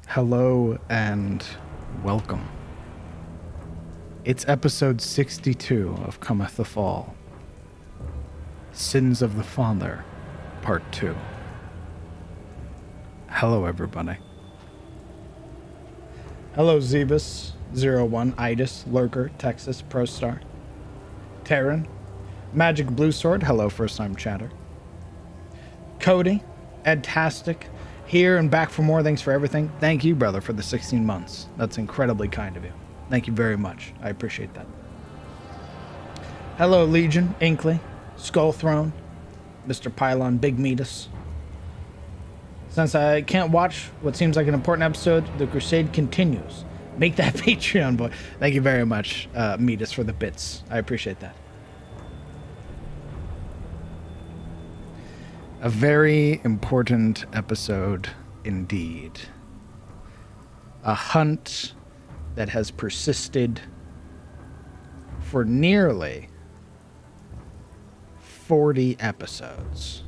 Hello and welcome. It's episode 62 of Cometh the Fall. Sins of the Father, Part 2. Hello, everybody. Hello, Zebus01, Idis, Lurker, Texas, ProStar, Terran, Magic Blue Sword, hello, first-time chatter, Cody, Edtastic, here and back for more. Thanks for everything. Thank you, brother, for the 16 months. That's incredibly kind of you. Thank you very much. I appreciate that. Hello, Legion, Inkley, Skull Throne, Mr. Pylon, Big Meatus. Since I can't watch what seems like an important episode, the crusade continues. Make that Patreon, boy. Thank you very much, Meatus, for the bits. I appreciate that. A very important episode indeed. A hunt that has persisted for nearly 40 episodes.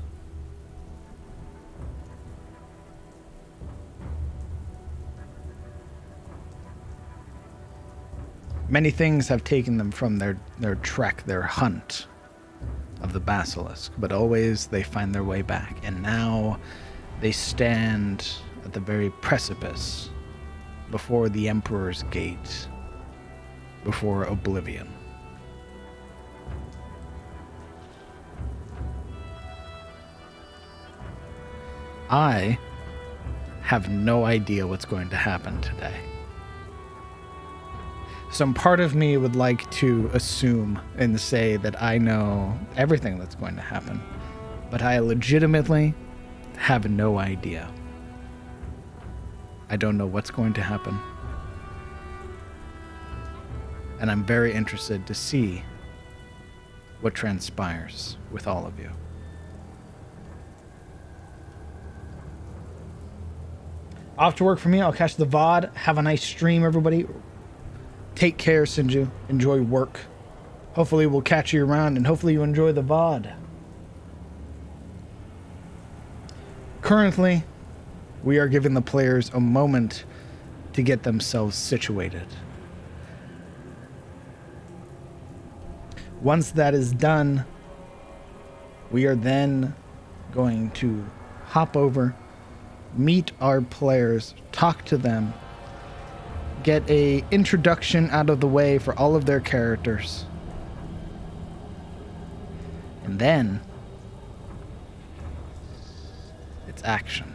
Many things have taken them from their trek, their hunt of the basilisk, but always they find their way back, and now they stand at the very precipice before the Emperor's gate, before oblivion. I have no idea what's going to happen today. Some part of me would like to assume and say that I know everything that's going to happen, but I legitimately have no idea. I don't know what's going to happen. And I'm very interested to see what transpires with all of you. Off to work for me. I'll catch the VOD. Have a nice stream, everybody. Take care, Sinju. Enjoy work. Hopefully we'll catch you around, and hopefully you enjoy the VOD. Currently, we are giving the players a moment to get themselves situated. Once that is done, we are then going to hop over, meet our players, talk to them, get a introduction out of the way for all of their characters. And then it's action.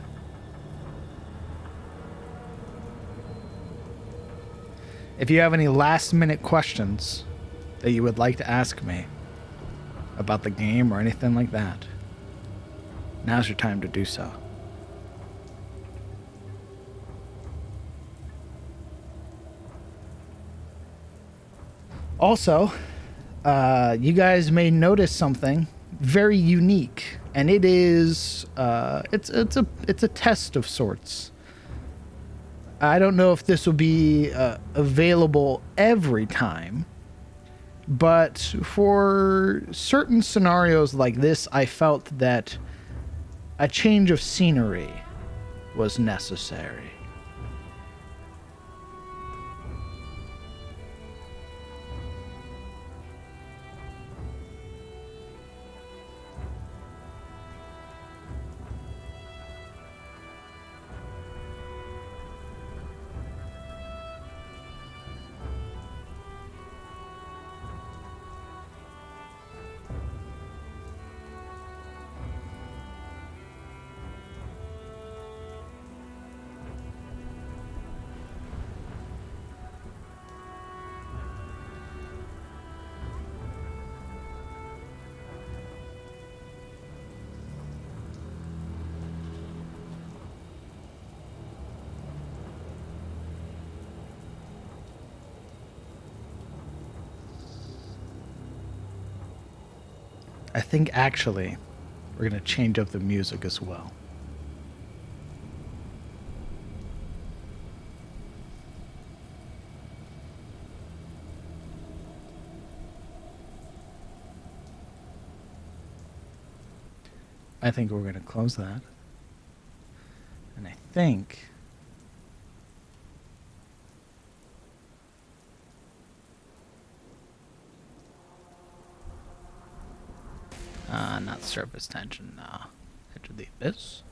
If you have any last-minute questions that you would like to ask me about the game or anything like that, now's your time to do so. Also, you guys may notice something very unique, and it is it's a test of sorts. I don't know if this will be available every time, but for certain scenarios like this, I felt that a change of scenery was necessary. I think actually we're going to change up the music as well. I think we're going to close that. And I think not surface tension. Edge of the abyss.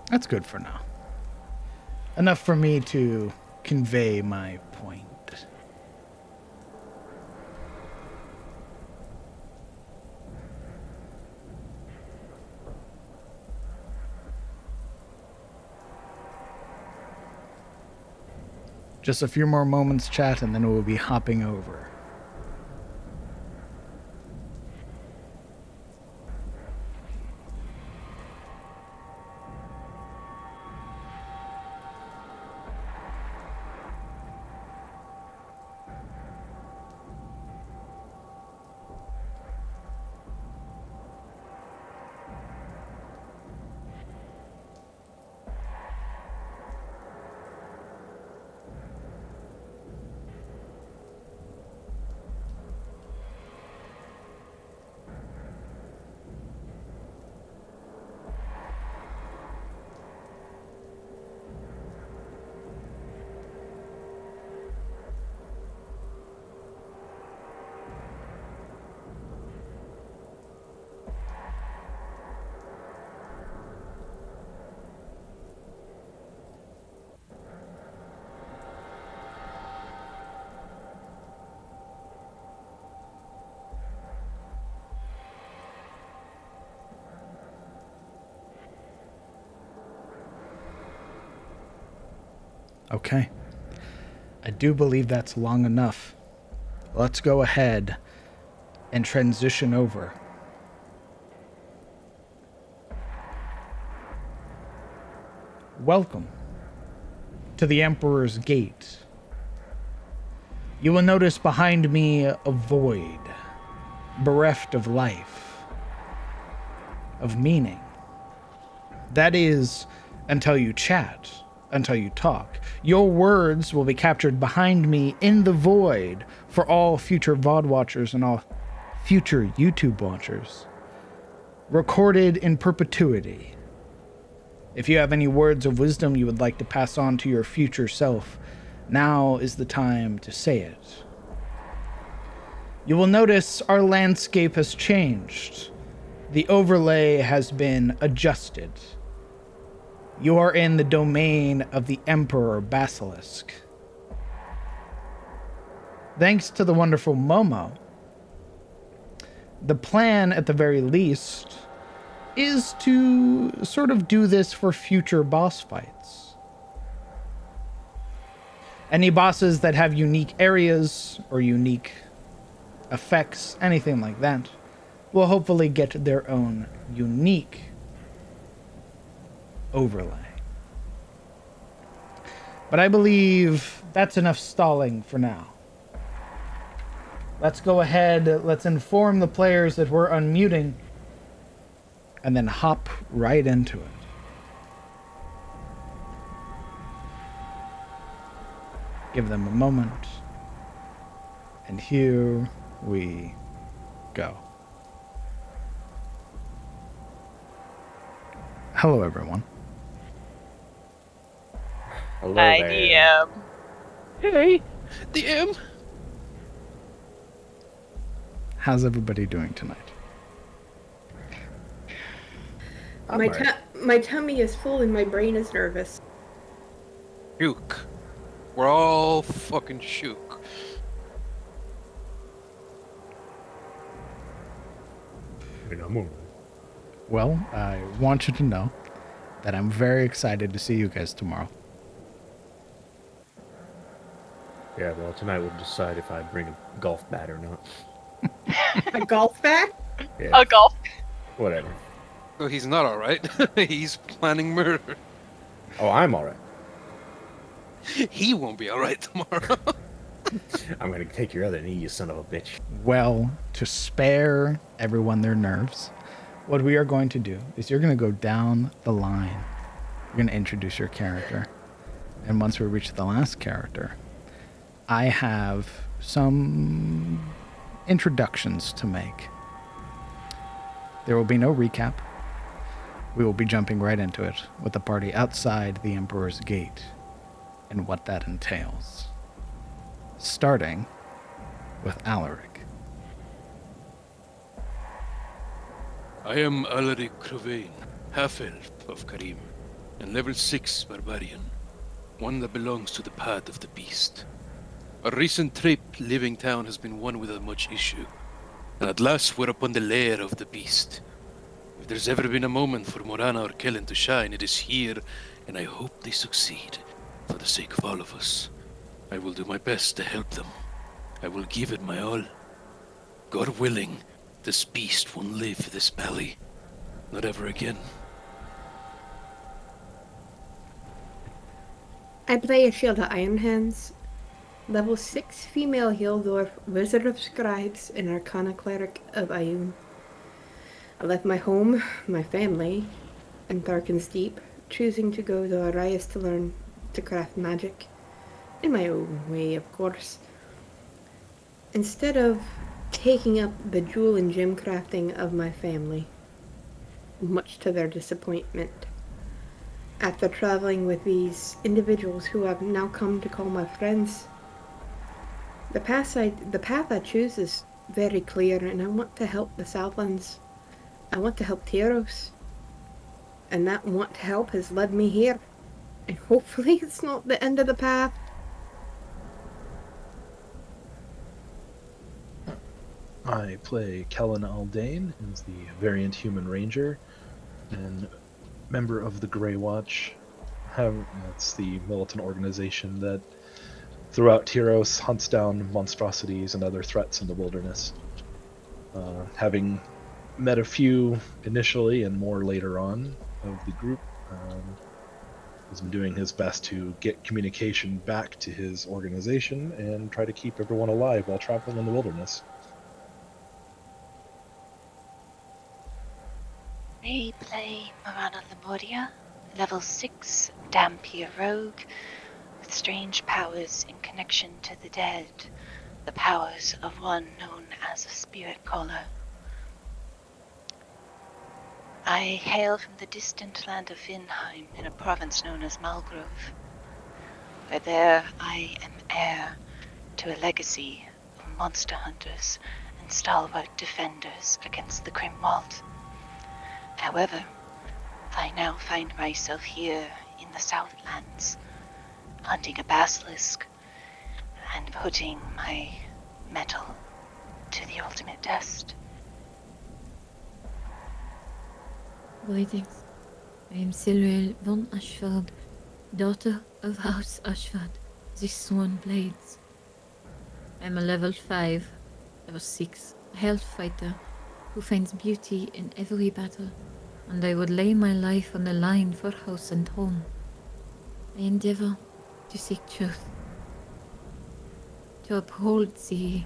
That's good for now. Enough for me to convey my point. Just a few more moments chat and then we'll be hopping over. Okay. I do believe that's long enough. Let's go ahead and transition over. Welcome to the Emperor's Gate. You will notice behind me a void, bereft of life, of meaning. That is, until you chat, until you talk. Your words will be captured behind me in the void for all future VOD watchers and all future YouTube watchers. Recorded in perpetuity. If you have any words of wisdom you would like to pass on to your future self, now is the time to say it. You will notice our landscape has changed. The overlay has been adjusted. You are in the domain of the Emperor Basilisk. Thanks to the wonderful Momo, the plan, at the very least, is to sort of do this for future boss fights. Any bosses that have unique areas or unique effects, anything like that, will hopefully get their own unique overlay. But I believe that's enough stalling for now. Let's go ahead, let's inform the players that we're unmuting, and then hop right into it. Give them a moment. And here we go. Hello, everyone. Hello Hi, there. DM. Hey, DM. How's everybody doing tonight? My tummy is full and my brain is nervous. Shook. We're all fucking shook. I mean, I'm alright. Well, I want you to know that I'm very excited to see you guys tomorrow. Yeah, well, tonight we'll decide if I bring a golf bat or not. A golf bag? Yeah, Oh, golf. whatever. So he's not alright. He's planning murder. Oh, I'm alright. He won't be alright tomorrow. I'm gonna take your other knee, you son of a bitch. Well, to spare everyone their nerves, what we are going to do is you're going to go down the line. You're going to introduce your character. And once we reach the last character, I have some introductions to make. There will be no recap. We will be jumping right into it with the party outside the Emperor's Gate and what that entails. Starting with Alaric. I am Alaric Cravain, half-elf of Karim, and level 6 barbarian, one that belongs to the path of the beast. Our recent trip leaving town has been one without much issue, and at last we're upon the lair of the beast. If there's ever been a moment for Morana or Kellen to shine, it is here, and I hope they succeed, for the sake of all of us. I will do my best to help them. I will give it my all. God willing, this beast won't leave this valley. Not ever again. I play a Shield of Iron Hands, level 6 female heal dwarf, wizard of scribes, and arcana cleric of Ayun. I left my home, my family, in Tharkin's Deep, choosing to go to Arias to learn to craft magic. In my own way, of course. Instead of taking up the jewel and gem crafting of my family, much to their disappointment. After traveling with these individuals who I've now come to call my friends, the path I choose is very clear, and I want to help the Southlands. I want to help Tyros. And that want to help has led me here. And hopefully it's not the end of the path. I play Kellen Aldane, who's the variant human ranger, and member of the Grey Watch. That's the militant organization that throughout Tyros hunts down monstrosities and other threats in the wilderness. Having met a few initially and more later on of the group, has been doing his best to get communication back to his organization and try to keep everyone alive while traveling in the wilderness. I play Marana Lemuria, level 6, Dampier Rogue, with strange powers in connection to the dead, the powers of one known as a spirit caller. I hail from the distant land of Vinheim in a province known as Malgrove, where there I am heir to a legacy of monster hunters and stalwart defenders against the Grimwald. However, I now find myself here in the Southlands, hunting a basilisk and putting my metal to the ultimate test. Greetings. I am Silriel von Ashford, daughter of House Ashford, the Sworn Blades. I am a level 5, level 6 health fighter who finds beauty in every battle, and I would lay my life on the line for house and home. I endeavor to seek truth, to uphold the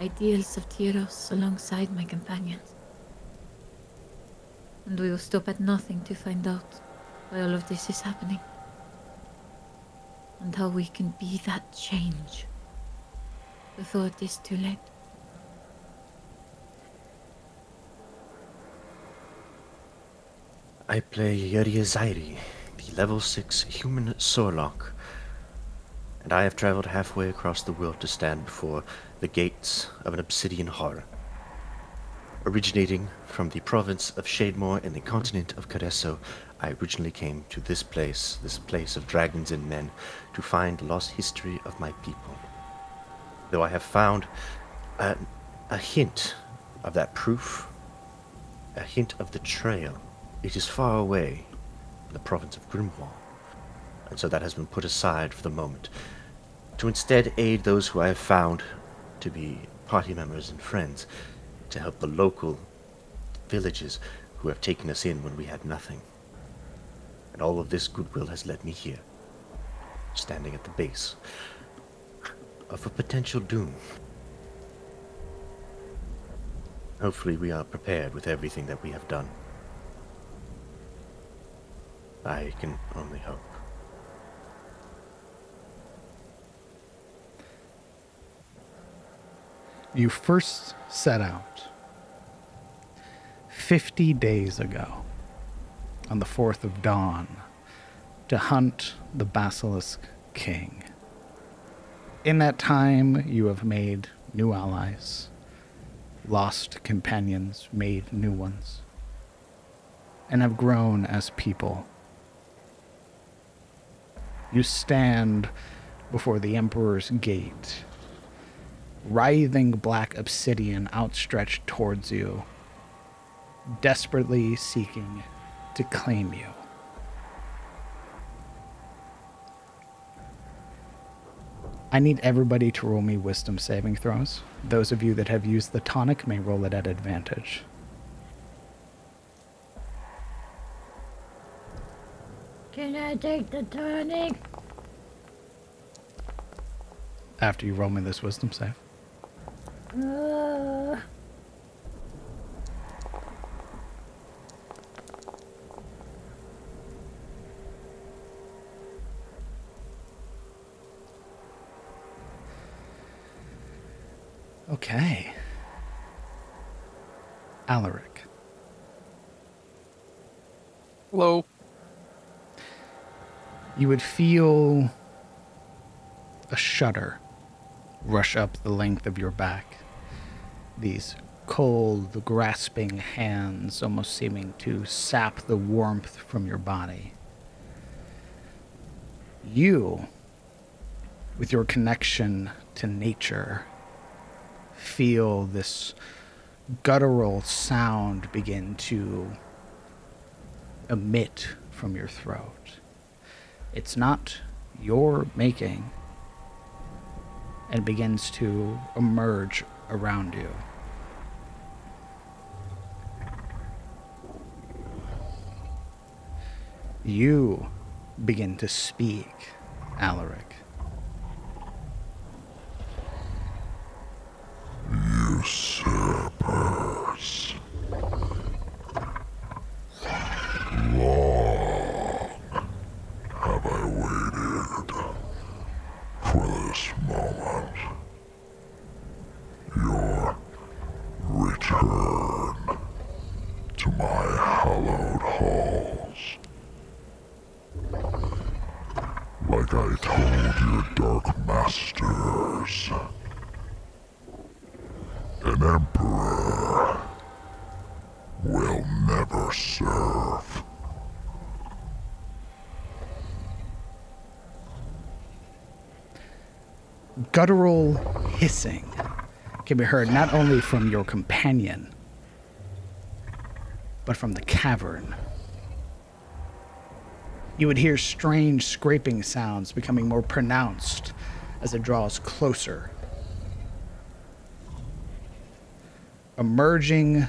ideals of Tyros alongside my companions. And we will stop at nothing to find out why all of this is happening, and how we can be that change before it is too late. I play Yuri Zairi, the level 6 human Sorlock, and I have traveled halfway across the world to stand before the gates of an obsidian horror. Originating from the province of Shademore in the continent of Caresso, I originally came to this place of dragons and men, to find the lost history of my people. Though I have found a hint of that proof, a hint of the trail, it is far away in the province of Grimwall, and so that has been put aside for the moment, to instead aid those who I have found to be party members and friends, to help the local villages who have taken us in when we had nothing. And all of this goodwill has led me here, standing at the base of a potential doom. Hopefully we are prepared with everything that we have done. I can only hope. You first set out 50 days ago, on the 4th of Dawn, to hunt the Basilisk King. In that time, you have made new allies. Lost companions made new ones. And have grown as people. You stand before the Emperor's gate, writhing black obsidian outstretched towards you, desperately seeking to claim you. I need everybody to roll me wisdom saving throws. Those of you that have used the tonic may roll it at advantage. Can I take the tonic? After you roll me this wisdom save. Okay. Alaric. Hello. You would feel a shudder rush up the length of your back. These cold, grasping hands almost seeming to sap the warmth from your body. You, with your connection to nature, feel this guttural sound begin to emit from your throat. It's not your making, and begins to emerge around you. You begin to speak, Alaric. Usurpers. Long have I waited for this moment. Your return to my hallowed halls. Like I told your dark masters, an emperor will never serve. Guttural hissing can be heard not only from your companion, but from the cavern. You would hear strange scraping sounds becoming more pronounced as it draws closer. Emerging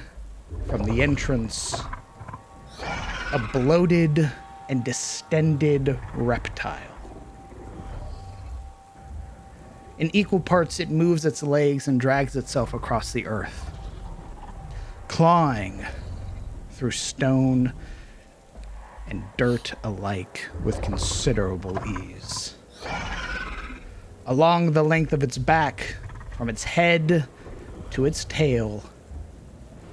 from the entrance, a bloated and distended reptile. In equal parts, it moves its legs and drags itself across the earth, clawing through stone and dirt alike with considerable ease. Along the length of its back, from its head to its tail,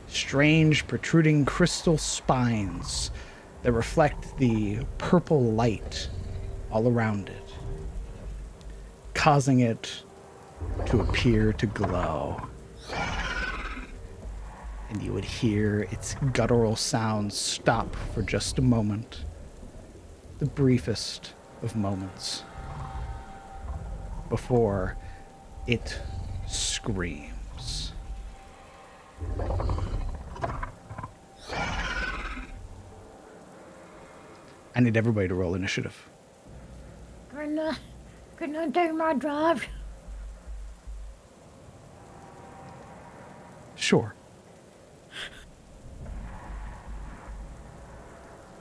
strange protruding crystal spines that reflect the purple light all around it, causing it to appear to glow. And you would hear its guttural sounds stop for just a moment, the briefest of moments, before it screams. I need everybody to roll initiative. Can I take my drops? Sure.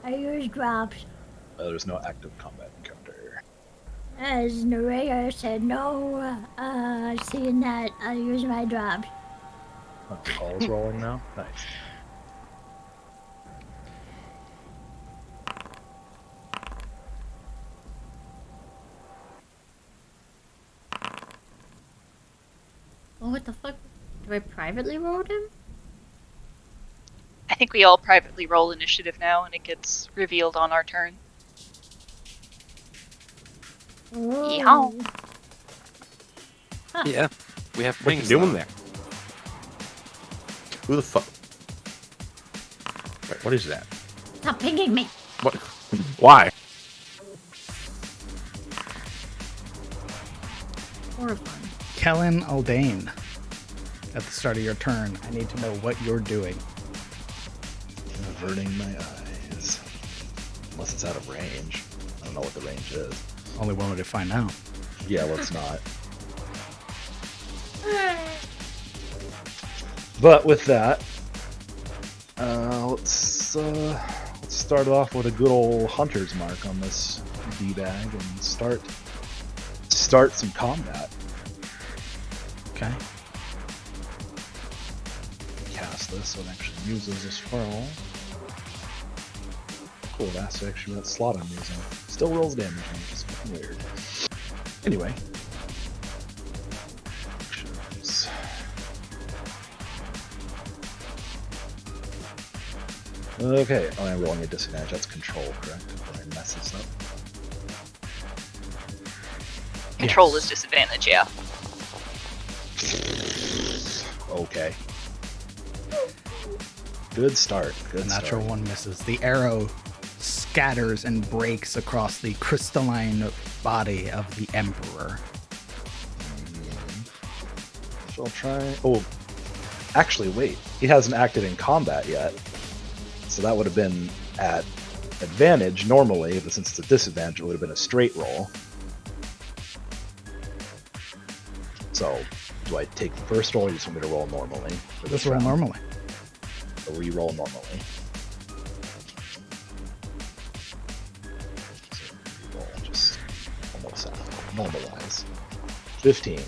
I use drops. There's no active combat encounter. As narrator said no, seeing that, I use my drops. Oh, Call's rolling now? Nice. Oh, what the fuck? Do I privately roll him? I think we all privately roll initiative now, and it gets revealed on our turn. Oh. Yeehaw. Huh. Yeah. We have What you pings doing now. there? Who the fuck? Wait, what is that? Stop pinging me. What? Why? Horrifying. Kellen Aldane, at the start of your turn, I need to know what you're doing. Averting my eyes. Unless it's out of range. I don't know what the range is. Only one way to find out. Yeah, let's not. But with that, let's start off with a good old hunter's mark on this D-bag and start some combat. Okay. Cast this so it actually uses a swirl. Cool, that's actually that slot I'm using. Still rolls damage, which is fucking weird. Anyway. Actions. Okay, oh, I'm rolling a disadvantage. That's control, correct? Before I mess this up. Control Yes. is disadvantage, yeah. Okay. Good start. The Good natural start. one misses. The arrow scatters and breaks across the crystalline body of the Emperor. So I'll try. Oh, actually, wait. He hasn't acted in combat yet, so that would have been at advantage normally. But since it's a disadvantage, it would have been a straight roll. So, do I take the first roll, or you just want me to roll normally? For this Just roll round? normally. Or re-roll normally. So re-roll, just almost normalize. 15.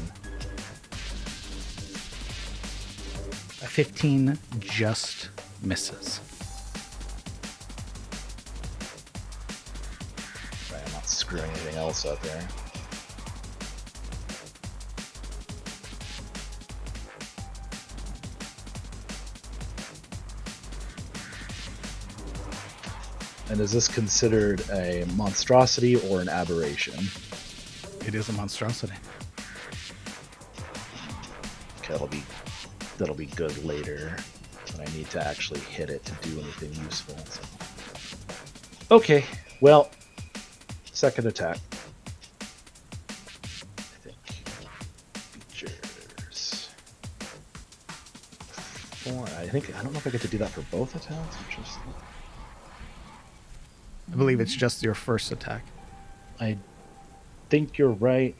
A 15 just misses. Right, I'm not screwing anything else up there. And is this considered a monstrosity or an aberration? It is a monstrosity. Okay, that'll be good later when I need to actually hit it to do anything useful. So. Okay, well, second attack. I think features. I don't know if I get to do that for both attacks or just. I believe it's just your first attack. I think you're right.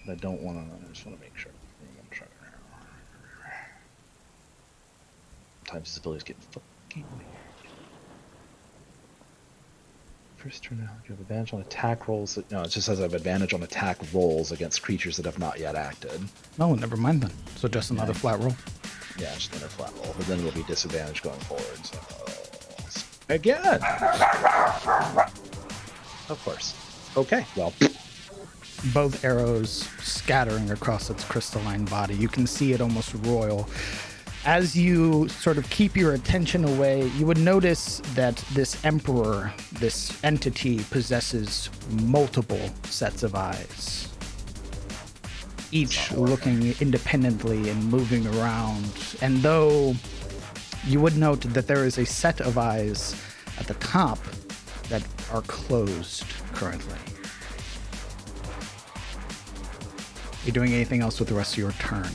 But I don't want to. I just want to make sure. Sometimes his abilities get fucking weird. First turn out, you have advantage on attack rolls. No, it just says I have advantage on attack rolls against creatures that have not yet acted. No, never mind then. So just another flat roll. Yeah, just another flat roll. But then it'll be disadvantage going forward. So again. Of course. Okay. Well. Both arrows scattering across its crystalline body. You can see it almost roil. As you sort of keep your attention away, you would notice that this Emperor, this entity, possesses multiple sets of eyes, each looking independently and moving around. And though you would note that there is a set of eyes at the top that are closed currently. Are you doing anything else with the rest of your turn?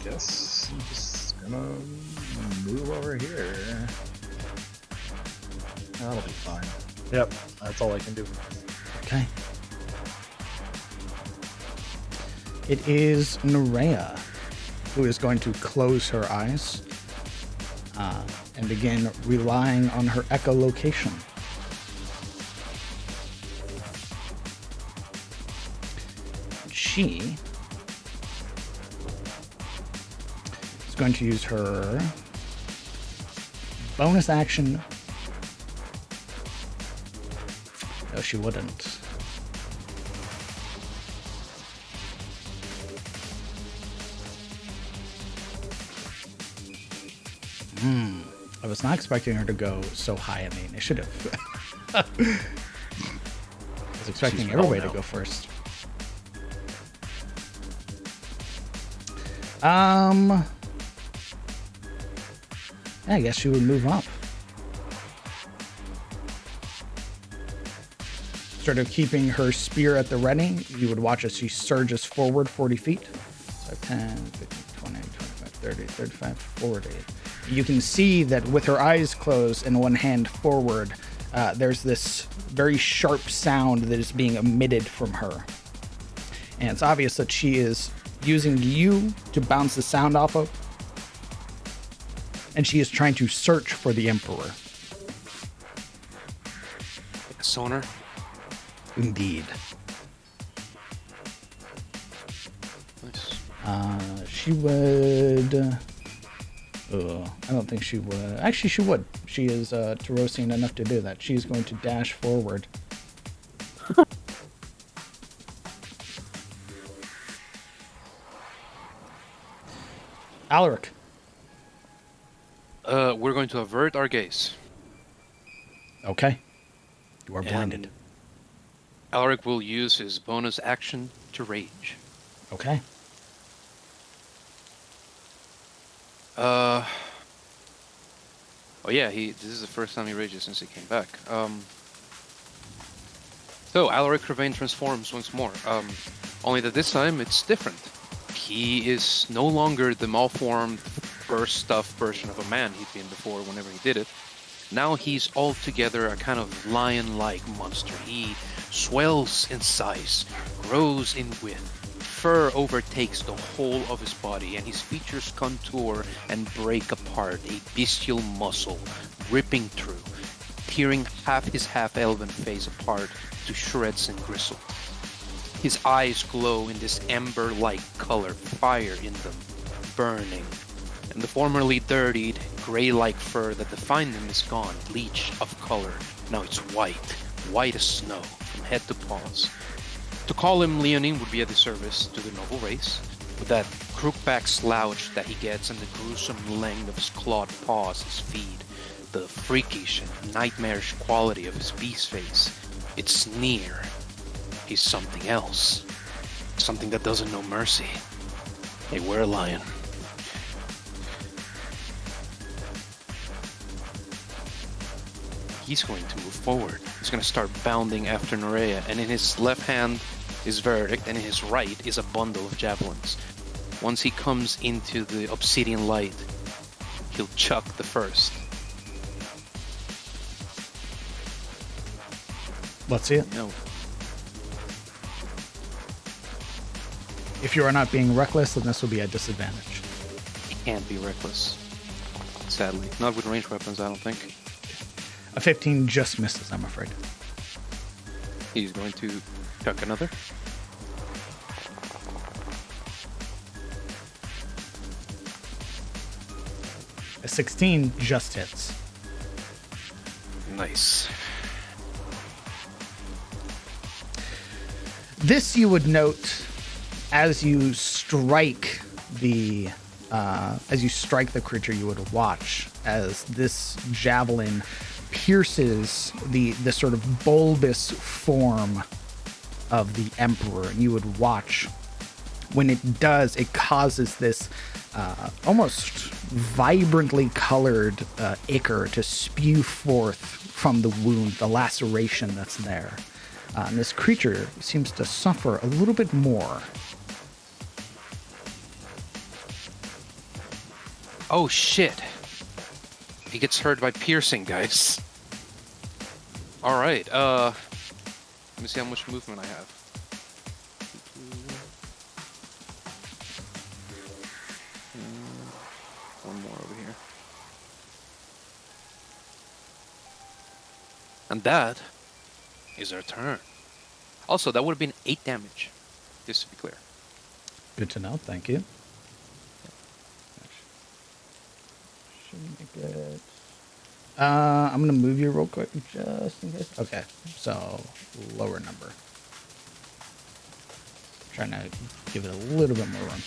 Guess I'm just gonna move over here. That'll be fine. Yep, that's all I can do. Okay. It is Nerea who is going to close her eyes and begin relying on her echolocation. She is going to use her bonus action. No, she wouldn't. I was not expecting her to go so high in the initiative. I was expecting everybody to go first. Yeah, I guess she would move up. Sort of keeping her spear at the ready, you would watch as she surges forward 40 feet. So 10, 15, 20, 25, 30, 35, 40. You can see that with her eyes closed and one hand forward, there's this very sharp sound that is being emitted from her. And it's obvious that she is using you to bounce the sound off of. And she is trying to search for the Emperor. Sonar? Indeed. Nice. She would... I don't think she would. Actually, she would. She is Tarosian enough to do that. She's going to dash forward. Alaric. We're going to avert our gaze. Okay. You are blinded. And Alaric will use his bonus action to rage. Okay. Oh yeah, this is the first time he rages since he came back. So Alaric Cravain transforms once more. Only that this time it's different. He is no longer the malformed, burst-stuffed version of a man he'd been before whenever he did it. Now he's altogether a kind of lion-like monster. He swells in size, grows in width. Fur overtakes the whole of his body, and his features contour and break apart, a bestial muscle ripping through, tearing half his half-elven face apart to shreds and gristle. His eyes glow in this ember-like color, fire in them, burning. And the formerly dirtied, gray-like fur that defined him is gone, bleached of color. Now it's white, white as snow, from head to paws. To call him Leonine would be a disservice to the noble race, with that crookback slouch that he gets and the gruesome length of his clawed paws, his feet, the freakish and nightmarish quality of his beast face, its sneer. He's something else. Something that doesn't know mercy. A were-lion. He's going to move forward. He's going to start bounding after Nerea, and in his left hand is verdict, and in his right is a bundle of javelins. Once he comes into the obsidian light, he'll chuck the first. Let's see it. No. If you are not being reckless, then this will be a disadvantage. He can't be reckless. Sadly. Not with ranged weapons, I don't think. A 15 just misses, I'm afraid. He's going to chuck another. A 16 just hits. Nice. This you would note as you strike the creature. You would watch as this javelin pierces the sort of bulbous form of the Emperor, and you would watch when it does. It causes this almost vibrantly colored ichor to spew forth from the wound, the laceration that's there. And this creature seems to suffer a little bit more. Oh shit. He gets hurt by piercing, guys. Alright, let me see how much movement I have. One more over here. And that is our turn. Also, that would have been 8 damage, just to be clear. Good to know, thank you. I'm gonna move you real quick just in case. Okay, so lower number. Trying to give it a little bit more room.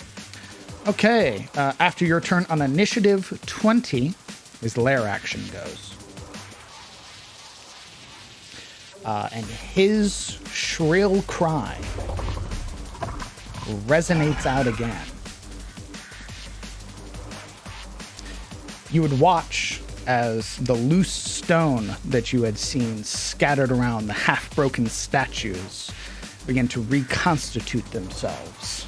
Okay, after your turn on initiative 20, his lair action goes. And his shrill cry resonates out again. You would watch as the loose stone that you had seen scattered around the half-broken statues begin to reconstitute themselves.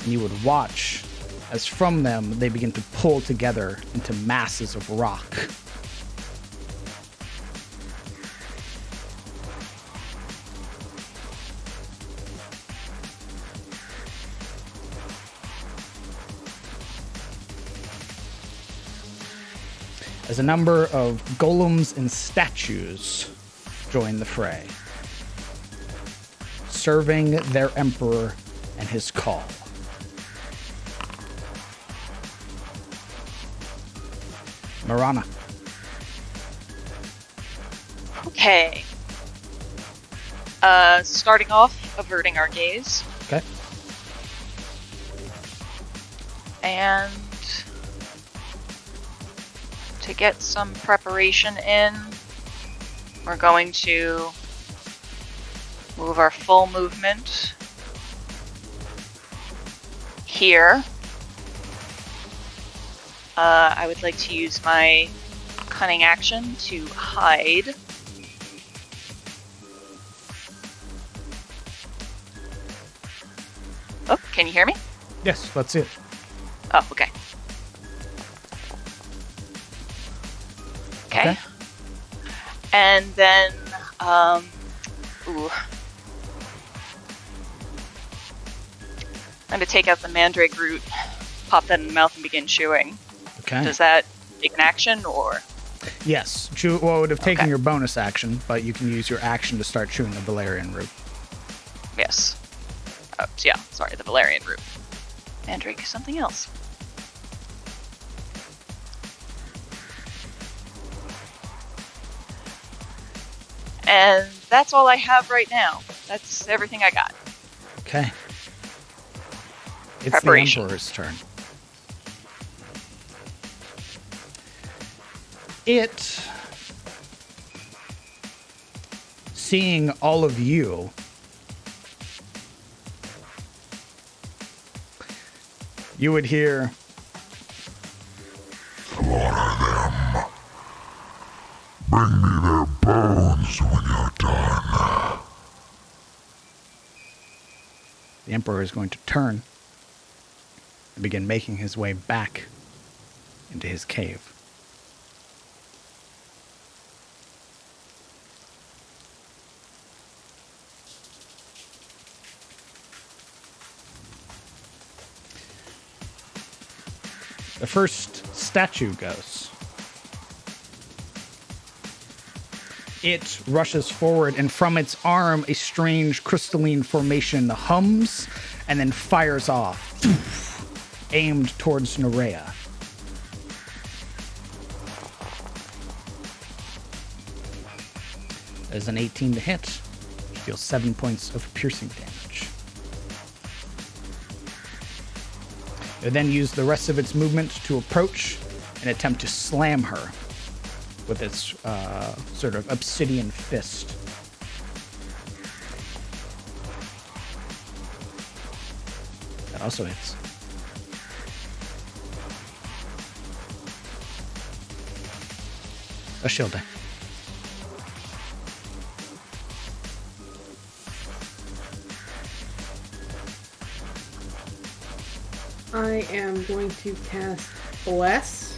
And you would watch as from them they begin to pull together into masses of rock. As a number of golems and statues join the fray, serving their emperor and his call. Marana. Okay. Starting off, averting our gaze. Okay. And to get some preparation in, we're going to move our full movement here. I would like to use my cunning action to hide. Oh, can you hear me? Yes, let's see it. Oh, okay. Okay. And then, ooh. I'm going to take out the mandrake root, pop that in the mouth, and begin chewing. Okay. Does that take an action, or? Yes. Well, it would have taken your bonus action, but you can use your action to start chewing the valerian root. Yes. Oh, yeah, sorry, the valerian root. Mandrake is something else. And that's all I have right now. That's everything I got. Okay. It's Preparation. the Emperor's turn. It, seeing all of you, you would hear, Slaughter them. Bring me their bones when you're done. the Emperor is going to turn and begin making his way back into his cave. The first statue goes. It rushes forward, and from its arm, a strange crystalline formation hums and then fires off, aimed towards Nerea. That is an 18 to hit. She deals 7 points of piercing damage. It then used the rest of its movement to approach and attempt to slam her with its sort of obsidian fist. That also hits. A shield die. I am going to cast Bless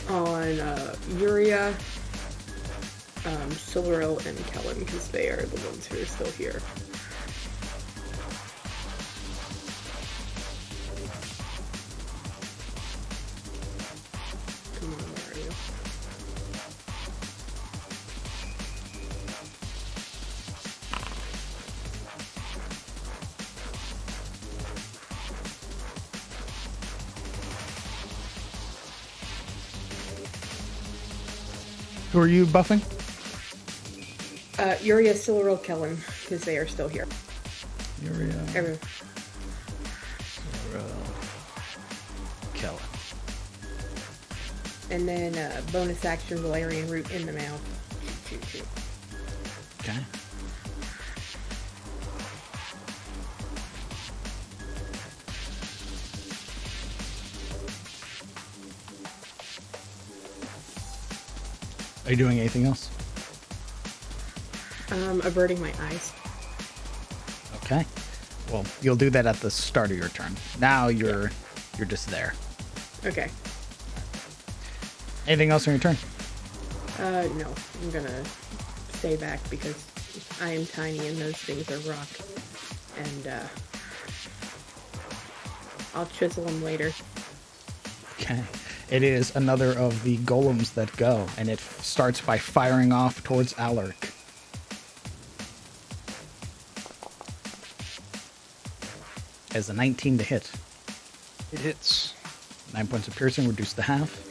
on Uria, Silveril, and Kellen, because they are the ones who are still here. Come on, where are you? Who are you buffing? Uria, Silveril, Kellen, because they are still here. Uria. Everyone. Kellen. And then bonus action Valerian root in the mouth. 2. Okay. Are you doing anything else? Averting my eyes. Okay. Well, you'll do that at the start of your turn. Now you're just there. Okay. Anything else on your turn? No. I'm gonna stay back because I am tiny and those things are rock. And, I'll chisel them later. Okay. It is another of the golems that go, and it starts by firing off towards Alaric. As a 19 to hit. It hits. 9 points of piercing, reduced to half.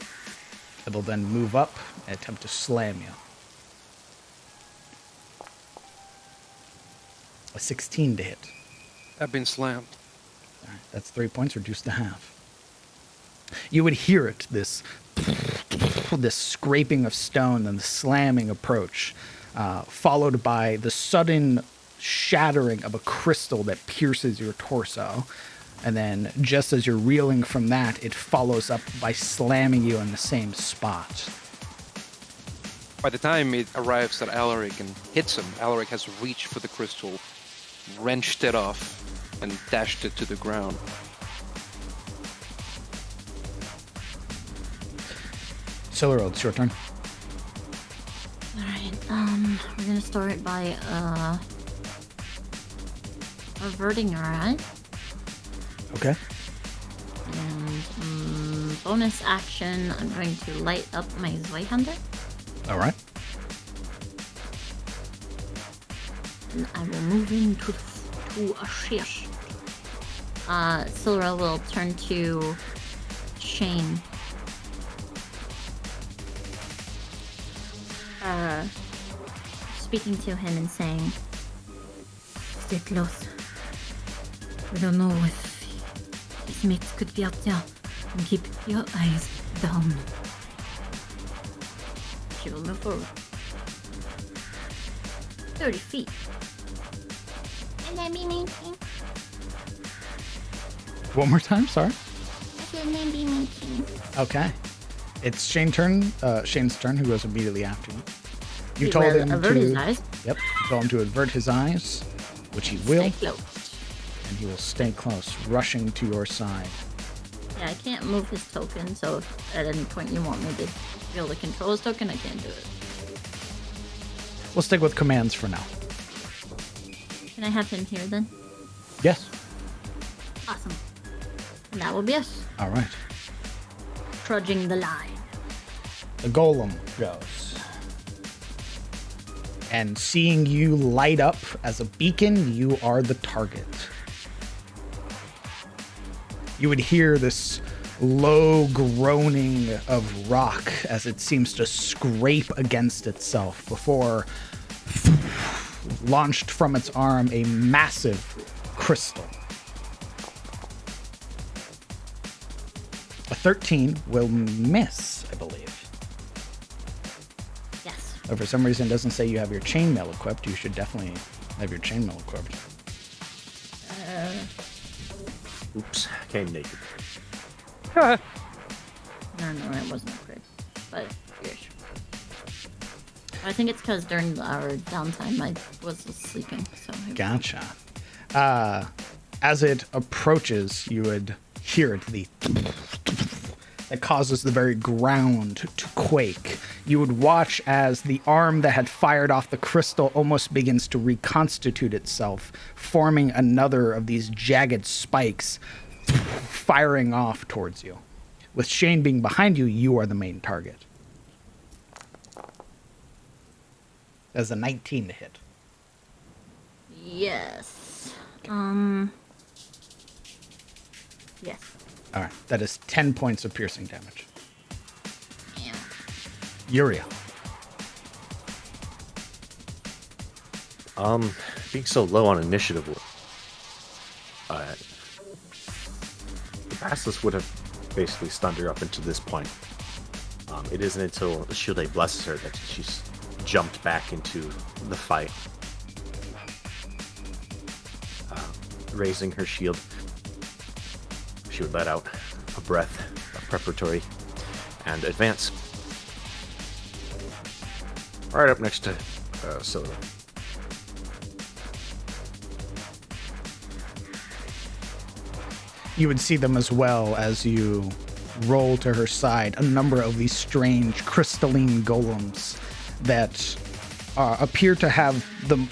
It'll then move up and attempt to slam you. A 16 to hit. I've been slammed. All right, that's 3 points, reduced to half. You would hear it, this scraping of stone and the slamming approach, followed by the sudden shattering of a crystal that pierces your torso. And then, just as you're reeling from that, it follows up by slamming you in the same spot. By the time it arrives at Alaric and hits him, Alaric has reached for the crystal, wrenched it off, and dashed it to the ground. Silverroad, it's your turn. Alright, we're gonna start by, averting our eye. Okay. And, bonus action, I'm going to light up my Zweihander. All right. And I will move into a shish. Silra will turn to Shane. Speaking to him and saying, "Stay close. We don't know if his mates could be out there, and keep your eyes down." She will move forward. 30 feet. And I mean, One more time, sorry. I said maybe making. Okay. It's Shane's turn, who goes immediately after you. You He told will him avert to... his eyes. Yep. You told him to avert his eyes, which he will. Stay close. And he will stay close, rushing to your side. Yeah, I can't move his token, so if at any point you want me to be able to control his token, I can't do it. We'll stick with commands for now. Can I have him here then? Yes. Awesome. And that will be us. All right. Trudging the line. The golem goes. And seeing you light up as a beacon, you are the target. You would hear this low groaning of rock as it seems to scrape against itself before launched from its arm a massive crystal. A 13 will miss, I believe. Yes. But for some reason it doesn't say you have your chainmail equipped. You should definitely have your chainmail equipped. Oops, came naked. No, it wasn't equipped. But yes. I think it's because during our downtime I was sleeping. So Gotcha. As it approaches, you would hear it, that causes the very ground to quake. You would watch as the arm that had fired off the crystal almost begins to reconstitute itself, forming another of these jagged spikes firing off towards you. With Shane being behind you, you are the main target. As a 19 to hit. yes. Yes. All right, that is 10 points of piercing damage. Yeah. Uriel. Being so low on initiative, the Basilisk would have basically stunned her up until this point. It isn't until Shilde blesses her that she's jumped back into the fight. Raising her shield, she would let out a breath of preparatory and advance. Right up next to Silver. You would see them as well as you roll to her side. A number of these strange crystalline golems that appear to have them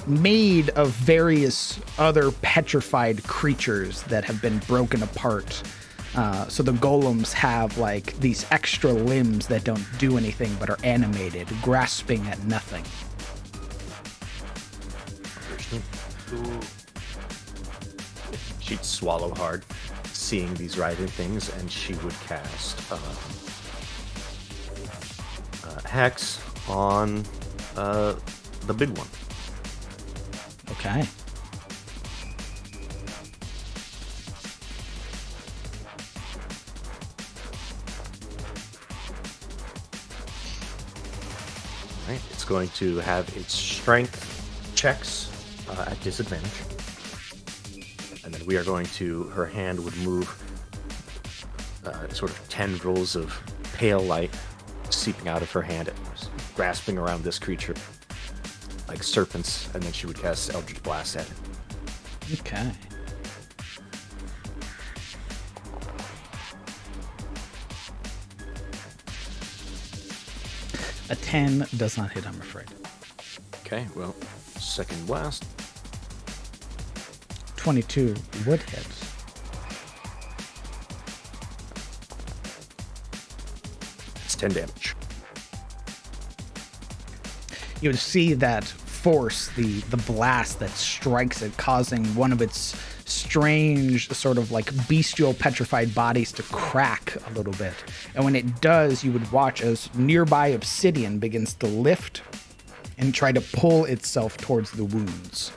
made of various other petrified creatures that have been broken apart. So the golems have these extra limbs that don't do anything but are animated, grasping at nothing. She'd swallow hard, seeing these writhing things, and she would cast Hex on the big one. Okay. Right. It's going to have its strength checks at disadvantage. And then we are going to, her hand would move sort of tendrils of pale light seeping out of her hand, grasping around this creature like serpents, and then she would cast Eldritch Blast at it. Okay. A 10 does not hit, I'm afraid. Okay, well, second blast. 22 would hit. It's 10 damage. You would see that force, the blast that strikes it, causing one of its strange sort of bestial petrified bodies to crack a little bit. And when it does, you would watch as nearby obsidian begins to lift and try to pull itself towards the wounds.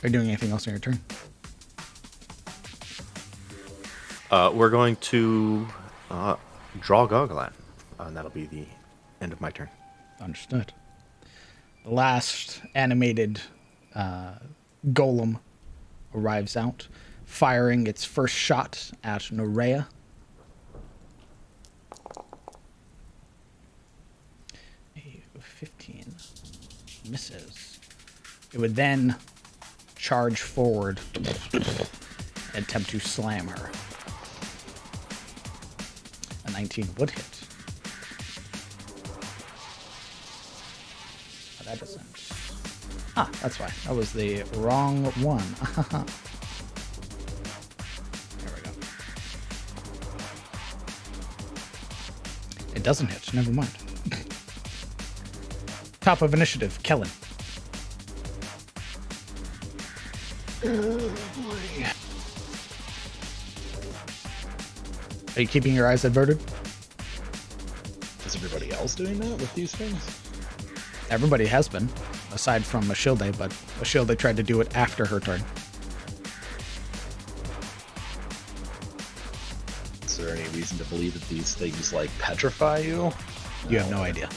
Are you doing anything else on your turn? We're going to draw Goggolat, and that'll be the end of my turn. Understood. The last animated golem arrives out, firing its first shot at Nerea. A 15 misses. It would then charge forward and attempt to slam her. A 19 would hit. Oh, that doesn't. Ah, that's why. That was the wrong one. There we go. It doesn't hit. Never mind. Top of initiative, Kellen. Are you keeping your eyes averted? Is everybody else doing that with these things? Everybody has been, aside from Ashilde, but Ashilde tried to do it after her turn. Is there any reason to believe that these things petrify you? You have no idea.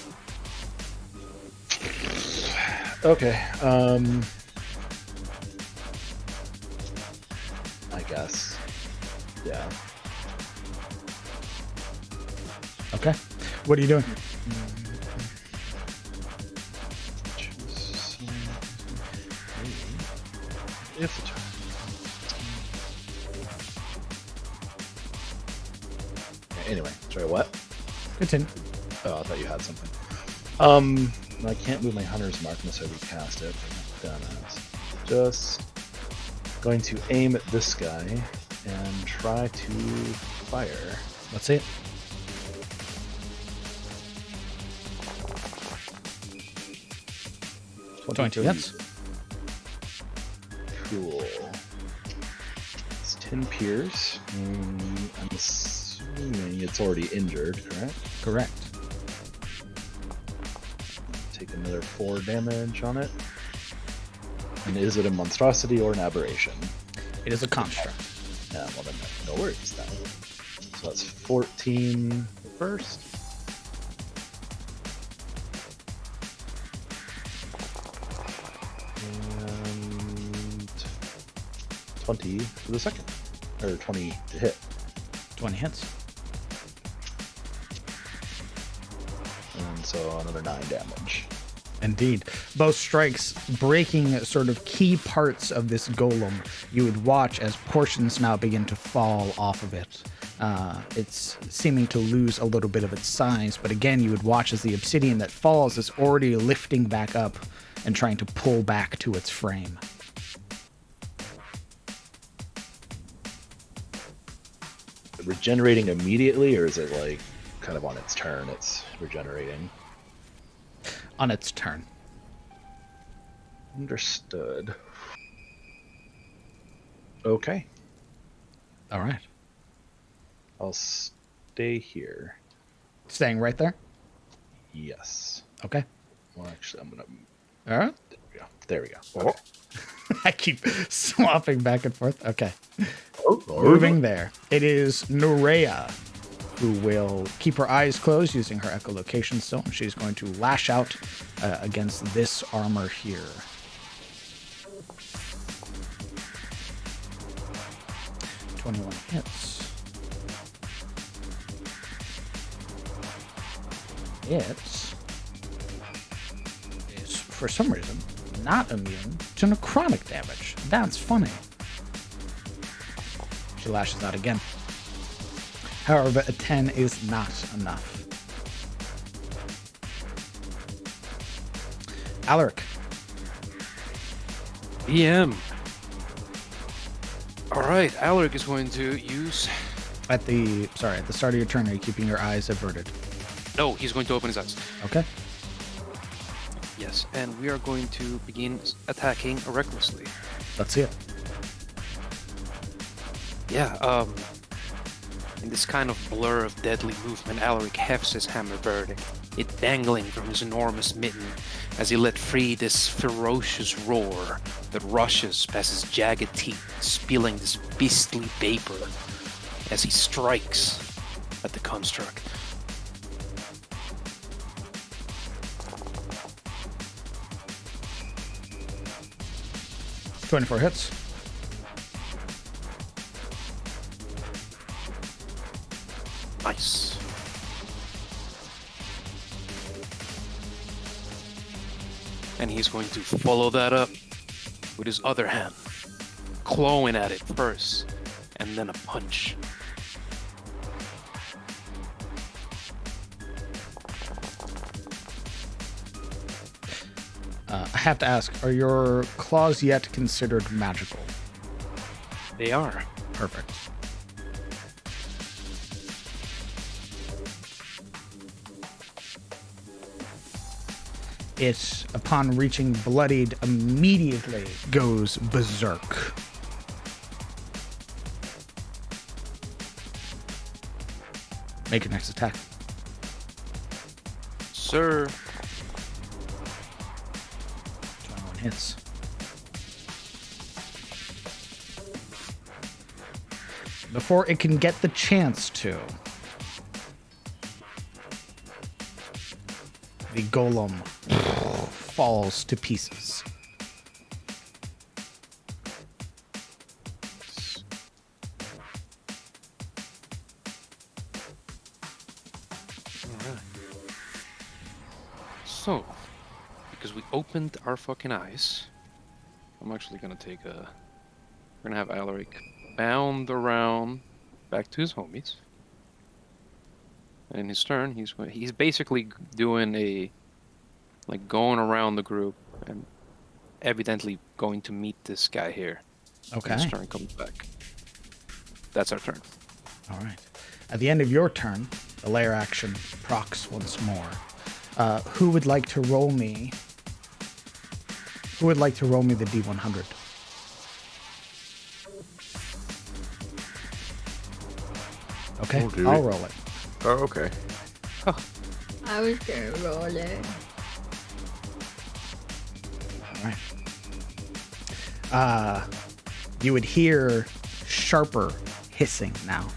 Okay, I guess. Yeah. Okay. What are you doing? Anyway, sorry, what? Continue. Oh, I thought you had something. I can't move my hunter's mark unless I recast it. Just going to aim at this guy and try to fire. Let's see it. Yes. Cool. It's 10 pierce. I'm assuming it's already injured, correct? Correct. Take another 4 damage on it. And is it a monstrosity or an aberration? It is a construct. Yeah, well then, no worries then. So that's 14 first. And 20 for the second. Or 20 to hit. 20 hits. And so another 9 damage. Indeed. Both strikes breaking sort of key parts of this golem. You would watch as portions now begin to fall off of it. It's seeming to lose a little bit of its size, but again, you would watch as the obsidian that falls is already lifting back up and trying to pull back to its frame. Regenerating immediately, or is it like kind of on its turn it's regenerating? On its turn. Understood. Okay. All right. I'll stay here. Staying right there? Yes. Okay. Well, actually, I'm gonna. All right. There we go. Okay. I keep swapping back and forth. Okay. Oh, Moving there. It is Nerea, who will keep her eyes closed using her echolocation stone. She's going to lash out against this armor here. "21 hits. It is, for some reason, not immune to necrotic damage. That's funny. She lashes out again. However, a 10 is not enough. Alaric. BM. Alright, Alaric is going to use... At the start of your turn, are you keeping your eyes averted? No, he's going to open his eyes. Okay. Yes, and we are going to begin attacking recklessly. Let's see it. Yeah, in this kind of blur of deadly movement, Alaric hefts his hammer verdict, it dangling from his enormous mitten as he let free this ferocious roar that rushes past his jagged teeth, spilling this beastly vapor as he strikes at the construct. "24 hits. Nice. And he's going to follow that up with his other hand, clawing at it first, and then a punch. I have to ask, are your claws yet considered magical? They are. Perfect. It, upon reaching bloodied, immediately goes berserk. Make your next attack. Sir. 21 hits. Before it can get the chance to, the golem falls to pieces. Alright. So, because we opened our fucking eyes, I'm actually gonna take a... We're gonna have Alaric bound around back to his homies. And in his turn, he's basically doing a... like going around the group and evidently going to meet this guy here. Okay. His turn comes back. That's our turn. All right. At the end of your turn, the lair action procs once more. Who would like to roll me? Who would like to roll me the D100? Okay, I'll do I'll it. roll it. Oh, okay. I was gonna roll it. All right. you would hear sharper hissing now,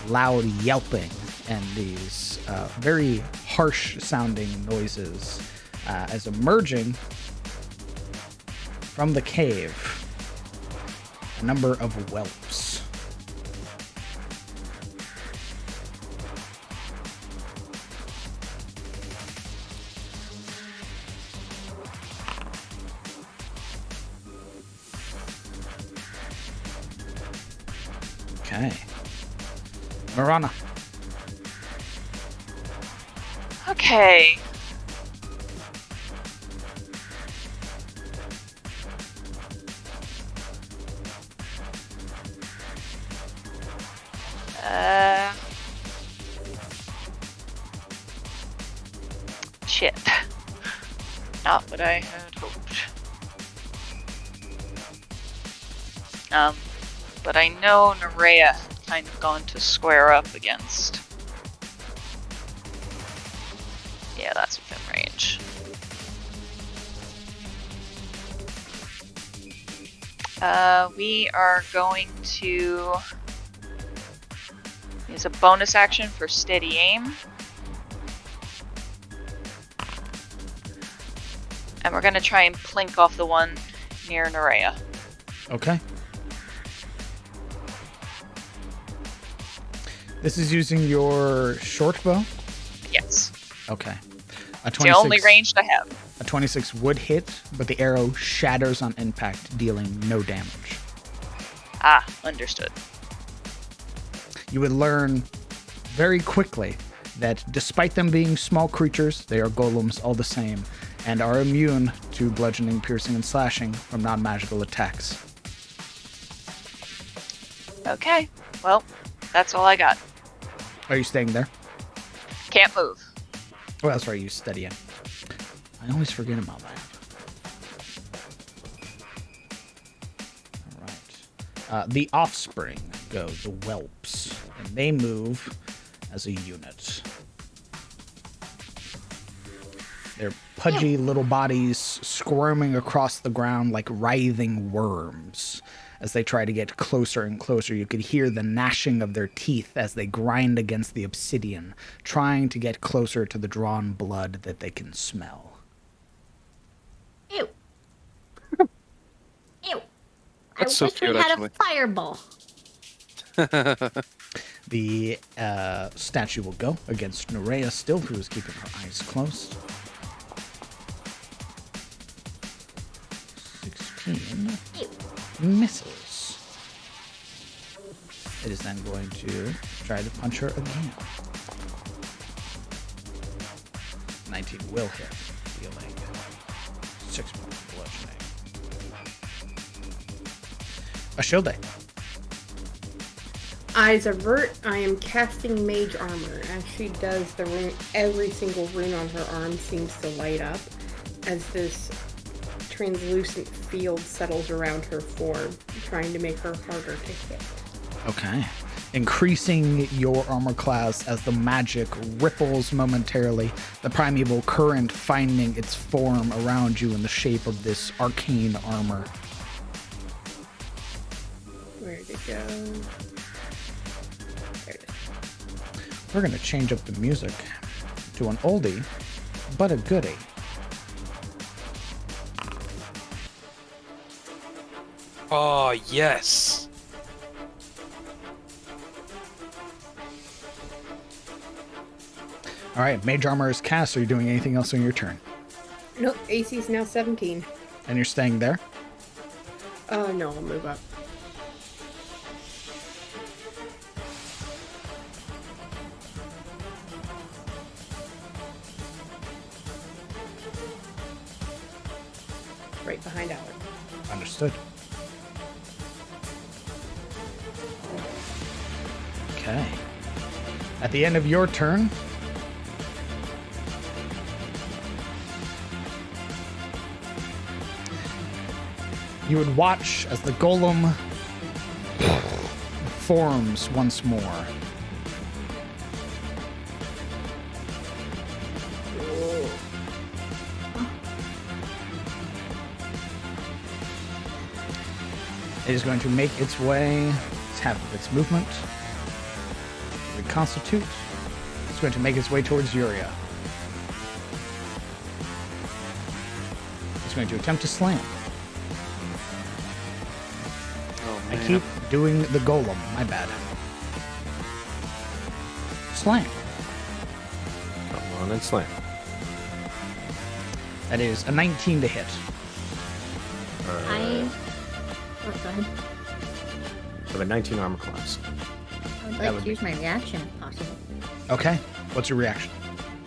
loud yelping, and these very harsh sounding noises as emerging from the cave, a number of whelps. Okay. Marana. Okay. Shit. Not what I had hoped. But I know Nerea had kind of gone to square up against. Yeah, that's within range. We are going to use a bonus action for steady aim. And we're going to try and plink off the one near Nerea. Okay. This is using your short bow? Yes. Okay. It's the only ranged I have. A 26 would hit, but the arrow shatters on impact, dealing no damage. Ah, understood. You would learn very quickly that despite them being small creatures, they are golems all the same, and are immune to bludgeoning, piercing, and slashing from non-magical attacks. Okay, well, that's all I got. Are you staying there? Can't move. Oh, that's right, you steady in. I always forget about that. Alright. The offspring go, the whelps, and they move as a unit. Their pudgy little bodies squirming across the ground like writhing worms. As they try to get closer and closer, you could hear the gnashing of their teeth as they grind against the obsidian, trying to get closer to the drawn blood that they can smell. Ew. Ew. That's I so wish cute, we had actually. a fireball. The statue will go against Nerea still, who is keeping her eyes closed. 16. Ew. Misses. It is then going to try to punch her again. 19 will hit, dealing 6 points of bludgeoning. Ashilde. Eyes avert. I am casting mage armor. As she does the rune, every single rune on her arm seems to light up as this translucent field settles around her form, trying to make her harder to hit. Okay. Increasing your armor class as the magic ripples momentarily, the primeval current finding its form around you in the shape of this arcane armor. Where'd it go? There it is. We're going to change up the music to an oldie, but a goodie. Oh, yes. All right, mage armor is cast. Are you doing anything else on your turn? Nope, AC is now 17. And you're staying there? No, I'll move up. Right behind Alec. Understood. Okay. At the end of your turn, you would watch as the golem forms once more. It is going to make its way. It's half of its movement. Reconstitute. It's going to make its way towards Yuria. It's going to attempt to slam. Oh, I man. keep doing the golem. My bad. Slam. Come on and slam. That is a 19 to hit. Oh, go ahead. I have a 19 armor class. I would That like would to use my reaction if possible. Okay. What's your reaction?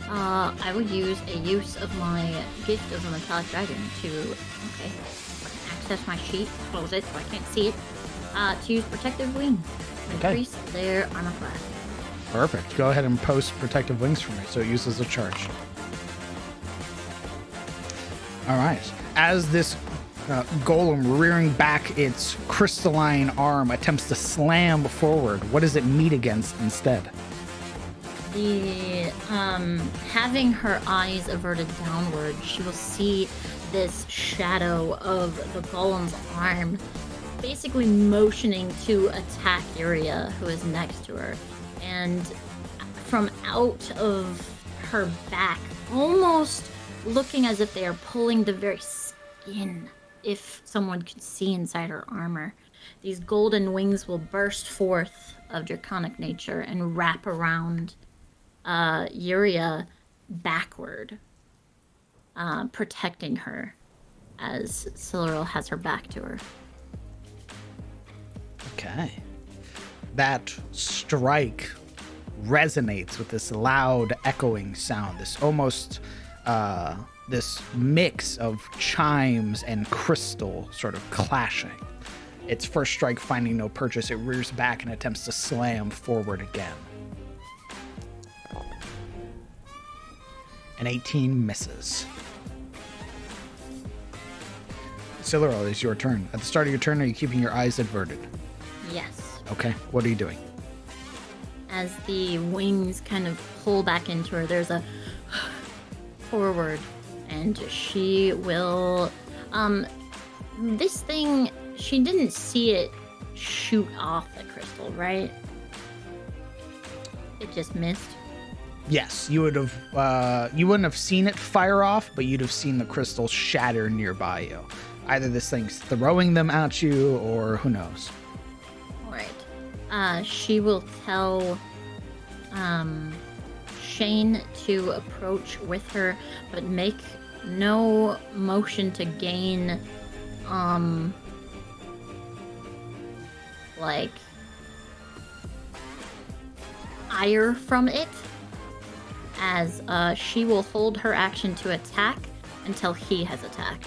I would use a use of my gift of the metallic dragon to access my sheet, close it so I can't see it. To use protective wing, Okay. increase their armor class. Perfect. Go ahead and post protective wings for me so it uses a charge. All right. As this golem rearing back its crystalline arm attempts to slam forward, what does it meet against instead? The having her eyes averted downward, she will see this shadow of the golem's arm basically motioning to attack Yuria, who is next to her. And from out of her back, almost looking as if they are pulling the very skin, if someone could see inside her armor, these golden wings will burst forth of draconic nature and wrap around Yuria backward, protecting her as Siluril has her back to her. Okay. That strike resonates with this loud echoing sound, this almost this mix of chimes and crystal sort of clashing. Its first strike finding no purchase, it rears back and attempts to slam forward again. An 18 misses. Siluril, it's your turn. At the start of your turn, are you keeping your eyes averted? Yes. Okay, what are you doing? As the wings kind of pull back into her, there's a forward, and she will. This thing, she didn't see it shoot off the crystal, right? It just missed. Yes, you would have. You wouldn't have seen it fire off, but you'd have seen the crystals shatter nearby you. Either this thing's throwing them at you, or who knows. All right. She will tell Shane to approach with her, but make no motion to gain, like, ire from it, as she will hold her action to attack until he has attacked.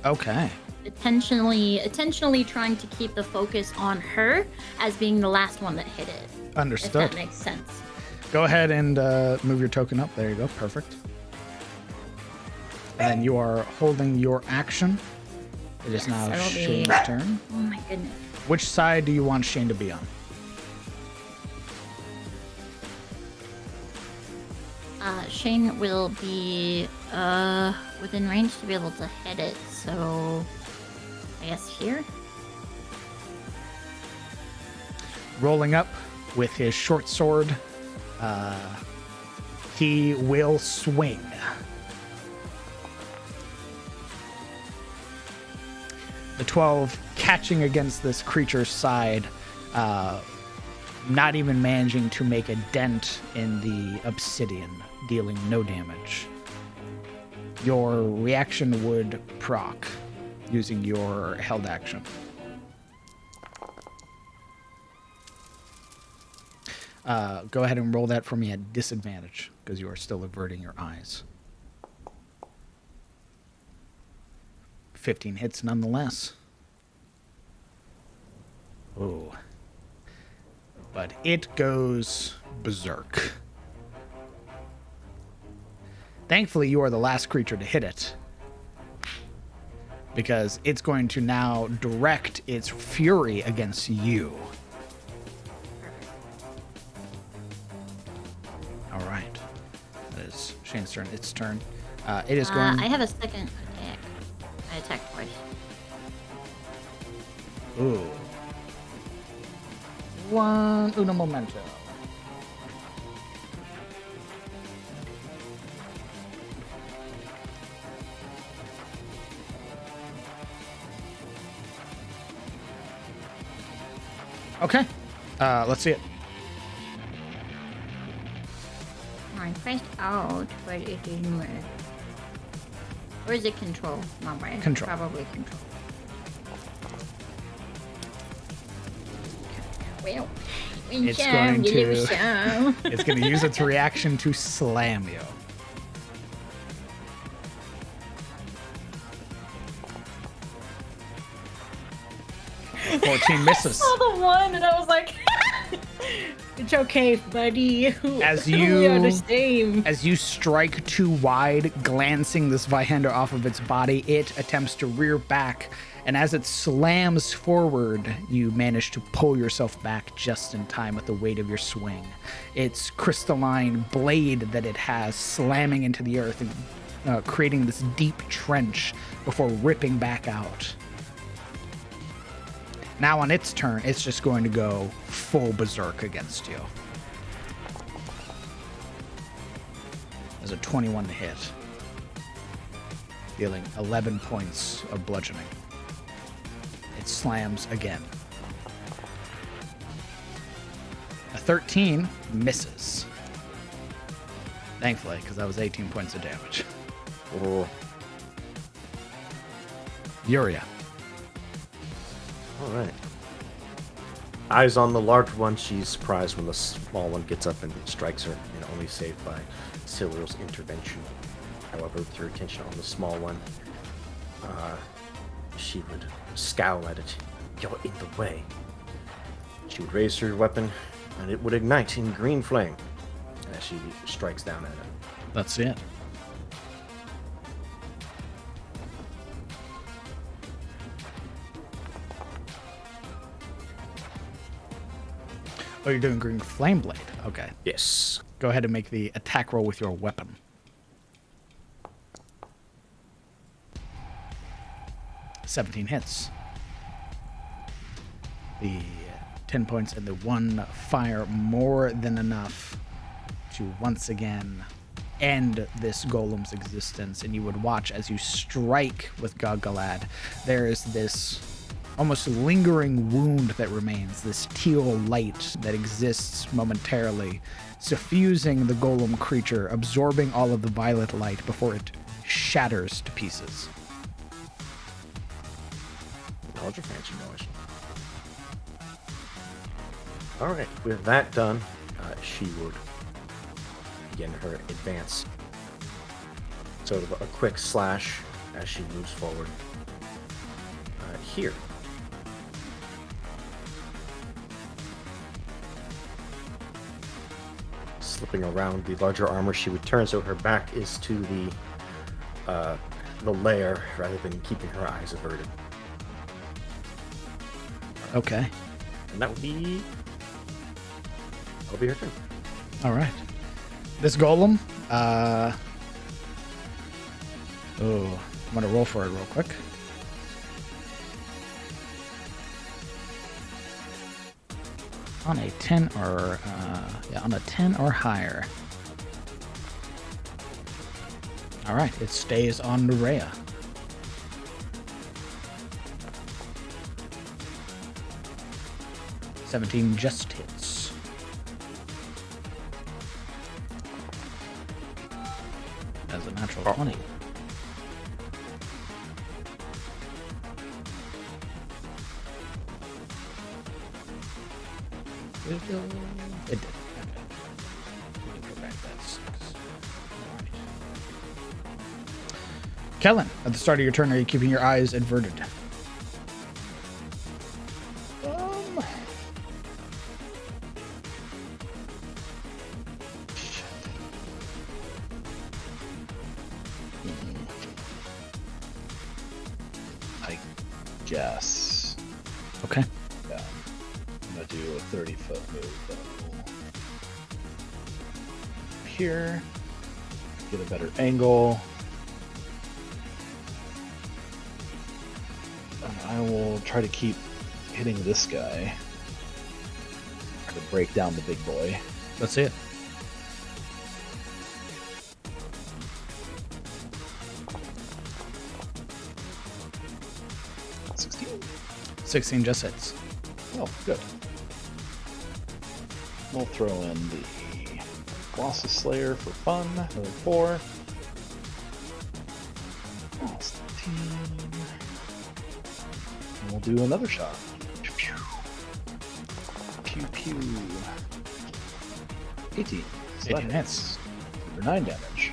Okay. Intentionally trying to keep the focus on her as being the last one that hit it. Understood. If that makes sense. Go ahead and move your token up. There you go. Perfect. And you are holding your action. It is now it'll be- Shane's turn. Oh my goodness. Which side do you want Shane to be on? Shane will be within range to be able to hit it, so I guess here. Rolling up with his short sword, he will swing. The 12 catching against this creature's side, not even managing to make a dent in the obsidian, dealing no damage. Your reaction would proc using your held action. Go ahead and roll that for me at disadvantage, because you are still averting your eyes. 15 hits nonetheless. Oh. But it goes berserk. Thankfully, you are the last creature to hit it, because it's going to now direct its fury against you. All right. That is Shane's turn. Its turn. It is going... I have a second attack. I attacked twice. Ooh. Uno momento. Okay. Let's see it. I pressed out, but it didn't work. Or is it control? Not right. Control. Probably control. Well, It's going to. It's going to use its reaction to slam you. $14 misses. I saw the one, and I was like, "It's okay, buddy. As We are the you same." as you strike too wide, glancing this Vihander off of its body, it attempts to rear back, and as it slams forward, you manage to pull yourself back just in time with the weight of your swing. Its crystalline blade that it has slamming into the earth and creating this deep trench before ripping back out. Now on its turn, it's just going to go full berserk against you. As a 21 to hit. Dealing 11 points of bludgeoning. It slams again. A 13 misses. Thankfully, because that was 18 points of damage. Oh. Yuria. All right. Eyes on the large one. She's surprised when the small one gets up and strikes her, and only saved by Silur's intervention. However, with her attention on the small one, she would scowl at it. You're in the way. She would raise her weapon, and it would ignite in green flame as she strikes down at it. That's it. Oh, you're doing green flame blade. Okay. Yes. Go ahead and make the attack roll with your weapon. 17 hits. The 10 points and the one fire more than enough to once again end this golem's existence. And you would watch as you strike with Gog-Galad. There is this almost lingering wound that remains, this teal light that exists momentarily, suffusing the golem creature, absorbing all of the violet light before it shatters to pieces. That was a fancy noise. Alright, with that done, she would begin her advance. Sort of a quick slash as she moves forward. Here. Slipping around the larger armor, she would turn so her back is to the lair rather than keeping her eyes averted. Okay. And that would be... That'll be her turn. All right. This golem, I'm going to roll for it real quick. On a 10 or, on a 10 or higher. All right, it stays on Nerea. $17 just hits. That's a natural 20. It did. Okay. We can go back that 6. All right. Kellen, at the start of your turn, are you keeping your eyes averted? I guess. Okay. Yeah. I'm gonna do a 30-foot move. Here. Get a better angle. And I will try to keep hitting this guy to break down the big boy. Let's see it. $16. 16 just hits. Oh, good. We'll throw in the Colossus Slayer for fun. Another 4. That's 13. And we'll do another shot. Pew pew. 18. So 18 hits. For 9 damage.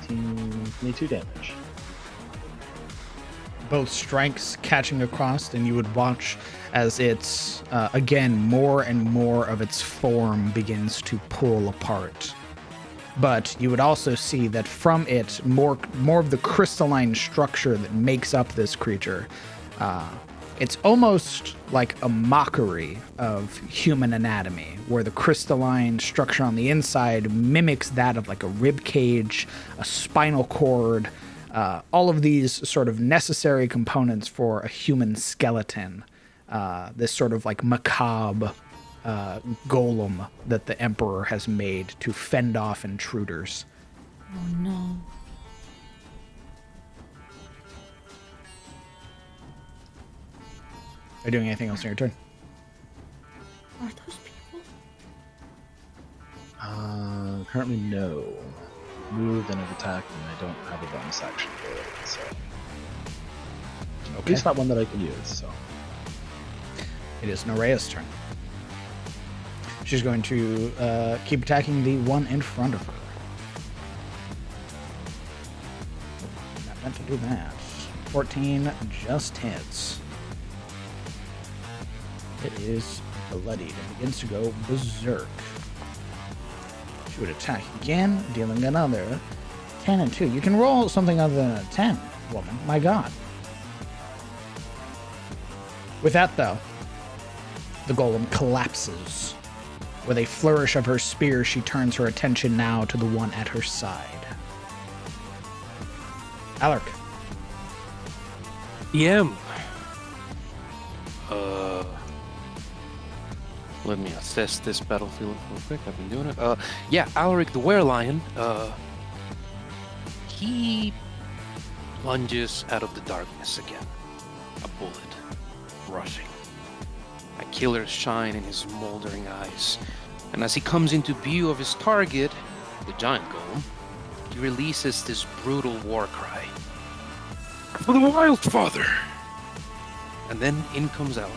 22 damage. Both strikes catching across, and you would watch as it's again more and more of its form begins to pull apart. But you would also see that from it, more of the crystalline structure that makes up this creature, it's almost like a mockery of human anatomy, where the crystalline structure on the inside mimics that of like a rib cage, a spinal cord, all of these sort of necessary components for a human skeleton. This sort of like macabre golem that the Emperor has made to fend off intruders. Oh no. Are you doing anything else on your turn? Are those people? Currently no. Moved and have attacked, and I don't have a bonus action for it, so. At least not one that I can use, so. It is Norea's turn. She's going to keep attacking the one in front of her. Not meant to do that. 14 just hits. It is bloodied and begins to go berserk. She would attack again, dealing another 10 and 2. You can roll something other than a 10, woman. My God. With that, though, the golem collapses. With a flourish of her spear, she turns her attention now to the one at her side. Alaric. DM. Let me assess this battlefield real quick. I've been doing it. Yeah, Alaric the Werelion. He plunges out of the darkness again. A bullet rushing. A killer's shine in his smoldering eyes. And as he comes into view of his target, the giant golem, he releases this brutal war cry. For the Wild Father! And then in comes Alaric.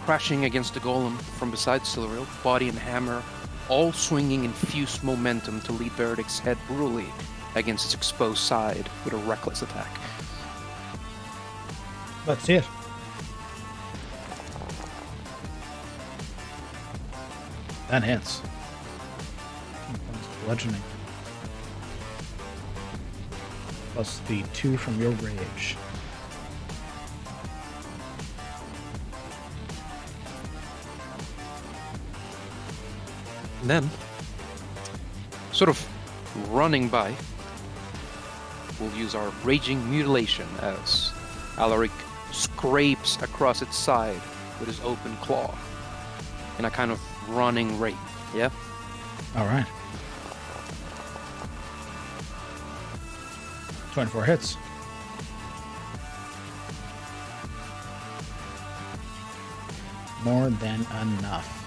Crashing against the golem from beside Silveril, body and hammer, all swinging in fused momentum to lead Veridic's head brutally against its exposed side with a reckless attack. Let's see it. That hits. Bludgeoning. Plus the 2 from your rage. And then, sort of running by, we'll use our Raging Mutilation as Alaric scrapes across its side with his open claw in a kind of running rate, yeah? Alright. 24 hits. More than enough.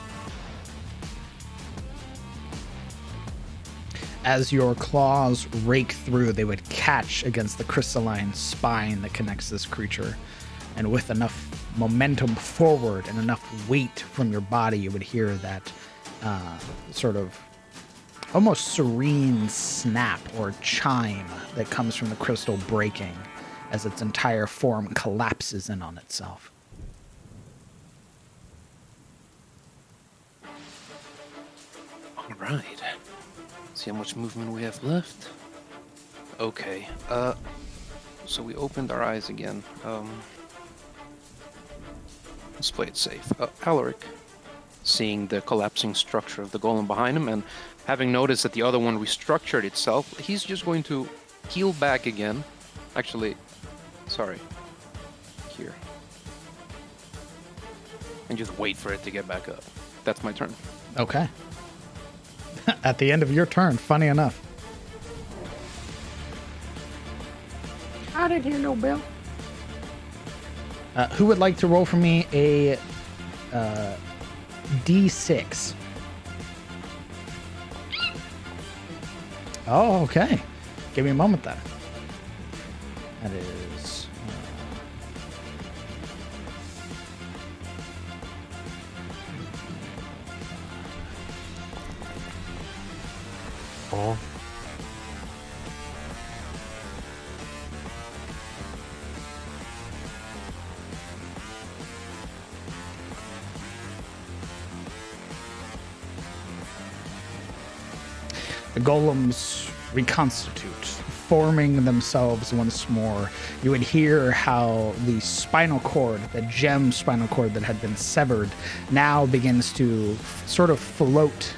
As your claws rake through, they would catch against the crystalline spine that connects this creature. And with enough momentum forward and enough weight from your body, you would hear that sort of almost serene snap or chime that comes from the crystal breaking as its entire form collapses in on itself. All right. See how much movement we have left. Okay. So we opened our eyes again. Let's play it safe. Alaric, seeing the collapsing structure of the golem behind him and having noticed that the other one restructured itself, he's just going to heal back again. Actually, sorry. here. And just wait for it to get back up. That's my turn. Okay. At the end of your turn, funny enough. I didn't hear no bell. Who would like to roll for me a D6? Oh, okay. Give me a moment then. That is... Oh. The golems reconstitute, forming themselves once more. You would hear how the spinal cord, the gem spinal cord that had been severed, now begins to sort of float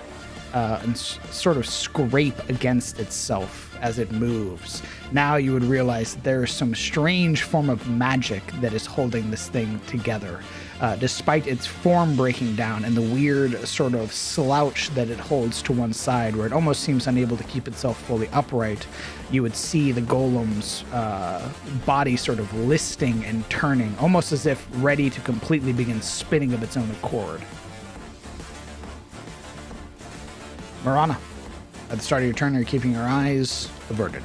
and sort of scrape against itself as it moves. Now you would realize that there is some strange form of magic that is holding this thing together. Despite its form breaking down and the weird sort of slouch that it holds to one side, where it almost seems unable to keep itself fully upright, you would see the golem's body sort of listing and turning, almost as if ready to completely begin spinning of its own accord. Marana, at the start of your turn, you're keeping your eyes averted.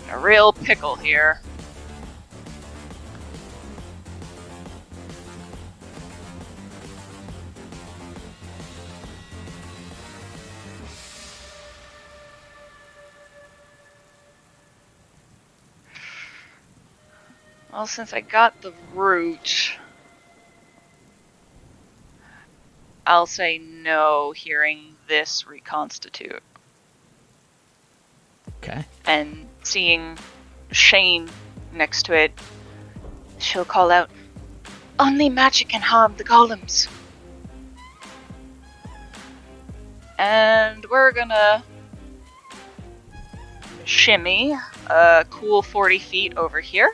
A real pickle here. Well, since I got the root, I'll say no hearing this reconstitute. Okay. And seeing Shane next to it, she'll call out, "Only magic can harm the golems." And we're gonna shimmy a cool 40 feet over here.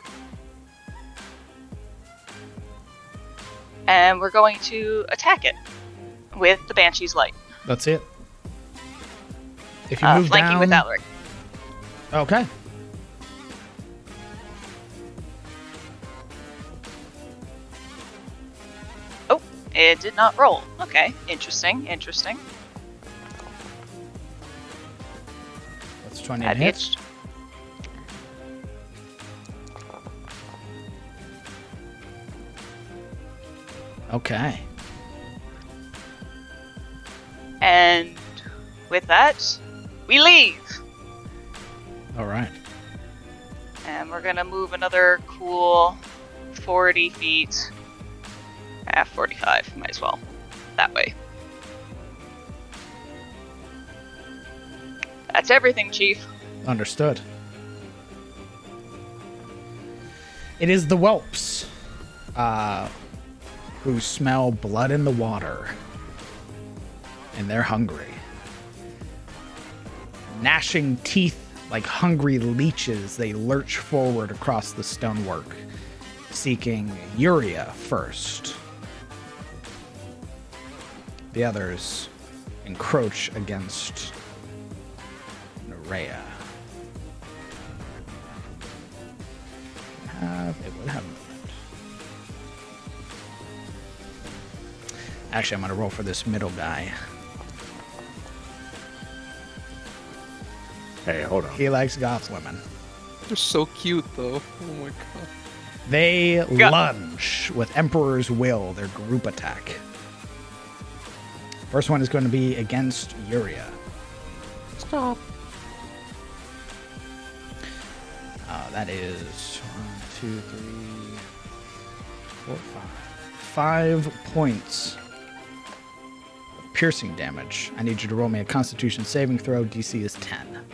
And we're going to attack it with the Banshee's Light. That's it. If you move flanking down... with Alaric. Okay. Oh, it did not roll. Okay, interesting. That's 20 to hit. Okay. And with that, we leave. All right. And we're gonna move another cool 40 feet. 45, might as well. That way. That's everything, Chief. Understood. It is the whelps who smell blood in the water. And they're hungry. Gnashing teeth like hungry leeches, they lurch forward across the stonework, seeking Uria first. The others encroach against Nerea. It would have movement. Actually, I'm going to roll for this middle guy. Hey, hold on. He likes goth women. They're so cute, though. Oh my god. They lunge with Emperor's Will, their group attack. First one is going to be against Uria. Stop. That is 1, 2, 3, 4, 5. 5 points of piercing damage. I need you to roll me a Constitution saving throw. DC is 10.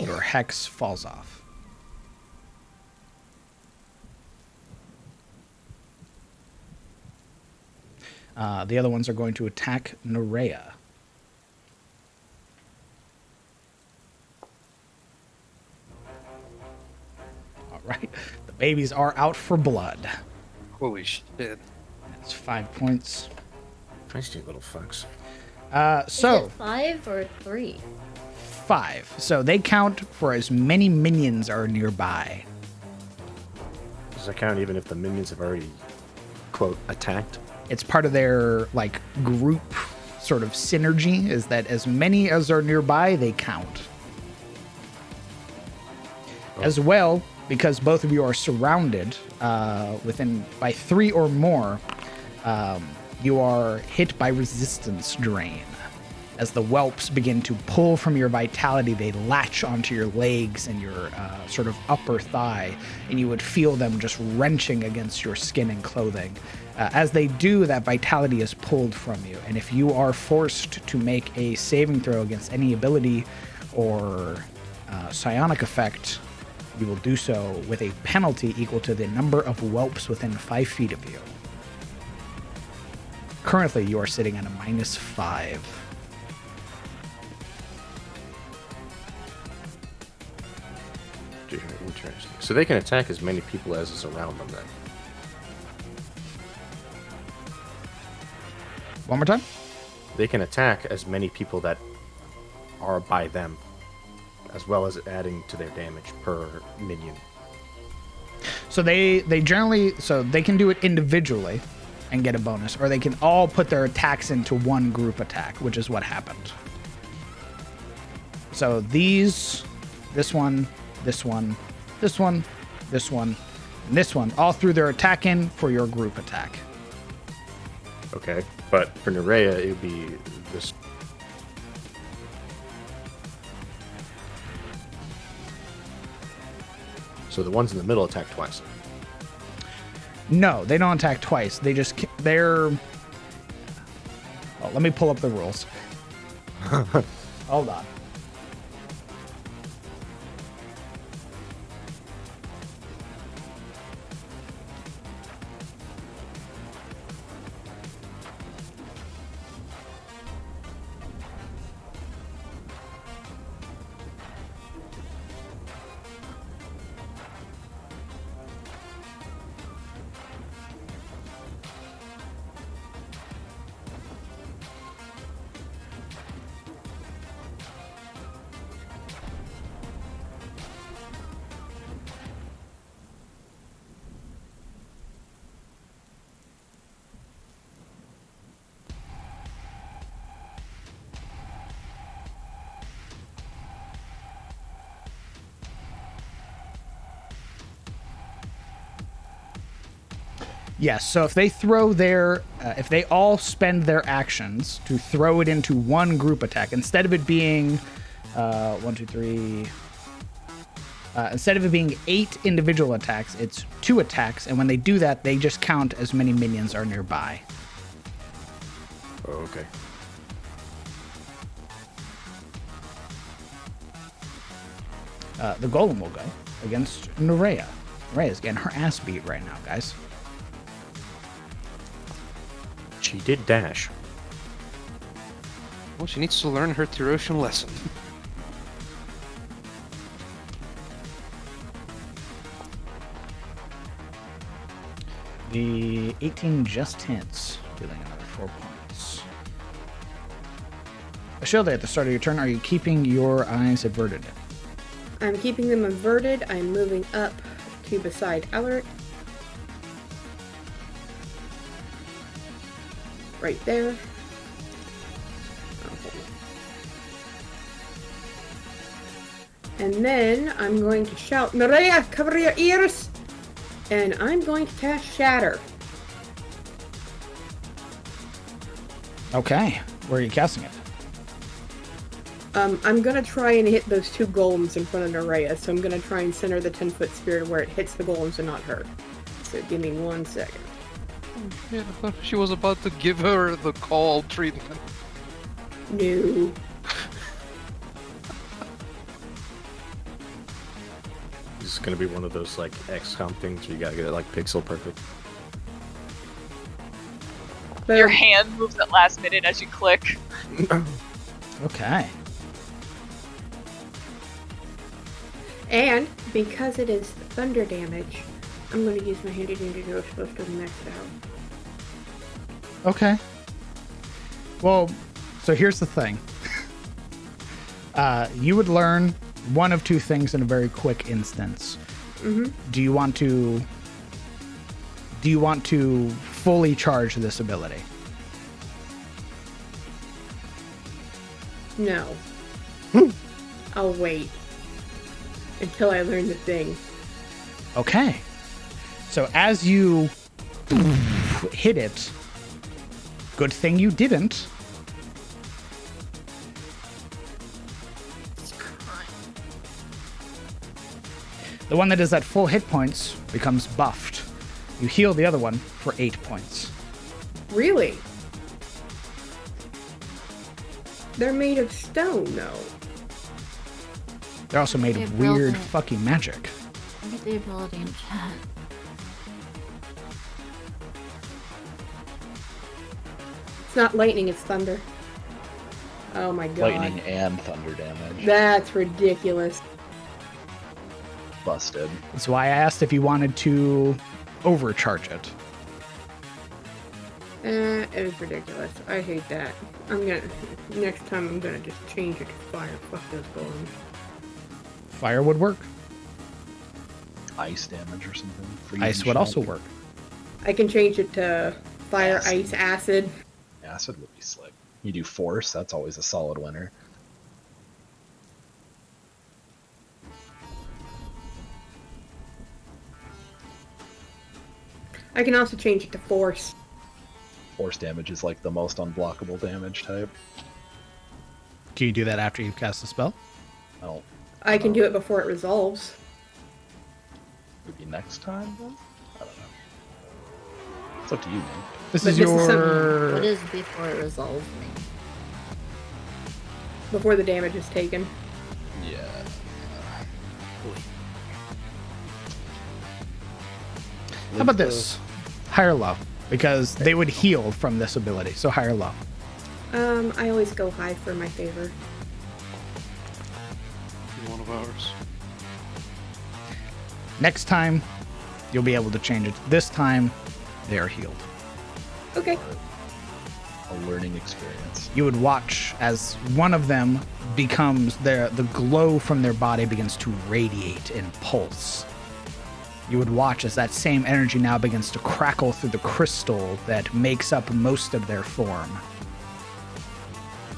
Your hex falls off. The other ones are going to attack Nerea. All right. The babies are out for blood. Holy shit. That's 5 points. Feisty little fucks. Is it 5 or 3? 5. So they count for as many minions are nearby. Does that count even if the minions have already, quote, attacked? It's part of their like group sort of synergy, is that as many as are nearby, they count. As well, because both of you are surrounded by 3 or more, you are hit by resistance drain. As the whelps begin to pull from your vitality, they latch onto your legs and your sort of upper thigh, and you would feel them just wrenching against your skin and clothing. As they do, that vitality is pulled from you, and if you are forced to make a saving throw against any ability or psionic effect, you will do so with a penalty equal to the number of whelps within 5 feet of you. Currently, you are sitting at a -5. Interesting. So they can attack as many people as is around them then. One more time? They can attack as many people that are by them, as well as adding to their damage per minion. So they generally, so they can do it individually and get a bonus, or they can all put their attacks into one group attack, which is what happened. So this one, this one, this one, this one, and this one, all threw their attack in for your group attack. Okay, but for Nerea, it would be this. So the ones in the middle attack twice. No, they don't attack twice. They're... Well, let me pull up the rules. Hold on. Yes, so if they if they all spend their actions to throw it into one group attack, instead of it being, instead of it being 8 individual attacks, it's 2 attacks, and when they do that, they just count as many minions are nearby. Oh, okay. The golem will go against Nerea. Nerea's getting her ass beat right now, guys. She did dash. Well, she needs to learn her Tyrotian lesson. The 18 just hits, dealing another 4 points. Ashilde, at the start of your turn, are you keeping your eyes averted? I'm keeping them averted. I'm moving up to beside Alaric. Right there. Okay. And then I'm going to shout, Nerea, cover your ears! And I'm going to cast Shatter. Okay, where are you casting it? I'm going to try and hit those 2 golems in front of Nerea, so I'm going to try and center the 10-foot spear where it hits the golems and not her. So give me 1 second. Yeah, she was about to give her the call treatment. No. This is gonna be one of those like XCOM things where you gotta get it like pixel perfect. But Your hand moves at last minute as you click. Okay. And because it is thunder damage, I'm going to use my handy dandy go supposed to max it out. Okay. Well, so here's the thing. You would learn one of two things in a very quick instance. Mm-hmm. Do you want to fully charge this ability? No. I'll wait until I learn the thing. Okay. So as you hit it, good thing you didn't. The one that is at full hit points becomes buffed. You heal the other one for 8 points. Really? They're made of stone, though. They're also made of They built weird it. fucking magic. Look at the ability in chat. It's not lightning, it's thunder. Oh my god. Lightning and thunder damage. That's ridiculous. Busted. That's why I asked if you wanted to overcharge it. It was ridiculous. I hate that. Next time I'm gonna just change it to fire. Fuck those golems. Fire would work. Ice damage or something. Ice would also work. I can change it to fire, Acid. ice, acid. Acid would be slick. You do force, that's always a solid winner. I can also change it to force. Force damage is like the most unblockable damage type. Can you do that after you cast the spell? Oh, I can do it before it resolves. maybe next time then? I don't know. It's up to you, man. This But is this is your... What is before it resolves me? Before the damage is taken. Yeah. How about this? High or low? Because they would heal from this ability, so high or low. I always go high for my favor. One of ours. Next time, you'll be able to change it. This time, they are healed. Okay. A learning experience. You would watch as one of them becomes the glow from their body begins to radiate and pulse. You would watch as that same energy now begins to crackle through the crystal that makes up most of their form.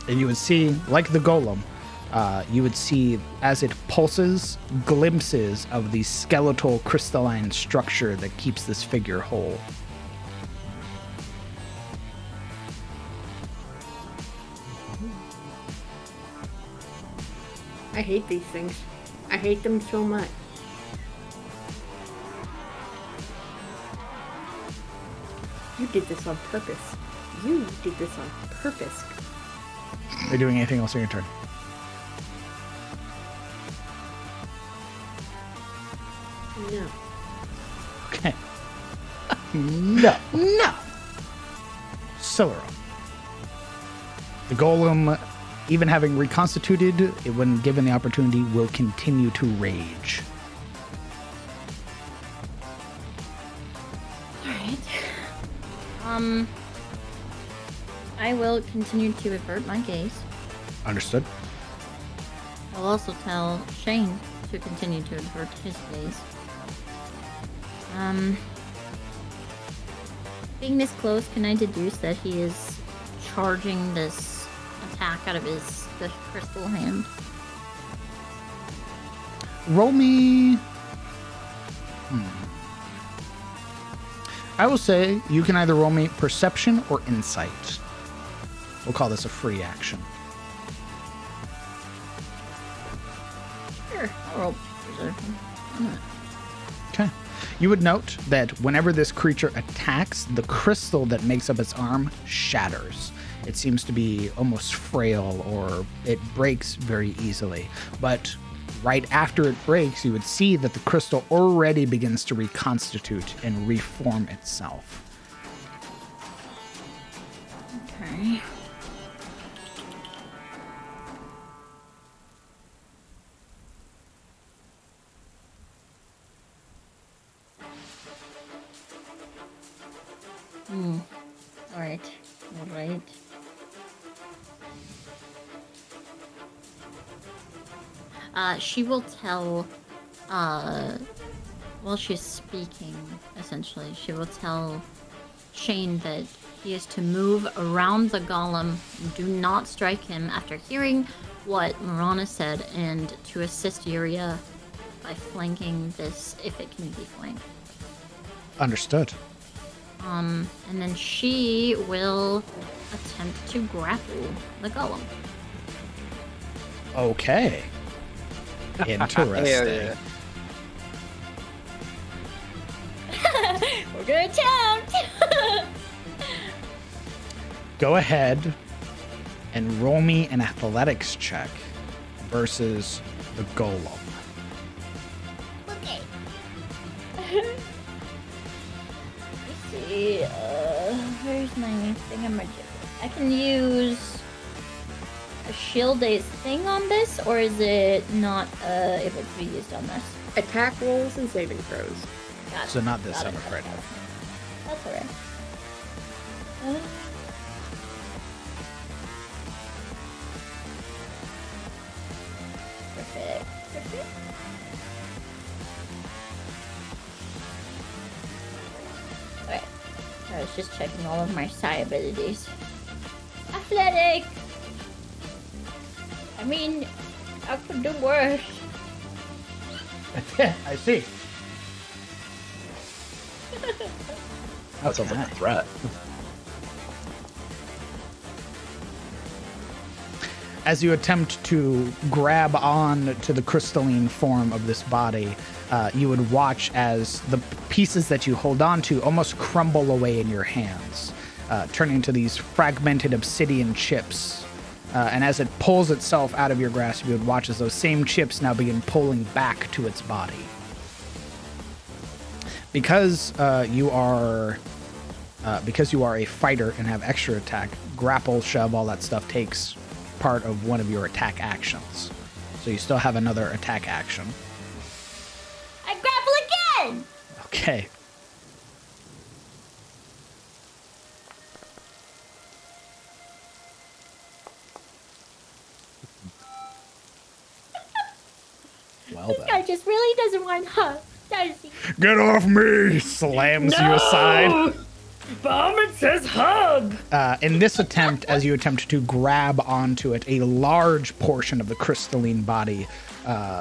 And you would see, like the golem, you would see as it pulses, glimpses of the skeletal crystalline structure that keeps this figure whole. I hate these things. I hate them so much. You did this on purpose. You did this on purpose. Are you doing anything else on your turn? No. Okay. No. Solero. The golem, even having reconstituted, when given the opportunity, will continue to rage. Alright. I will continue to avert my gaze. Understood. I'll also tell Shane to continue to avert his gaze. Being this close, can I deduce that he is charging this attack out of his crystal hand? Roll me... I will say you can either roll me perception or insight. We'll call this a free action. Sure, I'll roll perception. Okay. You would note that whenever this creature attacks, the crystal that makes up its arm shatters. It seems to be almost frail, or it breaks very easily. But right after it breaks, you would see that the crystal already begins to reconstitute and reform itself. Okay. Alright. Alright. She will tell, while she's speaking, essentially, she will tell Shane that he is to move around the golem, do not strike him after hearing what Marana said, and to assist Yuria by flanking this if it can be flanked. Understood. And then she will attempt to grapple the golem. Okay. Interesting. We're gonna attempt! Go ahead and roll me an athletics check versus the golem. Okay. Let's see. Where's my thing? I can use a shield-based thing on this, or is it not able to be used on this? Attack rolls and saving throws. Got it. So not this, Got I'm it. afraid. That's alright. Perfect. Perfect. Alright. I was just checking all of my psi abilities. Athletic! I mean, I could do worse. I see. That sounds like a threat. As you attempt to grab on to the crystalline form of this body, you would watch as the pieces that you hold on to almost crumble away in your hands, turning to these fragmented obsidian chips. And as it pulls itself out of your grasp, you would watch as those same chips now begin pulling back to its body. Because you are a fighter and have extra attack, grapple, shove, all that stuff takes part of one of your attack actions. So you still have another attack action. I grapple again! Okay. Well This then. guy just really doesn't want hug, does he? Get off me! Slams you aside. Bowman says hug! In this attempt, as you attempt to grab onto it, a large portion of the crystalline body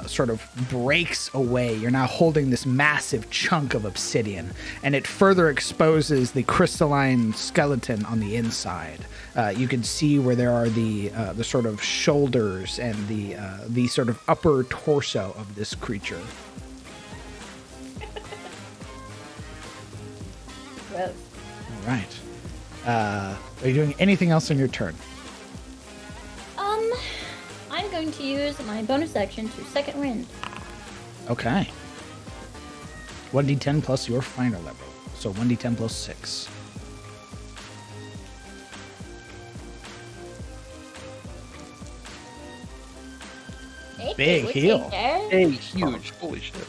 sort of breaks away. You're now holding this massive chunk of obsidian, and it further exposes the crystalline skeleton on the inside. You can see where there are the sort of shoulders and the sort of upper torso of this creature. Gross. All right. Are you doing anything else on your turn? I'm going to use my bonus action to second wind. Okay. 1d10 plus your final level. So 1d10 plus 6. Hey, Big what's heal. in there? Hey, huge. Holy shit.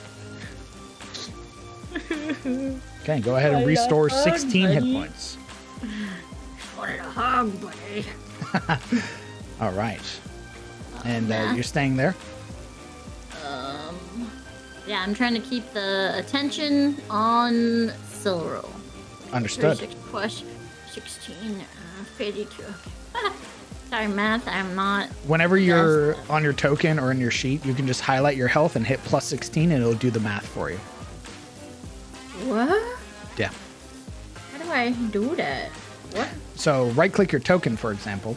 Okay, go ahead and restore 16 hit buddy. points. Wanted a hug, buddy. All right. And yeah. you're staying there? Yeah, I'm trying to keep the attention on Silro. Understood. 36 plus 16, 52. Sorry, math, I'm not. Whenever you're on your token or in your sheet, you can just highlight your health and hit plus 16 and it'll do the math for you. What? Yeah. How do I do that? What? So right click your token, for example.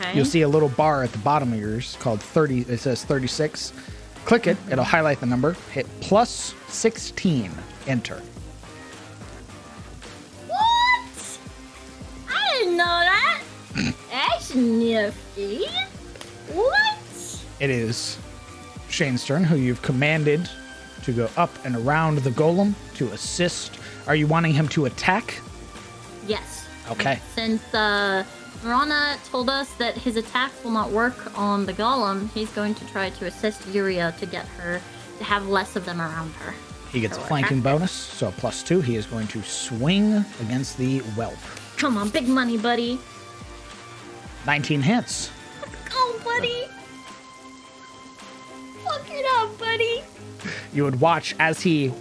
Okay. You'll see a little bar at the bottom of yours called 30. It says 36. Click it. It'll highlight the number. Hit plus 16. Enter. What? I didn't know that. That's nifty. What? It is Shane's turn, who you've commanded to go up and around the golem to assist. Are you wanting him to attack? Yes. Okay. Since Rana told us that his attacks will not work on the golem, he's going to try to assist Yuria to get her to have less of them around her. He gets a So flanking attack. bonus, so +2. He is going to swing against the whelp. Come on, big money, buddy. 19 hits. Go, buddy. Fuck it up, buddy. You would watch as he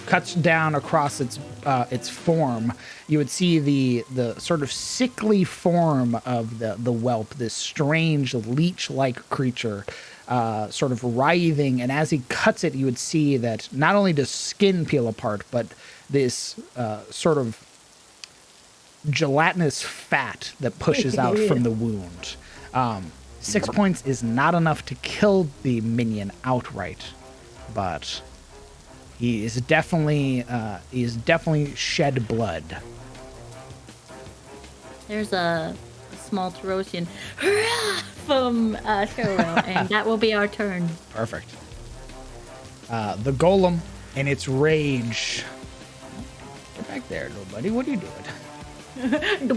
cuts down across its form. You would see the sort of sickly form of the whelp, this strange leech-like creature, sort of writhing. And as he cuts it, you would see that not only does skin peel apart, but this sort of gelatinous fat that pushes out from the wound. 6 points is not enough to kill the minion outright, but he is definitely shed blood. There's a small Tarosian from Shoro, and that will be our turn. Perfect. The golem, in its rage. Get back there, little buddy. What are you doing? The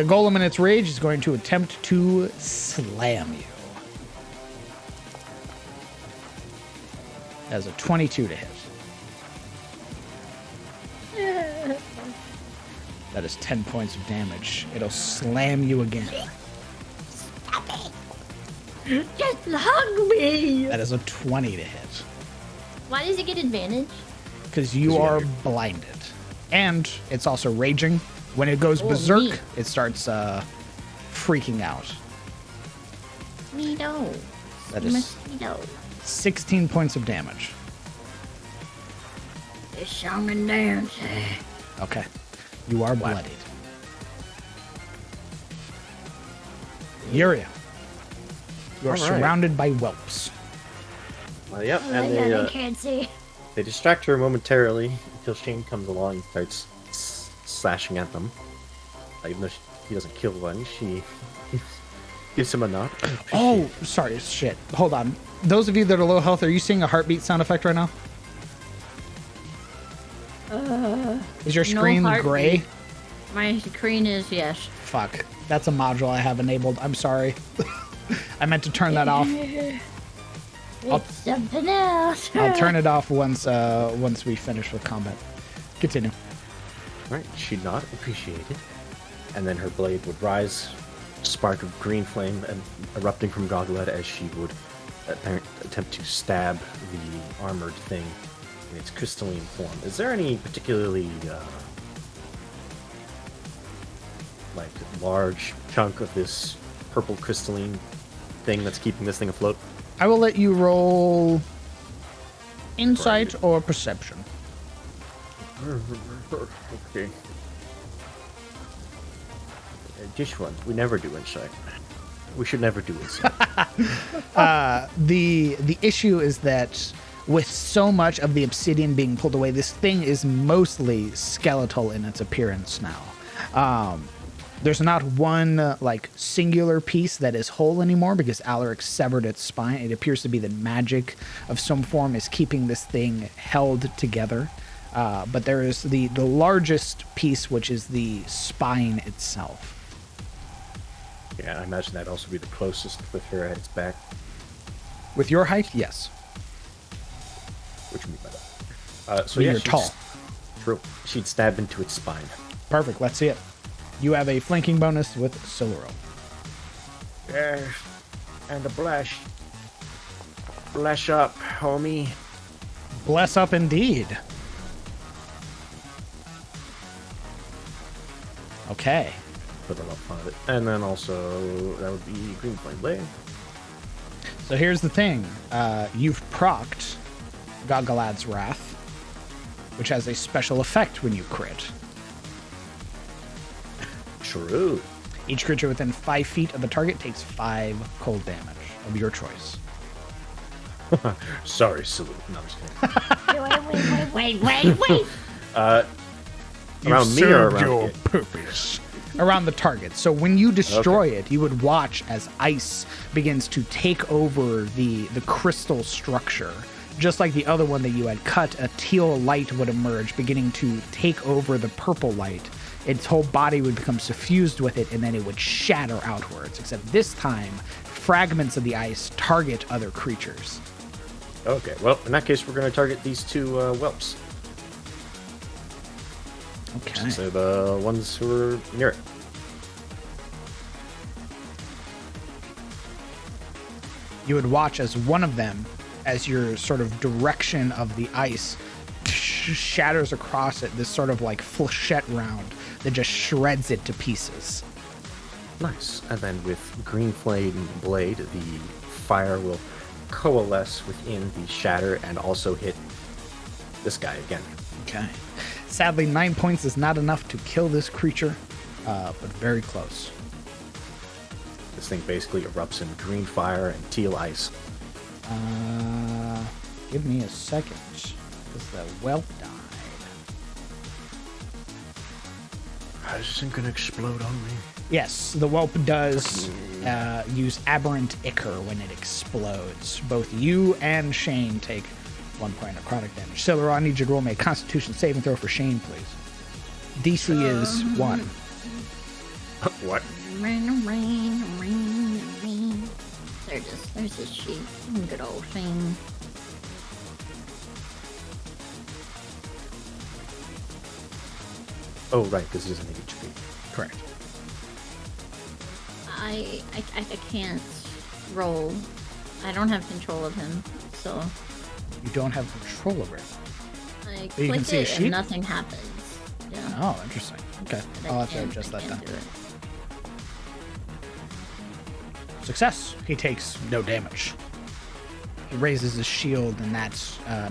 golem in its rage is going to attempt to slam you. As a 22 to hit. That is 10 points of damage. It'll slam you again. Just hug me. That is a 20 to hit. Why does he get advantage? Because you are blinded. And it's also raging. When it goes berserk, neat. it starts freaking out. Mosquito. That is Mosquito. 16 points of damage. It's song and dance. Okay. You are bloodied. Yuria. You are All right. surrounded by whelps. Yep, Oh, and yeah, they can't see. they distract her momentarily until Shane comes along and starts slashing at them. Even though he doesn't kill one, she gives him a knock. Oh, sorry, shit. Hold on. Those of you that are low health, are you seeing a heartbeat sound effect right now? Is your screen heartbeat. gray? My screen is yes. Fuck. That's a module I have enabled. I'm sorry. I meant to turn that off. It's something else. I'll turn it off once we finish with combat. Continue. Right, she'd not appreciate it. And then her blade would rise, spark of green flame and erupting from Gogolette as she would attempt to stab the armored thing in its crystalline form. Is there any particularly like large chunk of this purple crystalline thing that's keeping this thing afloat? I will let you roll insight or perception. Okay. Just one. We never do insight. We should never do insight. The issue is that with so much of the obsidian being pulled away, this thing is mostly skeletal in its appearance now. There's not one singular piece that is whole anymore because Alaric severed its spine. It appears to be that magic of some form is keeping this thing held together. But there is the largest piece, which is the spine itself. Yeah, I imagine that'd also be the closest with her at its back. With your height, yes. What you mean by that? So You're she'd tall. True. She'd stab into its spine. Perfect. Let's see it. You have a flanking bonus with Siluro. Yes. And a blush. Blush up, homie. Bless up indeed. Okay. Put a lot on it. And then also, that would be Green Flame Blade. So here's the thing. You've procced Gogolad's Wrath, which has a special effect when you crit. True. Each creature within 5 feet of the target takes 5 cold damage of your choice. Sorry, Salute. No, I'm just kidding. Wait. Around me or around your it? purpose. Around the target. So when you destroy it, you would watch as ice begins to take over the crystal structure, just like the other one that you had cut, a teal light would emerge, beginning to take over the purple light. Its whole body would become suffused with it, and then it would shatter outwards. Except this time, fragments of the ice target other creatures. Okay, well, in that case, we're going to target these two whelps. Okay. So the ones who are near it. You would watch as one of them, as your sort of direction of the ice shatters across it, this sort of like flechette round that just shreds it to pieces. Nice. And then with green flame blade, the fire will coalesce within the shatter and also hit this guy again. Okay. Sadly, 9 points is not enough to kill this creature, but very close. This thing basically erupts in green fire and teal ice. Give me a second, because the whelp died. Is this thing gonna explode on me? Yes, the whelp does use aberrant ichor when it explodes. Both you and Shane take 1 point of necrotic damage. Silver, I need you to roll me a Constitution saving throw for Shane, please. DC is 1. What? There's his sheep. Good old thing. Oh, right, because he doesn't have HP. Correct. I can't roll. I don't have control of him, so You don't have control over it. I But you can click see a it sheep? and nothing happens. Yeah. Oh, interesting. Okay, But I'll have to can't- adjust I that can't then. do it. Success. He takes no damage. He raises his shield, and that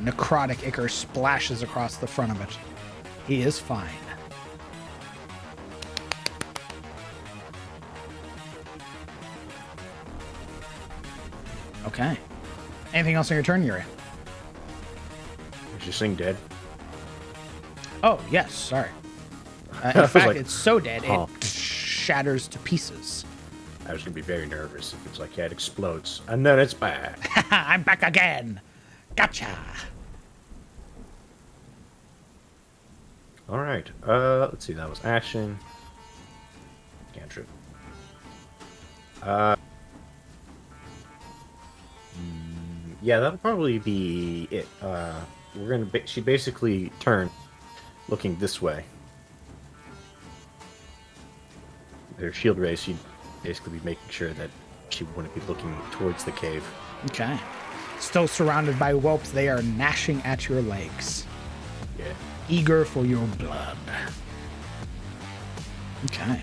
necrotic ichor splashes across the front of it. He is fine. Okay. Anything else on your turn, Yuri? Is this thing dead? Oh, yes, sorry. I In was fact, like, it's so dead, oh. it shatters to pieces. I was gonna be very nervous if it's like, yeah, it explodes, and then it's back. I'm back again. Gotcha. All right. Let's see. That was action. Cantrip. Yeah, that'll probably be it. We're gonna. She basically turned, looking this way. Her shield raise, she'd basically be making sure that she wouldn't be looking towards the cave. Okay. Still surrounded by whelps, they are gnashing at your legs, Yeah. eager for your blood. Okay.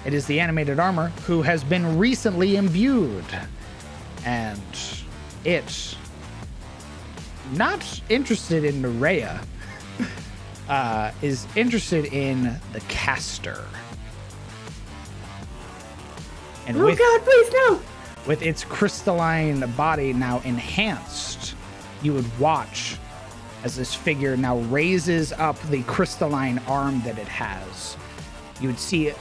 It is the animated armor who has been recently imbued. And it, not interested in Nerea, is interested in the caster. And Oh God, please no! with its crystalline body now enhanced, you would watch as this figure now raises up the crystalline arm that it has. You would see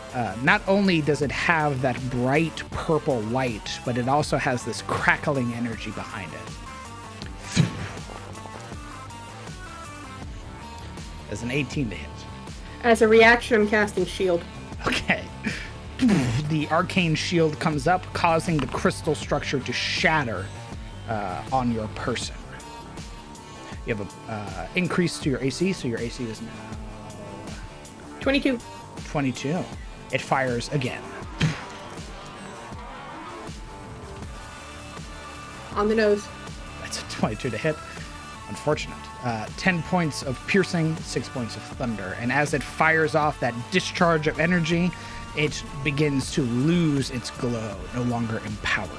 not only does it have that bright purple light, but it also has this crackling energy behind it. As an 18 to hit. As a reaction, I'm casting shield. Okay. The arcane shield comes up, causing the crystal structure to shatter on your person. You have a increase to your AC, so your AC is now 22. 22. It fires again. On the nose. That's a 22 to hit. Unfortunate. 10 points of piercing, 6 points of thunder. And as it fires off that discharge of energy, it begins to lose its glow, no longer empowered.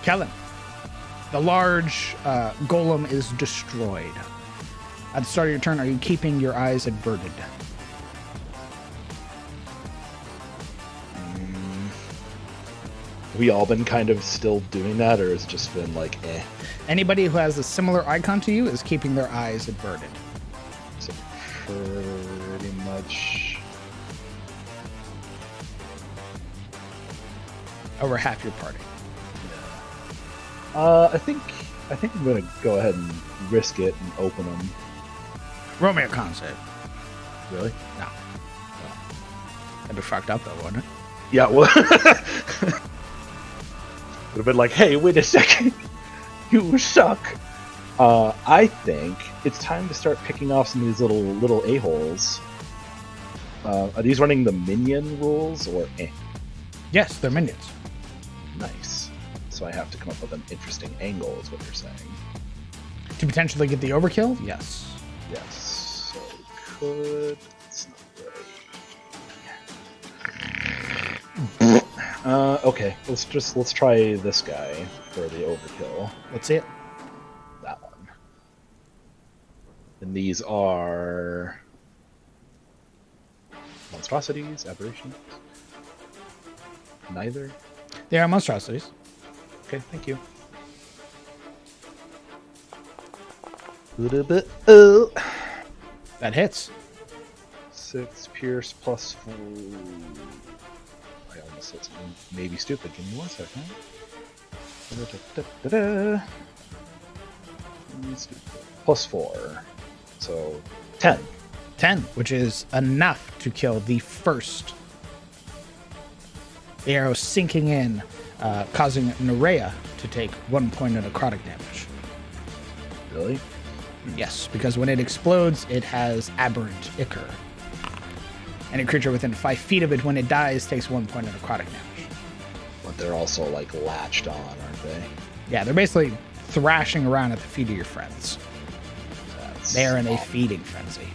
Kellen, the large golem is destroyed. At the start of your turn, are you keeping your eyes averted? We all been kind of still doing that, or has it just been like, eh? Anybody who has a similar icon to you is keeping their eyes averted. So pretty much. Over half your party. I think I'm gonna go ahead and risk it and open them. Roll me a con save. Really? No. That'd be fucked up though, wouldn't it? Yeah. Well, would have been like, hey, wait a second, you suck. I think it's time to start picking off some of these little a-holes. Are these running the minion rules or eh? Yes, they're minions. Nice. So I have to come up with an interesting angle, is what you're saying. To potentially get the overkill? Yes. Yes. So we could. It's not really. Okay. Let's try this guy for the overkill. Let's see it. That one. And these are monstrosities, aberrations. Neither. They are monstrosities. Okay, thank you. That hits. 6 pierce plus 4. I almost said something maybe stupid. Give me 1 second. Plus 4. So 10. 10, which is enough to kill the first. The arrow sinking in, causing Nerea to take 1 point of necrotic damage. Really? Yes, because when it explodes, it has aberrant ichor. Any creature within 5 feet of it, when it dies, takes 1 point of necrotic damage. But they're also like latched on, aren't they? Yeah, they're basically thrashing around at the feet of your friends. They are in a feeding frenzy.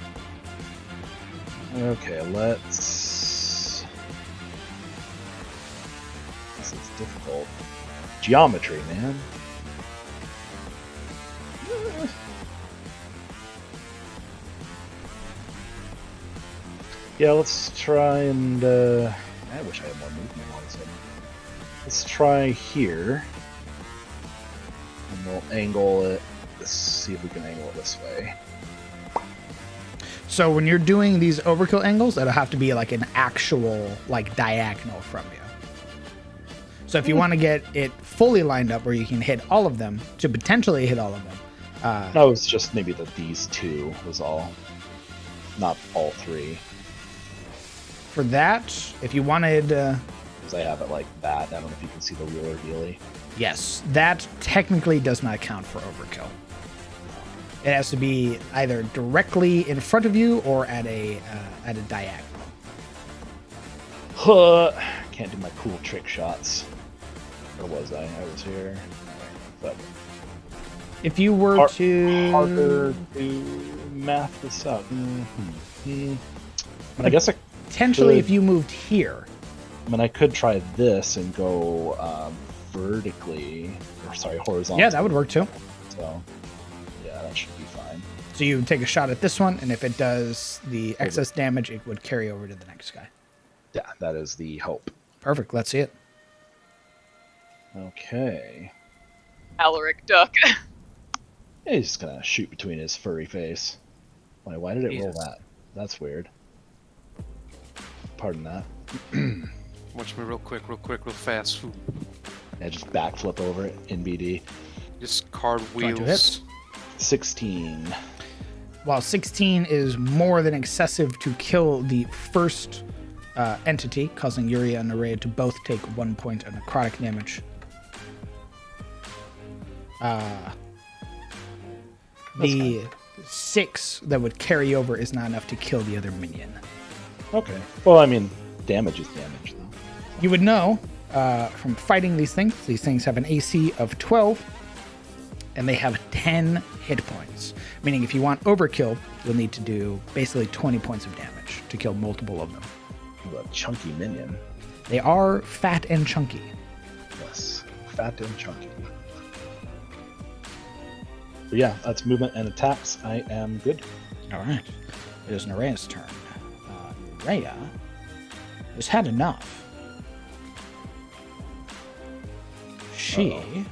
Okay, let's. This is difficult. Geometry, man. Yeah, let's try and. I wish I had more movement all of a sudden. Let's try here. And we'll angle it. Let's see if we can angle it this way. So when you're doing these overkill angles, it'll have to be like an actual like diagonal from you. So if you want to get it fully lined up where you can hit all of them, to potentially hit all of them. No, it's just maybe that these two was all. Not all 3. For that, if you wanted... Because I have it like that. I don't know if you can see the wheeler dealy. Yes, that technically does not count for overkill. It has to be either directly in front of you or at a diagonal. Can't do my cool trick shots. Or was I? I was here. But if you were to... Harder to math this out. I guess I potentially could, if you moved here. I mean, I could try this and go vertically, or sorry, horizontally. Yeah, that would work too. So, yeah, that should be fine. So you take a shot at this one, and if it does the excess damage, it would carry over to the next guy. Yeah, that is the hope. Perfect. Let's see it. Okay. Alaric duck. He's just gonna shoot between his furry face. Why did it roll that? That's weird. Pardon that. Watch me real fast. Ooh. Yeah, just backflip over it in BD. Just cartwheels. 22 hits. 16. While 16 is more than excessive to kill the first entity, causing Yuria and Nerea to both take 1 point of necrotic damage. The 6 that would carry over is not enough to kill the other minion. Okay. Well, I mean, damage is damage, though. You would know from fighting these things. These things have an AC of 12, and they have 10 hit points. Meaning if you want overkill, you'll need to do basically 20 points of damage to kill multiple of them. A chunky minion. They are fat and chunky. Yes, fat and chunky. But yeah, that's movement and attacks. I am good. All right. It is Nerea's turn. Nerea has had enough. She...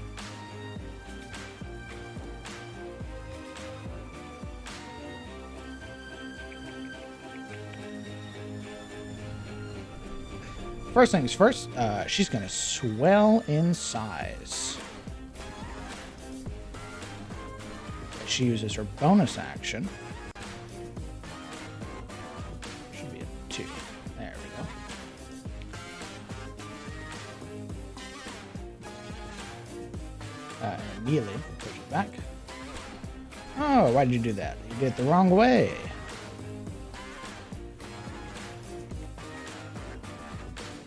First things first, she's going to swell in size. she uses her bonus action. Should be a 2. There we go. Immediately push it back. Oh, why did you do that? You did it the wrong way.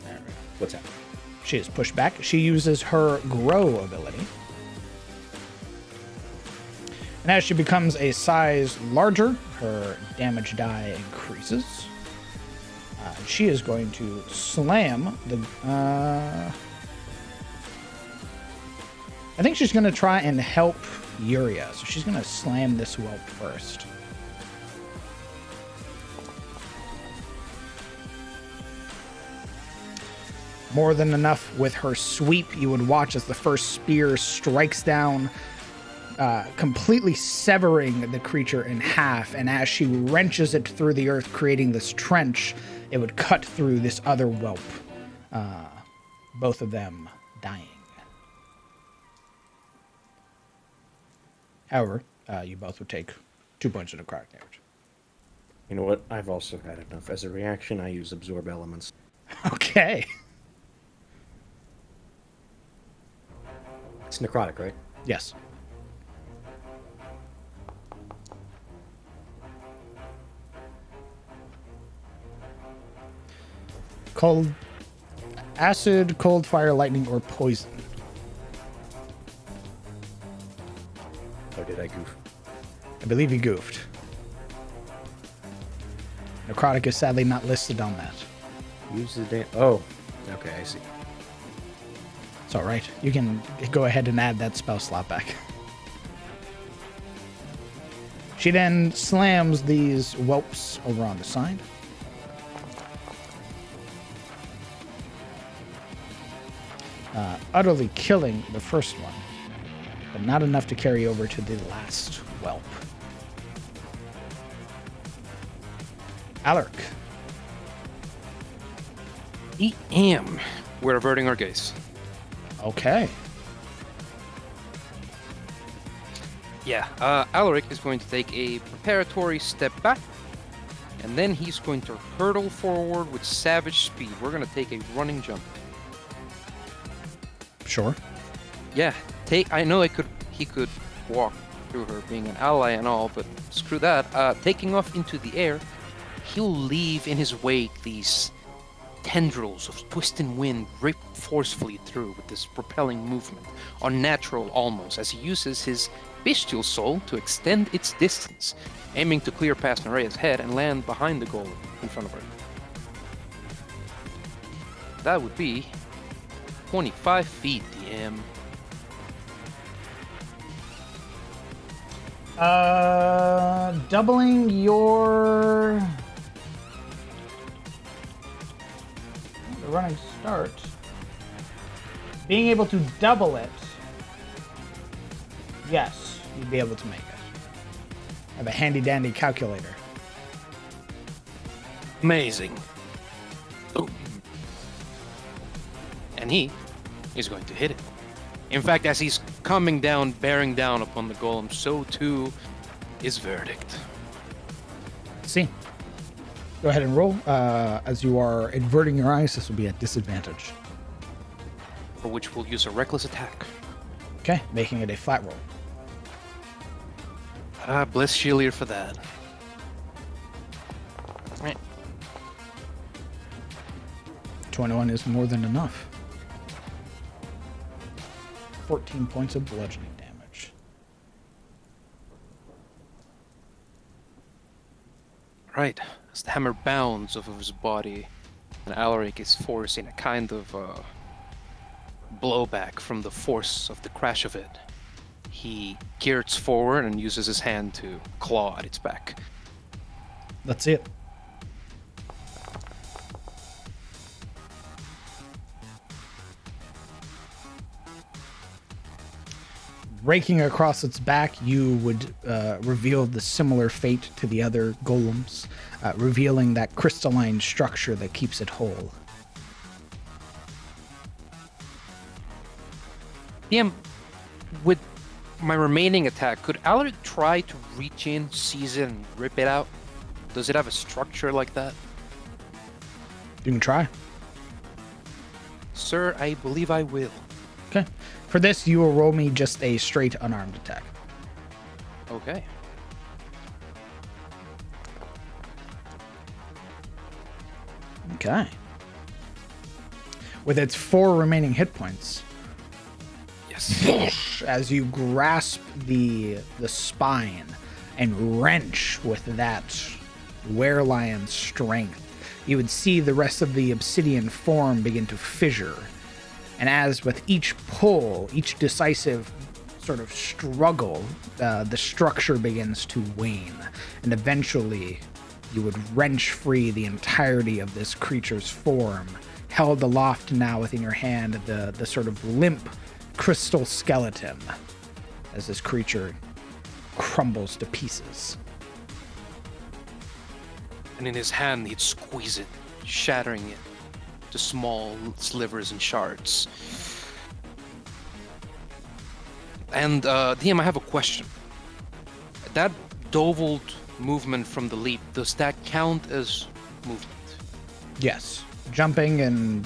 There we go. What's that? She is pushed back. She uses her grow ability. And as she becomes a size larger, her damage die increases. She is going to slam the... I think she's going to try and help Yuria. So she's going to slam this whelp first. More than enough with her sweep. You would watch as the first spear strikes down, completely severing the creature in half. And as she wrenches it through the earth, creating this trench, it would cut through this other whelp. Both of them dying. However, you both would take 2 points of necrotic damage. You know what? I've also had enough. As a reaction, I use absorb elements. Okay. It's necrotic, right? Yes. Cold, acid, cold, fire, lightning, or poison. Or did I goof? I believe you goofed. Necrotic is sadly not listed on that. Use the Oh, okay, I see. It's alright. You can go ahead and add that spell slot back. She then slams these whelps over on the side. Utterly killing the first one, but not enough to carry over to the last whelp. Alaric. We're averting our gaze. Okay. Yeah, Alaric is going to take a preparatory step back, and then he's going to hurtle forward with savage speed. We're going to take a running jump. Sure. Yeah, I know he could walk through her being an ally and all, but screw that. Taking off into the air, he'll leave in his wake these tendrils of twisting wind rip forcefully through with this propelling movement, unnatural almost, as he uses his bestial soul to extend its distance, aiming to clear past Nerea's head and land behind the golem in front of her. That would be 25 feet, DM. Doubling your the running start. Being able to double it. Yes, you'd be able to make it. I have a handy dandy calculator. Amazing. Oh. And he is going to hit it. In fact, as he's coming down, bearing down upon the golem, so too is verdict. Let's see. Go ahead and roll. As you are inverting your eyes, this will be at disadvantage. For which we'll use a reckless attack. Okay, making it a flat roll. Bless Sheelier for that. 21 is more than enough. 14 points of bludgeoning damage. Right. As the hammer bounds off of his body, and Alaric is forcing a kind of blowback from the force of the crash of it. He gears forward and uses his hand to claw at its back. Let's see it. Raking across its back, you would reveal the similar fate to the other golems, revealing that crystalline structure that keeps it whole. DM, with my remaining attack, could Alaric try to reach in, seize it, and rip it out? Does it have a structure like that? You can try. Sir, I believe I will. Okay. For this, you will roll me just a straight unarmed attack. Okay. Okay. With its 4 remaining hit points, Yes. as you grasp the spine and wrench with that werelion strength, you would see the rest of the obsidian form begin to fissure. And as with each pull, each decisive sort of struggle, the structure begins to wane. And eventually, you would wrench free the entirety of this creature's form, held aloft now within your hand, the sort of limp crystal skeleton, as this creature crumbles to pieces. And in his hand, he'd squeeze it, shattering it to small slivers and shards. And, DM, I have a question. That doubled movement from the leap, does that count as movement? Yes. Jumping and,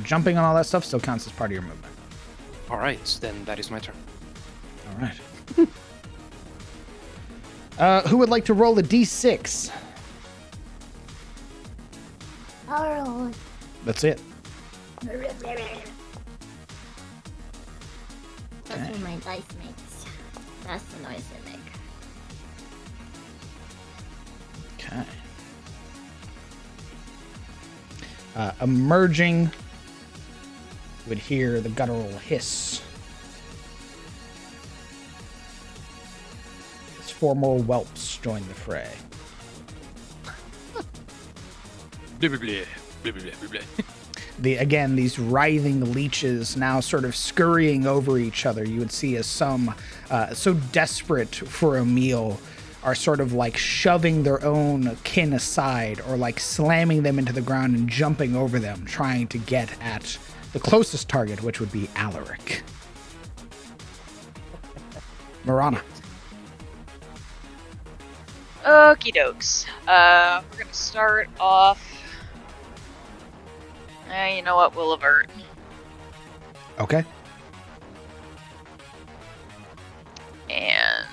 jumping on all that stuff still counts as part of your movement. All right, then that is my turn. All right. Who would like to roll a d6? Oh. That's it. That's what my dice makes. That's the noise they make. Okay. Emerging, you would hear the guttural hiss. As 4 more whelps join the fray. Blah, blah, blah, blah, blah, blah, blah. Again, these writhing leeches now sort of scurrying over each other. You would see as some, so desperate for a meal, are sort of like shoving their own kin aside or like slamming them into the ground and jumping over them, trying to get at the closest target, which would be Alaric. Marana. Okie dokes. We're gonna start off. You know what? We'll avert. Okay. And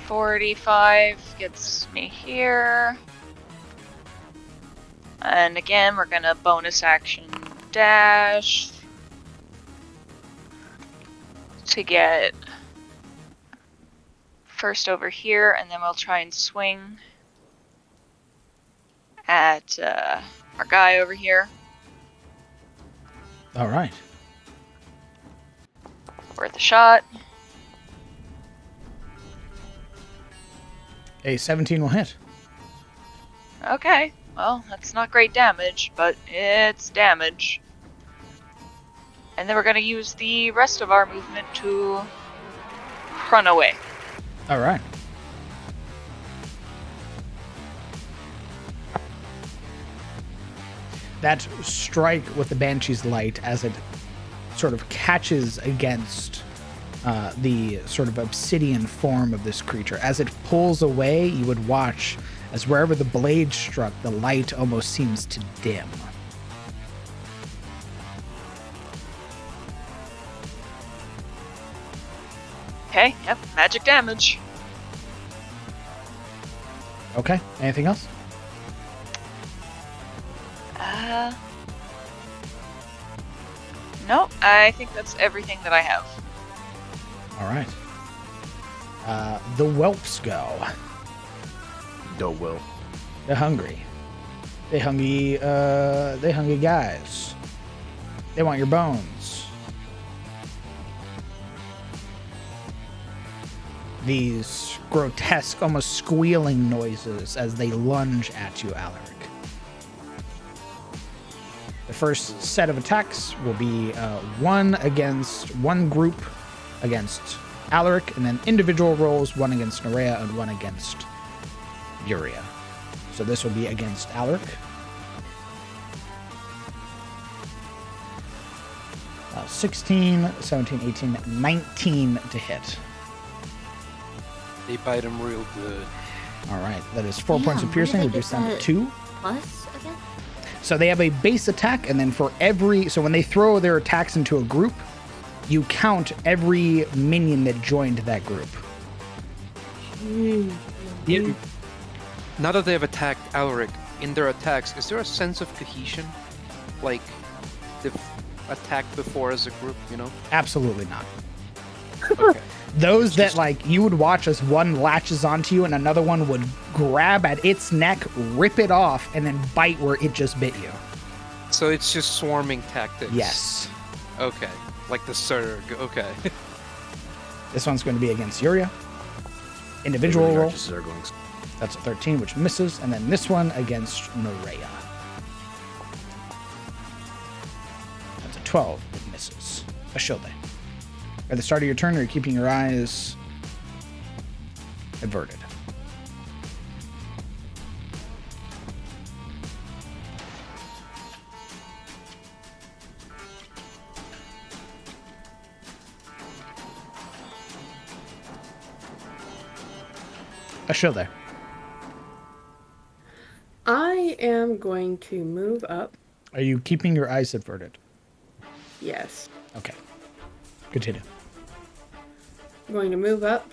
45 gets me here. And again, we're gonna bonus action dash to get first over here, and then we'll try and swing at our guy over here. All right. Worth a shot. A 17 will hit. Okay, well, that's not great damage, but it's damage. And then we're gonna use the rest of our movement to run away. All right. That strike with the Banshee's light as it sort of catches against the sort of obsidian form of this creature. As it pulls away, you would watch as wherever the blade struck, the light almost seems to dim. Okay, yep, magic damage. Okay, anything else? No, I think that's everything that I have. All right. The whelps go. No will. They're hungry. They hungry guys. They want your bones. These grotesque, almost squealing noises as they lunge at you, Alaric. The first set of attacks will be one group against Alaric, and then individual rolls, one against Nerea and one against Uria. So this will be against Alaric. 16, 17, 18, 19 to hit. They bite him real good. All right, that is 4 points of Damn, piercing, where did they reduced get down to that 2. Plus again? So they have a base attack, and then for every... So when they throw their attacks into a group, you count every minion that joined that group. Yeah. Now that they have attacked Alaric, in their attacks, is there a sense of cohesion? Like, they've attacked before as a group, you know? Absolutely not. Okay. Those that, like, you would watch as one latches onto you and another one would grab at its neck, rip it off, and then bite where it just bit you. So it's just swarming tactics? Yes. Okay. Like the Surg, okay. This one's going to be against Yuria. Individual roll. Are going... That's a 13, which misses. And then this one against Nerea. That's a 12. It misses. Ashilde. At the start of your turn, are you keeping your eyes averted? Ashilde. I am going to move up. Are you keeping your eyes averted? Yes. Okay. Continue. I'm going to move up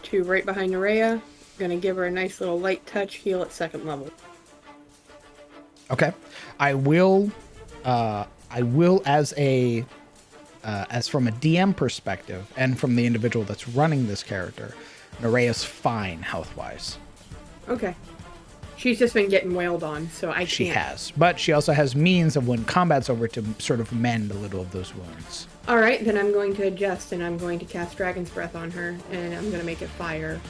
to right behind Nerea. Going to give her a nice little light touch heal at 2nd level. Okay. I will as a as from a DM perspective and from the individual that's running this character, Nerea's fine health-wise. Okay. She's just been getting wailed on, so I can't. She has. But she also has means of when combat's over to sort of mend a little of those wounds. Alright, then I'm going to adjust and I'm going to cast Dragon's Breath on her and I'm going to make it fire.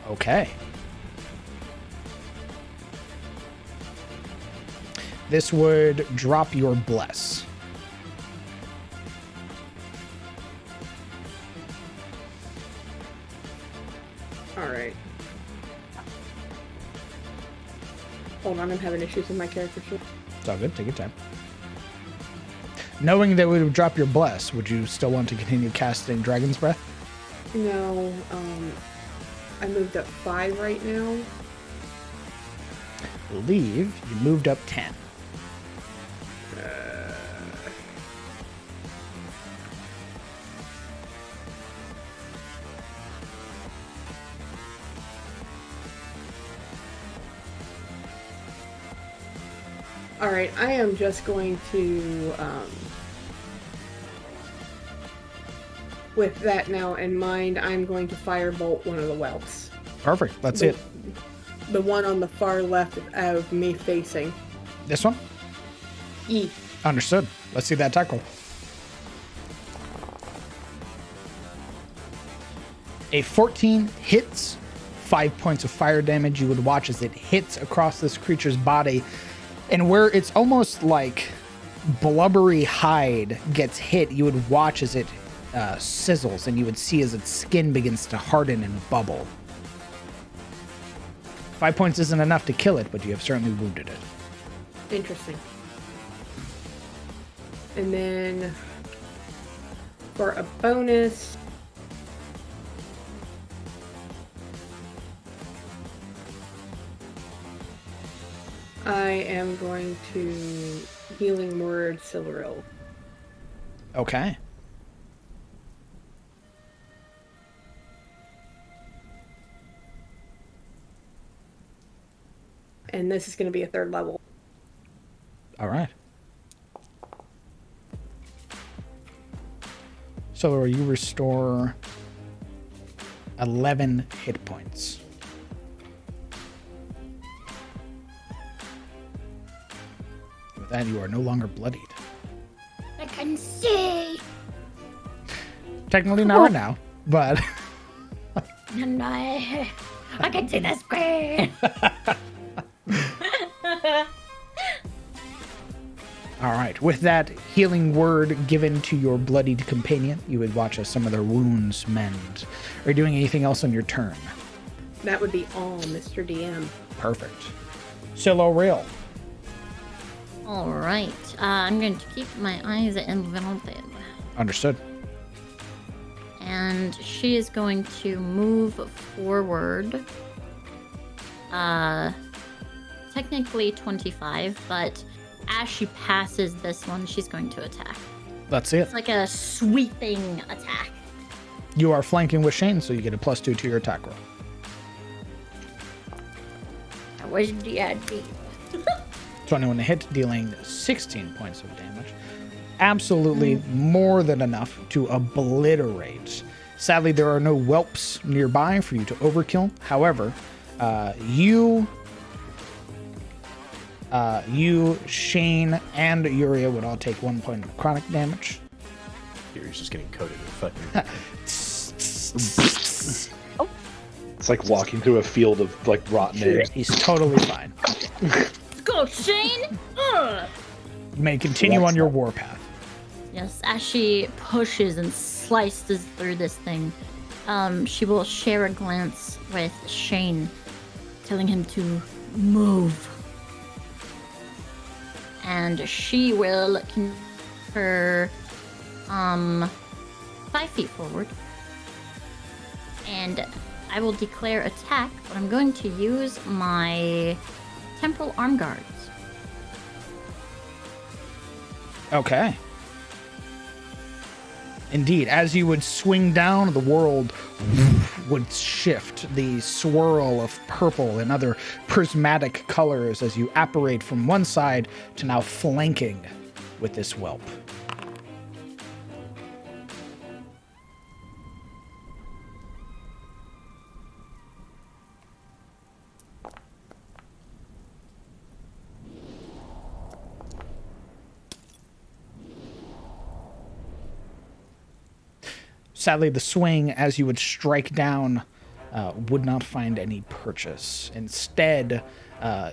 Okay. This would drop your bless. Alright. Hold on, I'm having issues with my character sheet. It's all good. Take your time. Knowing that it would drop your bless, would you still want to continue casting Dragon's Breath? No, I moved up 5 right now. I believe you moved up 10. Alright, I am just going to, with that now in mind, I'm going to firebolt one of the whelps. Perfect. That's it. The one on the far left of me facing. This one? E. Understood. Let's see that tackle. A 14 hits, 5 points of fire damage. You would watch as it hits across this creature's body, and where it's almost like blubbery hide gets hit, you would watch as it sizzles, and you would see as its skin begins to harden and bubble. 5 points isn't enough to kill it, but you have certainly wounded it. Interesting. And then for a bonus, I am going to Healing Word Silveril. Okay. And this is going to be a 3rd level. All right. So you restore 11 hit points. With that, you are no longer bloodied. I can see. Technically not now, but... And I can see the screen. All right. With that healing word given to your bloodied companion, you would watch as some of their wounds mend. Are you doing anything else on your turn? That would be all, Mr. DM. Perfect. Silo Rail. Alright, I'm going to keep my eyes enveloped. Understood. And she is going to move forward. Technically 25, but as she passes this one, she's going to attack. Let's see it. It's like a sweeping attack. You are flanking with Shane, so you get a +2 to your attack roll. That was D&D. 21 to hit, dealing 16 points of damage. Absolutely more than enough to obliterate. Sadly, there are no whelps nearby for you to overkill. However, you, Shane, and Yuria would all take 1 point of chronic damage. Yuri's just getting coated in fucking. It's like walking through a field of like rotten eggs. He's totally fine. Go, Shane! You may continue on your warpath. Yes, as she pushes and slices through this thing, she will share a glance with Shane, telling him to move. And she will her 5 feet forward. And I will declare attack, but I'm going to use my temporal arm guards. Okay. Indeed, as you would swing down, the world would shift. The swirl of purple and other prismatic colors as you apparate from one side to now flanking with this whelp. Sadly, the swing, as you would strike down, would not find any purchase. Instead,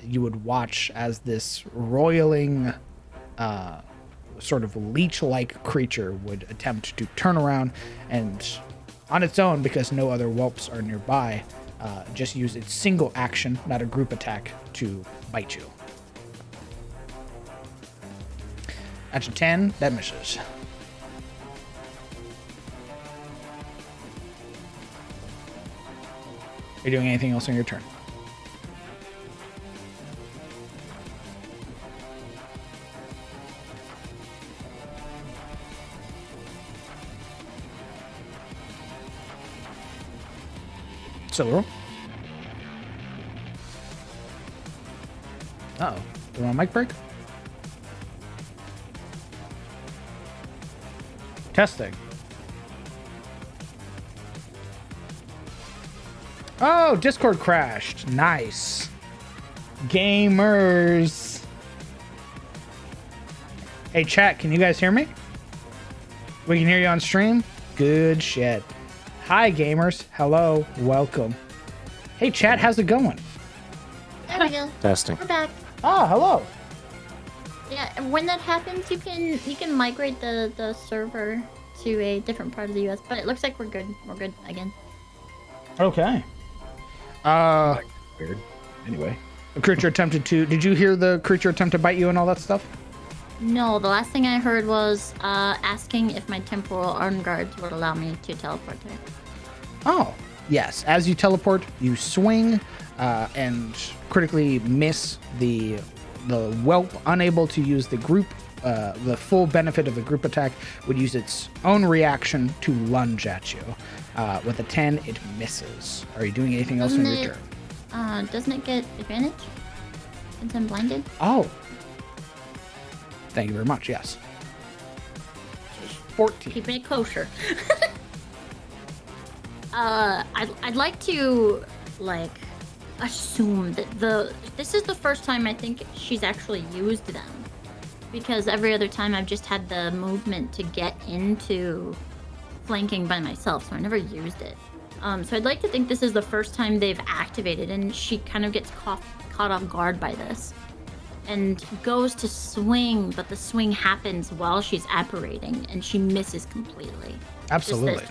you would watch as this roiling, sort of leech-like creature would attempt to turn around and, on its own, because no other whelps are nearby, just use its single action, not a group attack, to bite you. At a 10, that misses. Are you doing anything else on your turn? Silver. Uh-oh. Do you want a mic break? Testing. Oh, Discord crashed. Nice. Gamers. Hey, chat, can you guys hear me? We can hear you on stream? Good shit. Hi, gamers. Hello. Welcome. Hey, chat, how's it going? There we go. Testing. We're back. Ah, hello. Yeah, and when that happens, you can migrate the server to a different part of the US, but it looks like we're good. We're good again. Okay. Weird. Anyway. The creature attempted to... Did you hear the creature attempt to bite you and all that stuff? No, the last thing I heard was asking if my temporal arm guards would allow me to teleport there. Oh, yes. As you teleport, you swing and critically miss the whelp, unable to use the group, the full benefit of the group attack, would use its own reaction to lunge at you. With a 10, it misses. Are you doing anything else on your turn? Doesn't it get advantage since I'm blinded? Oh. Thank you very much, yes. 14. Keeping it kosher. I'd like to, like, assume that this is the first time I think she's actually used them. Because every other time I've just had the movement to get into flanking by myself, so I never used it. So I'd like to think this is the first time they've activated, and she kind of gets caught off guard by this. And goes to swing, but the swing happens while she's apparating, and she misses completely. Absolutely.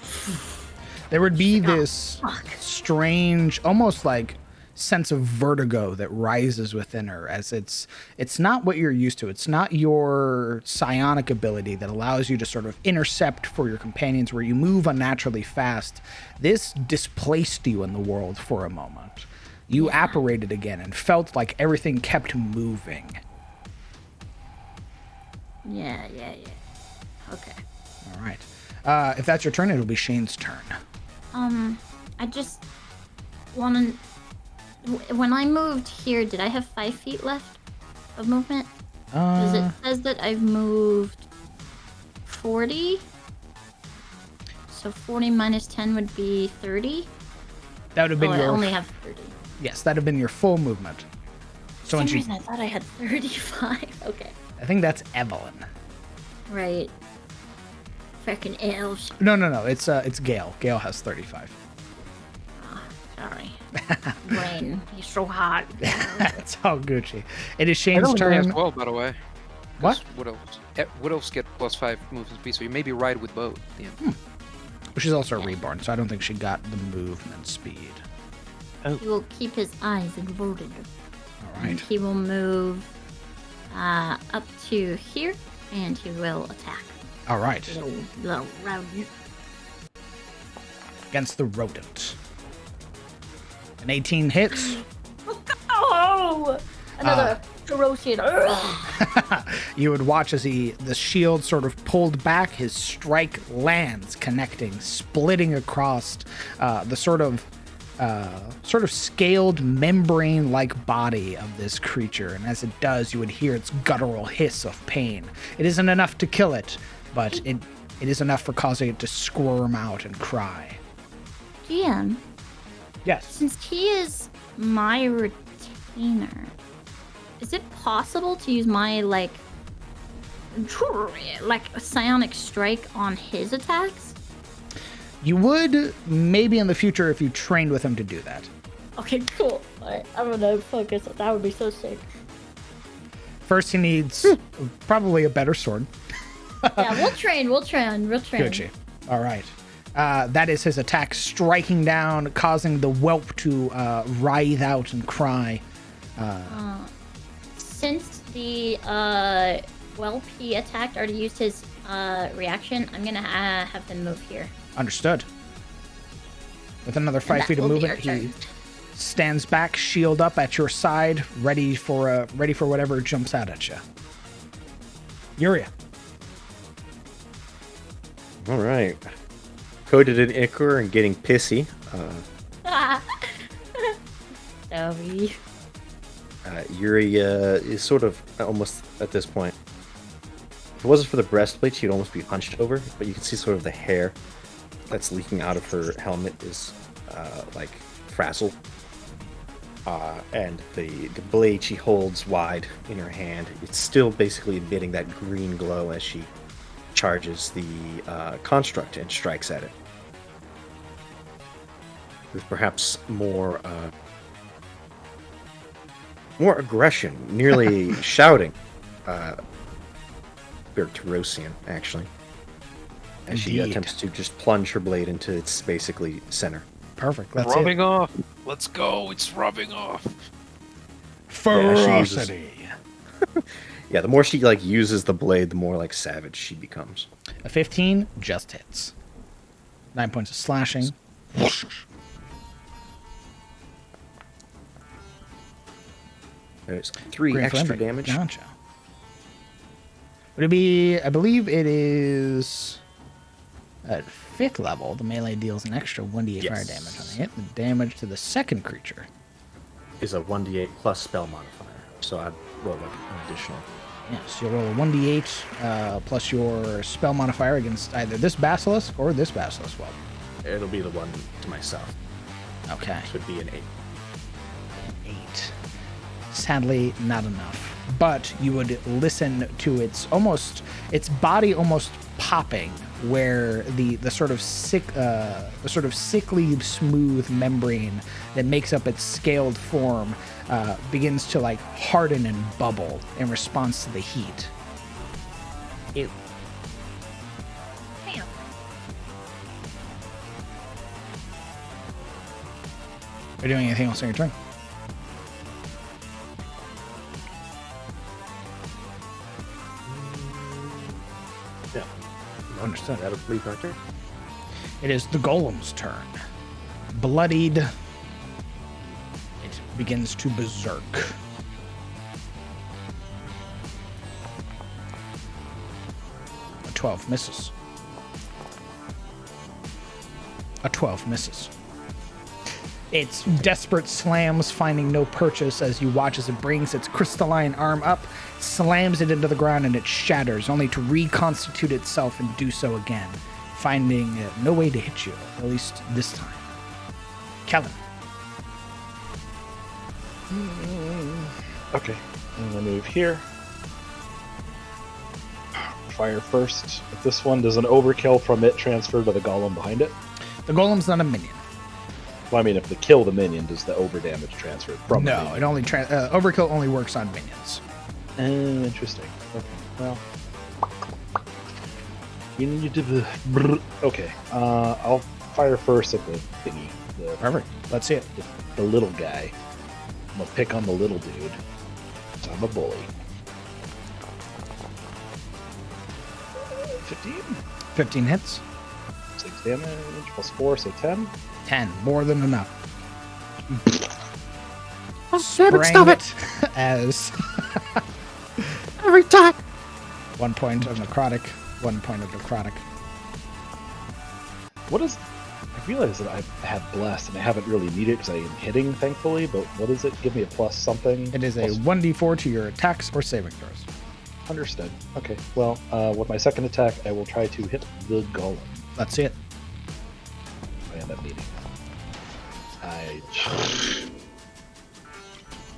There would be this strange, almost like sense of vertigo that rises within her as it's not what you're used to. It's not your psionic ability that allows you to sort of intercept for your companions where you move unnaturally fast. This displaced you in the world for a moment. You apparated again and felt like everything kept moving. Yeah. Okay. All right. If that's your turn, it'll be Shane's turn. I just want to... When I moved here, did I have 5 feet left of movement? Because it says that I've moved 40. So 40 minus 10 would be 30. That would have been I your... only have 30. Yes, that would have been your full movement. For some reason, I thought I had 35. Okay. I think that's Evelyn. Right. Frickin' elves. No. It's Gale. Gale has 35. Sorry. Brain. He's so hot. It's all Gucci. It is I Shane's don't think turn. as well, by the way. What? Wood elves get +5 movement speed, so you maybe ride with both. Yeah. Well, she's also a reborn, so I don't think she got the movement speed. He will keep his eyes inverted. All right. And he will move up to here, and he will attack. All right. Little rodent. Against the rodent. An 18 hits. Oh! Another corrosion. You would watch as the shield sort of pulled back, his strike lands, connecting, splitting across the sort of scaled membrane-like body of this creature. And as it does, you would hear its guttural hiss of pain. It isn't enough to kill it, but it is enough for causing it to squirm out and cry. GM, Yes. since he is my retainer, is it possible to use my, like a psionic strike on his attacks? You would maybe in the future if you trained with him to do that. Okay, cool. Alright, I'm gonna focus. That would be so sick. First, he needs probably a better sword. Yeah, we'll train. Gucci. All right. That is his attack, striking down, causing the whelp to writhe out and cry. Since the whelp he attacked already used his reaction, I'm gonna have him move here. Understood. With another 5 feet of movement, he stands back, shield up at your side, ready for whatever jumps out at you. Yuria. All right. Coded in Ichor and getting pissy. Sorry. Yuri is sort of almost at this point. If it wasn't for the breastplate, she'd almost be hunched over, but you can see sort of the hair that's leaking out of her helmet is like frazzled. And the blade she holds wide in her hand, it's still basically emitting that green glow as she charges the construct and strikes at it. With perhaps more aggression, nearly shouting. Berterosian, actually. As she attempts to just plunge her blade into its basically center. Perfect. That's rubbing it. off. Let's go. It's rubbing off. Ferocity. Yeah, the more she uses the blade, the more savage she becomes. A 15 just hits. 9 points of slashing. There's 3 Green extra flame. damage. Gotcha. Would it be? I believe it is at 5th level. The melee deals an extra 1d8 fire damage on the hit. The damage to the second creature is a 1d8 plus spell modifier. So I'd roll an additional. Yes, you'll roll a 1d8 plus your spell modifier against either this basilisk or this basilisk whelp. It'll be the one to myself. Okay. It would be an 8. An 8. Sadly, not enough. But you would listen to its body almost popping, where the sort of sickly smooth membrane that makes up its scaled form begins to harden and bubble in response to the heat. Ew. Damn. Are you doing anything else on your turn? Understood. That'll leave our turn. It is the golem's turn. Bloodied, it begins to berserk. A 12 misses. A 12 misses. Its desperate slams, finding no purchase as you watch as it brings its crystalline arm up, slams it into the ground, and it shatters, only to reconstitute itself and do so again, finding no way to hit you, at least this time. Kellen. Okay, I'm gonna move here. Fire first. If this one, does an overkill from it transfer to the golem behind it? The golem's not a minion. Well, I mean, if they kill the minion, does the overdamage transfer from the No, minion? it only overkill only works on minions. Interesting. Okay, well. Okay, I'll fire first at the thingy. Perfect. Let's see it. The little guy. I'm gonna pick on the little dude. So I'm a bully. 15. 15 hits. 6 damage, plus 4, so 10. 10, more than enough. Stop it! As Every time! 1 point of necrotic, 1 point of necrotic. What is... I realize that I have blessed, and I haven't really needed it because I am hitting, thankfully, but what does it give me? A plus something? It is a 1d4 to your attacks or saving throws. Understood. Okay, well, with my second attack, I will try to hit the golem. Let's see it. I end up needing. I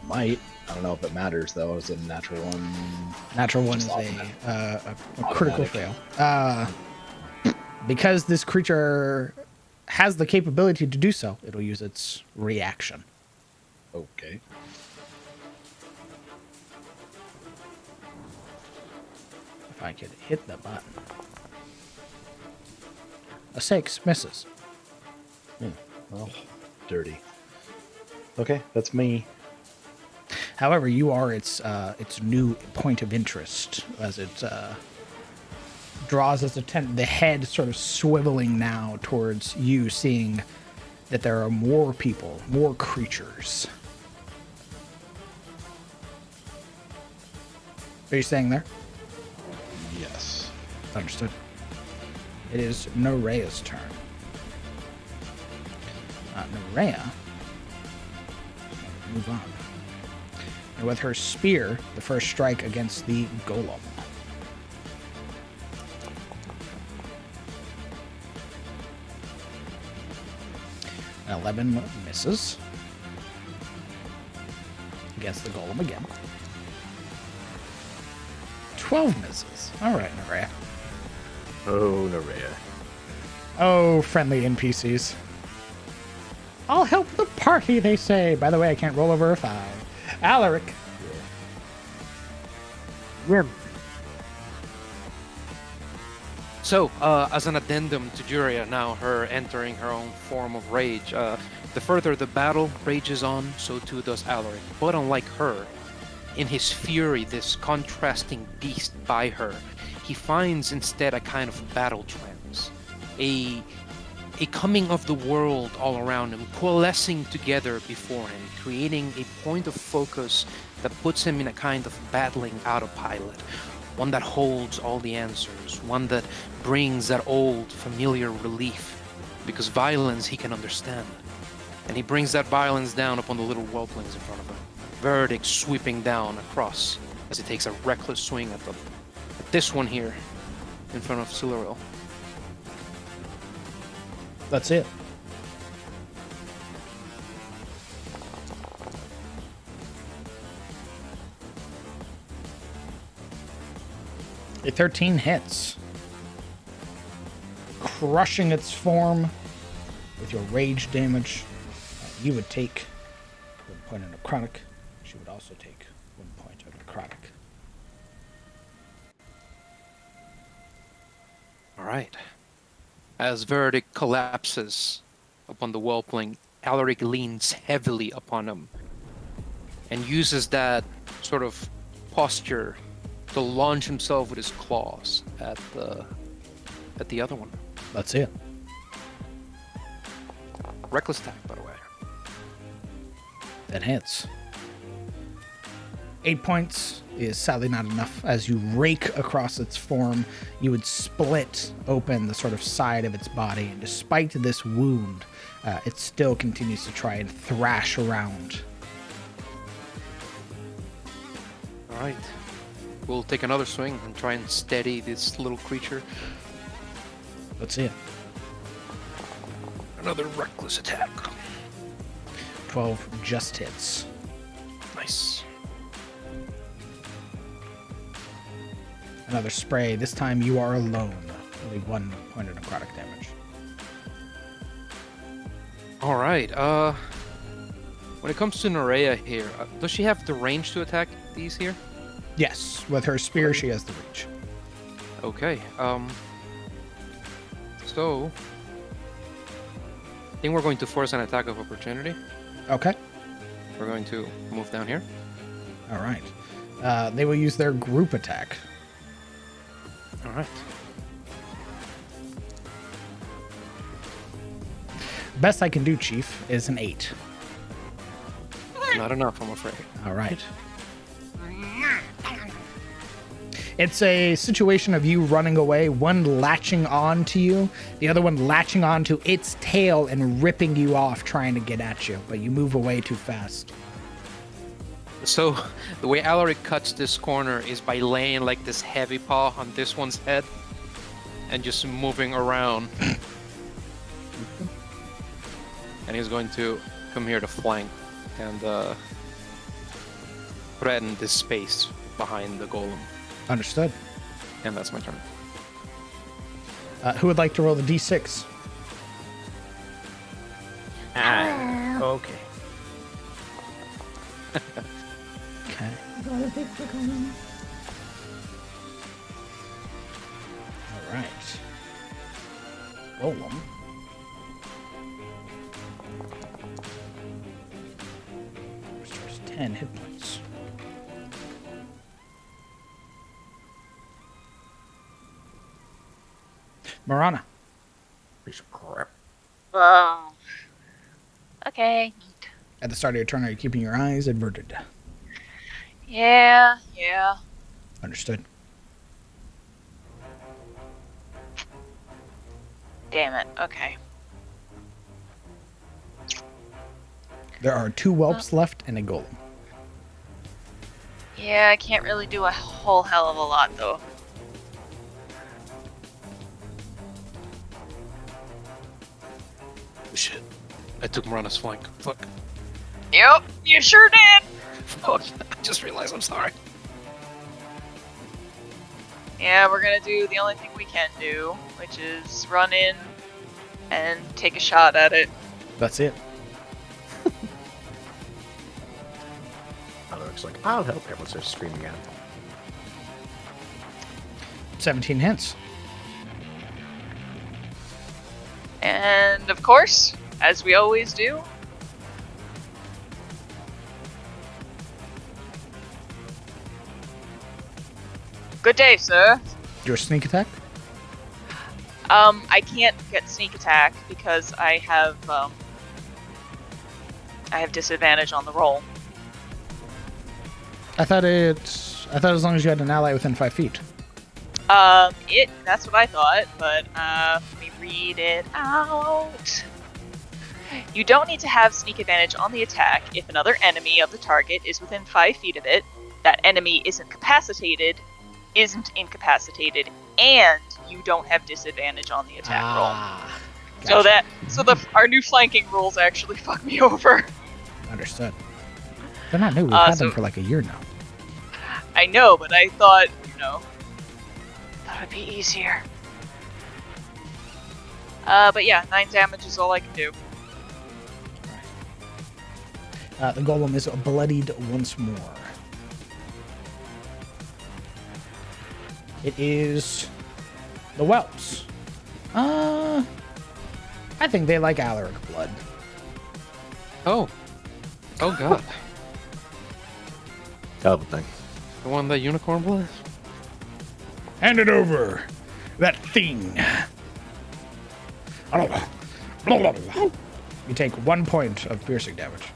might. I don't know if it matters though. It's a natural one. Natural one is a critical fail. Because this creature has the capability to do so, it'll use its reaction. Okay. If I could hit the button. A 6 misses. Well, dirty. Okay, that's me. However, you are its new point of interest as it draws its attention. The head sort of swiveling now towards you, seeing that there are more people, more creatures. Are you staying there? Yes. Understood. It is Nerea's turn. Nerea, move on. And with her spear, the first strike against the golem. An 11 misses. Against the golem again. 12 misses. Alright, Nerea. Oh, Nerea. Oh, friendly NPCs. I'll help the party, they say. By the way, I can't roll over a 5. Alaric. Rim. So, as an addendum to Juria, now her entering her own form of rage, the further the battle rages on, so too does Alaric. But unlike her, in his fury, this contrasting beast by her, he finds instead a kind of battle trance. A coming of the world all around him, coalescing together before him, creating a point of focus that puts him in a kind of battling autopilot. One that holds all the answers, one that brings that old familiar relief, because violence he can understand. And he brings that violence down upon the little whelplings in front of him. Verdict sweeping down across as he takes a reckless swing at them. At this one here, in front of Siluriel. That's it. A 13 hits. Crushing its form with your rage damage. You would take 1 point of necrotic. She would also take 1 point of necrotic. Alright. As Verdict collapses upon the whelpling, Alaric leans heavily upon him and uses that sort of posture to launch himself with his claws at the at the other one. Let's see it. Reckless attack, by the way. That hits. 8 points is sadly not enough. As you rake across its form, you would split open the sort of side of its body. And despite this wound, it still continues to try and thrash around. All right. We'll take another swing and try and steady this little creature. Let's see it. Another reckless attack. 12 just hits. Nice. Another spray. This time you are alone. Only 1 point of necrotic damage. All right. When it comes to Nerea here, does she have the range to attack these here? Yes, with her spear, she has the reach. Okay. So I think we're going to force an attack of opportunity. Okay. We're going to move down here. All right. They will use their group attack. All right. Best I can do, Chief, is an 8. Not enough, I'm afraid. All right. It's a situation of you running away, one latching on to you, the other one latching onto its tail and ripping you off, trying to get at you, but you move away too fast. So the way Alaric cuts this corner is by laying like this heavy paw on this one's head and just moving around. And he's going to come here to flank and threaten this space behind the golem. Understood. And that's my turn. Who would like to roll the d6? Okay. Okay. Got a big golem. All right. Golem. Restores 10 hit points. Marana. Piece of crap. Oh. Okay. At the start of your turn, are you keeping your eyes averted? Yeah. Understood. Damn it. Okay. There are 2 whelps left and a golem. Yeah, I can't really do a whole hell of a lot though. Shit. I took Marana's flank. Fuck. Yep, you sure did. Fuck. I just realized I'm sorry. Yeah, we're gonna do the only thing we can do, which is run in and take a shot at it. That's it. Alaric's like, I'll help. Everyone starts screaming at him. 17 hits. And of course, as we always do, good day, sir. Your sneak attack? I can't get sneak attack because I have disadvantage on the roll. I thought as long as you had an ally within 5 feet. That's what I thought, but let me read it out. You don't need to have sneak advantage on the attack if another enemy of the target is within 5 feet of it, that enemy isn't incapacitated, and you don't have disadvantage on the attack roll. Gotcha. So our new flanking rules actually fuck me over. Understood. They're not new. We've had them for like a year now. I know, but I thought, that would be easier. But yeah, 9 damage is all I can do. The golem is bloodied once more. It is the whelps. I think they like Alaric blood. Oh god. Double thing. The one that unicorn blood? Hand it over. That thing. You take 1 point of piercing damage.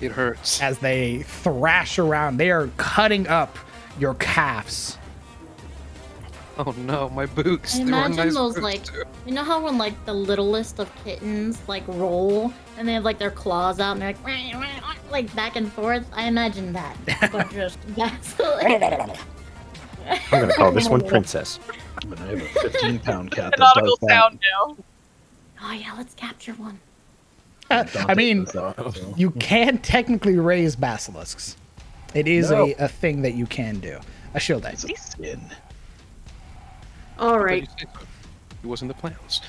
It hurts. As they thrash around, they are cutting up your calves. Oh no, my boots. I They were imagine nice those, boots, like, too. you know how when, like, the littlest of kittens, like, roll, and they have, like, their claws out, and they're like back and forth? I imagine that. But just basilisk. I'm gonna call this one Princess. And I have a 15-pound cat that Canonical does that. sound now. Oh, yeah, let's capture one. I mean, Does that, so. you can technically raise basilisks. It is No. a thing that you can do. A shield die. It's a skin. All I thought right. you said so. It wasn't the plans.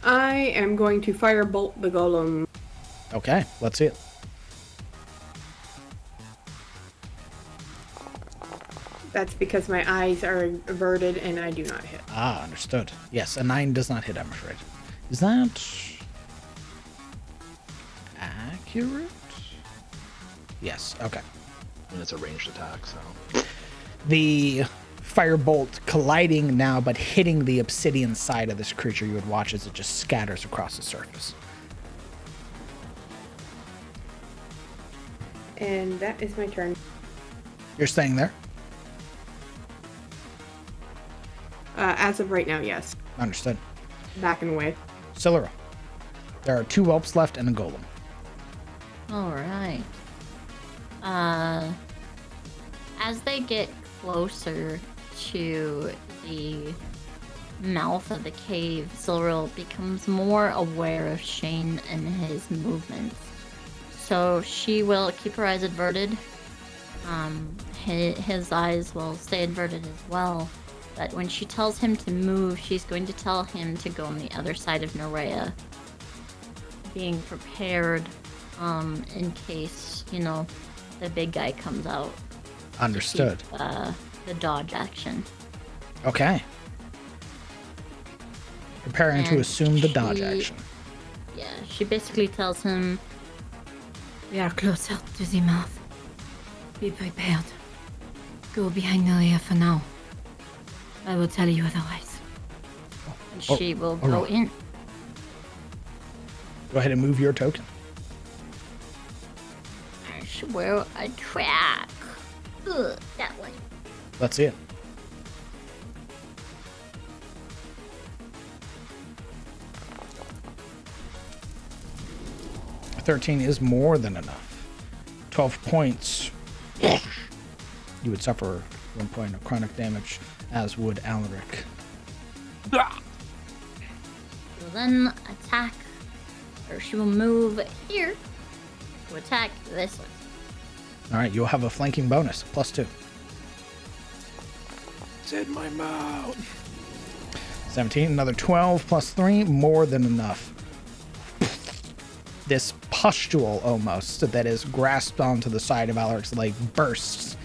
I am going to firebolt the golem. Okay, let's see it. That's because my eyes are averted and I do not hit. Ah, understood. Yes, a 9 does not hit, I'm afraid. Is that accurate? Yes, okay. And it's a ranged attack, so. The firebolt colliding now, but hitting the obsidian side of this creature, you would watch as it just scatters across the surface. And that is my turn. You're staying there? As of right now, yes. Understood. Backing away. Silura. There are 2 whelps left and a golem. Alright. As they get closer to the mouth of the cave, Silril becomes more aware of Shane and his movements. So she will keep her eyes averted. His eyes will stay averted as well. But when she tells him to move, she's going to tell him to go on the other side of Nerea, being prepared in case, you know, the big guy comes out. Understood. The dodge action. Okay. Preparing to And assume the dodge she- action. Yeah, she basically tells him, "We are closer to the mouth. Be prepared. Go behind Nerea for now. I will tell you otherwise." And she will go alright. in. Go ahead and move your token. She will attack. Ugh, that way. Let's see it. $13 is more than enough. 12 points. You would suffer 1 point of chronic damage, as would Alaric. She will then attack, or she will move here to attack this one. All right, you'll have a flanking bonus, +2. It's in my mouth. 17, another 12 +3, more than enough. This pustule almost that is grasped onto the side of Alaric's leg bursts.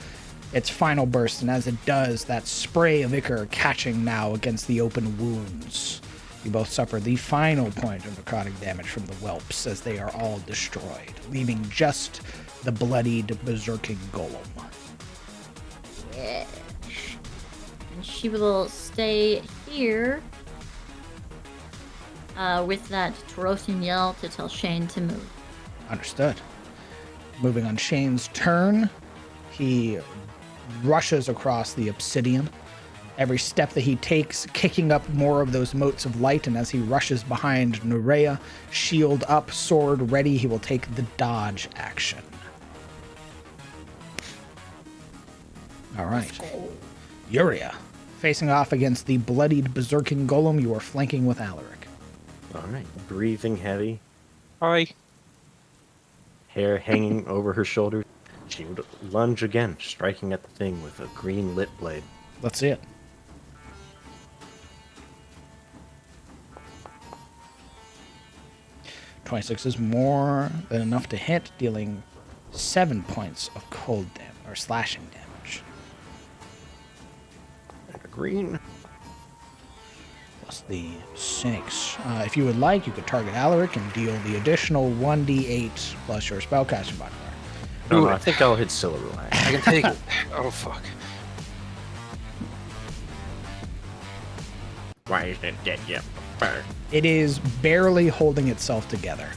Its final burst, and as it does, that spray of ichor catching now against the open wounds. You both suffer the final point of necrotic damage from the whelps as they are all destroyed, leaving just the bloodied berserking golem. Yes. And she will stay here with that Tarosian yell to tell Shane to move. Understood. Moving on Shane's turn, he rushes across the obsidian. Every step that he takes, kicking up more of those motes of light, and as he rushes behind Nerea, shield up, sword ready, he will take the dodge action. All right. Yuria, facing off against the bloodied berserking golem, you are flanking with Alaric. All right, breathing heavy, Hi. hair hanging over her shoulders. She would lunge again, striking at the thing with a green lit blade. Let's see it. .26 is more than enough to hit, dealing 7 points of cold damage, or slashing damage. And a green. Plus the 6. If you would like, you could target Alaric and deal the additional 1d8 plus your spellcasting modifier. No, Do I it. think I'll hit Silverul. I can take it. Oh, fuck. Why isn't it dead yet? Burn. It is barely holding itself together.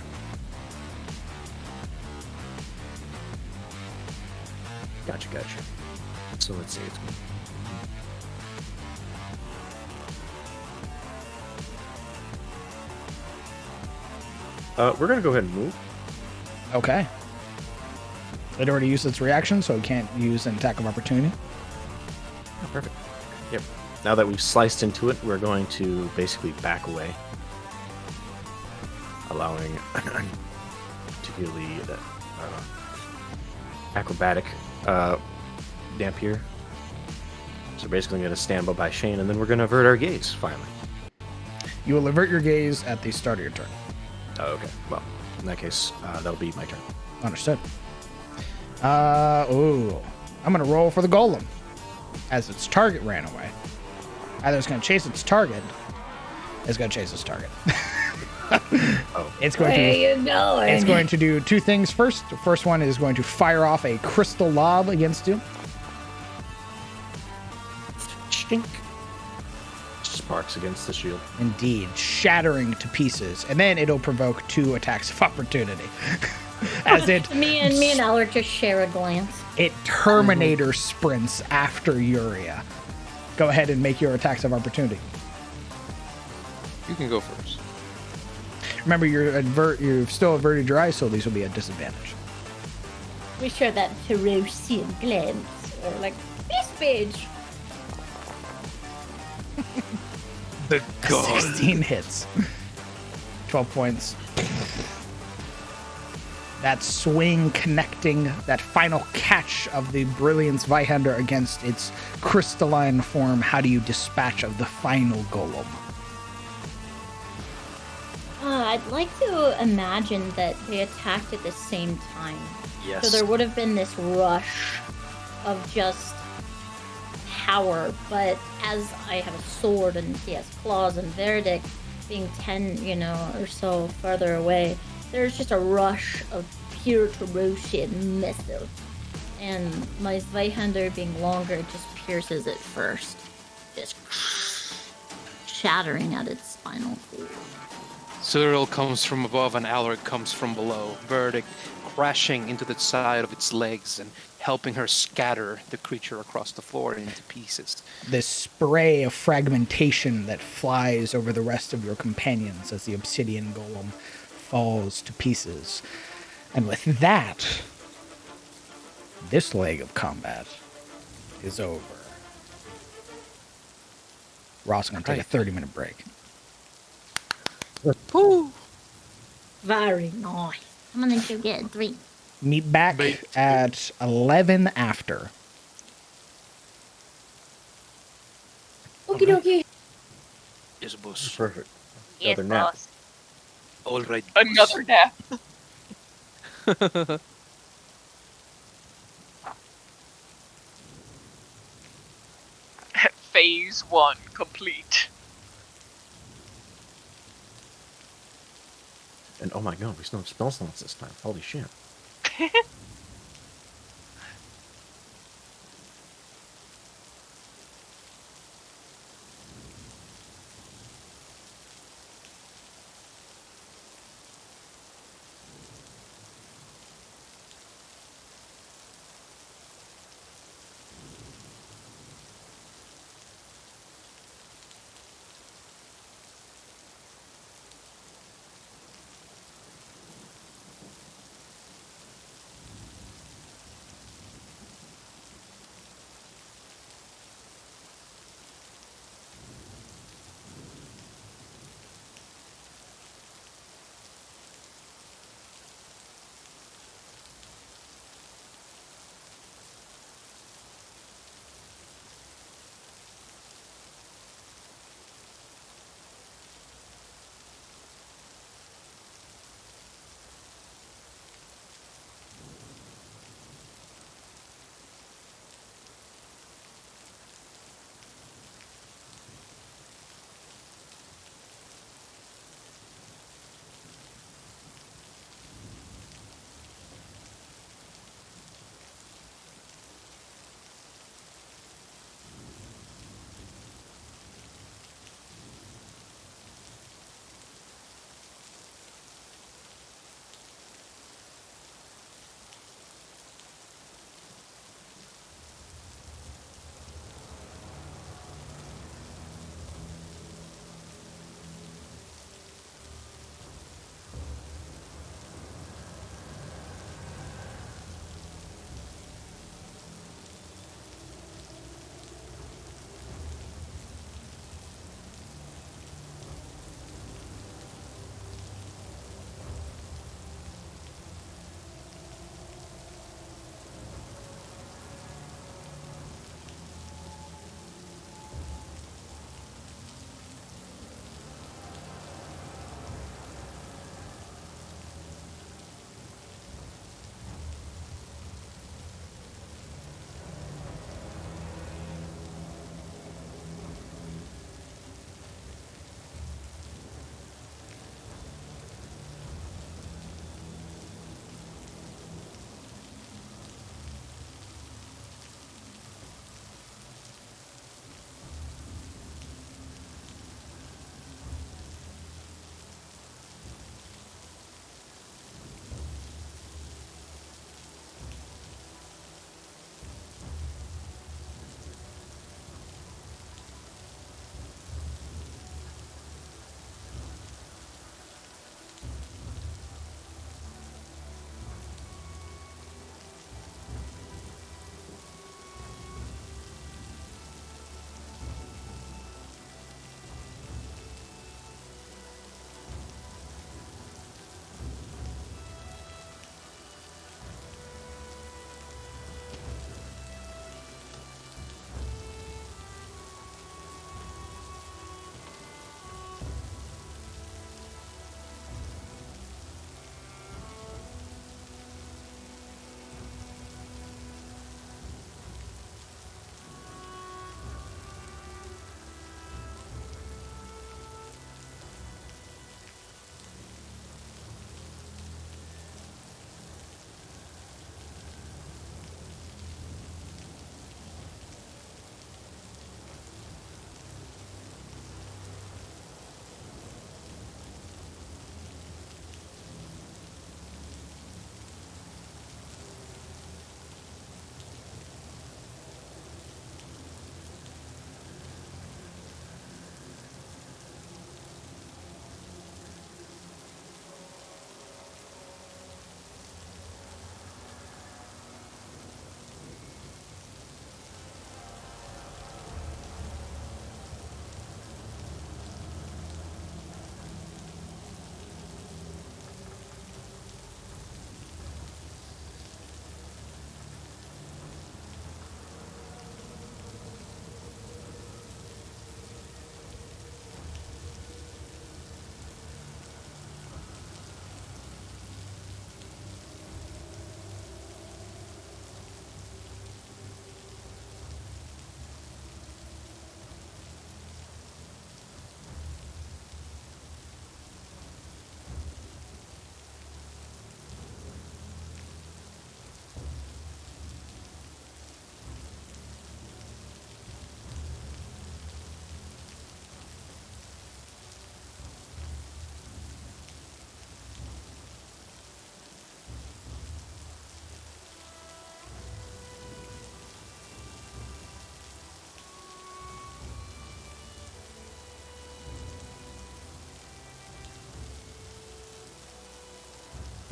Gotcha. So let's see. We're gonna go ahead and move. Okay. It already used its reaction, so it can't use an attack of opportunity. Oh, perfect. Yep. Now that we've sliced into it, we're going to basically back away, allowing particularly the acrobatic Dampier. So basically, I'm going to stand by Shane, and then we're going to avert our gaze, finally. You will avert your gaze at the start of your turn. Oh, okay. Well, in that case, that'll be my turn. Understood. I'm going to roll for the golem, as its target ran away. Either it's going to chase its target, it's going to chase its target. It's going It's going to do two things first. The first one is going to fire off a crystal lob against you. Stink. Sparks against the shield. Indeed, shattering to pieces. And then it'll provoke 2 attacks of opportunity. As it me and Alec just share a glance. It Terminator sprints after Yuria. Go ahead and make your attacks of opportunity. You can go first. Remember, you've still averted your eyes, so these will be a disadvantage. We share that Terosian glance, or like this page. The god. 16 hits. 12 points. That swing connecting, that final catch of the brilliant Zweihander against its crystalline form. How do you dispatch of the final golem? I'd like to imagine that they attacked at the same time. Yes. So there would have been this rush of just power, but as I have a sword and he has claws and Verdict being 10, or so farther away, there's just a rush of pure Terosian missile. And my Zweihander being longer just pierces it first. Just shattering at its spinal cord. Cyril comes from above and Alaric comes from below. Verdict crashing into the side of its legs and helping her scatter the creature across the floor into pieces. This spray of fragmentation that flies over the rest of your companions as the obsidian golem falls to pieces. And with that, this leg of combat is over. Ross is going to take a 30-minute break. Ooh. Very nice. I'm gonna go get a drink. Meet back at 11 after. Okie dokie. Yes, boss. Perfect. Yes, Another nap. boss. All right. Another nap. Phase 1 complete. And oh my god, we still have spell slots this time. Holy shit.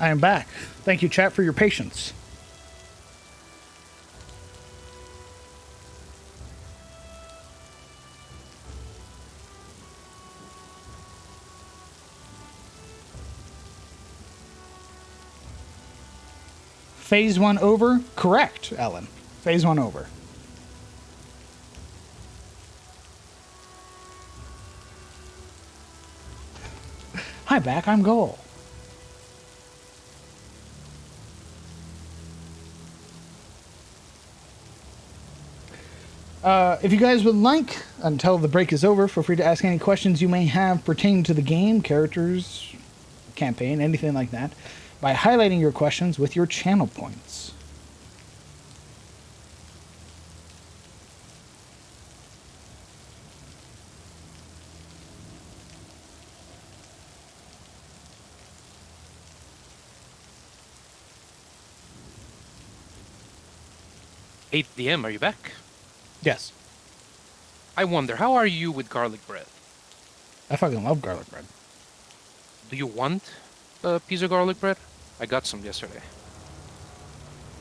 I am back. Thank you, chat, for your patience. Phase 1 over? Correct, Ellen. Phase 1 over. Hi, back. I'm Goal. If you guys would like, until the break is over, feel free to ask any questions you may have pertaining to the game, characters, campaign, anything like that, by highlighting your questions with your channel points. ATM, are you back? Yes. I wonder, how are you with garlic bread? I fucking love garlic bread. Do you want a piece of garlic bread? I got some yesterday.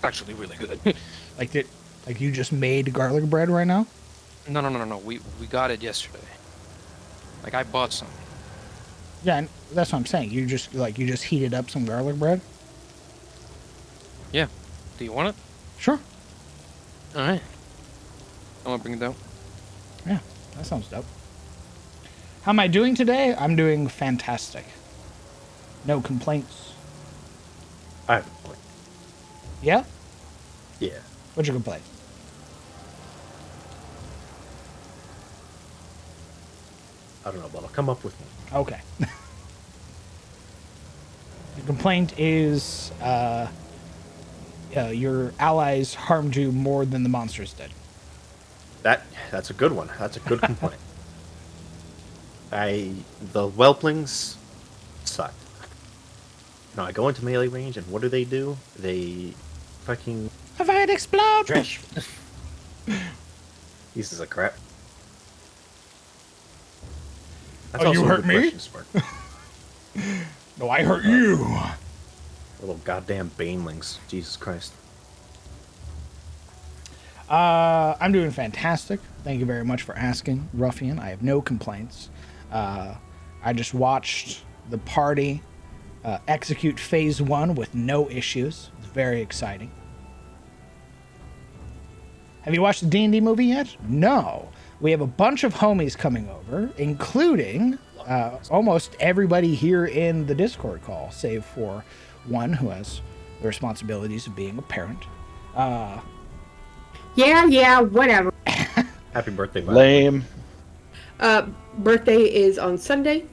Actually, really good. Like you just made garlic bread right now? No. We got it yesterday. Like, I bought some. Yeah, that's what I'm saying. You just heated up some garlic bread? Yeah. Do you want it? Sure. All right. I'm gonna bring it down. Yeah, that sounds dope. How am I doing today? I'm doing fantastic. No complaints. I have a complaint. Yeah? Yeah. What's your complaint? I don't know, but I'll come up with one. Okay. The complaint is your allies harmed you more than the monsters did. That's a good one. That's a good complaint. The whelplings suck. No, I go into melee range, and what do? They fucking Have I had explode? trash. Pieces of crap. That's Oh, you also a hurt good me? question, Spark. No, I hurt you. Little goddamn banelings. Jesus Christ. I'm doing fantastic. Thank you very much for asking, Ruffian. I have no complaints. I just watched the party execute phase 1 with no issues. It's very exciting. Have you watched the D&D movie yet? No. We have a bunch of homies coming over, including almost everybody here in the Discord call, save for one who has the responsibilities of being a parent. Yeah, whatever. Happy birthday, Mike. Lame. Birthday is on Sunday.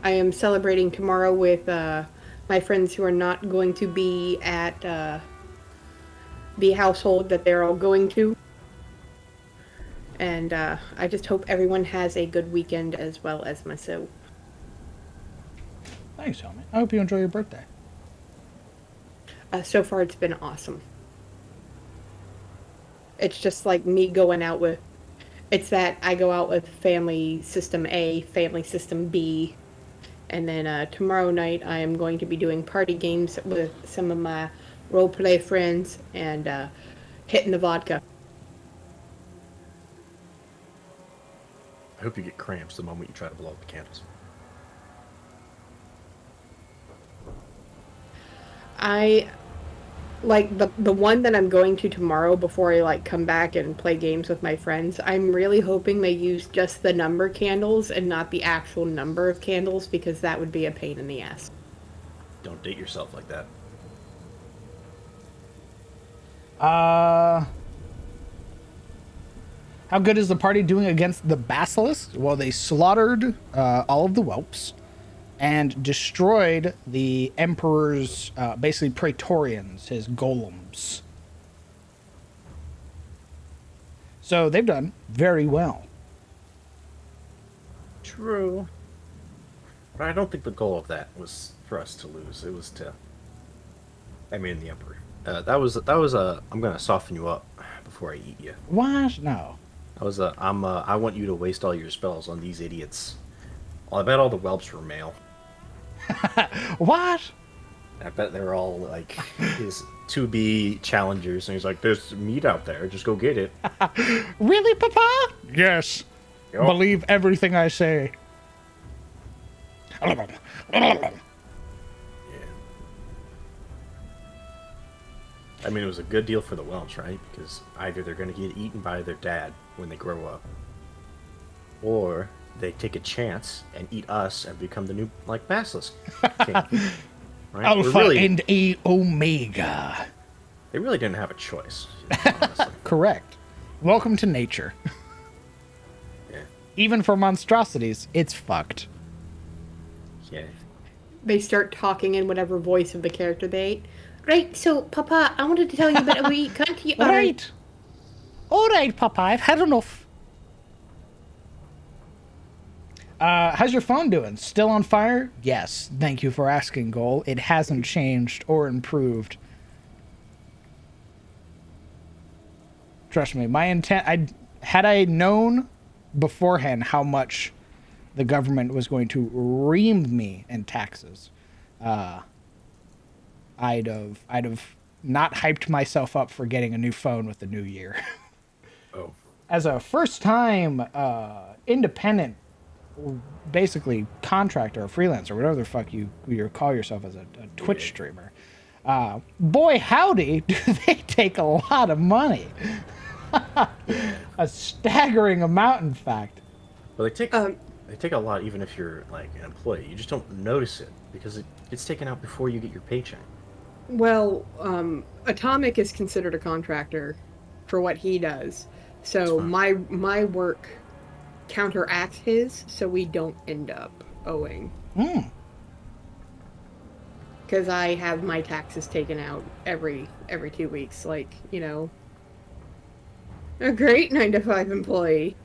I am celebrating tomorrow with my friends who are not going to be at the household that they're all going to. And I just hope everyone has a good weekend as well as myself. Thanks, homie. I hope you enjoy your birthday. So far, it's been awesome. It's just like me going out with... It's that I go out with family system A, family system B, and then tomorrow night I am going to be doing party games with some of my roleplay friends and hitting the vodka. I hope you get cramps the moment you try to blow out the candles. I like the one that I'm going to tomorrow before I come back and play games with my friends. I'm really hoping they use just the number candles and not the actual number of candles, because that would be a pain in the ass. Don't date yourself like that. How good is the party doing against the basilisk? Well, they slaughtered all of the whelps and destroyed the emperor's basically praetorians, his golems. So they've done very well. True. But I don't think the goal of that was for us to lose. It was to... I mean, the Emperor. That was a... I'm gonna soften you up before I eat you. What? No. That was a... I want you to waste all your spells on these idiots. Well, I bet all the whelps were male. What? I bet they're all like his to-be challengers, and he's like, "There's meat out there. Just go get it." Really, Papa? Yes. Yup. Believe everything I say. Yeah. I mean, it was a good deal for the Welsh, right? Because either they're going to get eaten by their dad when they grow up, or they take a chance and eat us and become the new, like, Basilisk King. Right? Alpha and a Omega. They really didn't have a choice. Correct. Welcome to nature. Yeah. Even for monstrosities, it's fucked. Yeah. They start talking in whatever voice of the character they ate. Right, so, Papa, I wanted to tell you, but we can't eat... Right. All right, Papa, I've had enough. How's your phone doing? Still on fire? Yes. Thank you for asking, Goal. It hasn't changed or improved. Trust me, my intent... Had I known beforehand how much the government was going to ream me in taxes, I'd have not hyped myself up for getting a new phone with the new year. Oh. As a first-time independent, basically contractor or freelancer, whatever the fuck you call yourself as a Twitch streamer, boy howdy, do they take a lot of money. A staggering amount, in fact. Well, they take a lot even if you're like an employee. You just don't notice it because it's taken out before you get your paycheck. Well, Atomic is considered a contractor for what he does. So my work counteracts his, so we don't end up owing. Because I have my taxes taken out every 2 weeks, like, you know, a great 9-to-5 employee.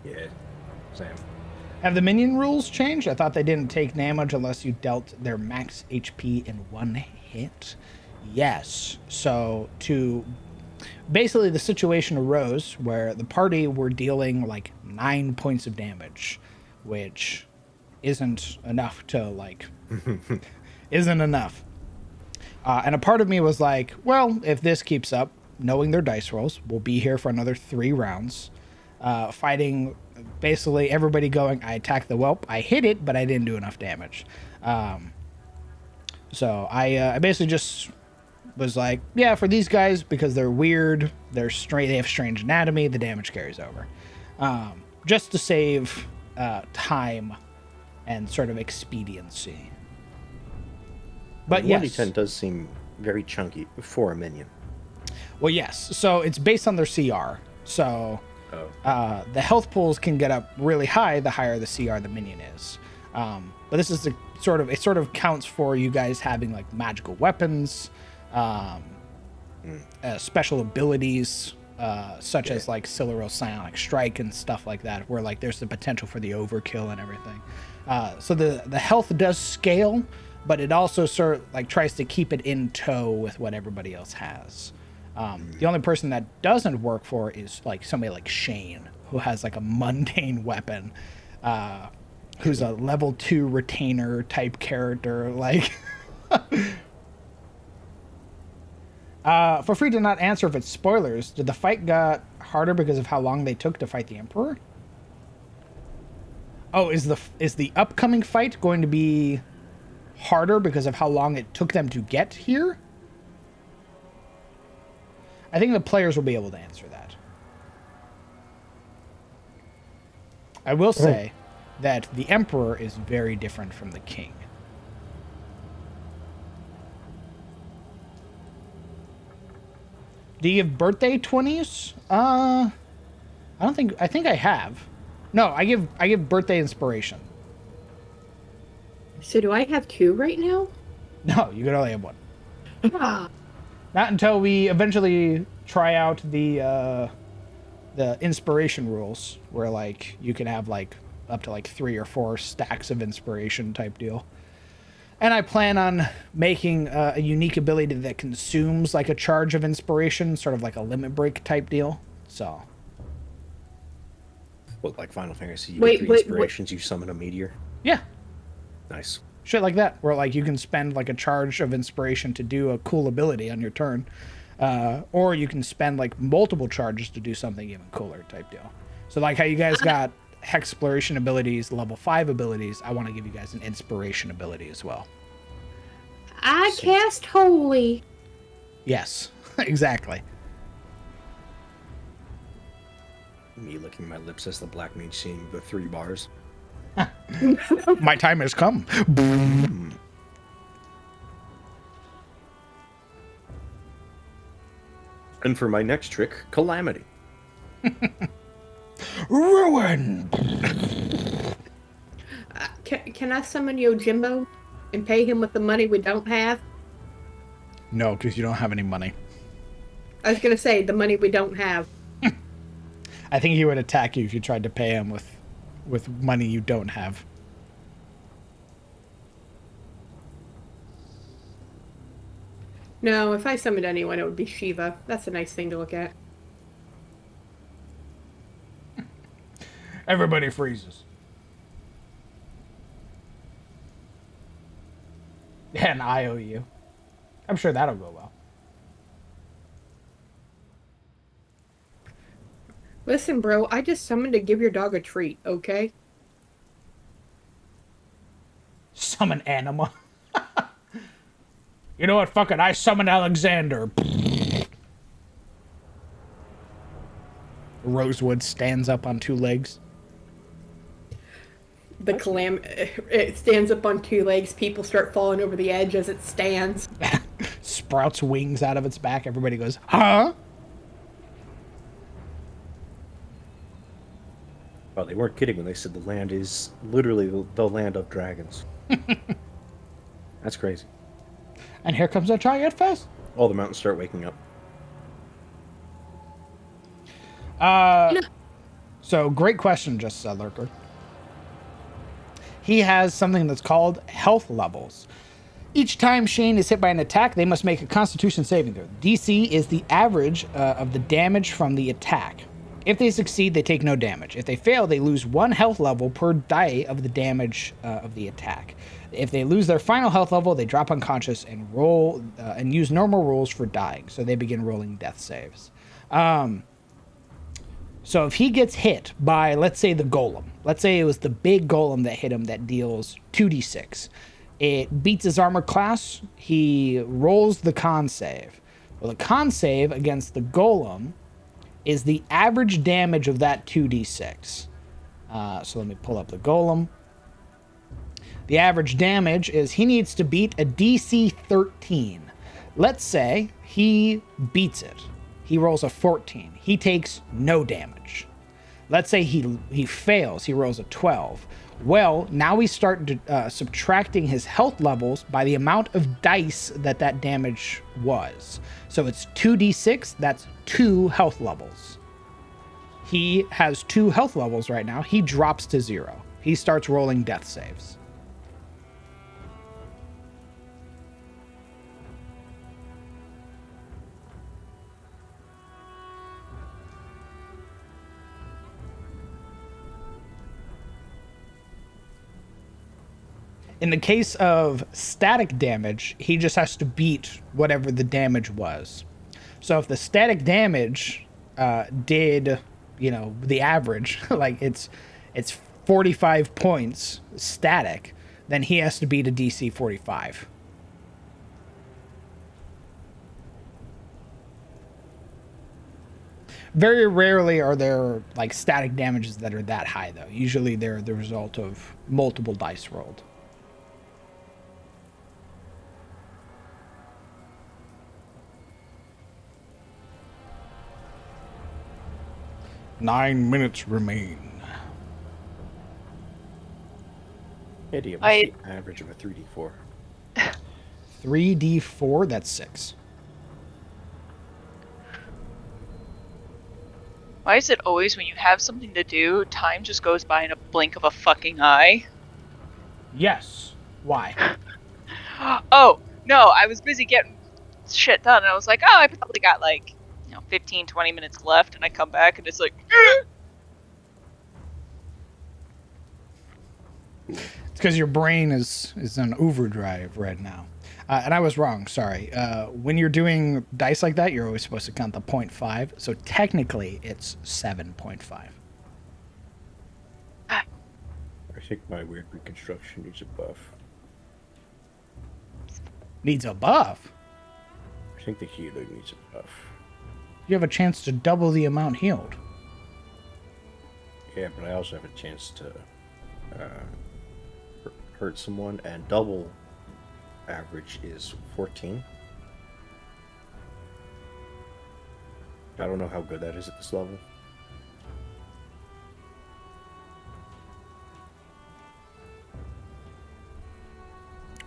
Yeah, same. Have the minion rules changed? I thought they didn't take damage unless you dealt their max HP in one hit. Yes. So basically the situation arose where the party were dealing like 9 points of damage, which isn't enough to isn't enough. And a part of me was like, well, if this keeps up, knowing their dice rolls, we'll be here for another 3 rounds, fighting basically everybody going, I attacked the whelp, I hit it, but I didn't do enough damage. So I basically just was like, yeah, for these guys, because they're weird, they have strange anatomy, the damage carries over. Just to save time and sort of expediency. But yes. 1d10 does seem very chunky for a minion. Well, yes. So it's based on their CR. So the health pools can get up really high the higher the CR the minion is. But this is it sort of counts for you guys having like magical weapons, special abilities, such as like Silurial Psionic Strike and stuff like that, where like there's the potential for the overkill and everything. So the health does scale, but it also sort of like tries to keep it in tow with what everybody else has. The only person that doesn't work for is like somebody like Shane, who has like a mundane weapon, who's a level 2 retainer type character. Like, for free to not answer if it's spoilers, did the fight got harder because of how long they took to fight the Emperor? Oh, is the upcoming fight going to be harder because of how long it took them to get here? I think the players will be able to answer that. I will say that the Emperor is very different from the King. Do you give birthday 20s? I think I have. No, I give birthday inspiration. So do I have 2 right now? No, you could only have 1. Ah. Not until we eventually try out the inspiration rules, where like you can have like up to like 3 or 4 stacks of inspiration type deal. And I plan on making a unique ability that consumes like a charge of inspiration, sort of like a limit break type deal. So. What, like Final Fantasy? You get 3 inspirations, you summon a meteor? Yeah. Nice. Shit like that, where like you can spend like a charge of inspiration to do a cool ability on your turn, or you can spend like multiple charges to do something even cooler type deal. So like how you guys got Hexploration abilities, level 5 abilities, I want to give you guys an inspiration ability as well. I cast Holy. Yes, exactly. Me licking my lips as the Black Mage seeing the 3 bars. My time has come. And for my next trick, Calamity. Ruin. Can I summon Yojimbo and pay him with the money we don't have? No, because you don't have any money. I was gonna say the money we don't have. I think he would attack you if you tried to pay him with money you don't have. No, if I summoned anyone, it would be Shiva. That's a nice thing to look at. Everybody freezes. Yeah, an IOU. I'm sure that'll go well. Listen, bro, I just summoned to give your dog a treat, okay? Summon Anima. You know what? Fuck it. I summon Alexander. Rosewood stands up on 2 legs. It stands up on 2 legs. People start falling over the edge as it stands. Sprouts wings out of its back. Everybody goes, huh? Well, they weren't kidding when they said the land is literally the land of dragons. That's crazy. And here comes a giant fest. All the mountains start waking up. So great question, Just Lurker. He has something that's called health levels. Each time Shane is hit by an attack, they must make a Constitution saving throw. DC is the average of the damage from the attack. If they succeed, they take no damage. If they fail, they lose 1 health level per die of the damage of the attack. If they lose their final health level, they drop unconscious and roll and use normal rolls for dying. So they begin rolling death saves. So if he gets hit by, let's say, the golem. Let's say it was the big golem that hit him that deals 2d6. It beats his armor class. He rolls the con save. Well, the con save against the golem is the average damage of that 2d6. So let me pull up the golem. The average damage is he needs to beat a DC 13. Let's say he beats it. He rolls a 14. He takes no damage. Let's say he fails. He rolls a 12. Well, now we start subtracting his health levels by the amount of dice that damage was. So it's 2d6. That's 2 health levels. He has 2 health levels right now. He drops to 0. He starts rolling death saves. In the case of static damage, he just has to beat whatever the damage was. So if the static damage did, the average, like it's 45 points static, then he has to beat a DC 45. Very rarely are there like static damages that are that high, though. Usually they're the result of multiple dice rolled. Nine minutes remain. Eddie, what's the average of a 3d4? 3d4, that's 6. Why is it always when you have something to do, time just goes by in a blink of a fucking eye? Yes. Why? Oh, no, I was busy getting shit done, and I was like, oh, I probably got 15, 20 minutes left, and I come back, and it's like, It's because your brain is in overdrive right now. And I was wrong, sorry. When you're doing dice like that, you're always supposed to count the 0.5. So technically, it's 7.5. I think my weird reconstruction needs a buff. Needs a buff? I think the healing needs a buff. You have a chance to double the amount healed. Yeah, but I also have a chance to hurt someone, and double average is 14. I don't know how good that is at this level.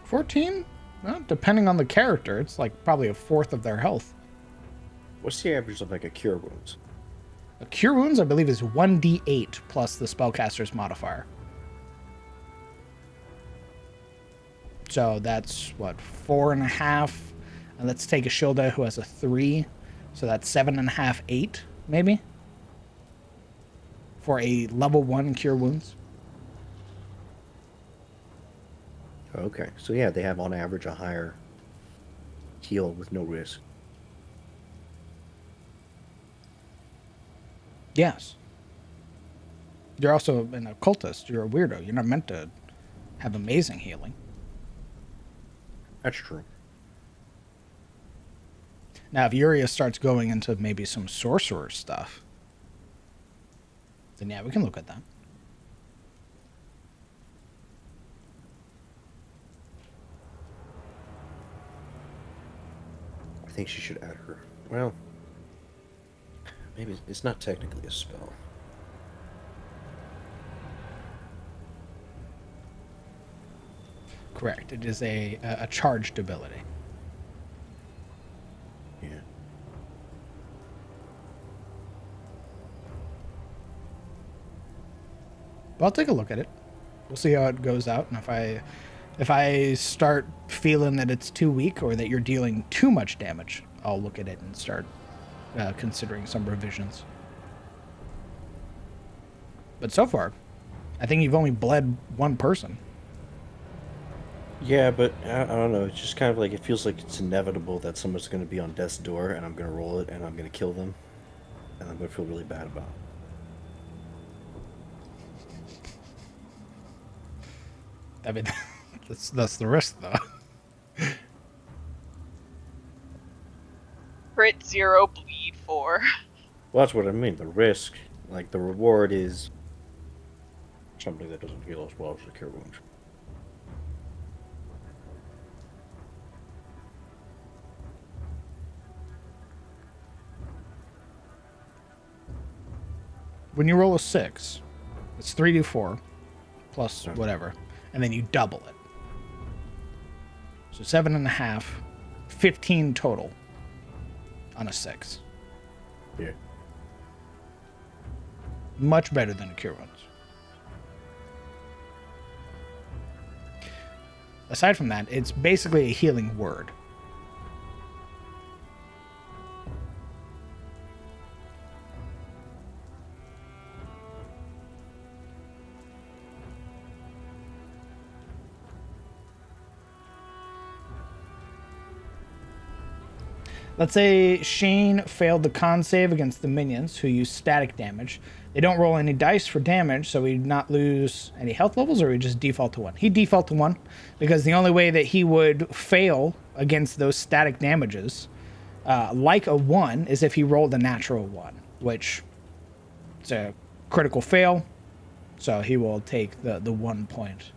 $14? Well, depending on the character, it's like probably a fourth of their health. What's the average of like a cure wounds? A cure wounds, I believe, is 1d8 plus the spellcaster's modifier. So that's what, 4.5, and let's take a Shilda who has a 3, so that's 7.5, 8 maybe for a level 1 cure wounds. Okay, so yeah, they have on average a higher heal with no risk. Yes. You're also an occultist. You're a weirdo. You're not meant to have amazing healing. That's true. Now, if Yuria starts going into maybe some sorcerer stuff, then yeah, we can look at that. I think she should add her. Well, maybe it's not technically a spell. Correct. It is a charged ability. Yeah. But I'll take a look at it. We'll see how it goes out, and if I start feeling that it's too weak or that you're dealing too much damage, I'll look at it and start considering some revisions. But so far, I think you've only bled one person. Yeah, but I don't know. It's just kind of like it feels like it's inevitable that someone's going to be on death's door, and I'm going to roll it, and I'm going to kill them, and I'm going to feel really bad about it. I mean, that's the risk, though. Crit 0, bleed 4. Well, that's what I mean. The risk, like the reward, is something that doesn't heal as well as the cure wounds. When you roll a 6, it's 3d4 plus whatever, and then you double it. So 7.5, 15 total on a 6. Yeah. Much better than a cure wounds. Aside from that, it's basically a healing word. Let's say Shane failed the con save against the minions who use static damage. They don't roll any dice for damage, so we not lose any health levels, or we just default to 1. He default to 1 because the only way that he would fail against those static damages, like a 1, is if he rolled a natural 1, which is a critical fail, so he will take the 1 point.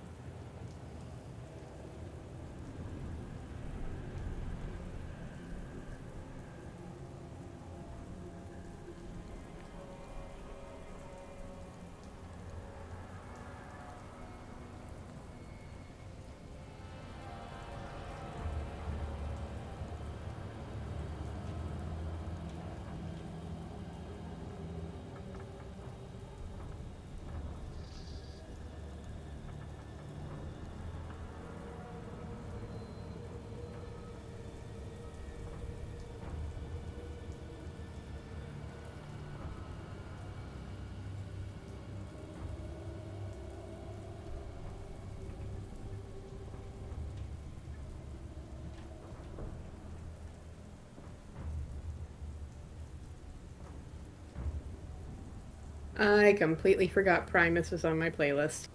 I completely forgot Primus was on my playlist.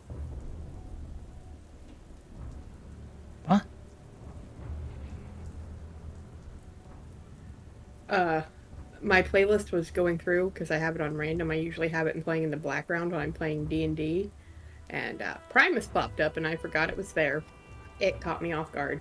Huh? My playlist was going through because I have it on random. I usually have it playing in the background when I'm playing D&D, and Primus popped up, and I forgot it was there. It caught me off guard.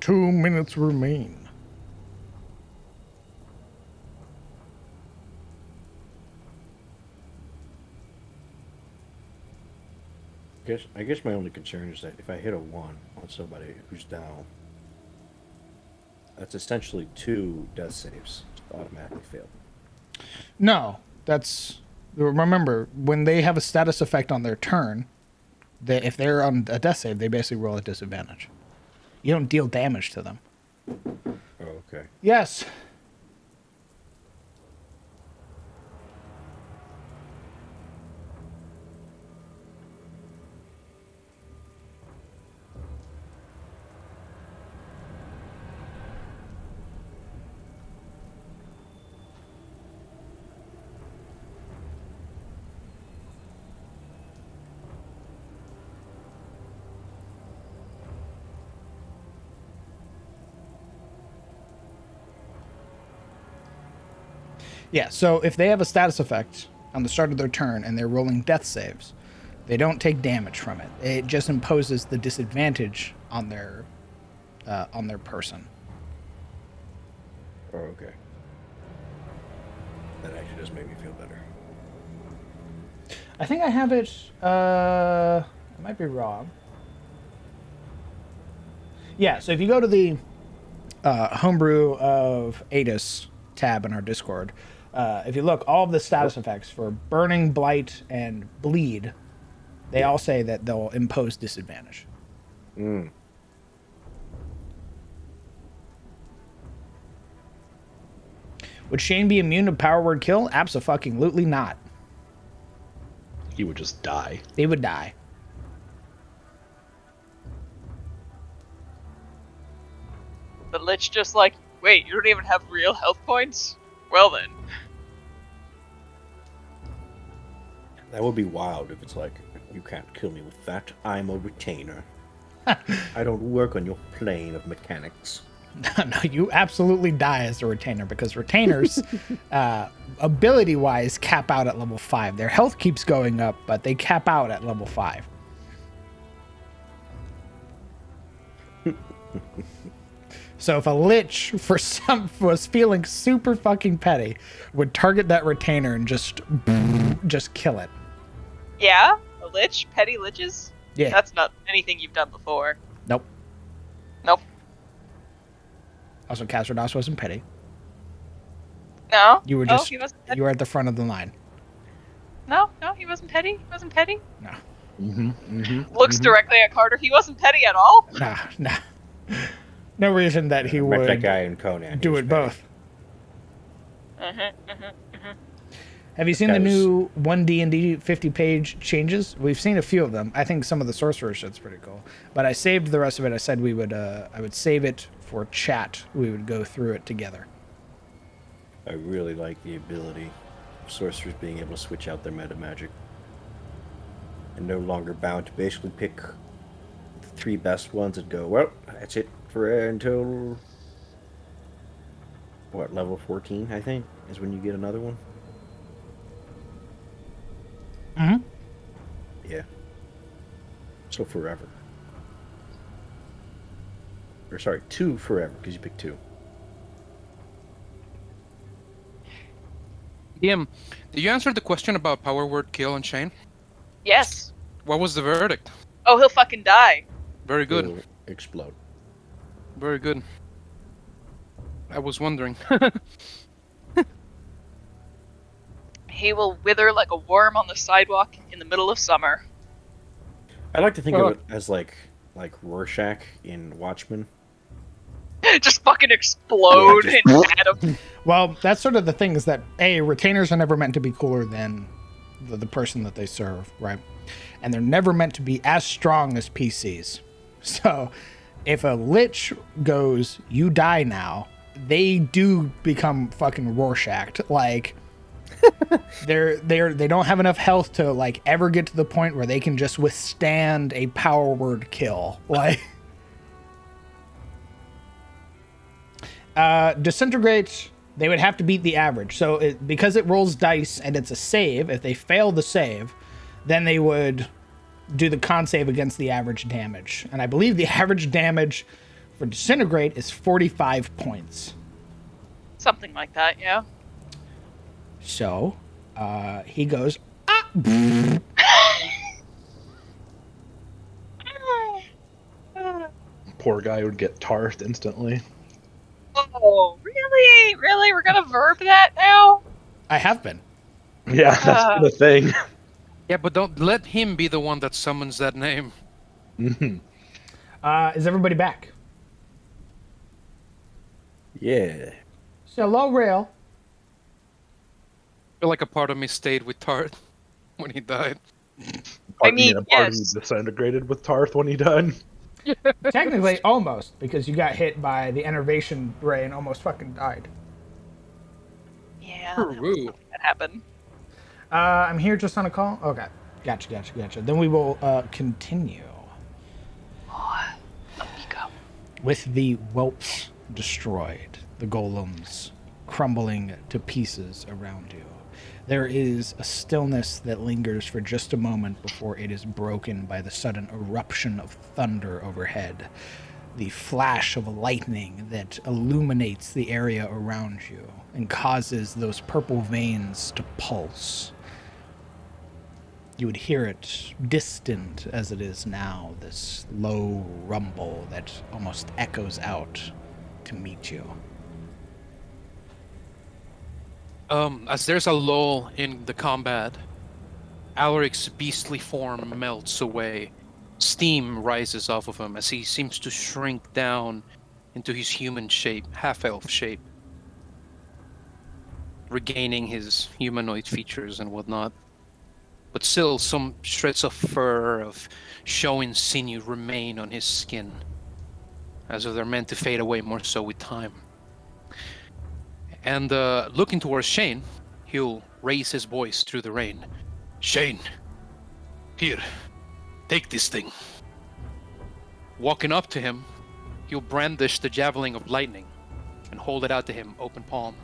Two minutes remain. I guess my only concern is that if I hit a 1 on somebody who's down, that's essentially 2 death saves automatically fail. No, that's... Remember, when they have a status effect on their turn, if they're on a death save, they basically roll at disadvantage. You don't deal damage to them. Oh, okay. Yes. Yeah, so if they have a status effect on the start of their turn and they're rolling death saves, they don't take damage from it. It just imposes the disadvantage on their person. Oh, okay. That actually does make me feel better. I think I have it. I might be wrong. Yeah, so if you go to the Homebrew of Adis tab in our Discord, if you look, all of the status effects for Burning, Blight, and Bleed, they all say that they'll impose disadvantage. Mm. Would Shane be immune to power word kill? Abso-fucking-lutely not. He would just die. He would die. But Lich just like, wait, you don't even have real health points? Well then. That would be wild if it's like, you can't kill me with that. I'm a retainer. I don't work on your plane of mechanics. No, you absolutely die as a retainer because retainers, ability-wise, cap out at level 5. Their health keeps going up, but they cap out at level 5. So if a lich was feeling super fucking petty, would target that retainer and just kill it. Yeah? A lich? Petty liches? Yeah. That's not anything you've done before. Nope. Nope. Also, Castrodos wasn't petty. No? You were No, just he wasn't petty. you were at the front of the line. No, he wasn't petty. He wasn't petty. No. Looks directly at Carter. He wasn't petty at all. Nah. No reason that he would that guy in Conan. do it both. Have you seen the new 1D&D 50-page changes? We've seen a few of them. I think some of the sorcerer shit's pretty cool. But I saved the rest of it. I said we would. I would save it for chat. We would go through it together. I really like the ability of sorcerers being able to switch out their meta magic. And no longer bound to basically pick the 3 best ones and go, well, that's it for until... What, level 14, I think, is when you get another one? Mm-hmm. Yeah. So forever. Or sorry, 2 forever, because you pick 2. DM, did you answer the question about power word kill and Shane? Yes. What was the verdict? Oh, he'll fucking die. Very good. He'll explode. Very good. I was wondering. He will wither like a worm on the sidewalk in the middle of summer. I like to think of it as like Rorschach in Watchmen. Just fucking explode Yeah, in atoms. Well, that's sort of the thing is that retainers are never meant to be cooler than the person that they serve, right? And they're never meant to be as strong as PCs. So if a lich goes, you die now, they do become fucking Rorschach. Like they don't have enough health to like ever get to the point where they can just withstand a power word kill. Like disintegrate, they would have to beat the average. So because it rolls dice and it's a save, if they fail the save, then they would do the con save against the average damage. And I believe the average damage for disintegrate is 45 points. Something like that, yeah. So he goes, Poor guy would get tarred instantly. Oh, really? Really? We're gonna verb that now? I have been. Yeah, that's the thing. Yeah, but don't let him be the one that summons that name. Mhm. Is everybody back? Yeah. So low rail. I feel like a part of me stayed with Tart when he died. A part of you yes. disintegrated with Tarth when he died. Technically, almost, because you got hit by the enervation ray and almost fucking died. Yeah, True. that happened. I'm here just on a call? Okay. Gotcha. Then we will continue. With the whelps destroyed, the golems crumbling to pieces around you, there is a stillness that lingers for just a moment before it is broken by the sudden eruption of thunder overhead, the flash of lightning that illuminates the area around you and causes those purple veins to pulse. You would hear it, distant as it is now, this low rumble that almost echoes out to meet you. As there's a lull in the combat, Alaric's beastly form melts away. Steam rises off of him as he seems to shrink down into his human shape, half-elf shape, regaining his humanoid features and whatnot. But still, some shreds of fur, of showing sinew remain on his skin, as though they're meant to fade away more so with time. And looking towards Shane, he'll raise his voice through the rain. Shane, here, take this thing. Walking up to him, he'll brandish the javelin of lightning and hold it out to him, open palm.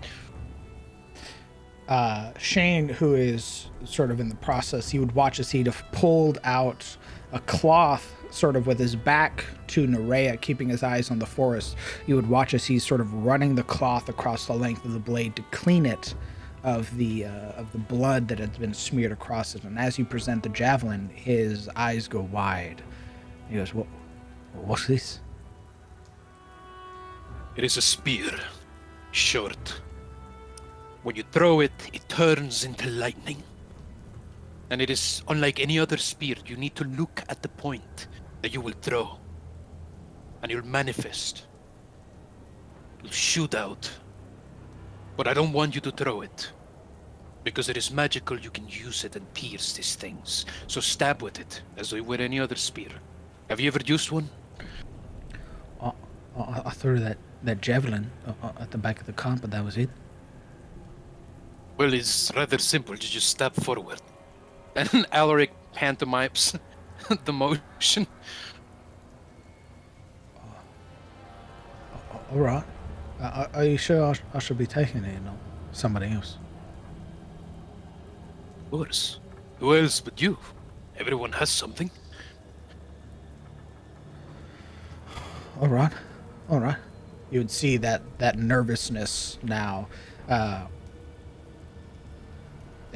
Shane, who is sort of in the process, you would watch as he'd have pulled out a cloth sort of with his back to Nerea, keeping his eyes on the forest. You would watch as he's sort of running the cloth across the length of the blade to clean it of the blood that has been smeared across it. And as you present the javelin, his eyes go wide. He goes, what's this? It is a spear. Short. When you throw it, it turns into lightning. And it is unlike any other spear. You need to look at the point that you will throw. And you'll manifest. You'll shoot out. But I don't want you to throw it. Because it is magical, you can use it and pierce these things. So stab with it, as though with any other spear. Have you ever used one? I threw that javelin at the back of the camp, but that was it. Well, it's rather simple. You just stab forward. And Alaric pantomimes the motion. All right. Are you sure I should be taking it, not somebody else? Of course. Who else but you? Everyone has something. All right. You would see that nervousness now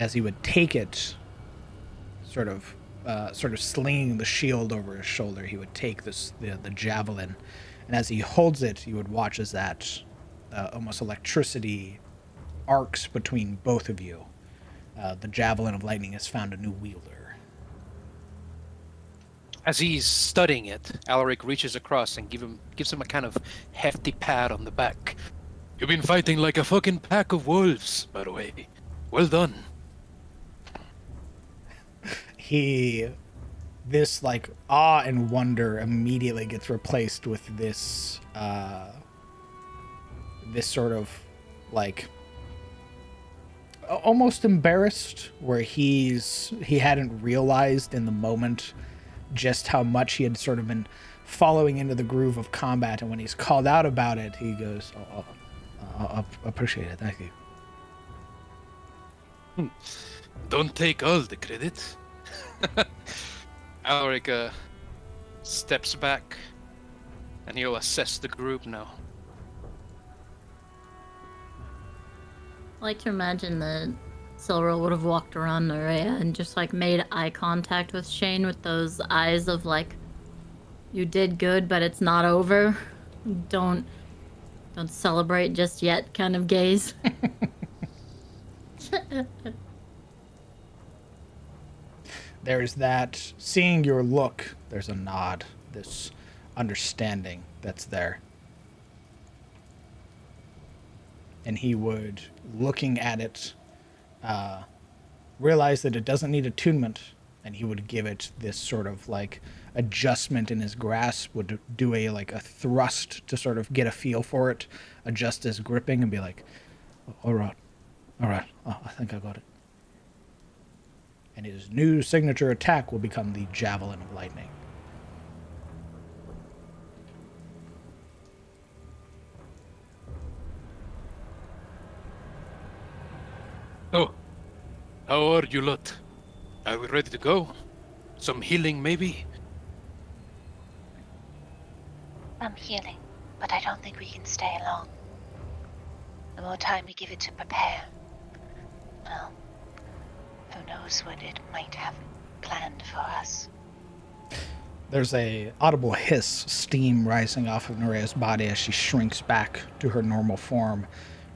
as he would take it, sort of slinging the shield over his shoulder, he would take the javelin, and as he holds it, you would watch as that almost electricity arcs between both of you. The javelin of lightning has found a new wielder. As he's studying it, Alaric reaches across and gives him a kind of hefty pat on the back. You've been fighting like a fucking pack of wolves, by the way. Well done. This like awe and wonder immediately gets replaced with this sort of like almost embarrassed, where he hadn't realized in the moment just how much he had sort of been following into the groove of combat, and when he's called out about it, he goes, I appreciate it, thank you. Don't take all the credit. Alaric steps back, and he'll assess the group now. I like to imagine that Silver would have walked around Nerea and just like made eye contact with Shane with those eyes of like, you did good, but it's not over. Don't celebrate just yet kind of gaze. There's that, seeing your look, there's a nod, this understanding that's there. And he would, looking at it, realize that it doesn't need attunement, and he would give it this sort of like adjustment in his grasp, would do a thrust to sort of get a feel for it, adjust his gripping, and be like, all right, oh, I think I got it. And his new signature attack will become the Javelin of Lightning. Oh, how are you lot? Are we ready to go? Some healing, maybe? I'm healing, but I don't think we can stay long. The more time we give it to prepare, well, who knows what it might have planned for us. There's a audible hiss, steam rising off of Nerea's body as she shrinks back to her normal form.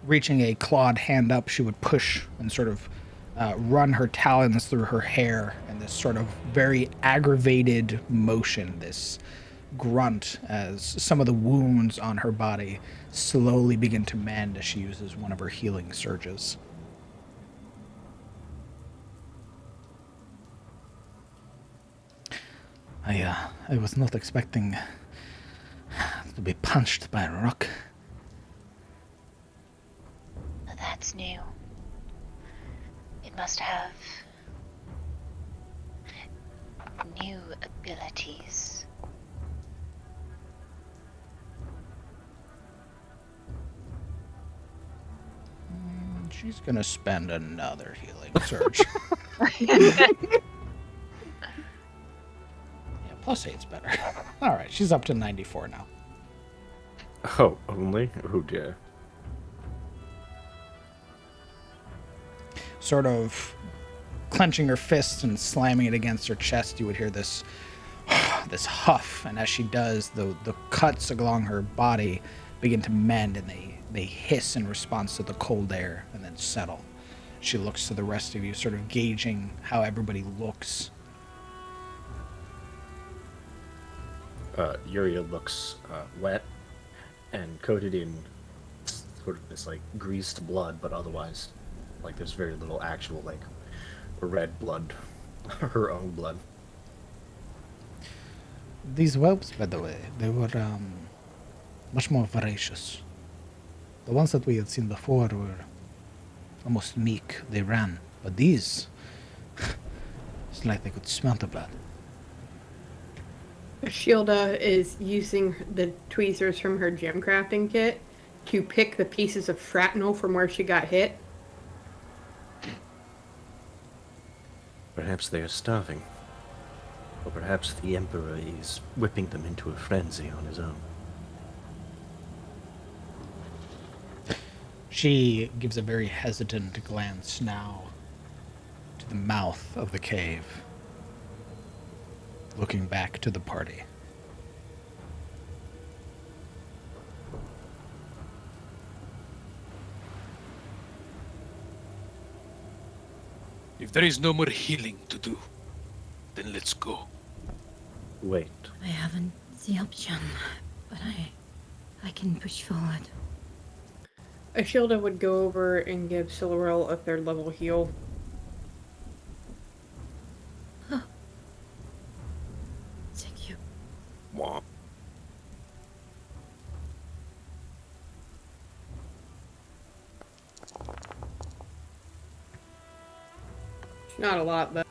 Reaching a clawed hand up, she would push and sort of run her talons through her hair in this sort of very aggravated motion, this grunt, as some of the wounds on her body slowly begin to mend as she uses one of her healing surges. I was not expecting to be punched by a rock. That's new. It must have new abilities. She's gonna spend another healing surge. +8's better. Alright, she's up to 94 now. Oh, only? Oh dear. Sort of clenching her fists and slamming it against her chest, you would hear this this huff, and as she does, the cuts along her body begin to mend, and they hiss in response to the cold air and then settle. She looks to the rest of you, sort of gauging how everybody looks. Yuria looks wet and coated in sort of this like greased blood, but otherwise like there's very little actual like red blood, her own blood. These whelps, by the way, they were much more voracious. The ones that we had seen before were almost meek, they ran, but these, it's like they could smell the blood. Shilda is using the tweezers from her gem crafting kit to pick the pieces of shrapnel from where she got hit. Perhaps they are starving. Or perhaps the Emperor is whipping them into a frenzy on his own. She gives a very hesitant glance now the mouth of the cave, looking back to the party. If there is no more healing to do, then let's go. Wait. I haven't the option, but I can push forward. Ashilda would go over and give Silverell a 3rd level heal. Thank you. Womp. Not a lot, but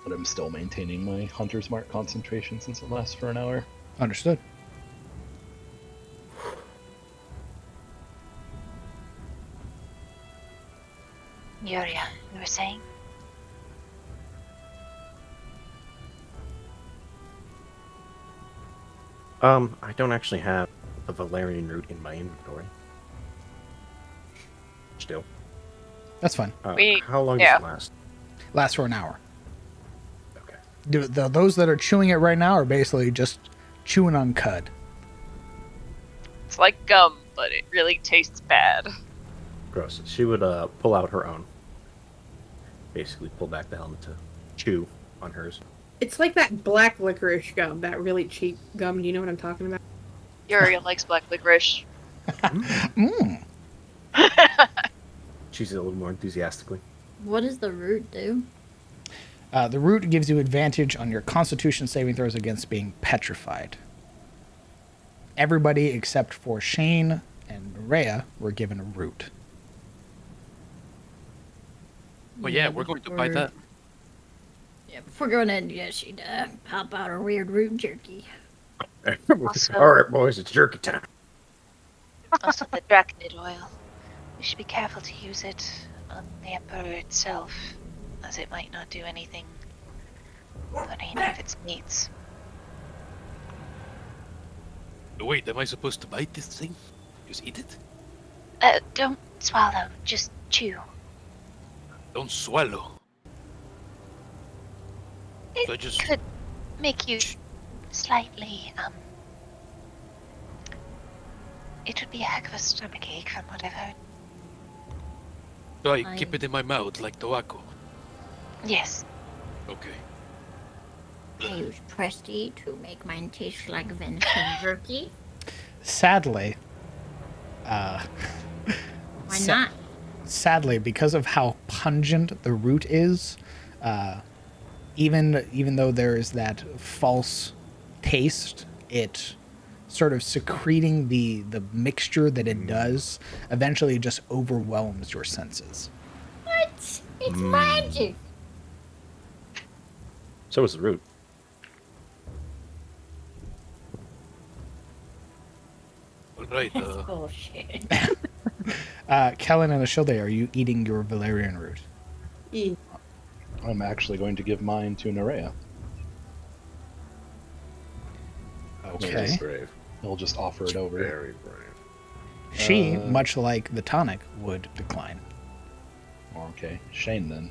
I'm still maintaining my Hunter's Mark concentration since it lasts for an hour. Understood. Yuria, you were saying? I don't actually have a Valerian root in my inventory. Still. That's fine. How long does it last? Lasts for an hour. Okay. Those that are chewing it right now are basically just chewing on cud. It's like gum, but it really tastes bad. Gross. She would pull out her own. Basically pull back the helmet to chew on hers. it's like that black licorice gum, that really cheap gum. Do you know what I'm talking about? Yuria likes black licorice. Mm. She's a little more enthusiastically. What does the root do? The root gives you advantage on your Constitution saving throws against being petrified. Everybody except for Shane and Rhea were given a root. Well, yeah, we're going to buy that. Yeah, before going in, yeah, she'd pop out her weird root jerky. Also- All right, boys, it's jerky time. Also, the draconid oil. We should be careful to use it on the Emperor itself, as it might not do anything on any of its meats. Wait, am I supposed to bite this thing? Just eat it? Don't swallow, just chew. Don't swallow. It So I just... could make you slightly, it would be a heck of a stomachache from what I've heard. So I keep it in my mouth like tobacco. Yes. Okay. I use Presti to make mine taste like venison jerky. Sadly, Why not? sadly, because of how pungent the root is, even though there is that false taste, it sort of secreting the mixture that it does eventually just overwhelms your senses. What? It's magic. So is the root. Alright, That's bullshit. Kellen and Ashilde, are you eating your valerian root? I'm actually going to give mine to Nerea. Okay. Brave. He'll just offer it over. Very brave. She, much like the tonic, would decline. Okay, Shane then.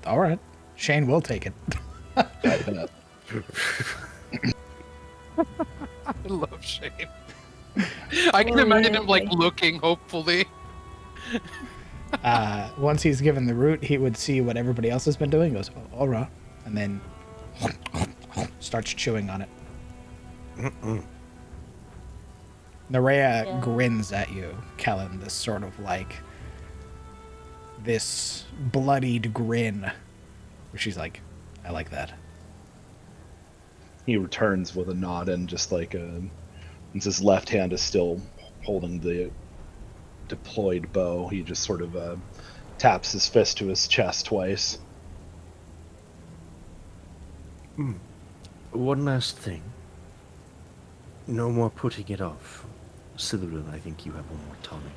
All right. Shane will take it. I bet. I love Shane. I can imagine him like looking hopefully. Once he's given the root, he would see what everybody else has been doing. Goes, oh, all right, and then starts chewing on it. Nerea grins at you, Kellen. This sort of like this bloodied grin, where she's like, "I like that." He returns with a nod and just like since his left hand is still holding the deployed bow, he just sort of taps his fist to his chest twice. One last thing. No more putting it off. Citheril, I think you have one more tonic.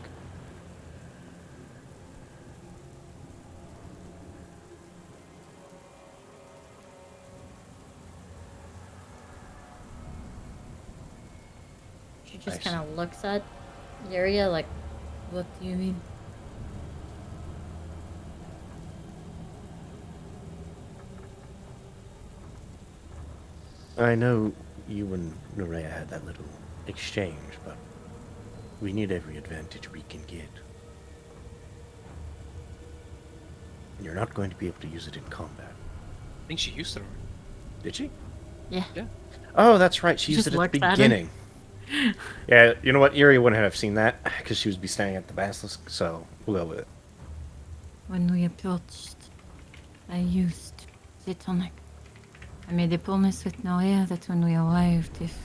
She just Nice. kind of looks at Yuria like, what do you mean? I know you and Nerea had that little exchange, but we need every advantage we can get. You're not going to be able to use it in combat. I think she used it already. Did she? Yeah. Yeah. Oh, that's right. She She used just it at the looked at him. beginning. Yeah, you know what? Erie wouldn't have seen that because she would be standing at the basilisk, so we'll go with it. When we approached, I used the tonic. I made a promise with Noria that when we arrived, if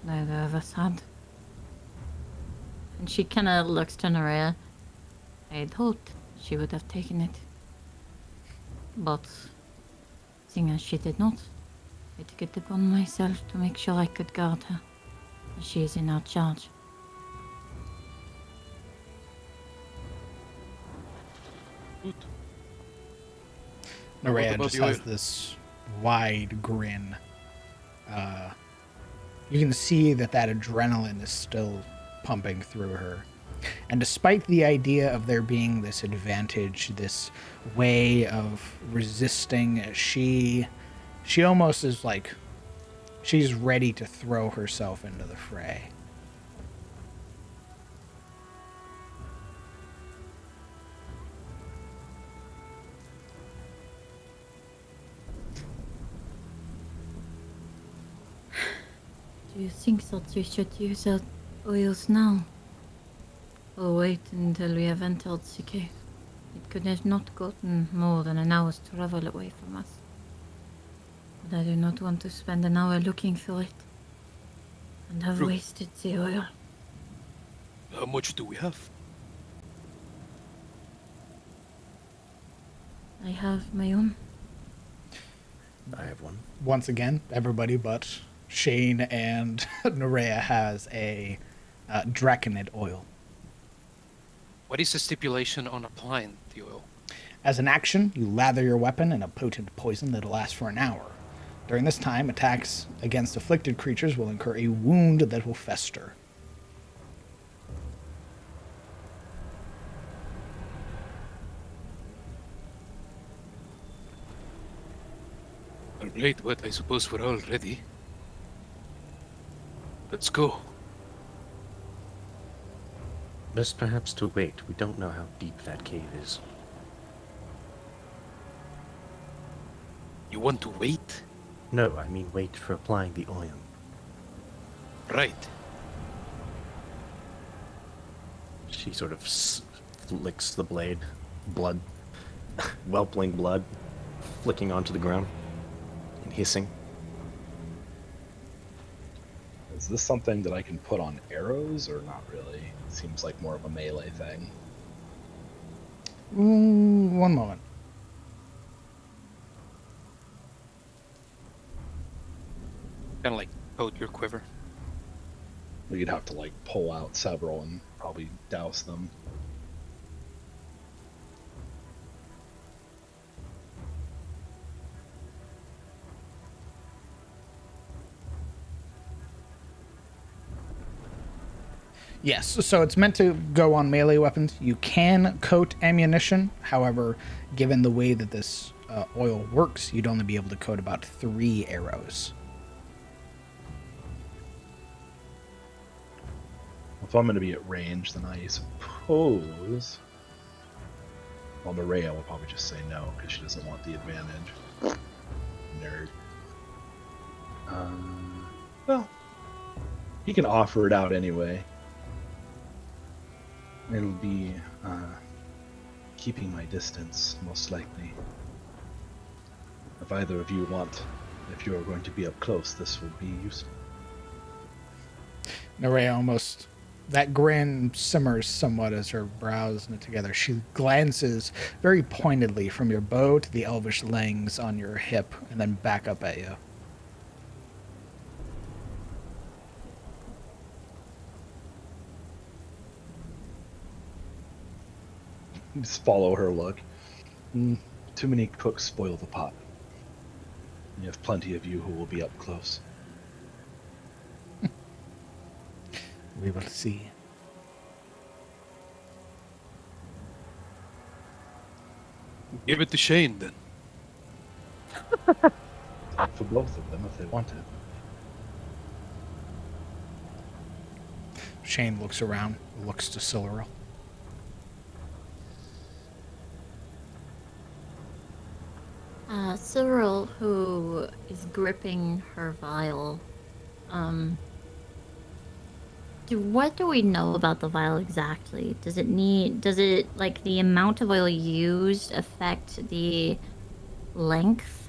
neither of us had. And she kind of looks to Noria. I had hoped she would have taken it. But, seeing as she did not, I took it upon myself to make sure I could guard her, as she is in our charge. Good. Nerea about just the has oil? this wide grin. You can see that adrenaline is still pumping through her. And despite the idea of there being this advantage, this way of resisting, she almost is like she's ready to throw herself into the fray. Do you think that we should use our oils now? Or wait until we have entered the cave? It could have not gotten more than an hour's travel away from us. But I do not want to spend an hour looking for it and have True. wasted the oil. How much do we have? I have my own. I have one. Once again, everybody but Shane and Nerea has a draconid oil. What is the stipulation on applying the oil? As an action, you lather your weapon in a potent poison that'll last for an hour. During this time, attacks against afflicted creatures will incur a wound that will fester. Alright, but I suppose we're all ready. Let's go. Best perhaps to wait. We don't know how deep that cave is. You want to wait? No, I mean wait for applying the oil. Right. She sort of licks the blade. Blood. Whelpling blood. Flicking onto the ground. And hissing. Is this something that I can put on arrows or not really? It seems like more of a melee thing. One moment. Kind of like coat your quiver. You'd have to like pull out several and probably douse them. Yes, so it's meant to go on melee weapons. You can coat ammunition. However, given the way that this oil works, you'd only be able to coat about 3 arrows. If I'm going to be at range, then I suppose... Well, Nerea will probably just say no, because she doesn't want the advantage. Nerd. Well, he can offer it out anyway. It'll be keeping my distance, most likely. If either of you want, if you are going to be up close, this would be useful. Nerea almost... That grin simmers somewhat as her brows knit together. She glances very pointedly from your bow to the elvish lings on your hip, and then back up at you. Just follow her look. Too many cooks spoil the pot. You have plenty of you who will be up close. We will see. Give it to Shane then. for both of them if they wanted. Shane looks around, looks to Silveril. Cyril, who is gripping her vial, what do we know about the vial exactly? Does it, like, the amount of oil used affect the length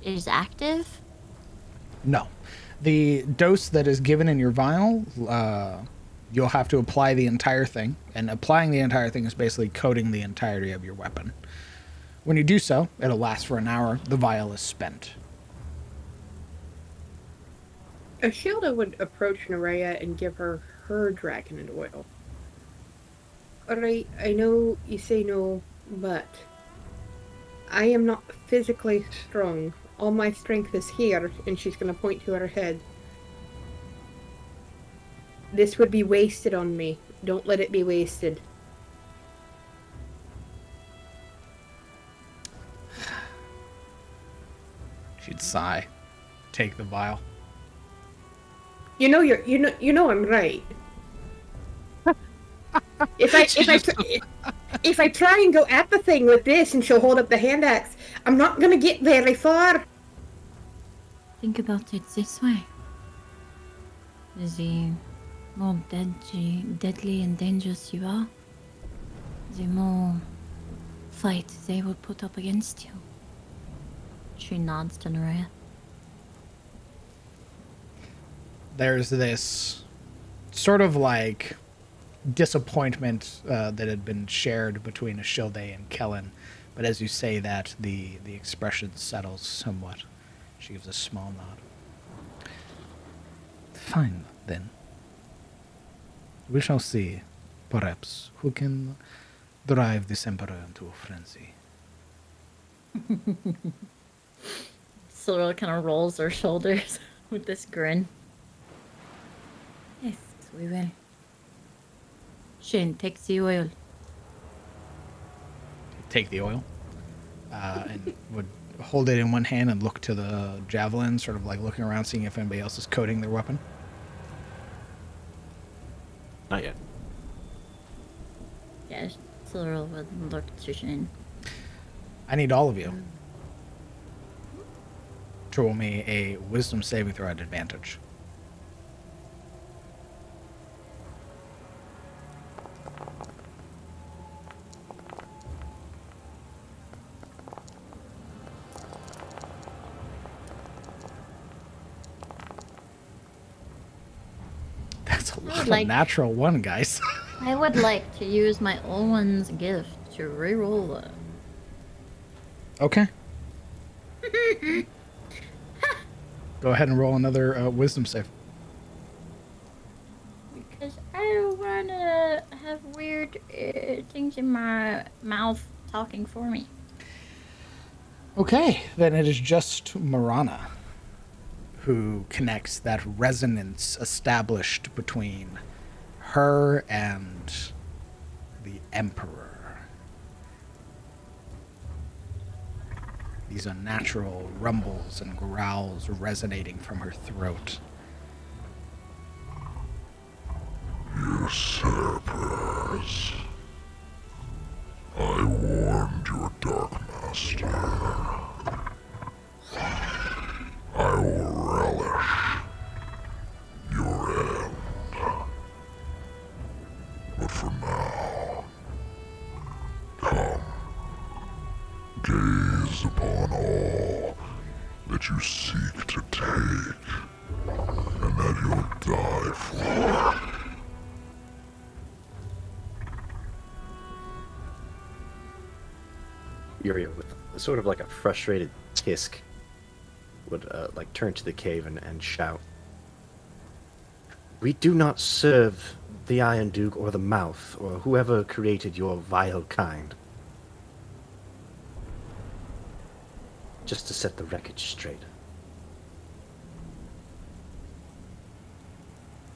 is active? No. The dose that is given in your vial, you'll have to apply the entire thing. And applying the entire thing is basically coating the entirety of your weapon. When you do so, it'll last for an hour. The vial is spent. Ashilda would approach Nerea and give her dragonite oil. Alright, I know you say no, but I am not physically strong. All my strength is here, and she's going to point to her head. This would be wasted on me. Don't let it be wasted. She'd sigh, take the vial. You know I'm right. If I try and go at the thing with this and she'll hold up the hand axe, I'm not gonna get very far. Think about it this way. The more deadly and dangerous you are, the more fight they will put up against you. She nods to Nerea. There's this sort of like disappointment that had been shared between Ashilde and Kellen, but as you say that, the expression settles somewhat. She gives a small nod. Fine, then. We shall see, perhaps, who can drive this emperor into a frenzy. Silveril kind of rolls her shoulders with this grin. Yes, we will. Shane, take the oil. Take the oil, and would hold it in one hand and look to the javelin, sort of like looking around, seeing if anybody else is coating their weapon. Not yet. Yeah, Silveril would look to Shane. I need all of you to roll me a wisdom saving throw at advantage. That's a natural one, guys. I would like to use my Owen's gift to reroll that. Okay. Go ahead and roll another wisdom save. Because I don't want to have weird things in my mouth talking for me. Okay, then it is just Marana who connects that resonance established between her and the Emperor. These unnatural rumbles and growls resonating from her throat. Usurpers. I warned your Dark Master. I will relish your end. But for now, come, gaze upon all that you seek to take, and that you'll die for. Uriel, with sort of like a frustrated tisk, would like turn to the cave and shout, "We do not serve the Iron Duke or the Mouth or whoever created your vile kind. Just to set the record straight."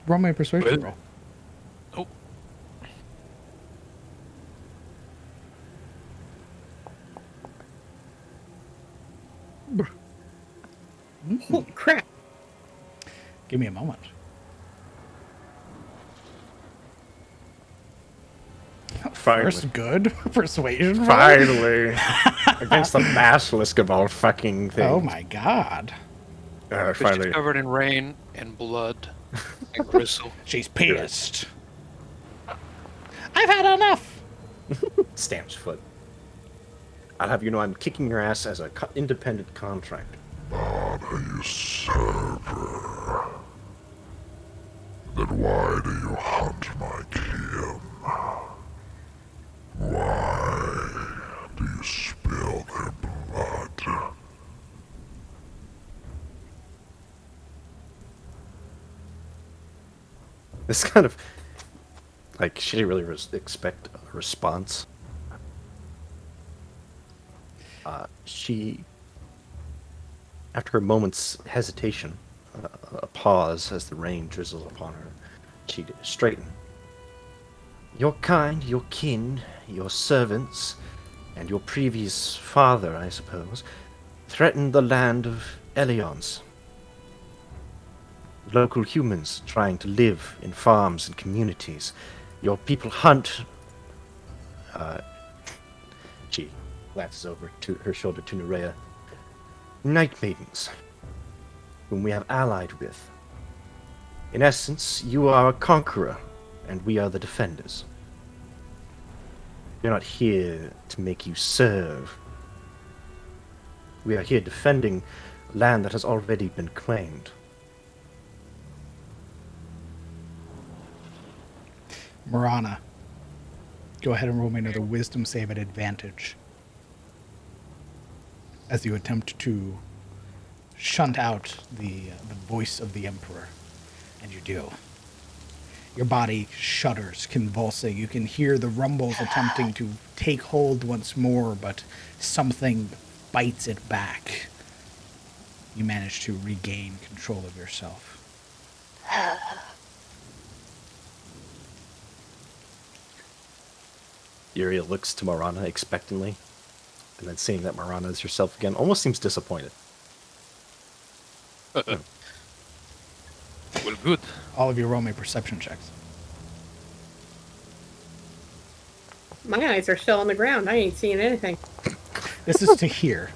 Roll my persuasion roll. Oh. Holy crap! Give me a moment. Finally. First good persuasion roll? Finally! Against the basilisk of all fucking things. Oh my god. But Finally. she's covered in rain and blood and gristle. She's pissed. I've had enough! Stamps foot. I'll have you know I'm kicking your ass as a independent contractor. Not a usurper. Then why do you hunt my kin? Why do you spill their blood? This kind of... Like, she didn't really expect a response. She... After a moment's hesitation, a pause as the rain drizzles upon her, she'd straighten. Your kind, your kin, your servants, and your previous father, I suppose, threatened the land of Elions. Local humans trying to live in farms and communities. Your people hunt... She glances over to her shoulder to Nerea. Night maidens, whom we have allied with. In essence, you are a conqueror, and we are the defenders. We're not here to make you serve. We are here defending land that has already been claimed. Marana, go ahead and roll me another wisdom save at advantage. As you attempt to shunt out the voice of the Emperor. And you do. Your body shudders, convulsing. You can hear the rumbles attempting to take hold once more, but something bites it back. You manage to regain control of yourself. Uriel looks to Marana expectantly, and then seeing that Marana is herself again, almost seems disappointed. Well, good. All of you roll me perception checks. My eyes are still on the ground. I ain't seeing anything. This is to hear.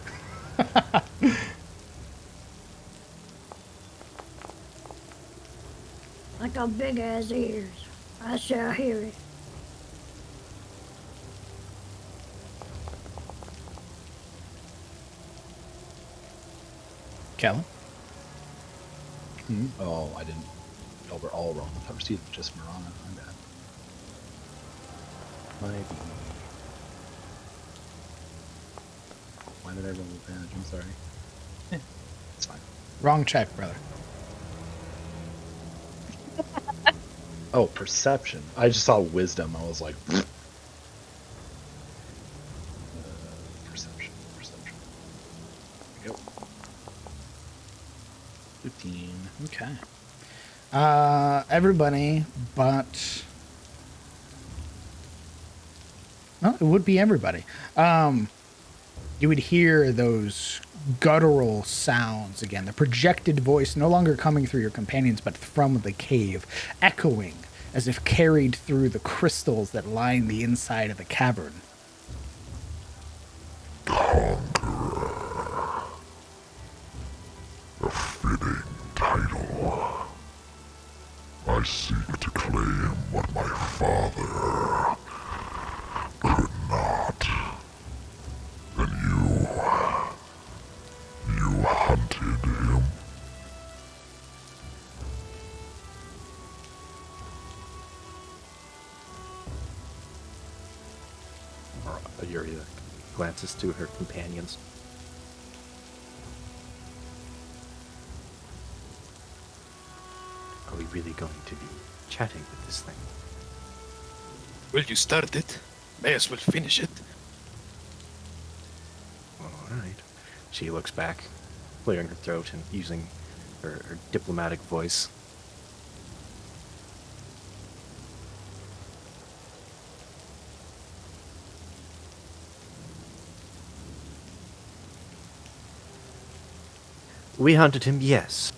I got big ass ears. I shall hear it. Kellen? Oh, I didn't. Y'all were all wrong. I was just Marana. I'm bad. Maybe. Why did I roll advantage? I'm sorry. It's fine. Wrong check, brother. Oh, perception. I just saw wisdom. I was like, perception. There we go. 15. Okay. Everybody, but... No, it would be everybody. You would hear those guttural sounds again. The projected voice no longer coming through your companions, but from the cave, echoing as if carried through the crystals that line the inside of the cavern. Conqueror. A fitting title. I seek to claim what my father could not. And you hunted him. Yuria glances to her companions. Are we really going to be chatting with this thing? Well, you started. May as well finish it. Alright. She looks back, clearing her throat and using her diplomatic voice. We hunted him, yes.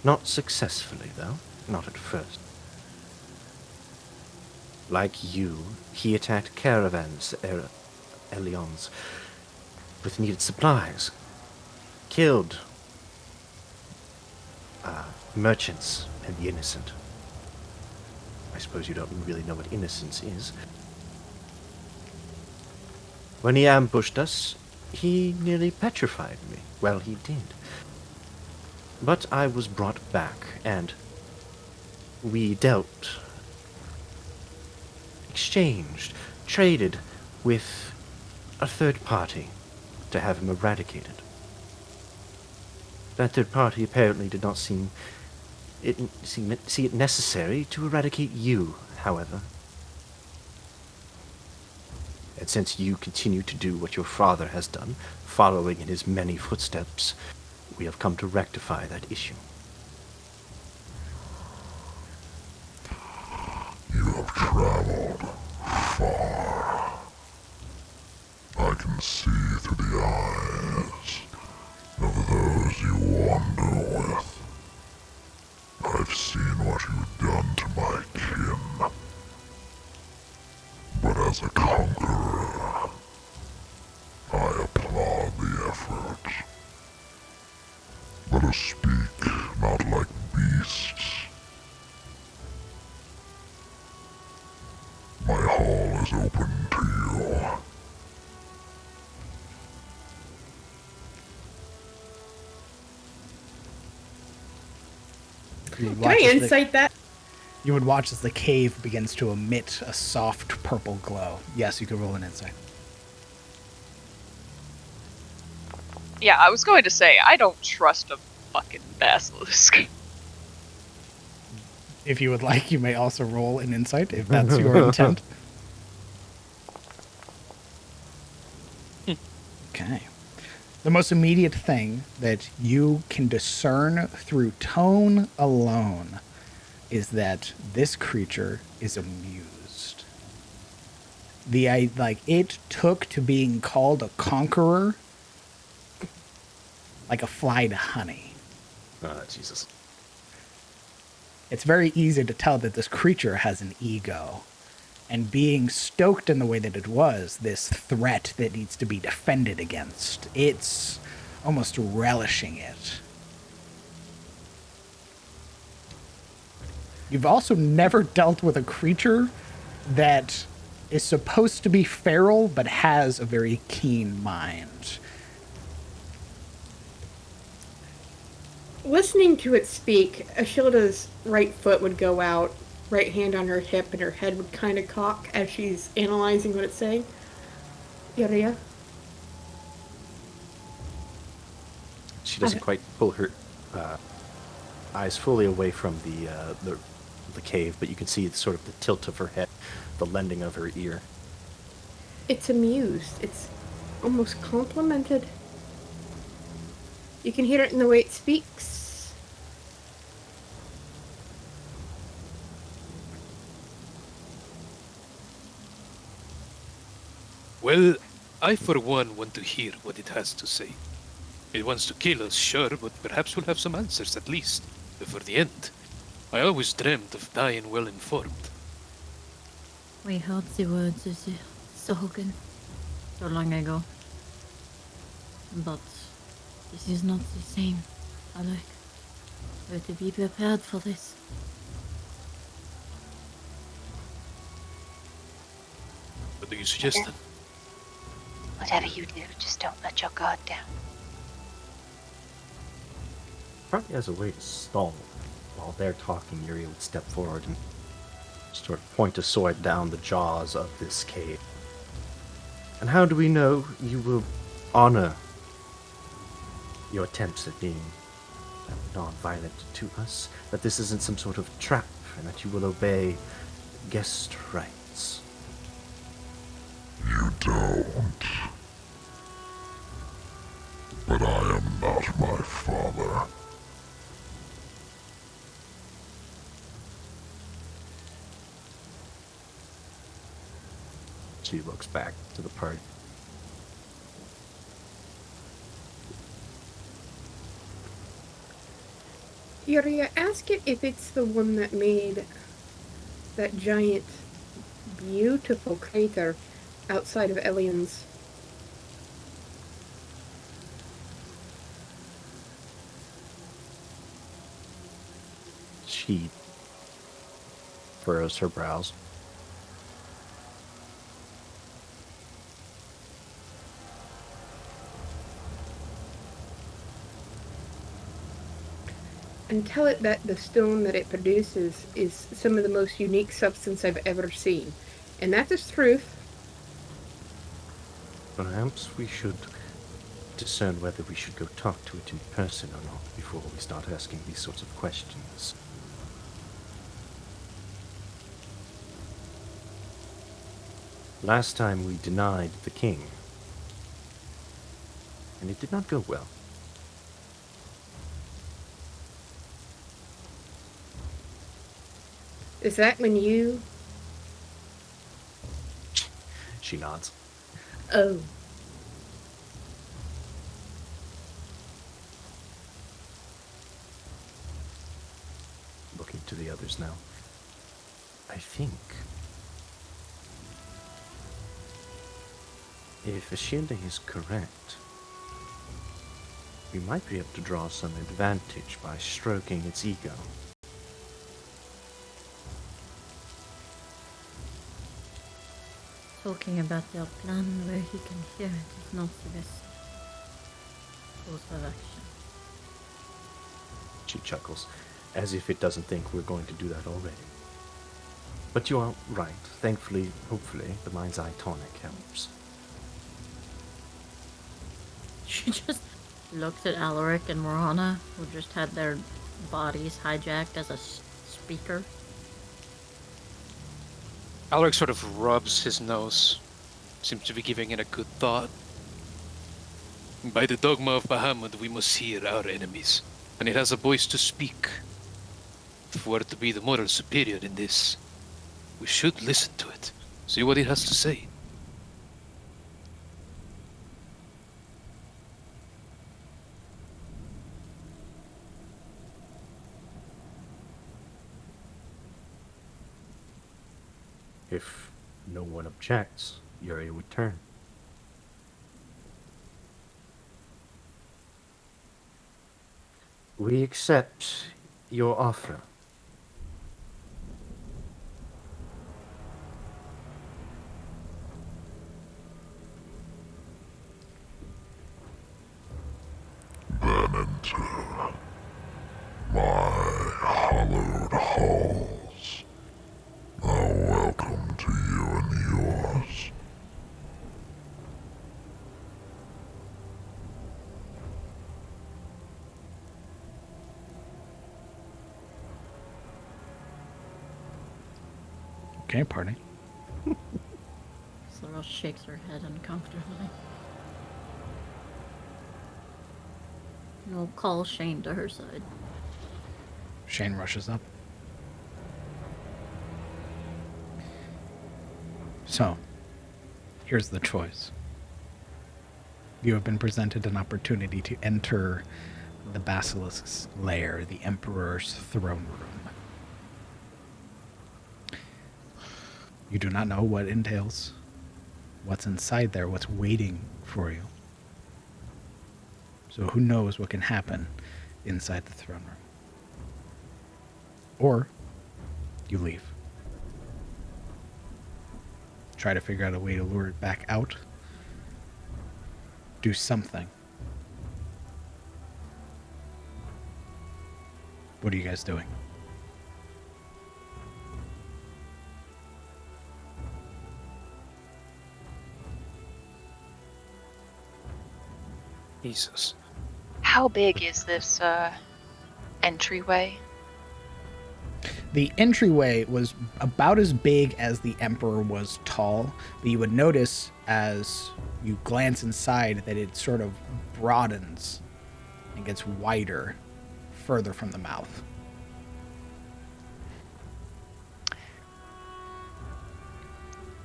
Not successfully, though. Not at first. Like you, he attacked caravans, Elions, with needed supplies. Killed merchants and the innocent. I suppose you don't really know what innocence is. When he ambushed us, he nearly petrified me. Well, he did. But I was brought back, and we exchanged, traded with a third party to have him eradicated. That third party apparently did not see it necessary to eradicate you, however. And since you continue to do what your father has done, following in his many footsteps, we have come to rectify that issue. You have traveled far. I can see through the eyes of those you wander with. I've seen what you've done to my kin. But as a conqueror, I applaud the effort. Let us speak not like beasts. My hall is open to you. Can I insight that? You would watch as the cave begins to emit a soft purple glow. Yes, you could roll an insight. Yeah, I was going to say, I don't trust a fucking basilisk. If you would like, you may also roll an insight, if that's your intent. Okay. The most immediate thing that you can discern through tone alone is that this creature is amused. It took to being called a conqueror like a fly to honey. Jesus. It's very easy to tell that this creature has an ego. And being stoked in the way that it was, this threat that needs to be defended against, it's almost relishing it. You've also never dealt with a creature that is supposed to be feral but has a very keen mind. Listening to it speak, Ashilda's right foot would go out, right hand on her hip, and her head would kind of cock as she's analyzing what it's saying. Yeah. She doesn't quite pull her eyes fully away from the cave, but you can see sort of the tilt of her head, the lending of her ear. It's amused. It's almost complimented. You can hear it in the way it speaks. Well, I for one want to hear what it has to say. It wants to kill us, sure, but perhaps we'll have some answers at least, before the end. I always dreamt of dying well informed. We heard the words of the Sohogan so long ago. But this is not the same, Alec. We're to be prepared for this. What do you suggest then? Whatever you do, just don't let your guard down. Probably as a way to stall. While they're talking, Yuri would step forward and sort of point a sword down the jaws of this cave. And how do we know you will honor your attempts at being non-violent to us? That this isn't some sort of trap, and that you will obey guest rights? You don't. But I am not my father. She looks back to the party. Yuria, ask it if it's the one that made that giant, beautiful crater outside of Elian's. She furrows her brows. And tell it that the stone that it produces is some of the most unique substance I've ever seen. And that is truth. Perhaps we should discern whether we should go talk to it in person or not before we start asking these sorts of questions. Last time we denied the king, and it did not go well. Is that when you... She nods. Oh. Looking to the others now. I think if Ashilde is correct, we might be able to draw some advantage by stroking its ego. Talking about their plan where he can hear it is not the best course of action. She chuckles, as if it doesn't think we're going to do that already. But you are right. Thankfully, hopefully, the mind's eye tonic helps. She just looks at Alaric and Morana, who just had their bodies hijacked as a speaker. Alaric sort of rubs his nose, seems to be giving it a good thought. By the dogma of Bahamut, we must hear our enemies, and it has a voice to speak. If we are to be the moral superior in this, we should listen to it, see what it has to say. If no one objects, Yuri would turn. We accept your offer. Then into my hallowed halls. Now welcome to you and yours. Okay, party. Sorrel shakes her head uncomfortably. And we'll call Shane to her side. Shane rushes up. So, here's the choice. You have been presented an opportunity to enter the Basilisk's lair, the Emperor's throne room. You do not know what entails, what's inside there, what's waiting for you. So who knows what can happen inside the throne room. Or you leave. Try to figure out a way to lure it back out. Do something. What are you guys doing? Jesus. How big is this entryway? The entryway was about as big as the Emperor was tall, but you would notice as you glance inside that it sort of broadens and gets wider further from the mouth.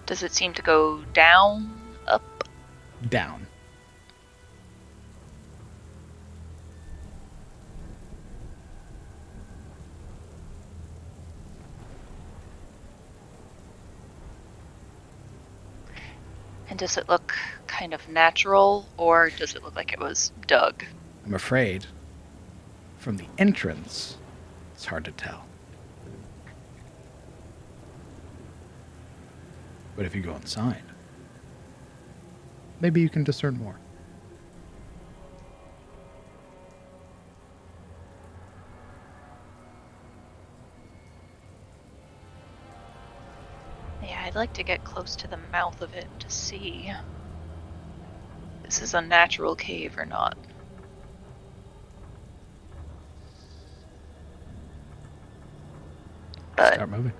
Does it seem to go down, up? Down. And does it look kind of natural, or does it look like it was dug? I'm afraid, from the entrance, it's hard to tell. But if you go inside, maybe you can discern more. Yeah, I'd like to get close to the mouth of it to see if this is a natural cave or not. But start moving.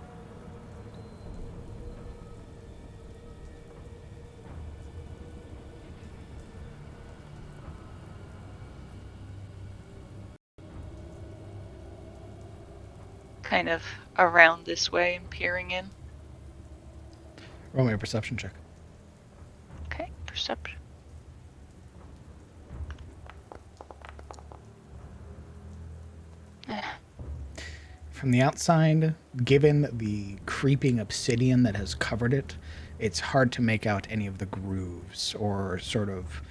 kind of around this way and peering in. Roll me a perception check. Okay, perception. From the outside, given the creeping obsidian that has covered it, it's hard to make out any of the grooves or sort of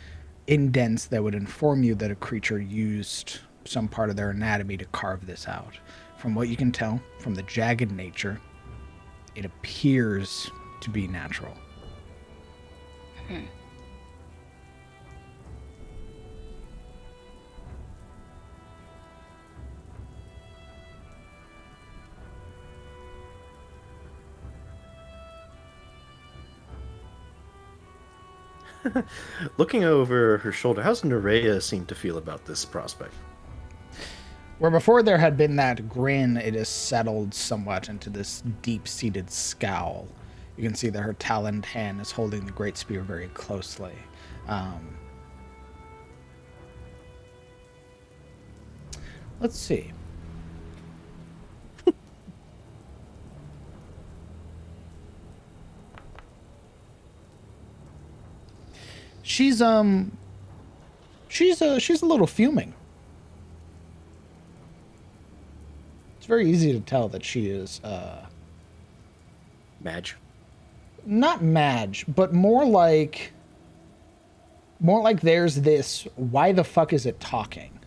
indents that would inform you that a creature used some part of their anatomy to carve this out. From what you can tell, from the jagged nature, it appears to be natural. Looking over her shoulder, how's Nerea seem to feel about this prospect? Where before there had been that grin, it has settled somewhat into this deep-seated scowl. You can see that her taloned hand is holding the great spear very closely. Let's see. She's a little fuming. It's very easy to tell that she is Madge. Not Madge, but more like there's this, why the fuck is it talking?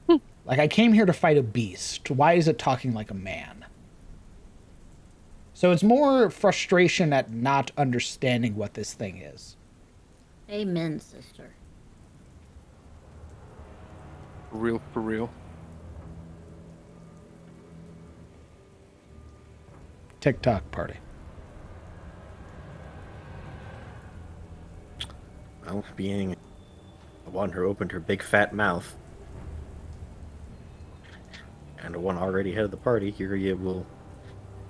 Like, I came here to fight a beast. Why is it talking like a man? So it's more frustration at not understanding what this thing is. Amen, sister. For real, for real. TikTok party. Well, being the one who opened her big fat mouth, and the one already head of the party, Yuria will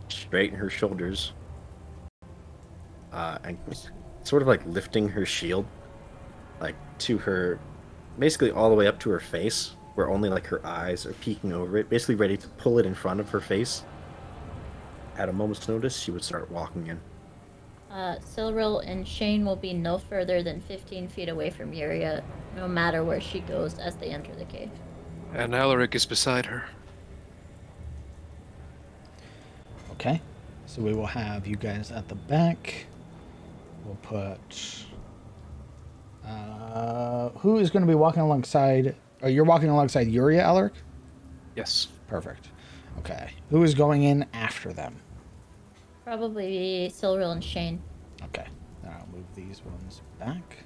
straighten her shoulders, and sort of like lifting her shield, like to her, basically all the way up to her face, where only like her eyes are peeking over it, basically ready to pull it in front of her face. At a moment's notice, she would start walking in. Silril and Shane will be no further than 15 feet away from Yuria, no matter where she goes as they enter the cave. And Alaric is beside her. Okay. So we will have you guys at the back. We'll put... who is going to be walking alongside... Oh, you're walking alongside Yuria, Alaric? Yes. Perfect. Okay. Who is going in after them? Probably Silril and Shane. Okay. Then I'll move these ones back.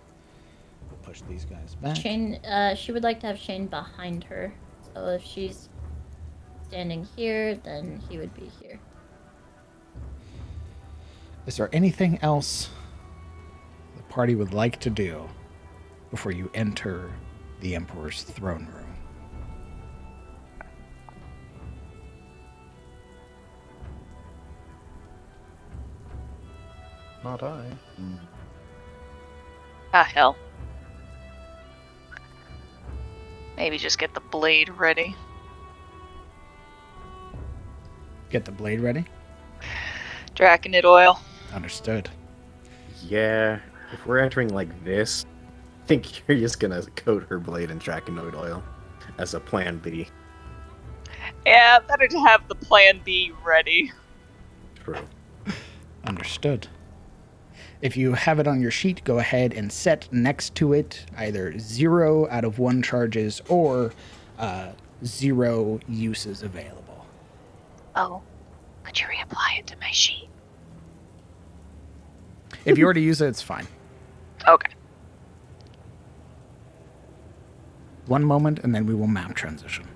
We'll push these guys back. Shane, she would like to have Shane behind her. So if she's standing here, then he would be here. Is there anything else the party would like to do before you enter the Emperor's throne room? Not I. Ah, hell. Maybe just get the blade ready. Get the blade ready? Draconid oil. Understood. Yeah, if we're entering like this, I think you're just gonna coat her blade in Draconoid oil as a plan B. Yeah, better to have the plan B ready. True. Understood. If you have it on your sheet, go ahead and set next to it either 0 out of 1 charges or 0 uses available. Oh, could you reapply it to my sheet? If you already use it, it's fine. Okay. One moment, and then we will map transition.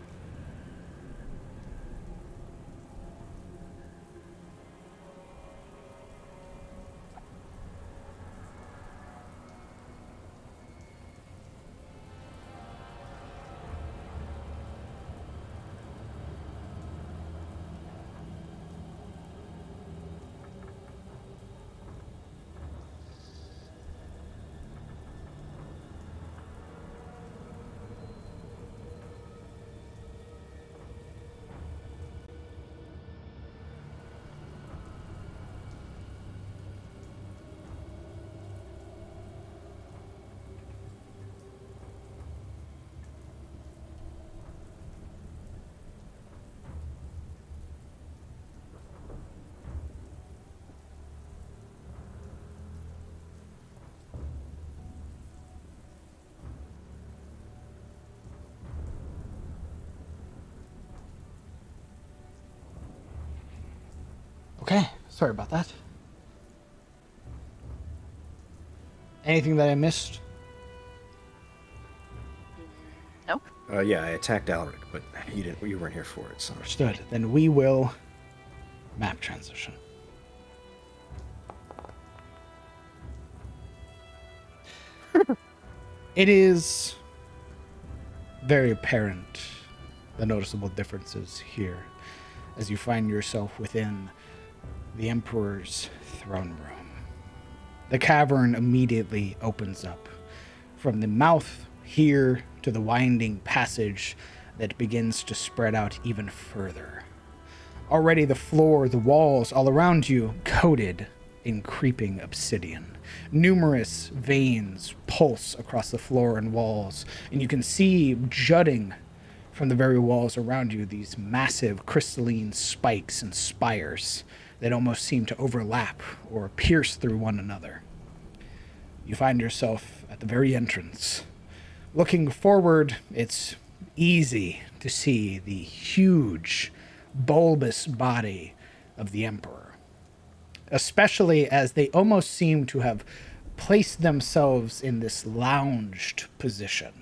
Okay, sorry about that. Anything that I missed? Nope. Yeah, I attacked Alric, but you weren't here for it, so. Understood. Then we will map transition. It is very apparent the noticeable differences here as you find yourself within the Emperor's throne room. The cavern immediately opens up from the mouth here to the winding passage that begins to spread out even further. Already the floor, the walls all around you coated in creeping obsidian. Numerous veins pulse across the floor and walls, and you can see jutting from the very walls around you these massive crystalline spikes and spires that almost seem to overlap or pierce through one another. You find yourself at the very entrance. Looking forward, it's easy to see the huge, bulbous body of the Emperor, especially as they almost seem to have placed themselves in this lounged position.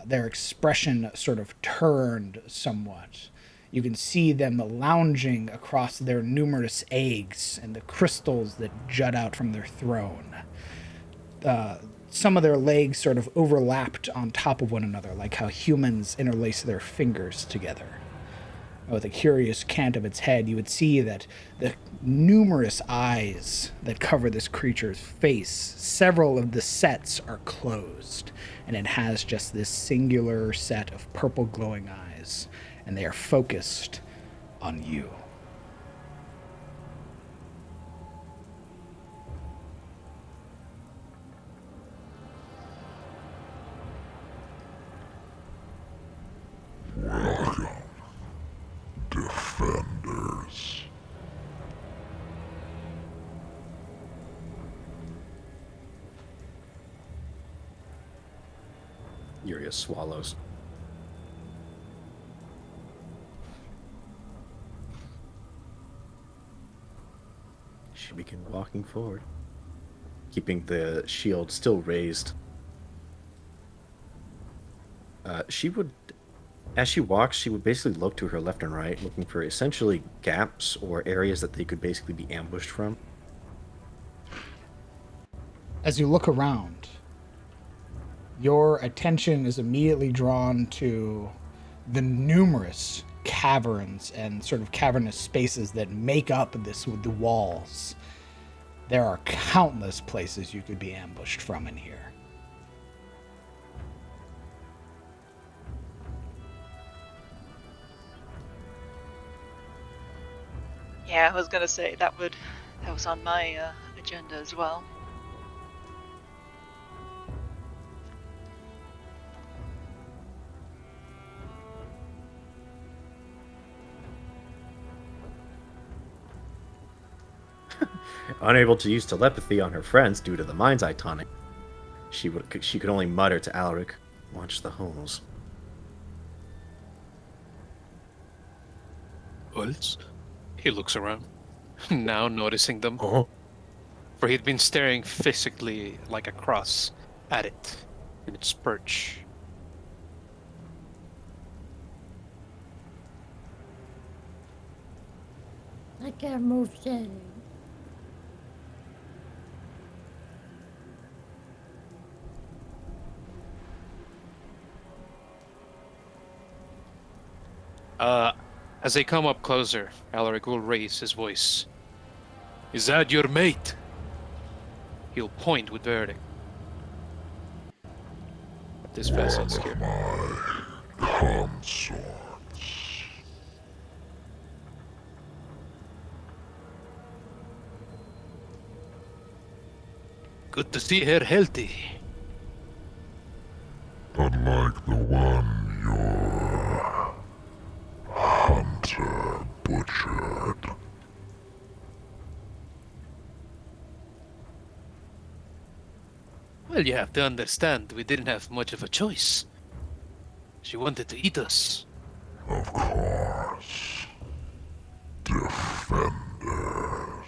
Their expression sort of turned somewhat. You can see them lounging across their numerous eggs and the crystals that jut out from their throne. Some of their legs sort of overlapped on top of one another, like how humans interlace their fingers together. With a curious cant of its head, you would see that the numerous eyes that cover this creature's face, several of the sets are closed, and it has just this singular set of purple glowing eyes, and they are focused on you. Welcome, defenders. Yuria swallows. She began walking forward, keeping the shield still raised. As she walks, she would basically look to her left and right, looking for essentially gaps or areas that they could basically be ambushed from. As you look around, your attention is immediately drawn to the numerous caverns and sort of cavernous spaces that make up the walls. There are countless places you could be ambushed from in here. Yeah, I was gonna say that was on my agenda as well. Unable to use telepathy on her friends due to the mind's eye tonic, she could only mutter to Alaric, "Watch the holes." Holes? He looks around, now noticing them. Oh. For he'd been staring physically like a cross at it in its perch. I can't move shit. As they come up closer, Alaric will raise his voice. "Is that your mate?" He'll point with verdict. But this vessel's here. Consorts. Good to see her healthy. Unlike the one your hunter butchered. Well, you have to understand, we didn't have much of a choice. She wanted to eat us. Of course. Defenders.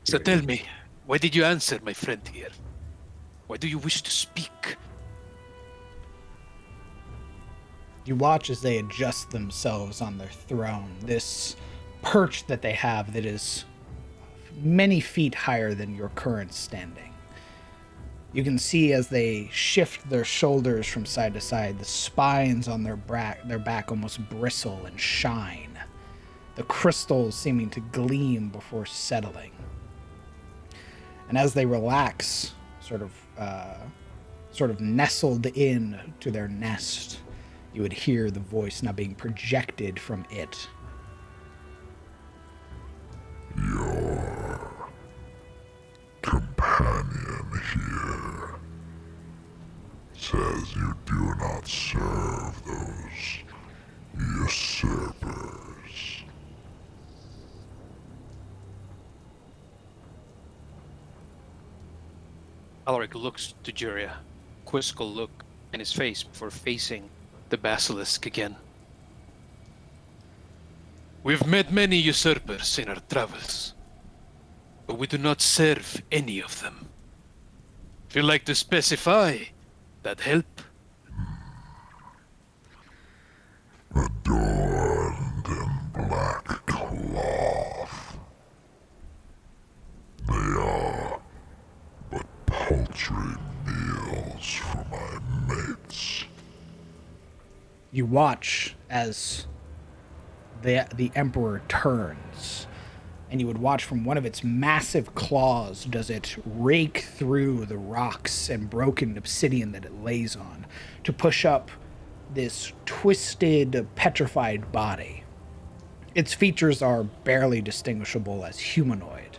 So tell me, why did you answer my friend here? Why do you wish to speak? You watch as they adjust themselves on their throne, this perch that they have that is many feet higher than your current standing. You can see as they shift their shoulders from side to side, the spines on their back almost bristle and shine, the crystals seeming to gleam before settling. And as they relax, sort of nestled in to their nest, you would hear the voice now being projected from it. Your companion here says you do not serve those usurpers. Alaric looks to Juria, quizzical look in his face before facing the basilisk again. We've met many usurpers in our travels, but we do not serve any of them. If you'd like to specify, that'd help. Adorned in black cloth. They are but paltry meals for my mates. You watch as the Emperor turns, and you would watch from one of its massive claws does it rake through the rocks and broken obsidian that it lays on to push up this twisted, petrified body. Its features are barely distinguishable as humanoid,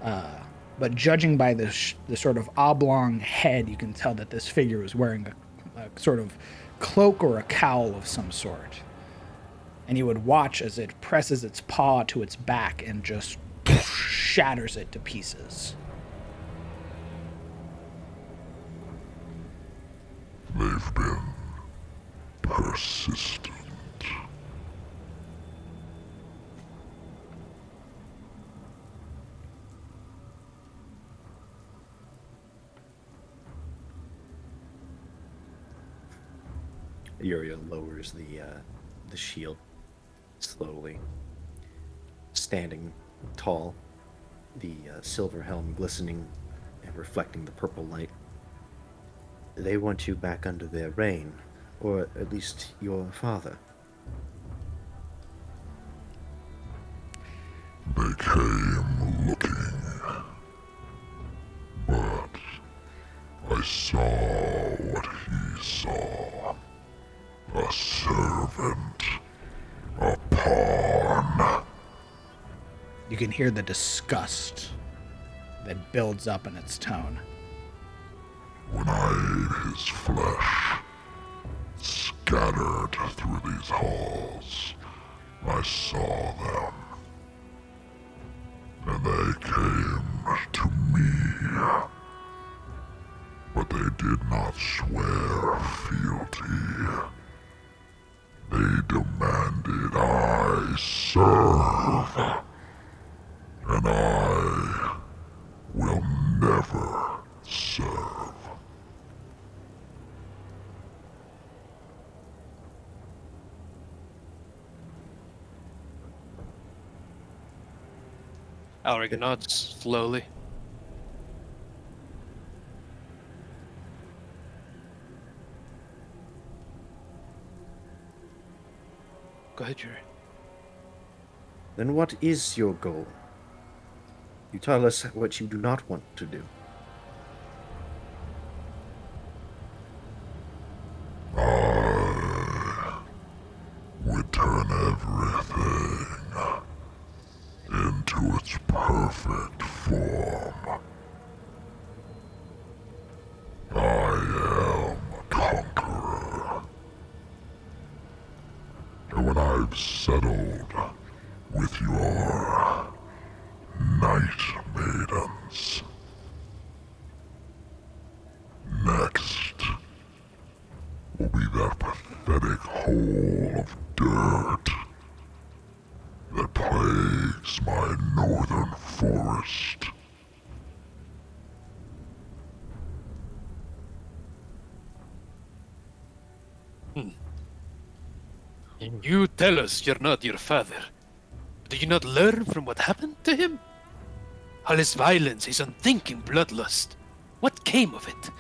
but judging by the sort of oblong head, you can tell that this figure is wearing a sort of cloak or a cowl of some sort. And you would watch as it presses its paw to its back and just shatters it to pieces. They've been persistent. Uriel lowers the shield slowly, standing tall, the silver helm glistening and reflecting the purple light. They want you back under their reign, or at least your father. They came looking, but I saw what he saw. A servant, a pawn. You can hear the disgust that builds up in its tone. When I ate his flesh, scattered through these halls. I saw them. And they came to me. But they did not swear fealty. They demanded I serve. And I will never serve. Alric nods slowly. Go ahead, Jerry. Then what is your goal? You tell us what you do not want to do. I would turn everything into its perfect form. I am a conqueror. And when I've settled with your night maidens, next will be that pathetic hole of dirt that plagues my northern forest. You tell us you're not your father. Do you not learn from what happened to him? All his violence, his unthinking bloodlust. What came of it?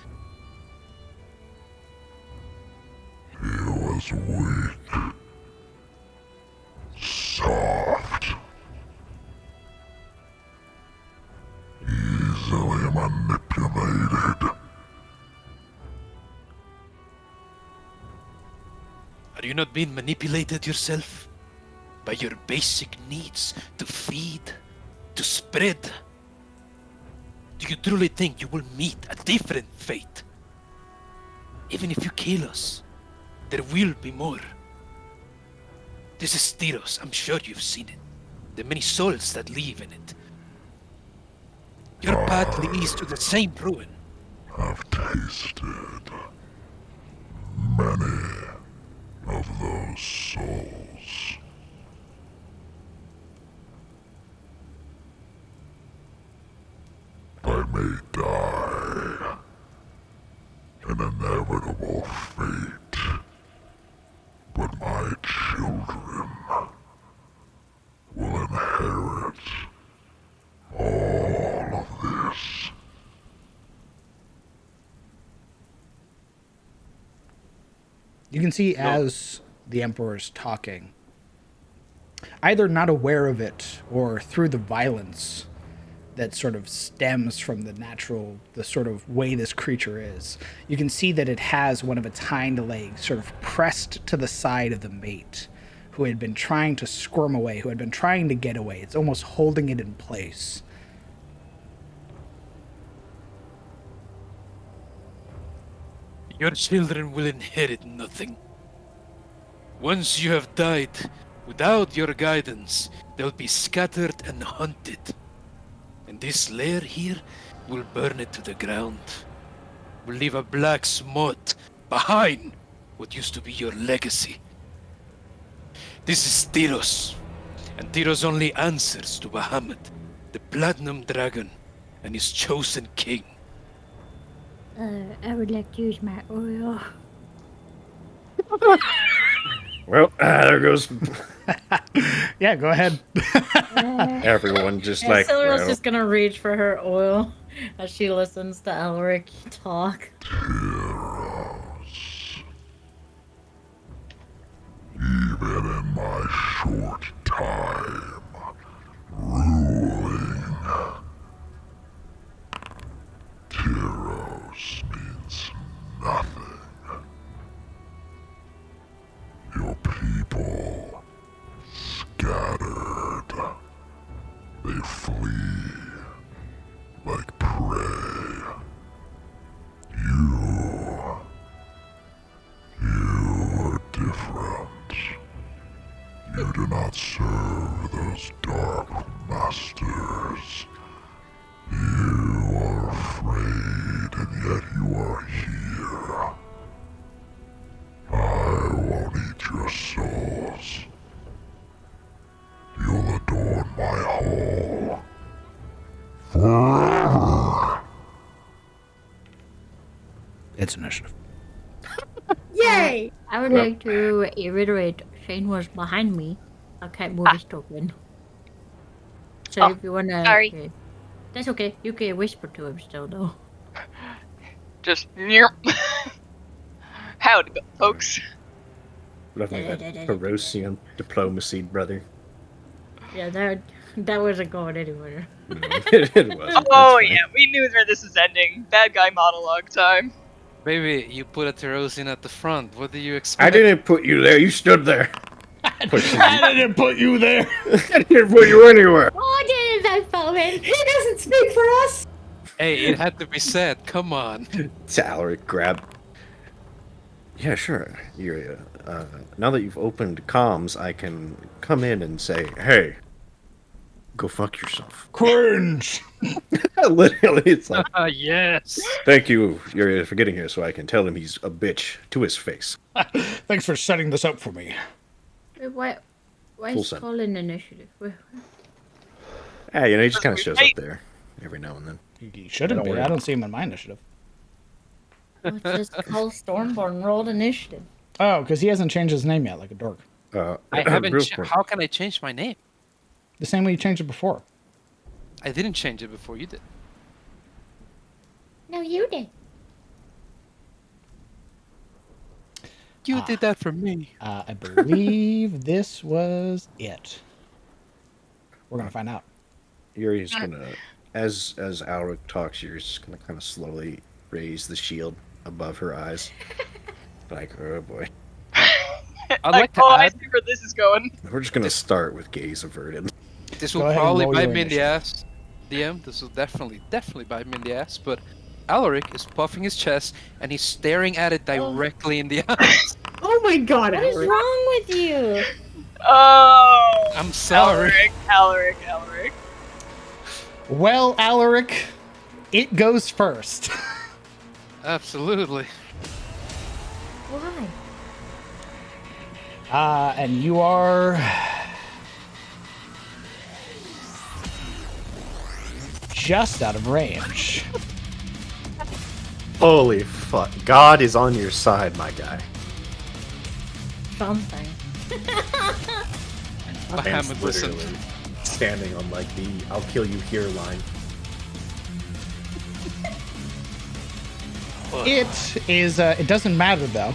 He was weak, soft, easily manipulated. Are you not being manipulated yourself? By your basic needs to feed, to spread? Do you truly think you will meet a different fate? Even if you kill us, there will be more. This is Tyros, I'm sure you've seen it. The many souls that live in it. Your path leads to the same ruin. I've tasted many of those souls. I may die an inevitable fate, but my children will inherit all of this. You can see as the Emperor's talking, either not aware of it or through the violence that sort of stems from the sort of way this creature is, you can see that it has one of its hind legs sort of pressed to the side of the mate, who had been trying to squirm away, who had been trying to get away. It's almost holding it in place. Your children will inherit nothing. Once you have died, without your guidance, they'll be scattered and hunted. And this lair here will burn it to the ground. Will leave a black smut behind what used to be your legacy. This is Tyros, and Tyros only answers to Bahamut, the Platinum Dragon, and his chosen king. I would like to use my oil. Well, there goes Yeah, go ahead. everyone. Just Yeah, like, Silver's well, just gonna reach for her oil as she listens to Elric talk. Even in my short time ruling, Tyros means nothing. Your people scattered. They flee like prey. You are It's initiative. Yay! I would like to reiterate Shane was behind me. I can't move his token. So if you wanna... sorry. Okay. That's okay. You can whisper to him still, though. Just near. Howdy, folks. Definitely that Perosian diplomacy, brother. Yeah, that wasn't going anywhere. No, it wasn't. Oh That's yeah, we knew where this is ending. Bad guy monologue time. Baby, you put a Terosian at the front. What do you expect? I didn't put you there. You stood there. I didn't put you there. I didn't put you anywhere. Oh, I didn't vote for him. He doesn't speak for us. Hey, it had to be said. Come on. Alaric grab. Yeah, sure. You're, now that you've opened comms, I can come in and say, "Hey, go fuck yourself." Cringe. Literally, it's like, Yes. "Thank you, Yuria, for getting here, so I can tell him he's a bitch to his face." Thanks for setting this up for me. Why Full is send. Colin initiative? Yeah, you know, he just kind of shows up there every now and then. He shouldn't be. I don't see him in my initiative. Well, it's just call Stormborn rolled initiative. Oh, because he hasn't changed his name yet, like a dork. I haven't. How can I change my name? The same way you changed it before. I didn't change it before you did. No, you did. You did that for me. I believe this was it. We're gonna find out. Yuri's gonna, as Alaric talks, Yuri's just gonna kind of slowly raise the shield above her eyes, like, oh boy. I'd like to I add, see where this is going. We're just gonna start with gaze averted. this Go will ahead and probably roll bite your me in the initiative. ass. DM, this will definitely bite me in the ass, but Alaric is puffing his chest and he's staring at it directly in the eyes. Oh my god, What is Alaric. wrong with you? Oh. I'm sorry. Alaric. Well, Alaric, it goes first. Absolutely. Why? And you are just out of range. Holy fuck. God is on your side, my guy. Something. Man's Muhammad, listen. literally standing on like the "I'll kill you here" line. It is. It doesn't matter though.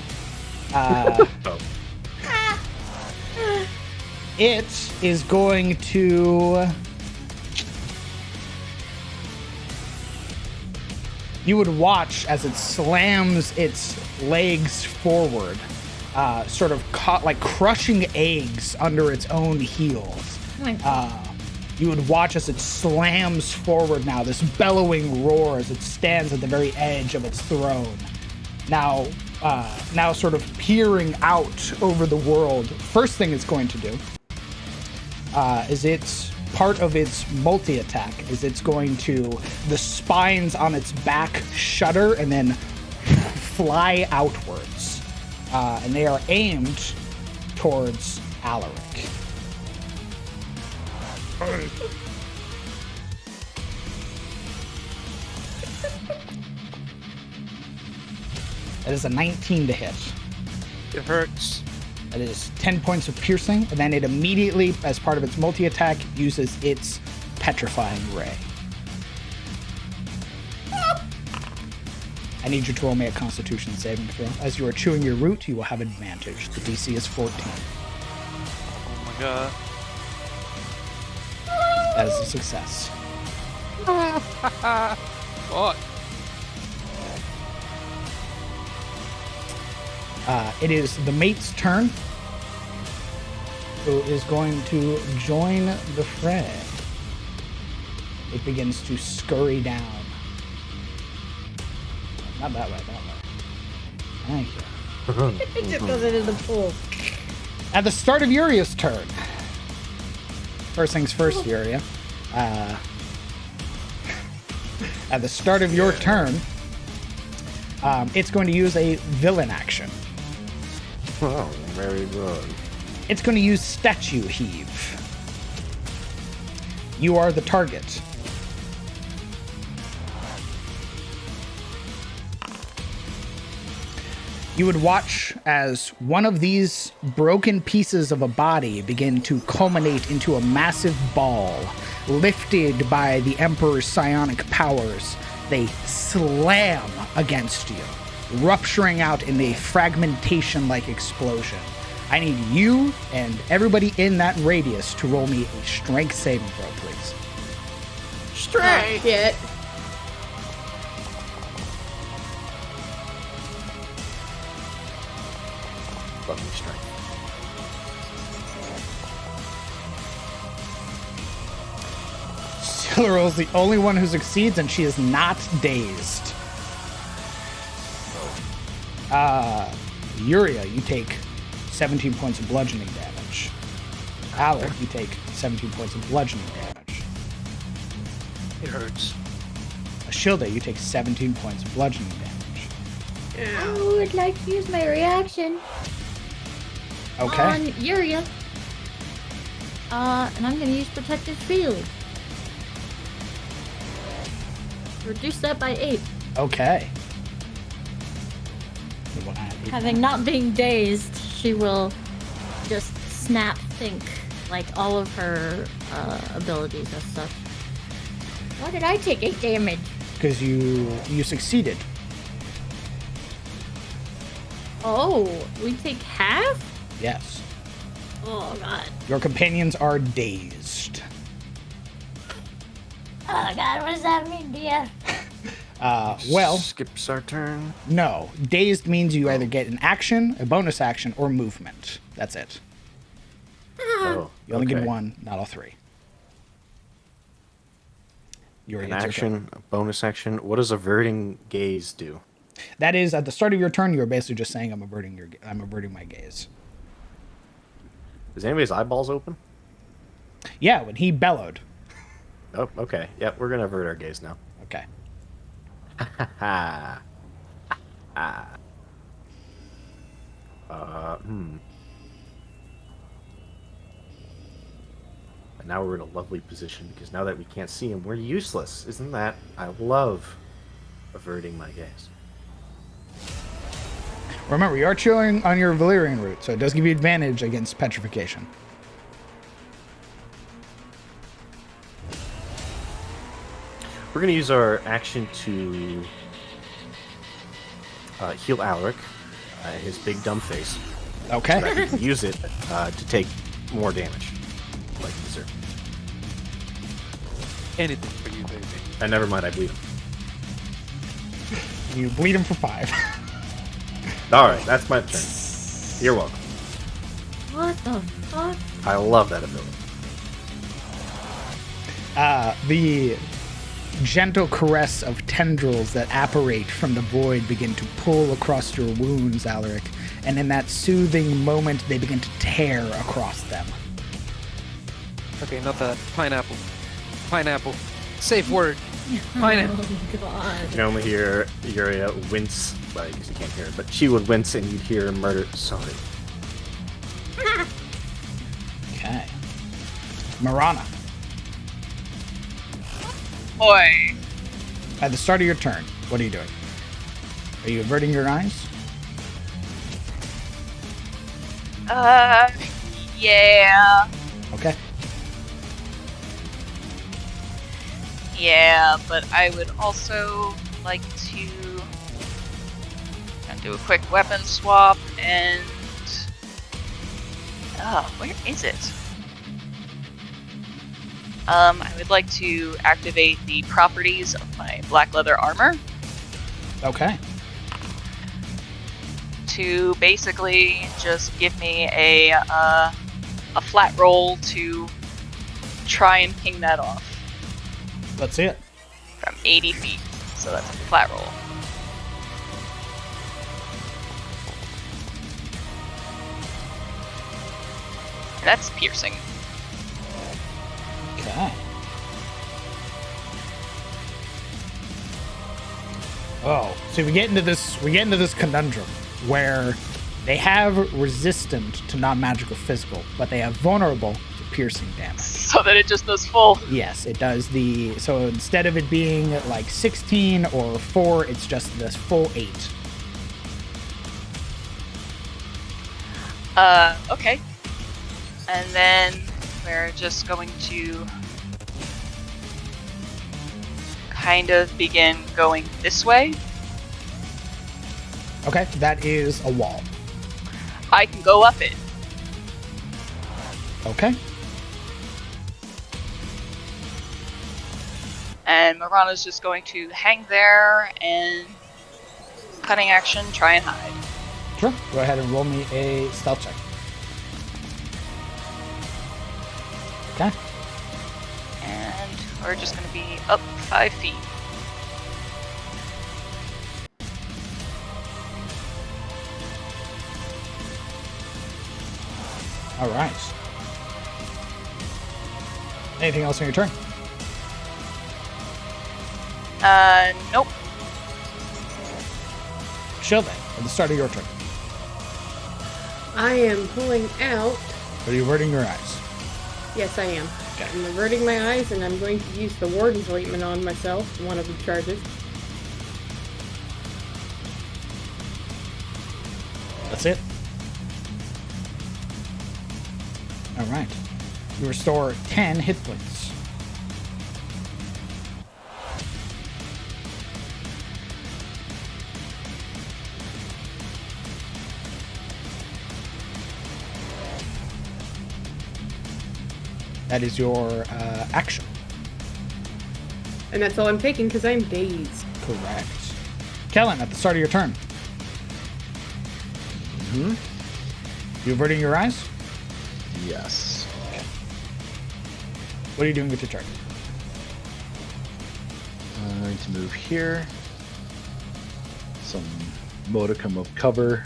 Oh. It is going to. You would watch as it slams its legs forward, sort of caught like crushing eggs under its own heels. Oh my God. You would watch as it slams forward now, this bellowing roar as it stands at the very edge of its throne. Now sort of peering out over the world. First thing it's going to do is it's part of its multi-attack is it's going to, the spines on its back shudder and then fly outwards. And they are aimed towards Alaric. That is a 19 to hit. It hurts. That is 10 points of piercing, and then it immediately, as part of its multi-attack, uses its petrifying ray. I need you to roll me a Constitution saving throw. As you are chewing your root, you will have advantage. The DC is 14. Oh my god. That is a success. What? It is the mate's turn, who is going to join the fray. It begins to scurry down. Not that way, that way. Thank you. It just goes into the pool. At the start of Uria's turn. First things first, Uria. At the start of your turn, it's going to use a villain action. Oh, very good. It's going to use Statue Heave. You are the target. You would watch as one of these broken pieces of a body begin to culminate into a massive ball, lifted by the Emperor's psionic powers. They slam against you, rupturing out in a fragmentation-like explosion. I need you and everybody in that radius to roll me a strength saving throw, please. Strength. Shit. Love me strength. Silural's the only one who succeeds, and she is not dazed. Yuria, you take 17 points of bludgeoning damage. Alec, you take 17 points of bludgeoning damage. It hurts. Ashilda, you take 17 points of bludgeoning damage. I would like to use my reaction Okay. on Yuria. And I'm gonna use Protective Field. Reduce that by 8. Okay. Having not being dazed, she will just snap think, like all of her abilities and stuff. Why did I take 8 damage? Because you succeeded. Oh, we take half? Yes. Oh god. Your companions are dazed. Oh god, what does that mean, dear? Well, Skips our turn. no. Dazed means you either get an action, a bonus action, or movement. That's it. Oh, You only get okay. one, not all three. Your An it's your turn. action, a bonus action. What does averting gaze do? That is at the start of your turn. You are basically just saying, "I'm averting my gaze." Is anybody's eyeballs open? Yeah, when he bellowed. Oh, okay. Yeah, we're gonna avert our gaze now. Okay. Ha. And now we're in a lovely position because now that we can't see him, we're useless. Isn't that? I love averting my gaze. Remember, you are chilling on your Valyrian route, so it does give you advantage against petrification. We're gonna use our action to heal Alaric, his big dumb face. Okay. So that we can use it to take more damage, like you deserve. Anything for you, baby. And never mind, I bleed him. You bleed him for 5. All right, that's my turn. You're welcome. What the fuck? I love that ability. The gentle caress of tendrils that apparate from the void begin to pull across your wounds, Alaric, and in that soothing moment, they begin to tear across them. Okay, not that. Pineapple. Pineapple. Safe word. Pineapple. Oh god. You can only hear Yuria wince. Well, I guess you can't hear her, but she would wince and you'd hear murder. Sorry. Okay. Marana, Boy. at the start of your turn, what are you doing? Are you averting your eyes? Yeah. Okay. Yeah, but I would also like to do a quick weapon swap and... where is it? I would like to activate the properties of my black leather armor Okay. to basically just give me a flat roll to try and ping that off Let's see it. from 80 feet. So that's a flat roll. That's piercing. Okay. Oh, so we get into this conundrum where they have resistant to non-magical physical, but they have vulnerable to piercing damage. So that it just does full. Yes, it does so instead of it being like 16 or 4, it's just this full 8. Okay. And then we're just going to kind of begin going this way. Okay, that is a wall. I can go up it. Okay. And Marana's just going to hang there and cutting action, try and hide. Sure. Go ahead and roll me a stealth check. Okay. And we're just going to be up 5 feet. All right. Anything else on your turn? Nope. Chill then. At the start of your turn. I am pulling out. Are you averting your eyes? Yes, I am. Okay. I'm averting my eyes, and I'm going to use the Warden's Ointment on myself, one of the charges. That's it. All right. You restore 10 hit points. That is your action. And that's all I'm taking because I'm dazed. Correct. Kellen, at the start of your turn. Mm-hmm. You averting your eyes? Yes. Okay. What are you doing with your turn? I'm going to move here. Some modicum of cover.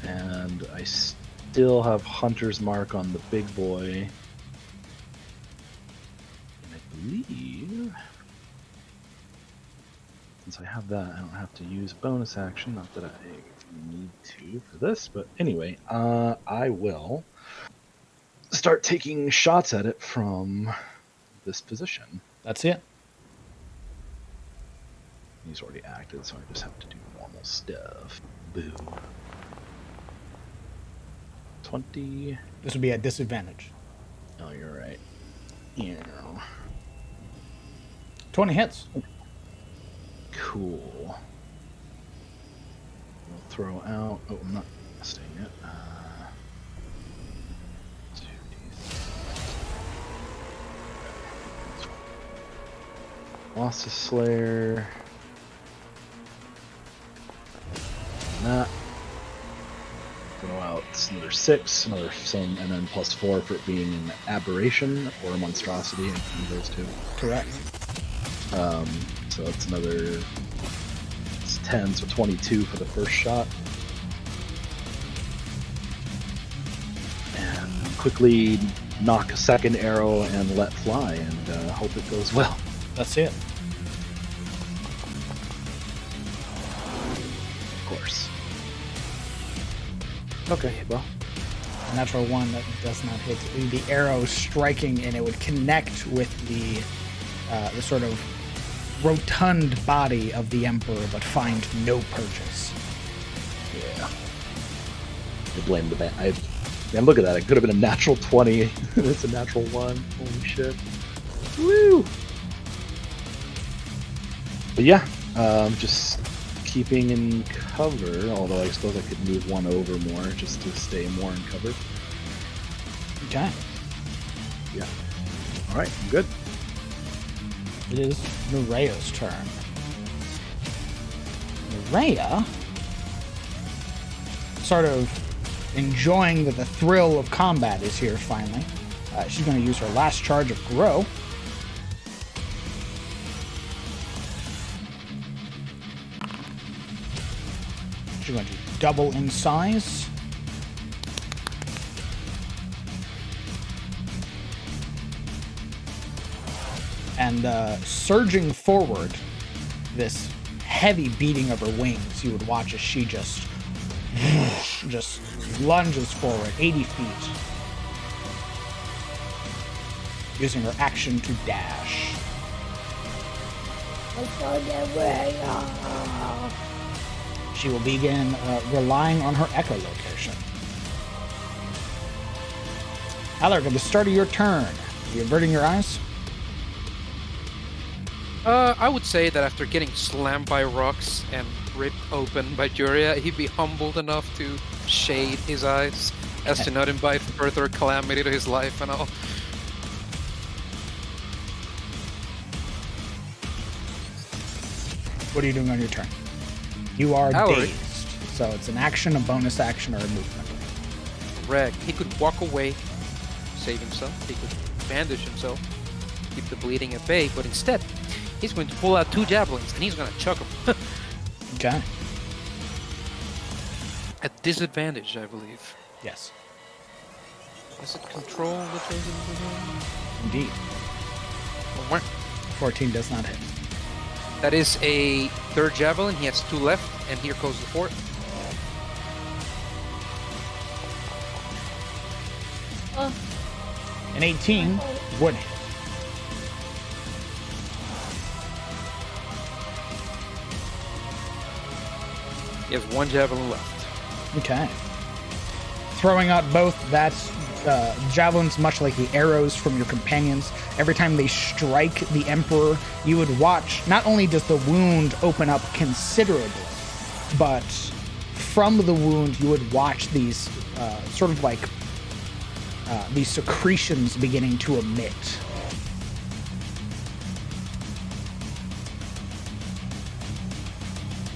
And I still have Hunter's Mark on the big boy. And I believe, since I have that, I don't have to use bonus action. Not that I need to for this, but anyway, I will start taking shots at it from this position. That's it. He's already acted, so I just have to do normal stuff. Boo. 20. This would be at disadvantage. Oh, you're right. Yeah. 20 hits. Cool. We'll throw out. Oh, I'm not staying yet. 2d6. Colossus Slayer. That. Throw out another 6, another some, and then +4 for it being an aberration or a monstrosity. One of those two. Correct. So that's another 10, so 22 for the first shot. And quickly knock a second arrow and let fly, and hope it goes well. That's it. Of course. Okay, well. A natural one that does not hit. The arrow striking, and it would connect with the sort of rotund body of the Emperor, but find no purchase. Yeah. I blame the band. Man, look at that. It could have been a natural 20. It's a natural 1. Holy shit. Woo! But yeah, just keeping in cover, although I suppose I could move one over more just to stay more in cover. Okay. Yeah. Alright, I'm good. It is Nerea's turn. Nerea, sort of enjoying that the thrill of combat is here finally. She's going to use her last charge of Grow. She's going to double in size. And surging forward, this heavy beating of her wings, you would watch as she just lunges forward 80 feet, using her action to dash. She will begin relying on her echolocation. Alaric, at the start of your turn, are you averting your eyes? I would say that after getting slammed by rocks and ripped open by Juria, he'd be humbled enough to shade his eyes as to not invite further calamity to his life and all. What are you doing on your turn? You are Alaric. dazed, so it's an action, a bonus action, or a movement. Correct. He could walk away, save himself. He could bandage himself, keep the bleeding at bay, but instead, he's going to pull out 2 javelins and he's going to chuck them. Okay. At disadvantage, I believe. Yes. Is it control the chosen division? Indeed. 14 does not hit. That is a 3rd javelin. He has 2 left, and here goes the 4th. Oh. An 18 would hit. He has 1 javelin left. Okay. Throwing out both, that's javelins, much like the arrows from your companions. Every time they strike the Emperor, you would watch, not only does the wound open up considerably, but from the wound, you would watch these sort of like these secretions beginning to emit.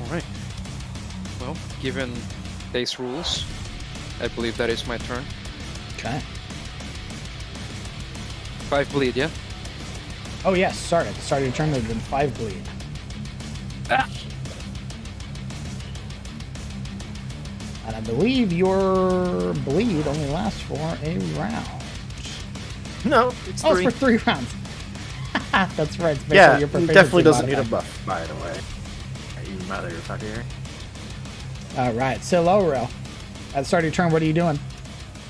All right. Well, given base rules, I believe that is my turn. Okay. 5 bleed, yeah? Oh, yes. Sorry. At the start of your turn, there had been 5 bleed. Ah! And I believe your bleed only lasts for a round. No, it's 3. Oh, it's for 3 rounds. That's right. It's Yeah, your he definitely doesn't need a modifier. buff, by the way. You motherfucker. All right. So, Laurel, at the start of your turn, what are you doing?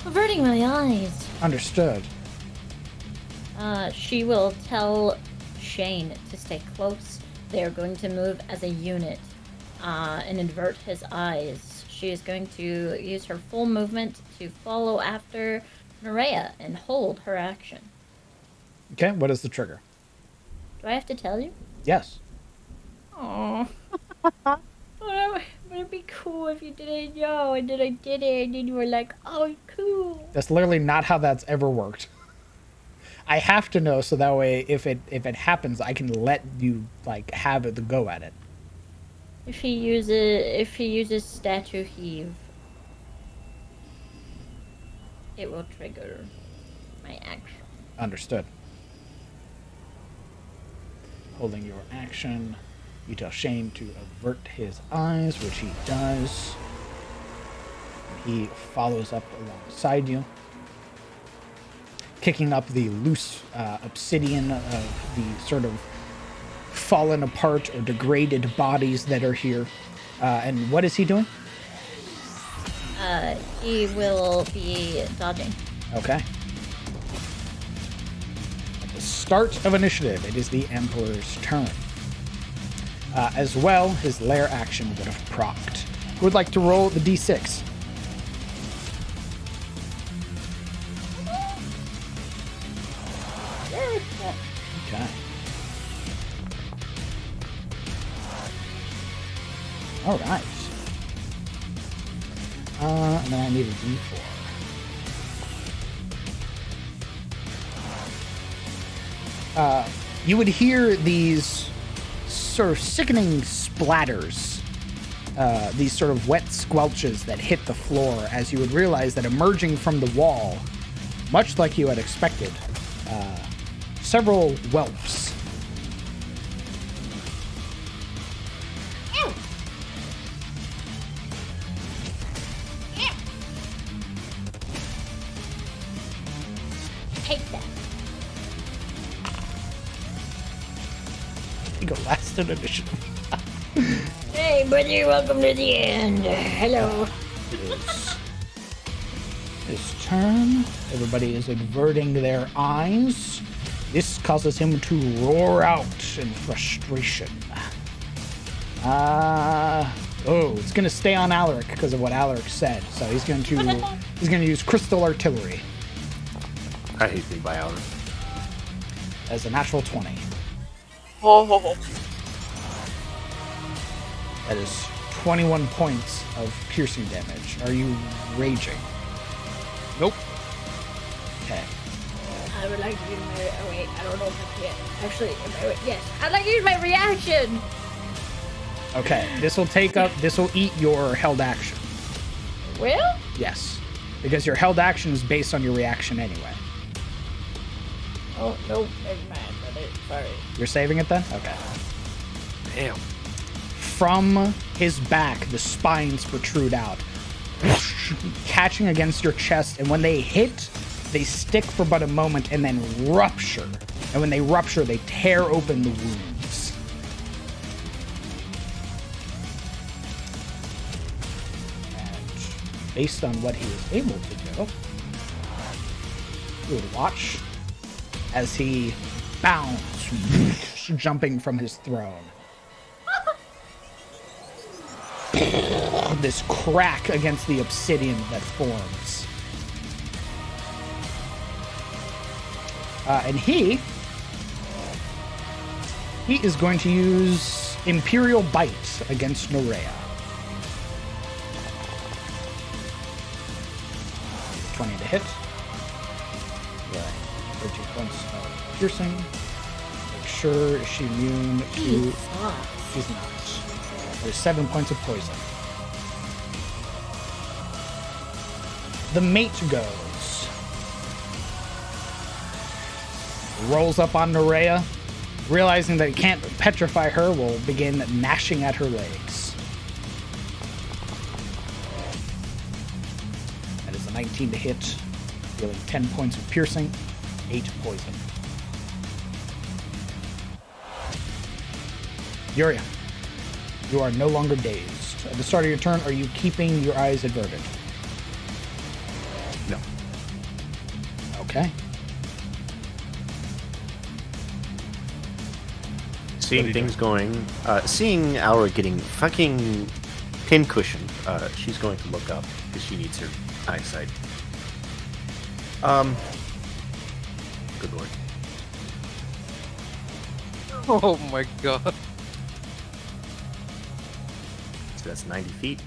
Averting my eyes. Understood. She will tell Shane to stay close. They are going to move as a unit and avert his eyes. She is going to use her full movement to follow after Nerea and hold her action. Okay. What is the trigger? Do I have to tell you? Yes. Oh. Would it be cool if you didn't know and then I did it and then you were like, oh, cool. That's literally not how that's ever worked. I have to know so that way if it happens, I can let you like have the go at it. If he uses statue heave, it will trigger my action. Understood. Holding your action, you tell Shane to avert his eyes, which he does. He follows up alongside you, kicking up the loose obsidian of the sort of fallen apart or degraded bodies that are here. And what is he doing? He will be dodging. Okay. At the start of initiative, it is the Emperor's turn. As well, his lair action would have procced. Who would like to roll the d6? Okay. All right. And then I need a d4. You would hear these sort of sickening splatters, these sort of wet squelches that hit the floor as you would realize that emerging from the wall, much like you had expected, several whelps. Take that. You go last in initiative. Hey, buddy, welcome to the end. Hello. His turn. Everybody is averting their eyes. This causes him to roar out in frustration. Oh, it's gonna stay on Alaric because of what Alaric said. So he's going to use Crystal Artillery. I hate being by Alaric. As a natural 20. Oh. That is 21 points of piercing damage. Are you raging? Nope. Okay. I would like to use my. Oh wait, I don't know if I can. Actually, yes, I'd like to use my reaction. Okay. This will eat your held action. Will? Yes. Because your held action is based on your reaction anyway. Oh no, never mind. Sorry. You're saving it then? Okay. Damn. From his back, the spines protrude out, catching against your chest, and when they hit, they stick for but a moment and then rupture. And when they rupture, they tear open the wounds. And based on what he was able to do, you would watch as he bounds, jumping from his throne. This crack against the obsidian that forms. And he is going to use Imperial Bite against Nerea. 20 to hit. Yeah, 13 points of piercing. Make sure, is she immune to... She's not. There's 7 points of poison. The mate goes. Rolls up on Nerea. Realizing that he can't petrify her, will begin gnashing at her legs. That is a 19 to hit, dealing 10 points of piercing, 8 poison. Yuria, you are no longer dazed. At the start of your turn, are you keeping your eyes averted? No. Okay. Seeing things going, seeing Aura getting fucking pincushioned, she's going to look up because she needs her eyesight. Good lord. Oh my god. So that's 90 feet.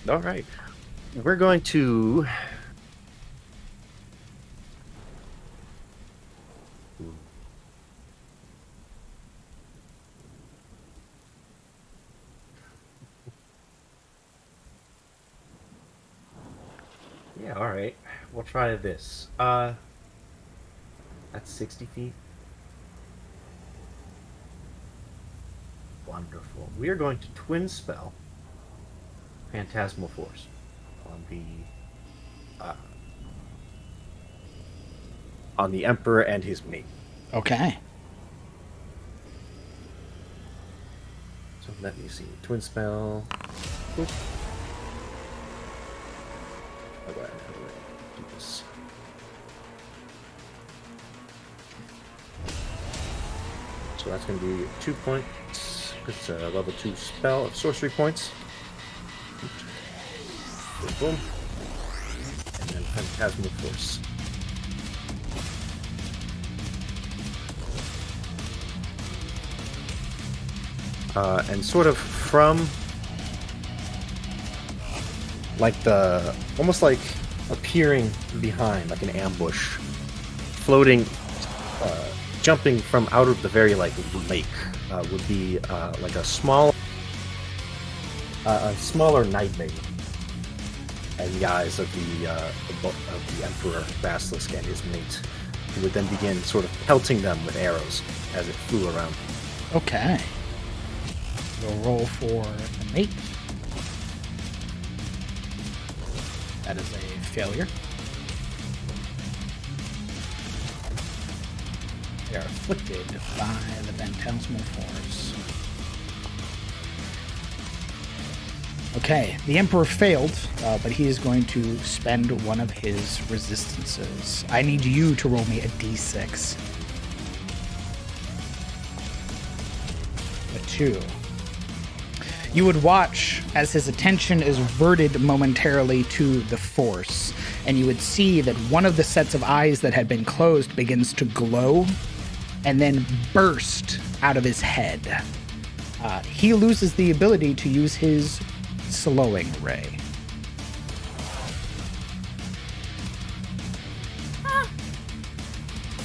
All right. We're going to... Yeah, all right. We'll try this. That's 60 feet. Wonderful. We are going to twin spell Phantasmal Force on the Emperor and his mate. Okay. So let me see. Twin spell. Oop. How do I do this? So that's going to be 2 points. It's a level 2 spell of sorcery points. Boom, boom. And then Phantasmal Force. And sort of from like almost like appearing behind, like an ambush, floating, jumping from out of the very lake would be like a smaller nightmare in the eyes of the Emperor Basilisk and his mate, who would then begin sort of pelting them with arrows as it flew around. Okay. We'll roll for the mate. That is a failure. They are afflicted by the Phantasmal Force. Okay, the Emperor failed, but he is going to spend one of his resistances. I need you to roll me a d6. A 2. You would watch as his attention is verted momentarily to the Force, and you would see that one of the sets of eyes that had been closed begins to glow and then burst out of his head. He loses the ability to use his slowing ray.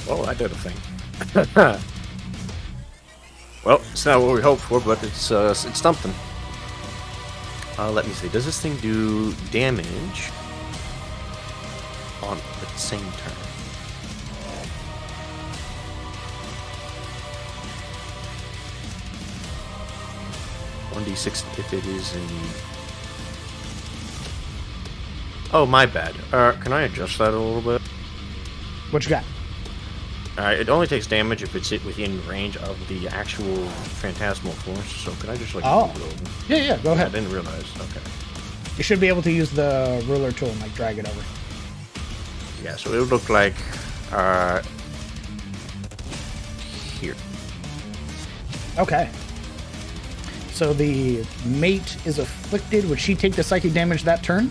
Well, that did a thing. Well, it's not what we hoped for, but it's something. Let me see. Does this thing do damage on the same turn? $1d6 if it is in... Oh, my bad. Can I adjust that a little bit? What you got? It only takes damage if it's within range of the actual phantasmal force, so can I just, like, move it over? Yeah, go ahead. I didn't realize. Okay. You should be able to use the ruler tool and, like, drag it over. Yeah, so it would look like, here. Okay. So the mate is afflicted. Would she take the psychic damage that turn?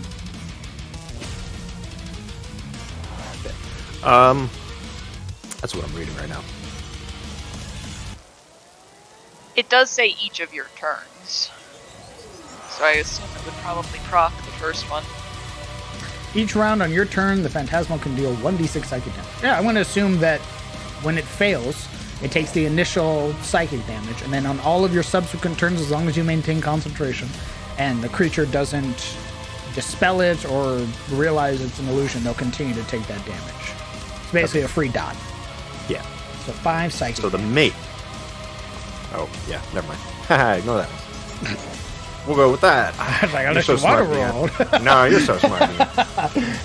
That's what I'm reading right now. It does say each of your turns. So I assume it would probably proc the first one. Each round on your turn, the Phantasmal can deal 1d6 psychic damage. Yeah, I want to assume that when it fails, it takes the initial psychic damage, and then on all of your subsequent turns, as long as you maintain concentration, and the creature doesn't dispel it or realize it's an illusion, they'll continue to take that damage. It's basically a free dot. Yeah. So 5 psychic So the damage. mate. Oh, yeah, never mind. Haha, ignore that one. We'll go with that. I was like, You're unless so you want to smart, roll. man. No, you're so smart, man.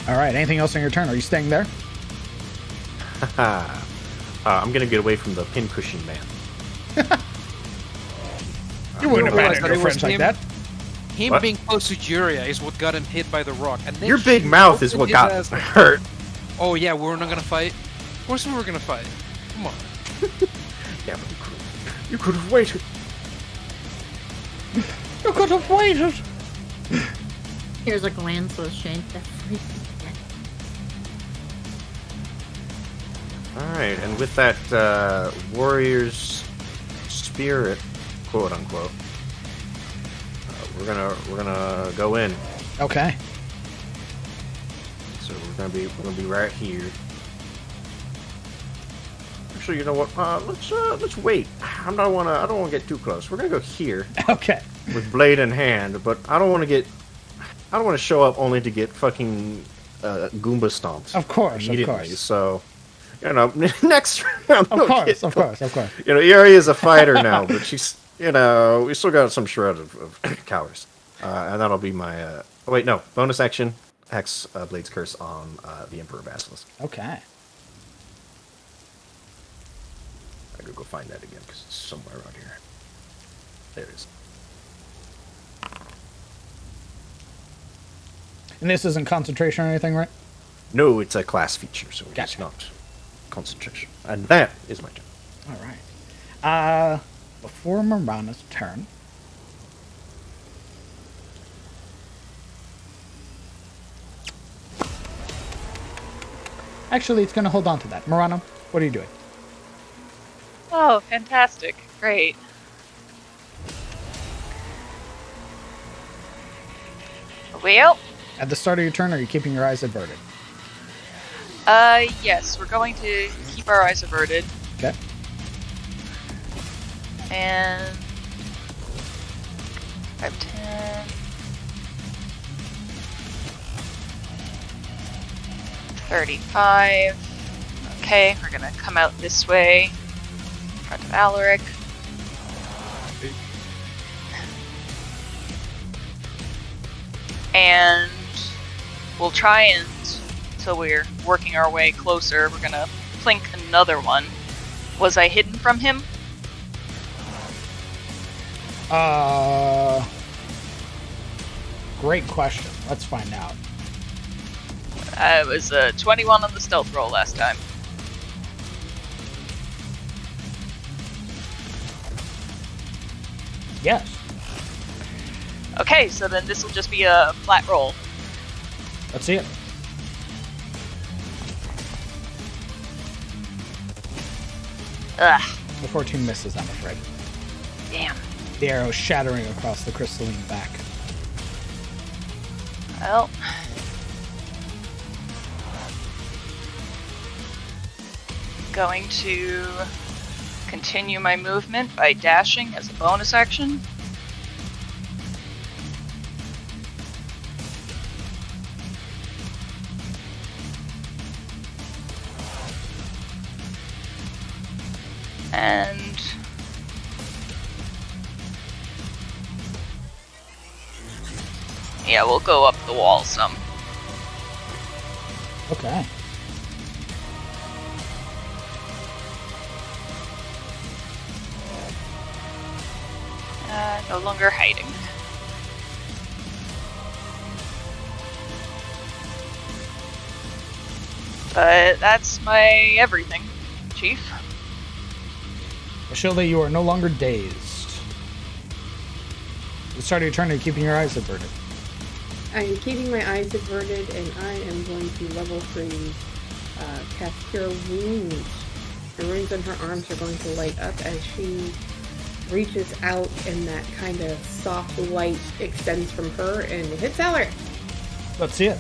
All right, anything else on your turn? Are you staying there? I'm going to get away from the pincushion man. You wouldn't realize abandon that your it was friends like him. that. Him What? being close to Juria is what got him hit by the rock. And then Your big she mouth is what opened got his ass- hurt. Oh yeah, we're not gonna fight. Of course we were gonna fight. Come on. Yeah, but you could have waited. You could have waited. Here's a glance with Shane. Alright, and with that warrior's spirit, quote unquote, we're gonna go in. Okay. So we're gonna be right here. Actually, you know what? Let's wait. I don't wanna get too close. We're gonna go here. Okay. With blade in hand, but I don't want to show up only to get fucking Goomba stomped. Of course, of immediately. course. So, you know, next round. Of course, of course. You know, Yuri is a fighter now, but she's, you know, we still got some shred of cowardice. And that'll be my, oh wait, no, bonus action, Hex Blade's Curse on the Emperor Basilisk. Okay. I gotta go find that again, because it's somewhere around here. There it is. And this isn't concentration or anything, right? No, it's a class feature, so Gotcha. it's not concentration. And that is my turn. All right. Before Marana's turn, actually, it's going to hold on to that. Marana, what are you doing? Oh, fantastic. Great. Well, At the start of your turn, are you keeping your eyes averted? yes, we're going to keep our eyes averted. Okay. And 5, 10, 35. Okay, we're gonna come out this way, in front of Alaric. And we'll try and, until we're working our way closer, we're gonna plink another one. Was I hidden from him? Great question. Let's find out. It was a 21 on the stealth roll last time. Yes. Okay, so then this will just be a flat roll. Let's see it. Ugh. The 14 misses, I'm afraid. Damn. The arrow shattering across the crystalline back. Well. Going to continue my movement by dashing as a bonus action. And yeah, we'll go up the wall some. Okay. No longer hiding. But that's my everything, Chief. Ashilda, you are no longer dazed. At the start of your turn, you're keeping your eyes averted. I am keeping my eyes averted, and I am going to level 3 cast Cure Wounds. The runes on her arms are going to light up as she reaches out, and that kind of soft light extends from her and hits Alaric. Let's see it.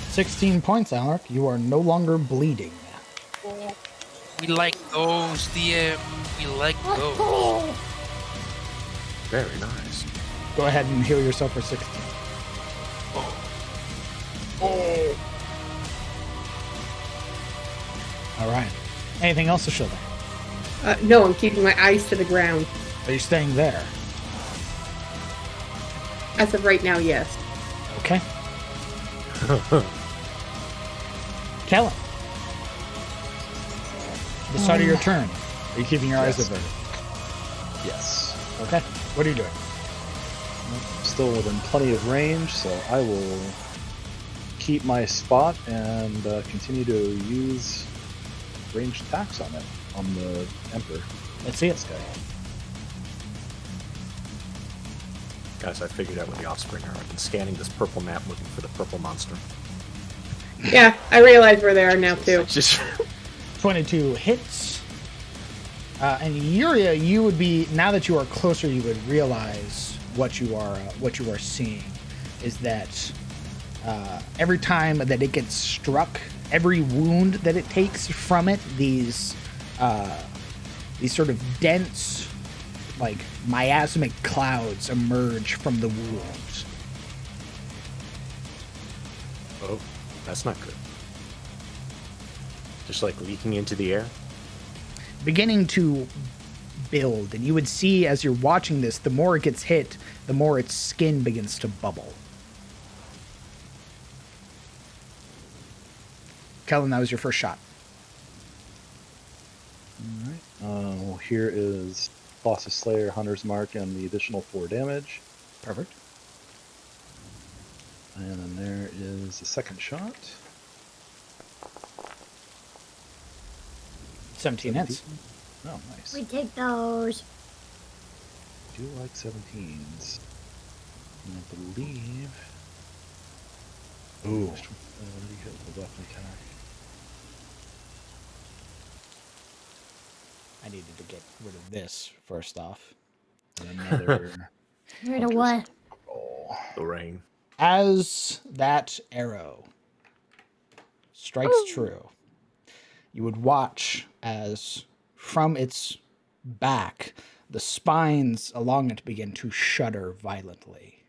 "16 points, Alaric. You are no longer bleeding." We like those, DM. We like those. Very nice. Go ahead and heal yourself for 16. All right. Anything else to show there? No, I'm keeping my eyes to the ground. Are you staying there? As of right now, yes. Okay. Kellen. The start of your turn. Are you keeping your eyes averted? Yes. Okay. What are you doing? Still within plenty of range, so I will keep my spot and continue to use ranged attacks on it, on the Emperor. Let's see it. This guy. Guys, I figured out where the offspring are. I've been scanning this purple map looking for the purple monster. Yeah, I realize where they are now, too. Just 22 hits. And Yuria, you would be, now that you are closer, you would realize what you are seeing is that every time that it gets struck, every wound that it takes from it, these sort of dense, like miasmic clouds emerge from the wounds. Oh, that's not good. Just like leaking into the air? Beginning to build, and you would see as you're watching this, the more it gets hit, the more its skin begins to bubble. Kellen, that was your first shot. Alright. Well, here is Colossus Slayer, Hunter's Mark, and the additional 4 damage. Perfect. And then there is the second shot. 17 hits. Oh, nice. We take those. I do like 17s. And I believe... Ooh. Hit with weapon attack. I needed to get rid of this first off. And another... Rid of what? The rain. As that arrow strikes true, you would watch as from its back, the spines along it begin to shudder violently.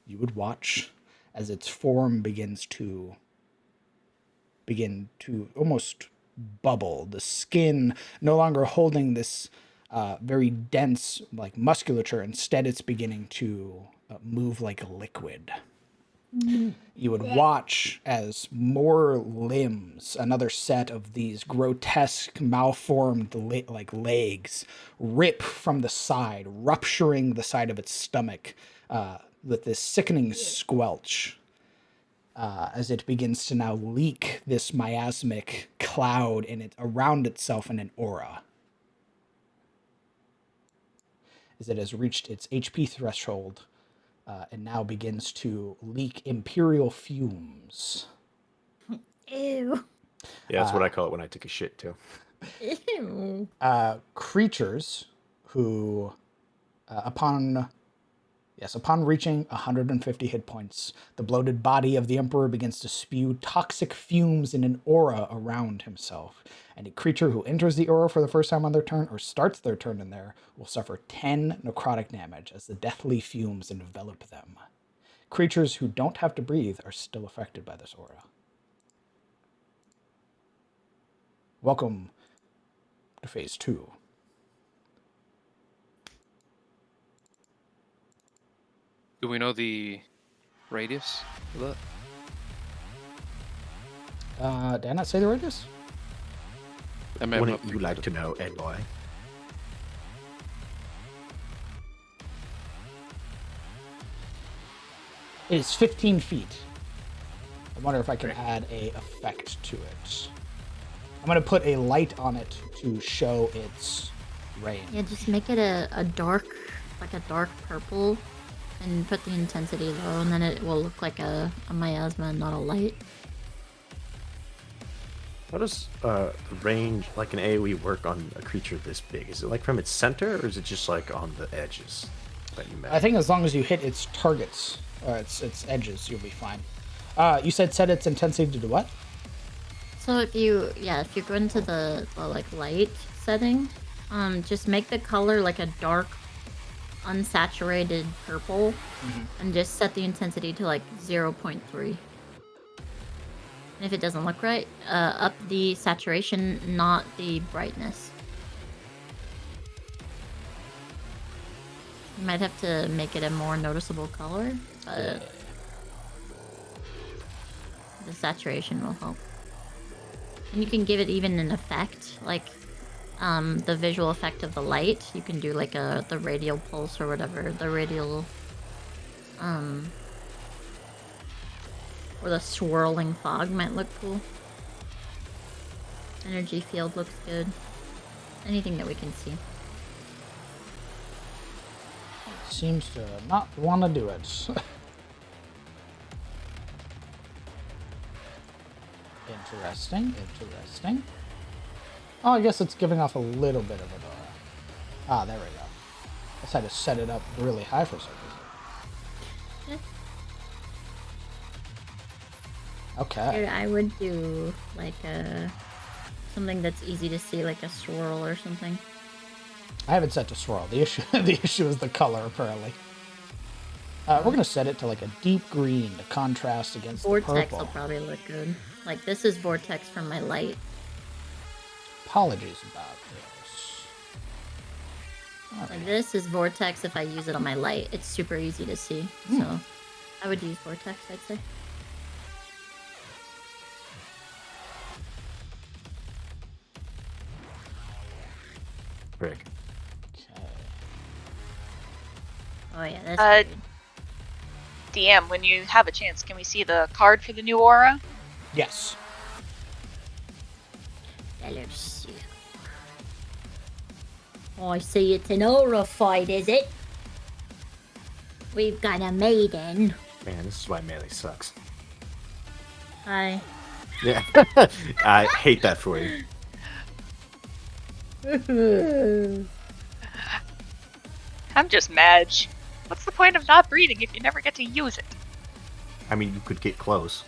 You would watch as its form begin to almost bubble. The skin no longer holding this very dense like musculature. Instead, it's beginning to move like a liquid. You would watch as more limbs, another set of these grotesque, malformed legs, rip from the side, rupturing the side of its stomach with this sickening squelch as it begins to now leak this miasmic cloud around itself in an aura. As it has reached its HP threshold, and now begins to leak imperial fumes. Ew. Yeah, that's what I call it when I take a shit too. Ew. Creatures who, upon reaching 150 hit points, the bloated body of the Emperor begins to spew toxic fumes in an aura around himself. And a creature who enters the aura for the first time on their turn or starts their turn in there will suffer 10 necrotic damage as the deathly fumes envelop them. Creatures who don't have to breathe are still affected by this aura. Welcome to Phase 2. Do we know the radius of that? Did I not say the radius? Wouldn't you like to know, Ed boy? It is 15 feet. I wonder if I can add a effect to it. I'm going to put a light on it to show its range. Yeah, just make it a dark, like a dark purple, and put the intensity low, and then it will look like a miasma and not a light. How does the range, like an AoE, work on a creature this big? Is it like from its center, or is it just like on the edges that you meant? I think as long as you hit its targets, or its edges, you'll be fine. You said set its intensity to what? So if you go into the like light setting, just make the color like a dark, unsaturated purple, and just set the intensity to like 0.3. And if it doesn't look right, up the saturation, not the brightness. You might have to make it a more noticeable color, but the saturation will help. And you can give it even an effect, like the visual effect of the light. You can do like the radial pulse or whatever. The radial, or the swirling fog might look cool. Energy field looks good. Anything that we can see. Seems to not want to do it. Interesting. Oh, I guess it's giving off a little bit of an aura. Ah, there we go. I just had to set it up really high for some reason. Okay. Here, I would do like something that's easy to see, like a swirl or something. I have it set to swirl. The issue is the color, apparently. We're gonna set it to like a deep green to contrast against Vortex the purple. will probably look good. Like this is Vortex from my light. Apologies about this. Like this is Vortex if I use it on my light. It's super easy to see. So I would use Vortex, I'd say. Frick. Okay. Oh yeah, that's good. DM, when you have a chance, can we see the card for the new aura? Yes. That looks sick. Oh, I see it's an aura fight, is it? We've got a maiden. Man, this is why melee sucks. Hi. Yeah. I hate that for you. I'm just mad. What's the point of not breeding if you never get to use it? I mean, you could get close.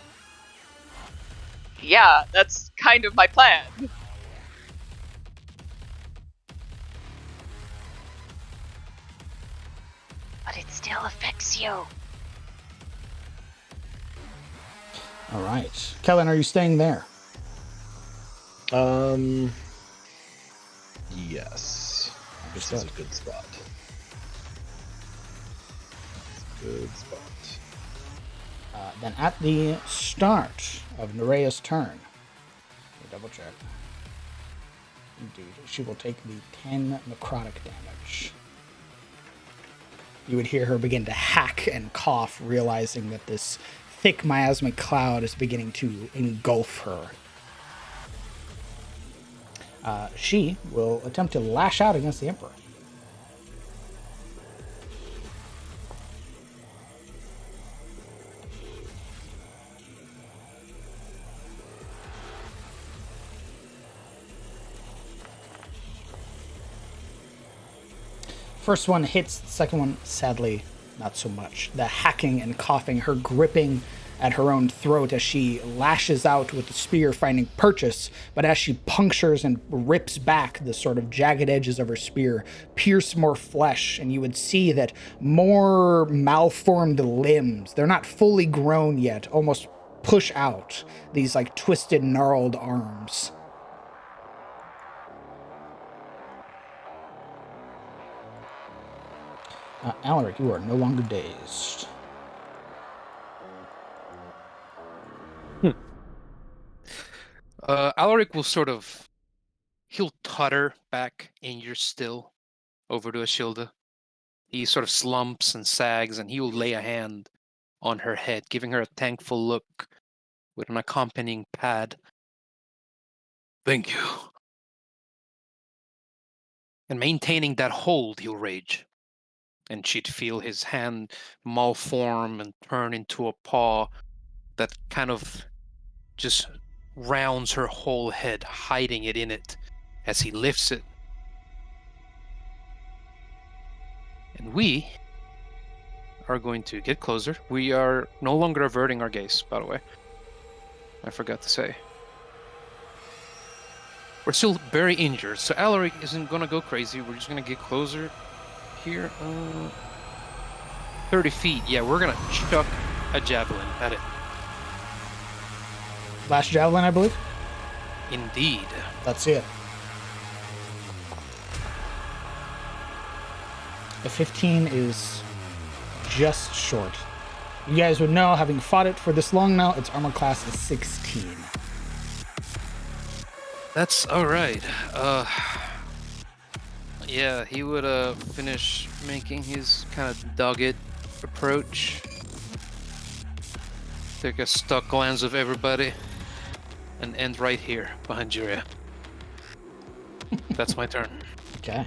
Yeah, that's kind of my plan. But it still affects you. All right. Kellen, are you staying there? Yes. This is a good spot. Good spot. Then at the start of Nerea's turn, let me double check. Indeed, she will take the 10 necrotic damage. You would hear her begin to hack and cough, realizing that this thick miasmic cloud is beginning to engulf her. She will attempt to lash out against the Emperor. First one hits, the second one, sadly, not so much. The hacking and coughing, her gripping at her own throat as she lashes out with the spear, finding purchase, but as she punctures and rips back, the sort of jagged edges of her spear pierce more flesh, and you would see that more malformed limbs, they're not fully grown yet, almost push out these like twisted, gnarled arms. Alaric, you are no longer dazed. Alaric will he'll totter back and you're still over to Ashilda. He sort of slumps and sags, and he will lay a hand on her head, giving her a thankful look with an accompanying pad. Thank you. And maintaining that hold, he'll rage. And she'd feel his hand malform and turn into a paw that kind of just rounds her whole head, hiding it in it as he lifts it. And we are going to get closer. We are no longer averting our gaze, by the way. I forgot to say. We're still very injured, so Alaric isn't going to go crazy. We're just going to get closer here. 30 feet. Yeah, we're going to chuck a javelin at it. Last javelin, I believe? Indeed. Let's see it. The 15 is just short. You guys would know, having fought it for this long now, its armor class is 16. That's alright. Yeah, he would finish making his kind of dogged approach. Take a stock glance of everybody and end right here behind Juria. That's my turn. Okay.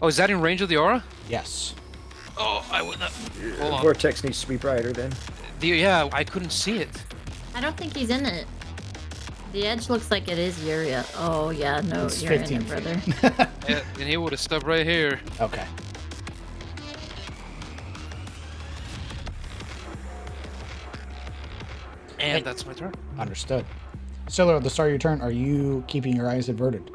Oh, is that in range of the aura? Yes. Oh, I would not. Hold on. Vortex needs to be brighter then. Yeah, I couldn't see it. I don't think he's in it. The edge looks like it is Yuria. Oh, yeah, no, It's you're in 15 it, brother. Yeah, and he would have stopped right here. Okay. And that's my turn. Understood. Scylla, at the start of your turn, are you keeping your eyes averted?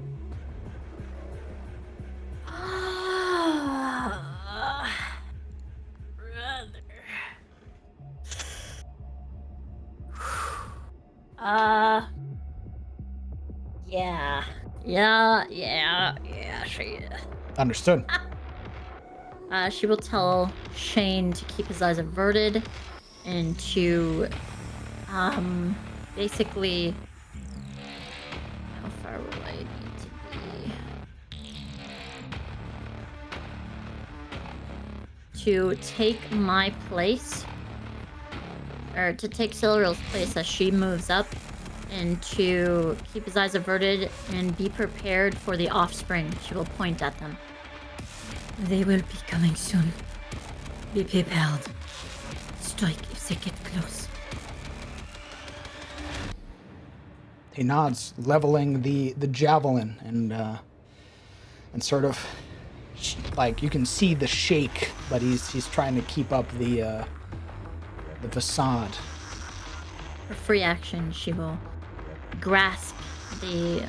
Yeah, she is. Understood. She will tell Shane to keep his eyes averted and to, basically, how far will I need to be? To take my place, or to take Silreal's place as she moves up, and to keep his eyes averted and be prepared for the offspring. She will point at them. They will be coming soon. Be prepared. Strike if they get close. He nods, leveling the javelin, and sort of like you can see the shake, but he's trying to keep up the facade. For free action, she will grasp the,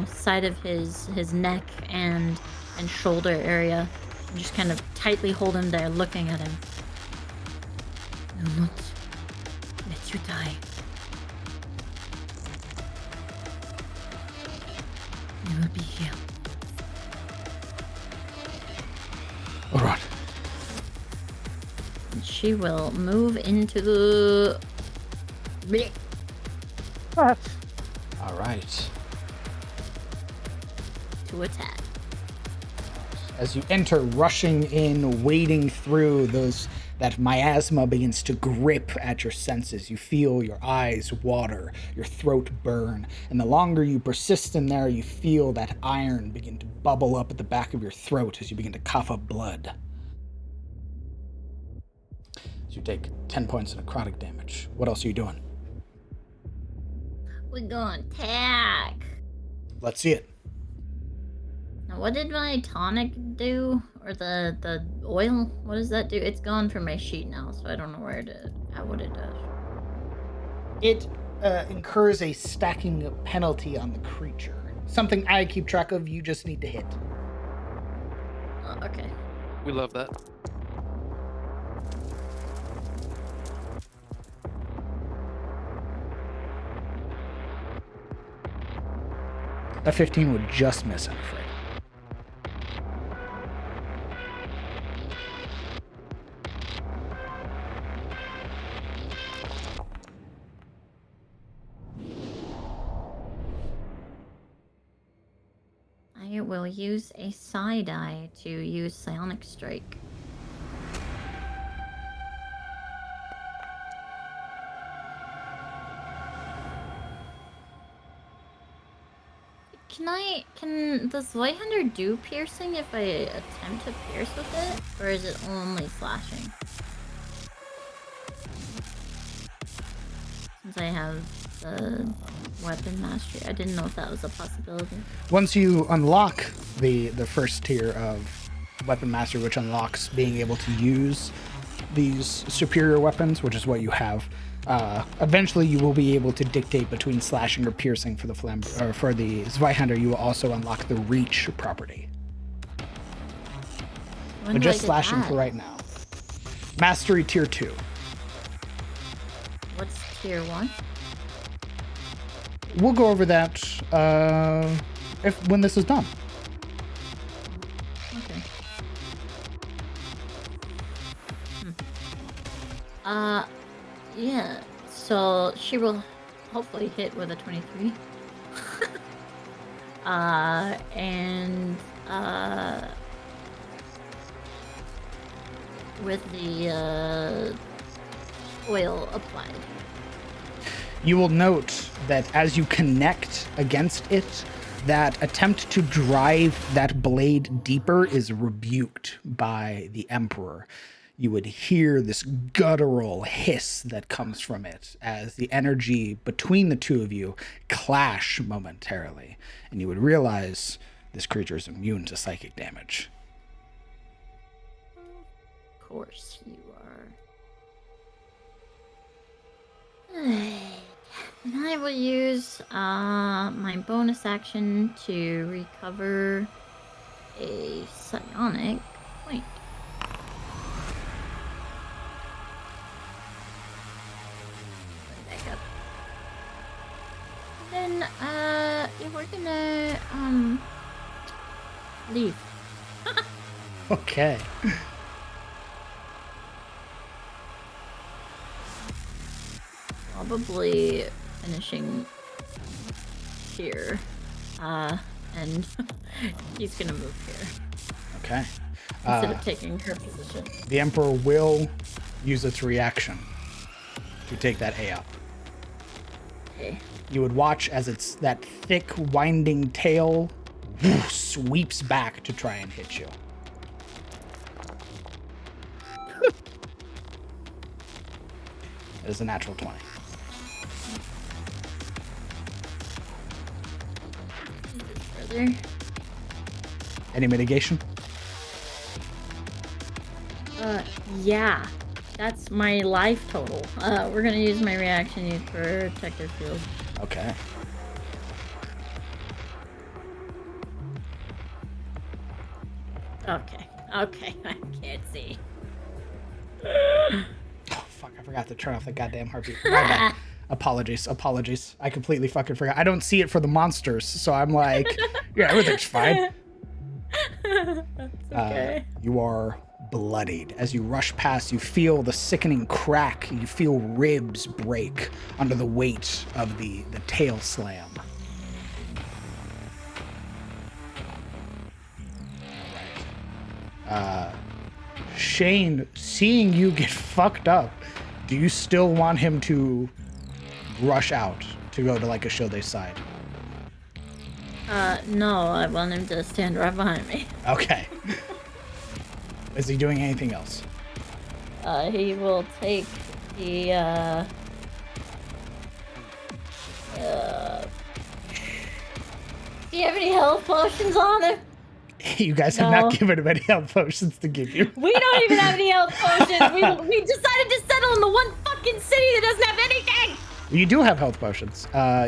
side of his neck and shoulder area, and just kind of tightly hold him there, looking at him. I will not let you die. You will be here. And she will move into the... All right. to attack. As you enter, rushing in, wading through that miasma begins to grip at your senses. You feel your eyes water, your throat burn, and the longer you persist in there, you feel that iron begin to bubble up at the back of your throat as you begin to cough up blood. So you take 10 points of necrotic damage. What else are you doing? We're going to attack. Let's see it. Now, what did my tonic do? Or the oil? What does that do? It's gone from my sheet now, so I don't know what it does. It incurs a stacking penalty on the creature. Something I keep track of, you just need to hit. Okay. We love that. A 15 would just miss, I'm afraid. I will use a side eye to use Psionic Strike. Does Zweihander do piercing if I attempt to pierce with it? Or is it only slashing? Since I have the weapon mastery, I didn't know if that was a possibility. Once you unlock the first tier of weapon mastery, which unlocks being able to use these superior weapons, which is what you have, eventually you will be able to dictate between slashing or piercing for the for the Zweihander. You will also unlock the reach property. But just slashing for right now. Mastery tier 2. What's tier 1? We'll go over that when this is done. Okay. Yeah. So she will hopefully hit with a 23. With the oil applied. You will note that as you connect against it, that attempt to drive that blade deeper is rebuked by the Emperor. You would hear this guttural hiss that comes from it as the energy between the two of you clash momentarily, and you would realize this creature is immune to psychic damage. Of course you are. And I will use my bonus action to recover a psionic point. Back up. Then we're gonna leave. Okay. Probably finishing here. And he's gonna move here. Okay. Instead of taking her position. The Emperor will use its reaction to take that A up. Okay. You would watch as that thick, winding tail sweeps back to try and hit you. It is a natural 20. Further. Any mitigation? Yeah. That's my life total. We're gonna use my reaction use protective field. Okay. Okay. Okay. I can't see. Oh, fuck. I forgot to turn off the goddamn heartbeat. My bad. Apologies. I completely fucking forgot. I don't see it for the monsters, so I'm like, yeah, everything's fine. That's okay. You are bloodied. As you rush past, you feel the sickening crack. You feel ribs break under the weight of the tail slam. All right. Shane, seeing you get fucked up, do you still want him to rush out to go to like a Shode side? No, I want him to stand right behind me. Okay. Is he doing anything else? He will take the, do you have any health potions on him? You guys have not given him any health potions to give you. We don't even have any health potions. We decided to settle in the one fucking city that doesn't have anything. You do have health potions.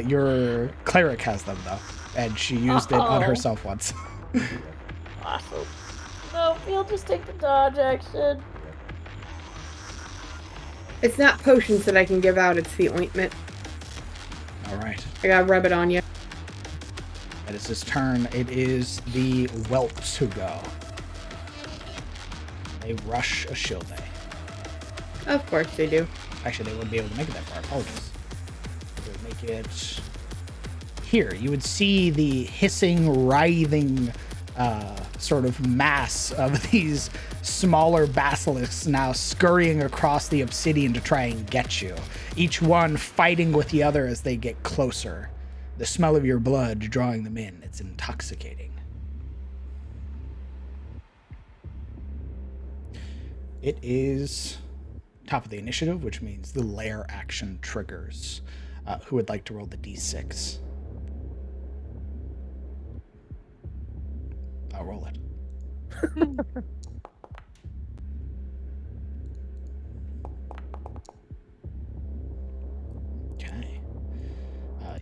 Your cleric has them though, and she used it on herself once. Awesome. No, he'll just take the dodge action. It's not potions that I can give out, it's the ointment. All right. I gotta rub it on you. That is his turn. It is the whelps who go. They rush a Shilde. Of course they do. Actually, they wouldn't be able to make it that far. Apologies. They would make it here. You would see the hissing, writhing sort of mass of these smaller basilisks now scurrying across the obsidian to try and get you. Each one fighting with the other as they get closer. The smell of your blood drawing them in. It's intoxicating. It is top of the initiative, which means the lair action triggers. Who would like to roll the d6? I'll roll it. Okay.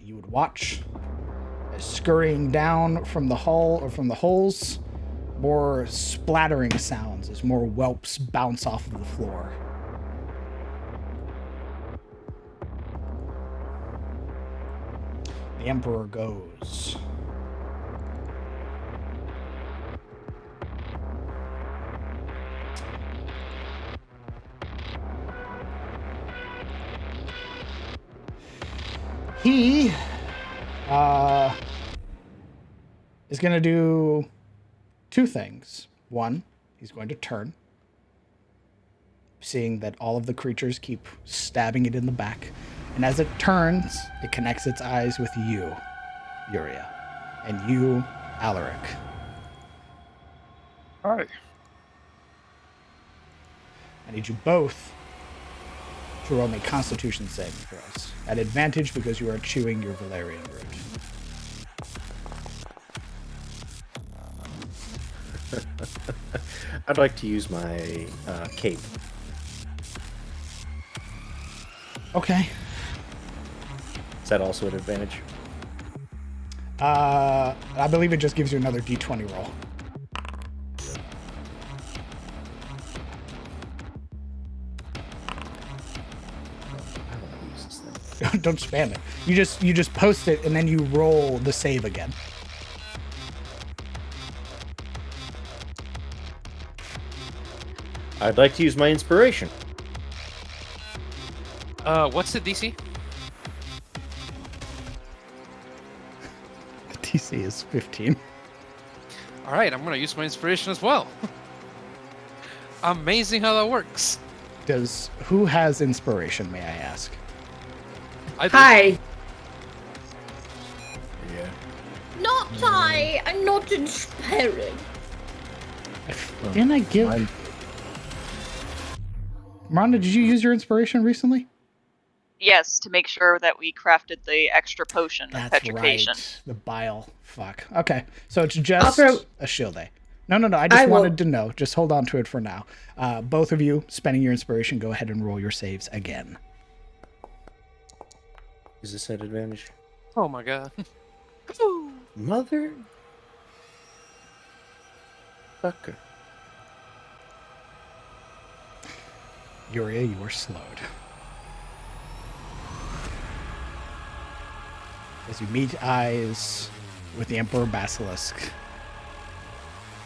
You would watch as scurrying down from the hull or from the holes, more splattering sounds as more whelps bounce off of the floor. The Emperor goes. He is going to do two things. One, he's going to turn, seeing that all of the creatures keep stabbing it in the back. And as it turns, it connects its eyes with you, Yuria, and you, Alaric. All right. I need you both to roll me Constitution saving throws. At advantage because you are chewing your Valerian root. I'd like to use my cape. Okay. Is that also an advantage? I believe it just gives you another d20 roll. Don't spam it. You just post it and then you roll the save again. I'd like to use my inspiration. What's the DC? The DC is 15. All right, I'm gonna use my inspiration as well. Amazing how that works. Who has inspiration, may I ask? Hi. Yeah. Not I. I'm not inspiring. Didn't I give... Miranda, did you use your inspiration recently? Yes, to make sure that we crafted the extra potion of petrification. Right. The bile. Fuck. Okay, so it's just a shield day. No. I just wanted to know. Just hold on to it for now. Both of you, spending your inspiration, go ahead and roll your saves again. Is this at advantage? Oh my god. Mother fucker. Yuria, you are slowed. As you meet eyes with the Emperor Basilisk,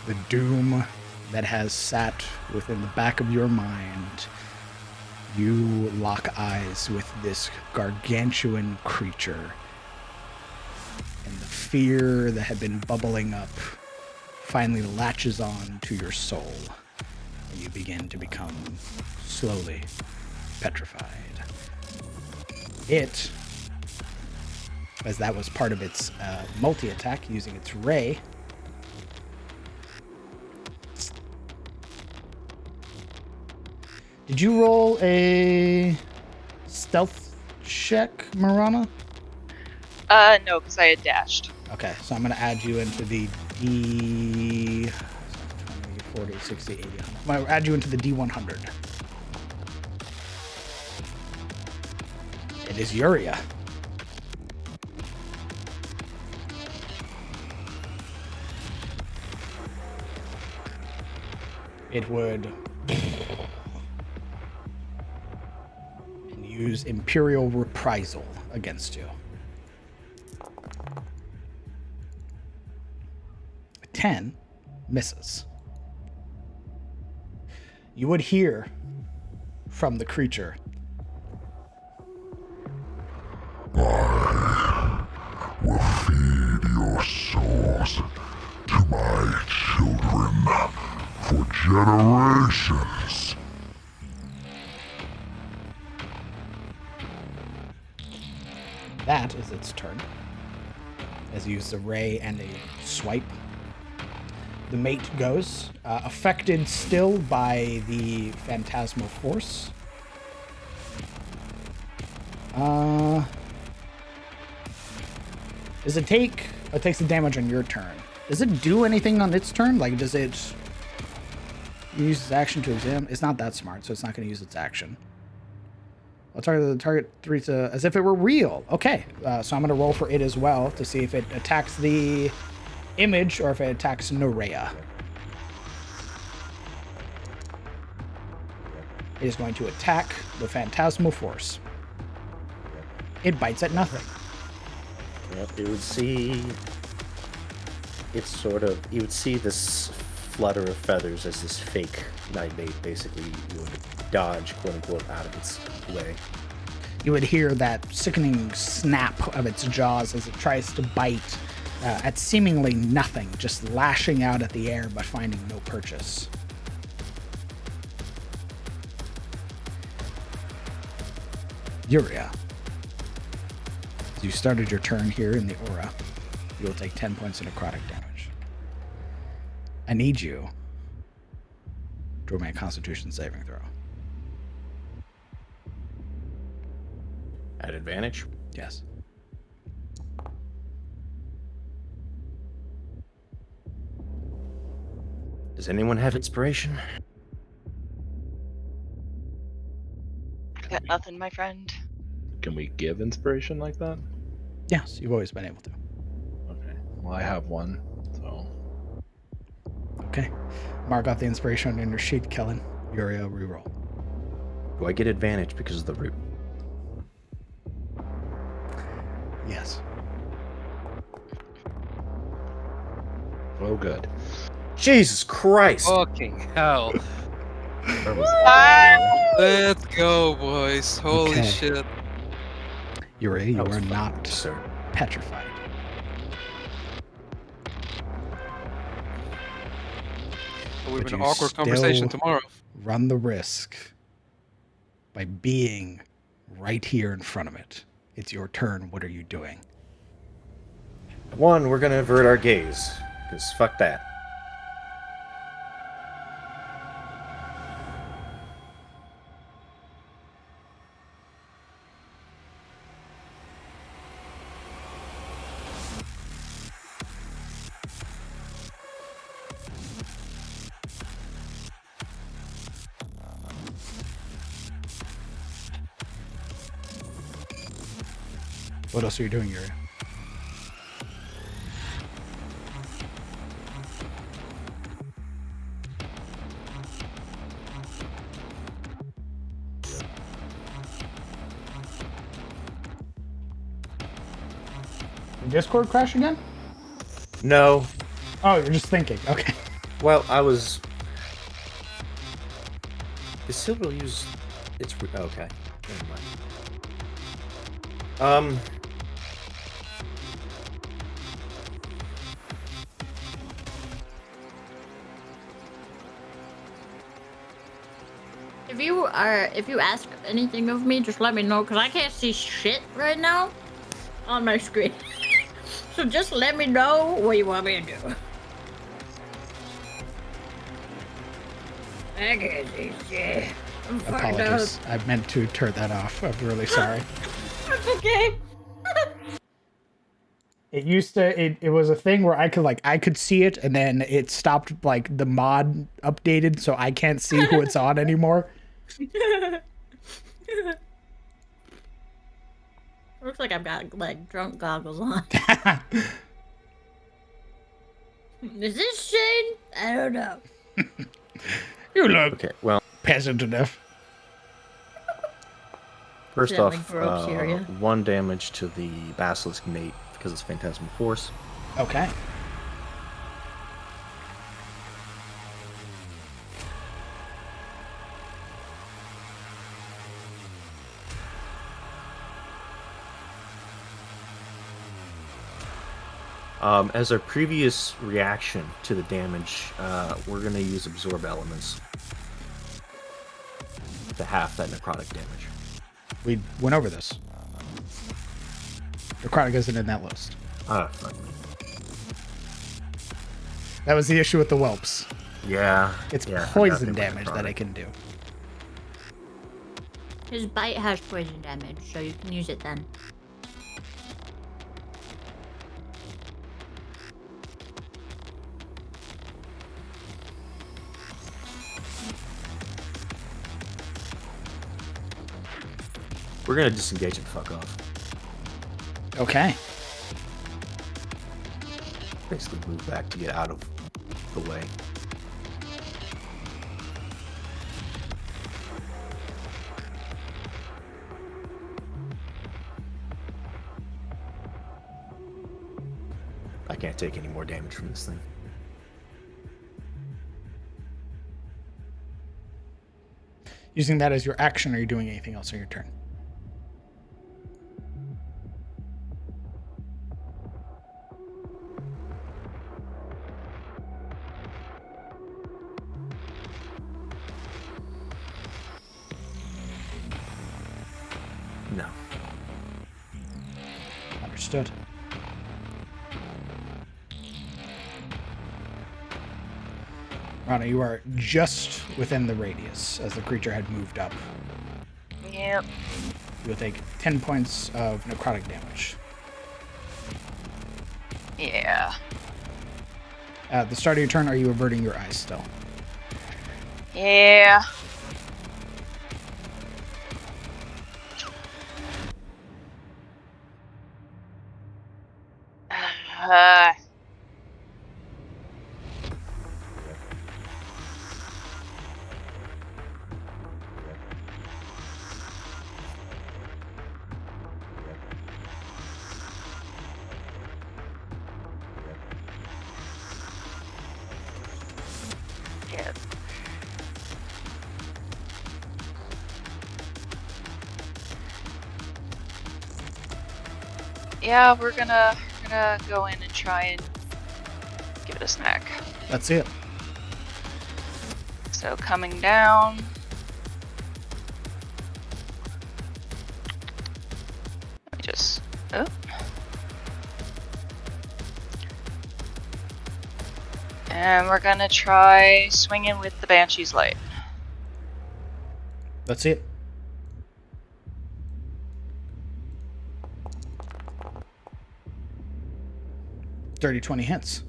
the doom that has sat within the back of your mind, you lock eyes with this gargantuan creature. And the fear that had been bubbling up finally latches on to your soul. And you begin to become slowly petrified. It, as that was part of its multi-attack using its ray, did you roll a stealth check, Marana? No, because I had dashed. Okay, so I'm going to add you into the D... 20, 40, 60, 80, 100. I'm going to add you into the D100. It is Yuria. It would... and use Imperial Reprisal against you. 10 misses. You would hear from the creature. I will feed your souls to my children for generations. That is its turn. As you use a ray and a swipe. The mate goes, affected still by the phantasmal force. Does it take... It takes the damage on your turn. Does it do anything on its turn? Like, does it use its action to examine? It's not that smart, so it's not going to use its action. I'll target the target 3 to... As if it were real. Okay, so I'm going to roll for it as well to see if it attacks the image or if it attacks Nerea. It is going to attack the phantasmal force. It bites at nothing. Yep, it would see... It's sort of... You would see this flutter of feathers as this fake nightmate basically would dodge, quote-unquote, out of its way. You would hear that sickening snap of its jaws as it tries to bite at seemingly nothing, just lashing out at the air but finding no purchase. Yuria. As you started your turn here in the aura, you will take 10 points of necrotic damage. I need you to roll me a Constitution saving throw. At advantage? Yes. Does anyone have inspiration? Got nothing, my friend. Can we give inspiration like that? Yes, you've always been able to. Okay. Well, I have one, so... Okay. Mark out the inspiration on your sheet, Kellen. Yuria, reroll. Do I get advantage because of the root? Yes. Oh, good. Jesus Christ! Fucking hell. Where was that? Let's go, boys. Holy Okay. shit. Yuria, you That was are fun, not sir. petrified. It would But have been you an awkward conversation still tomorrow. Run the risk by being right here in front of it. It's your turn. What are you doing? One, we're gonna avert our gaze, because fuck that. What else are you doing, Yuria? Did Discord crash again? No. Oh, you're just thinking. Okay. Well, I was The silver will use its. Okay. Never mind. If you ask anything of me, just let me know, because I can't see shit right now on my screen. So just let me know what you want me to do. I can't see shit. I'm fucked up. Apologies. I meant to turn that off. I'm really sorry. It's okay. It used to. It was a thing where I could see it, and then it stopped. Like the mod updated, so I can't see who it's on anymore. Looks like I've got like drunk goggles on. Is this Shane? I don't know. You look Okay. Well, peasant enough. first Sound off, like gropes here, yeah? 1 damage to the Basilisk mate because it's Phantasmal Force. Okay. As our previous reaction to the damage, we're going to use Absorb Elements to half that necrotic damage. We went over this. Necrotic isn't in that list. Fuck me. That was the issue with the whelps. Yeah. It's yeah, poison damage that it can do. His bite has poison damage, so you can use it then. We're going to disengage and fuck off. Okay. Basically move back to get out of the way. I can't take any more damage from this thing. Using that as your action, or are you doing anything else on your turn? No. Understood. Rana, you are just within the radius as the creature had moved up. Yep. You'll take 10 points of necrotic damage. Yeah. At the start of your turn, are you averting your eyes still? Yeah. Yeah, we're gonna go in and try and give it a snack. That's it. So coming down. Let me just. Oh. And we're gonna try swinging with the Banshee's Light. That's it. Dirty 20 hits.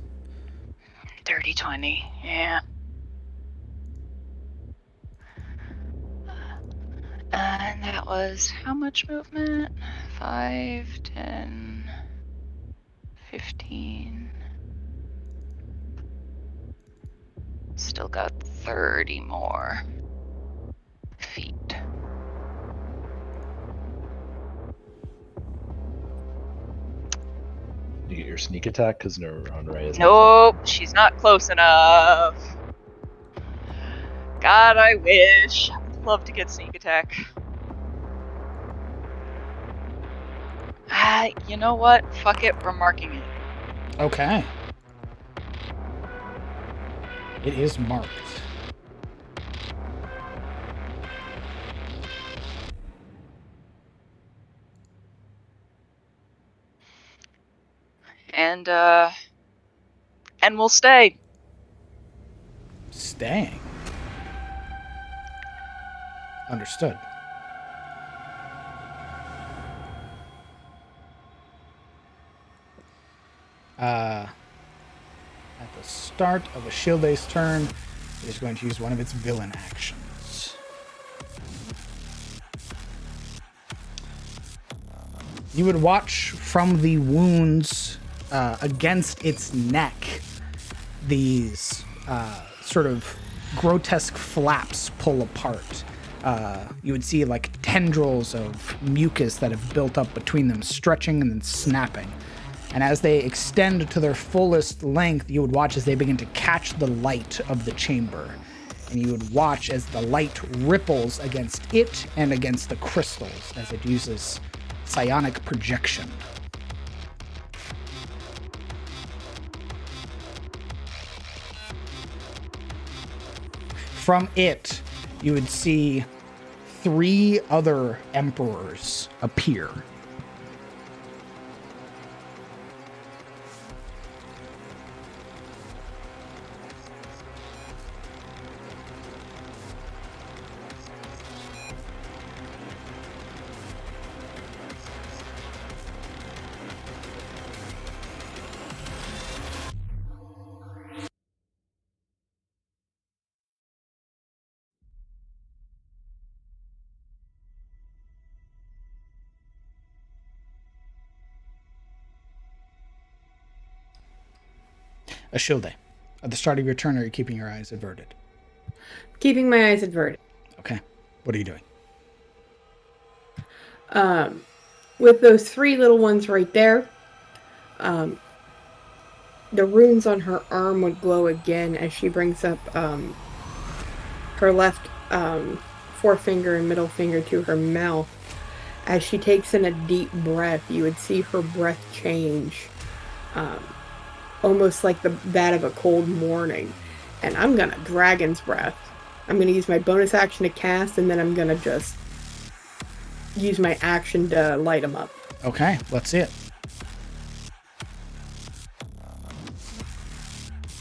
Dirty 20, yeah. And that was how much movement? 5, 10, 15. Still got 30 more feet. You get your sneak attack because Ray is. Nope, she's not close enough. God, I wish. love to get sneak attack. You know what? Fuck it, we're marking it. Okay. It is marked. And we'll stay. Staying. Understood. At the start of Ashilde's turn, it is going to use one of its villain actions. You would watch from the wounds against its neck these sort of grotesque flaps pull apart. You would see like tendrils of mucus that have built up between them, stretching and then snapping. And as they extend to their fullest length, you would watch as they begin to catch the light of the chamber. And you would watch as the light ripples against it and against the crystals as it uses psionic projection. From it, you would see 3 other emperors appear. Ashilde, at the start of your turn, are you keeping your eyes averted? Keeping my eyes averted. Okay. What are you doing? With those 3 little ones right there, the runes on her arm would glow again as she brings up her left forefinger and middle finger to her mouth. As she takes in a deep breath, you would see her breath change, almost like that of a cold morning. And I'm gonna Dragon's Breath. I'm gonna use my bonus action to cast, and then I'm gonna just use my action to light them up. Okay, let's see it.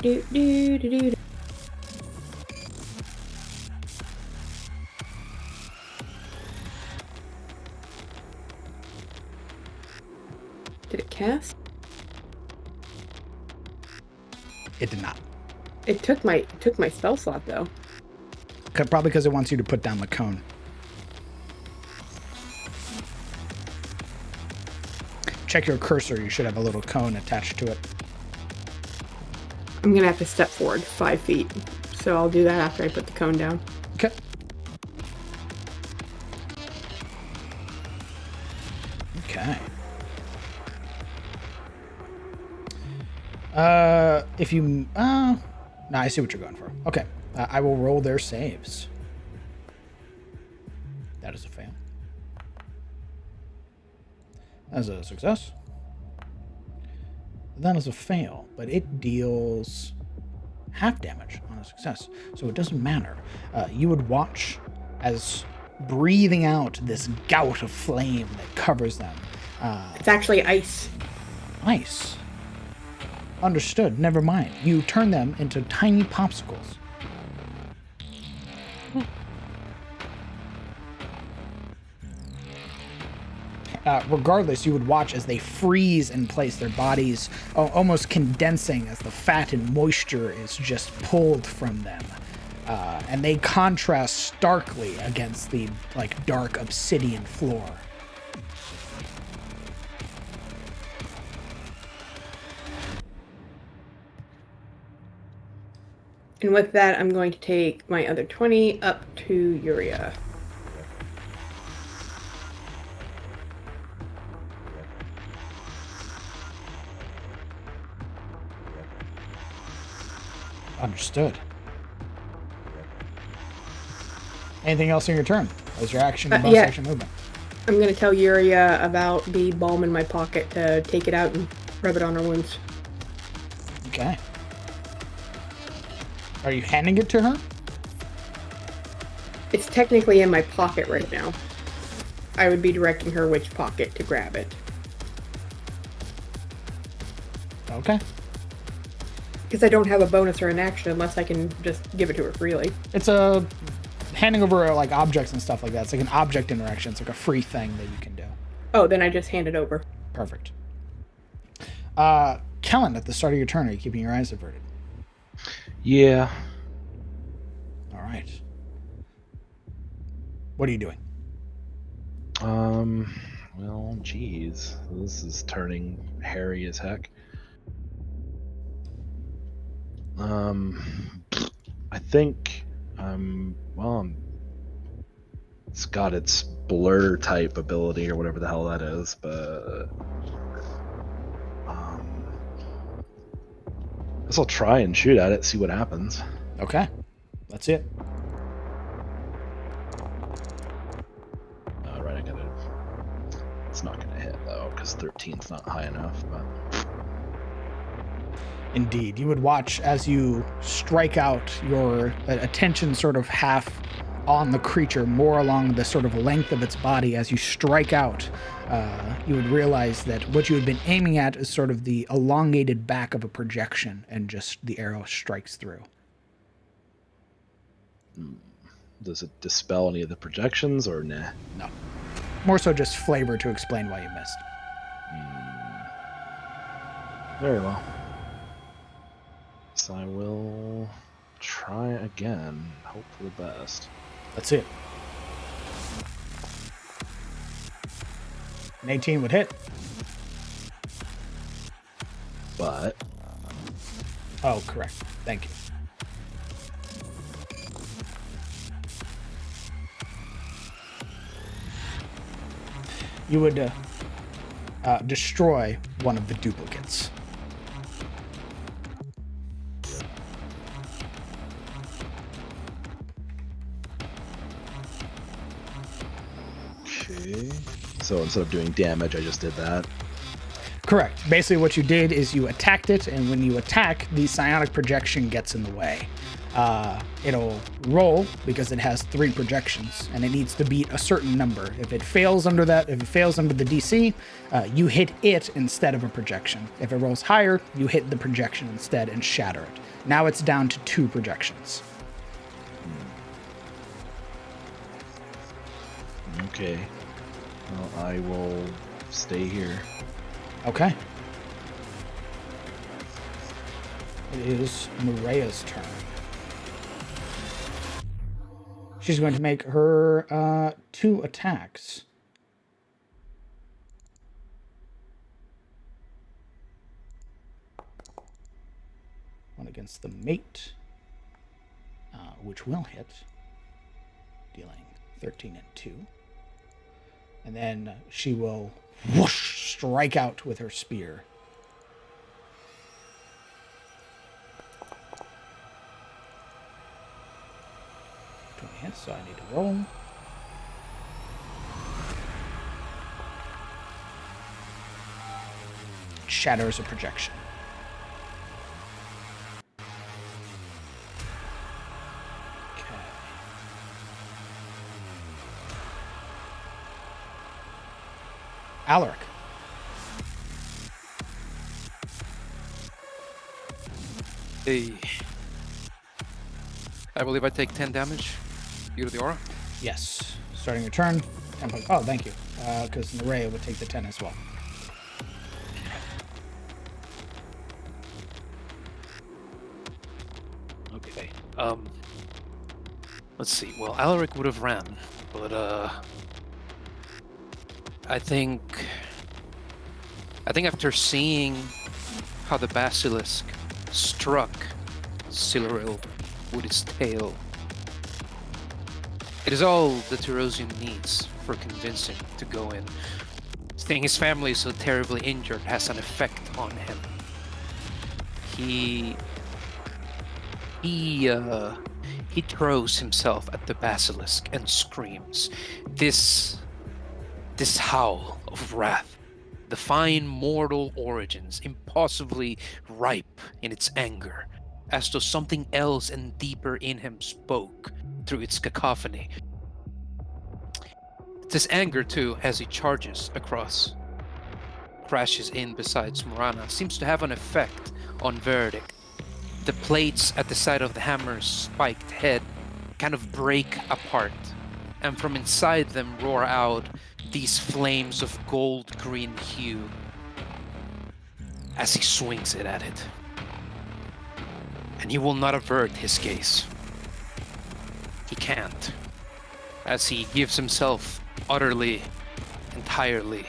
Do, do, do, do. Did it cast? It did not. It took my spell slot though. Probably because it wants you to put down the cone. Check your cursor. You should have a little cone attached to it. I'm gonna have to step forward 5 feet, so I'll do that after I put the cone down. Okay. Okay. If you... no, I see what you're going for. Okay. I will roll their saves. That is a fail. That is a success. That is a fail, but it deals half damage on a success, so it doesn't matter. You would watch as breathing out this gout of flame that covers them. It's actually ice. Ice. Understood. Never mind. You turn them into tiny popsicles. Regardless, you would watch as they freeze in place, their bodies almost condensing as the fat and moisture is just pulled from them. And they contrast starkly against the dark obsidian floor. And with that, I'm going to take my other 20 up to Uria. Understood. Anything else in your turn? As your action and bonus yeah. action movement? I'm gonna tell Yuria about the balm in my pocket to take it out and rub it on her wounds. Okay. Are you handing it to her? It's technically in my pocket right now. I would be directing her which pocket to grab it. Okay. Because I don't have a bonus or an action unless I can just give it to her freely. It's a handing over like objects and stuff like that. It's like an object interaction. It's like a free thing that you can do. Oh, then I just hand it over. Perfect. Kellen, at the start of your turn, are you keeping your eyes averted? Yeah. All right. What are you doing? Well, geez. This is turning hairy as heck. I think it's got its blur type ability or whatever the hell that is, but I guess I'll try and shoot at it, see what happens. Okay. That's it. Right, it's not gonna hit though, because 13's not high enough, but Indeed. You would watch as you strike out, your attention sort of half on the creature, more along the sort of length of its body. As you strike out, you would realize that what you had been aiming at is sort of the elongated back of a projection, and just the arrow strikes through. Does it dispel any of the projections, or nah? No. More so just flavor to explain why you missed. Very well. So I will try again. Hope for the best. That's it. An 18 would hit. But... Oh, correct. Thank you. You would destroy one of the duplicates. Okay. So instead of doing damage, I just did that. Correct. Basically what you did is you attacked it, and when you attack, the psionic projection gets in the way. It'll roll because it has 3 projections, and it needs to beat a certain number. If it fails under the DC, you hit it instead of a projection. If it rolls higher, you hit the projection instead and shatter it. Now it's down to 2 projections. Okay. Well, I will stay here. Okay. It is Nerea's turn. She's going to make her 2 attacks. One against the mate, which will hit, dealing 13 and 2. And then she will whoosh, strike out with her spear. Hits, so I need to roll. Shatters a projection. Okay. Alaric. Hey. I believe I take 10 damage. You to the aura? Yes. Starting your turn. 10 points. Oh, thank you. Because Nerea would take the 10 as well. Okay. Let's see. Well, Alaric would have ran, but I think after seeing how the basilisk struck Siluril with its tail, it is all that Terosian needs for convincing to go in. Seeing his family so terribly injured has an effect on him. He He throws himself at the basilisk and screams. This howl of wrath, the fine mortal origins, impossibly ripe in its anger, as though something else and deeper in him spoke through its cacophony. It's his anger, too, as he charges across, crashes in beside Smorana, seems to have an effect on Verdict. The plates at the side of the hammer's spiked head kind of break apart, and from inside them roar out these flames of gold-green hue as he swings it at it. And he will not avert his gaze. He can't, as he gives himself utterly, entirely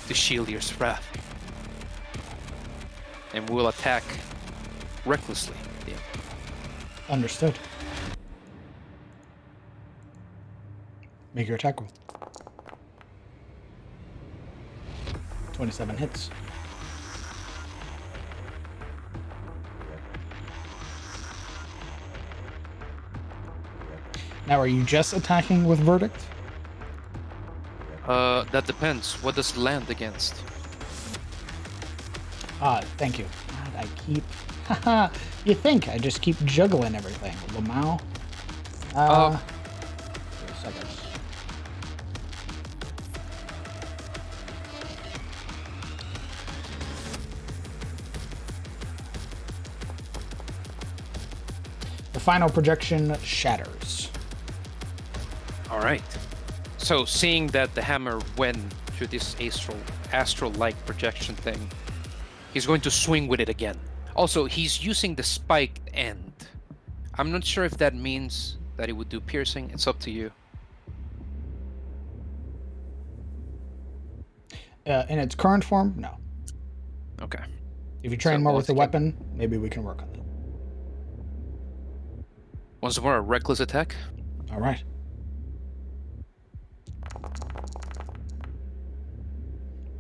to Shieldier's wrath, and will attack recklessly. Yeah. Understood. Make your attack roll. 27 hits. Now, are you just attacking with Verdict? That depends. What does it land against? Thank you. God, I keep... Haha, you think I just keep juggling everything. Lamau? Wait a second. The final projection shatters. All right. So, seeing that the hammer went through this astral-like projection thing, he's going to swing with it again. Also, he's using the spiked end. I'm not sure if that means that it would do piercing. It's up to you. In its current form, no. Okay. If you train more with the weapon, maybe we can work on that. Once more, a reckless attack. All right.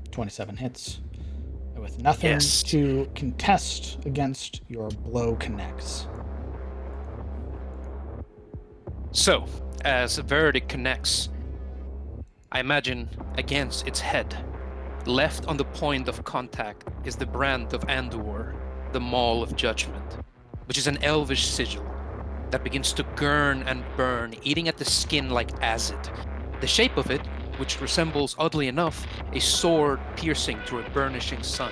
.27 hits. With nothing to contest against, your blow connects. So, as Verdict connects, I imagine against its head, left on the point of contact, is the brand of Andor, the Maul of Judgment, which is an elvish sigil that begins to gurn and burn, eating at the skin like acid. The shape of it, which resembles, oddly enough, a sword piercing through a burnishing sun.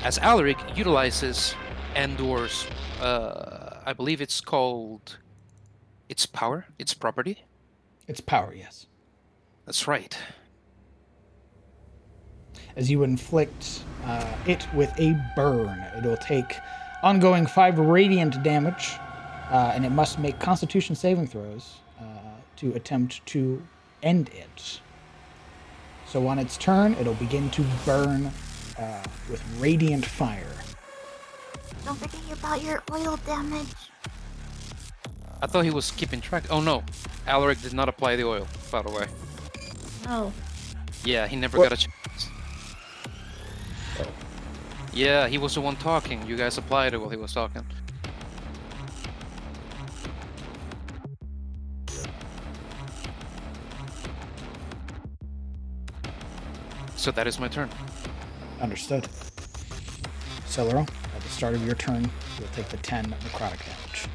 As Alaric utilizes Andor's, I believe it's called, its power, its property? Its power, yes. That's right. As you inflict it with a burn, it'll take ongoing 5 radiant damage, and it must make Constitution saving throws to attempt to end it. So on its turn, it'll begin to burn with radiant fire. Don't forget about your oil damage. I thought he was keeping track. Oh no, Alaric did not apply the oil, by the way. Oh. Yeah, he never got a chance. Yeah, he was the one talking. You guys applied it while he was talking. So that is my turn. Understood. Celero, at the start of your turn, you'll take the 10 necrotic damage.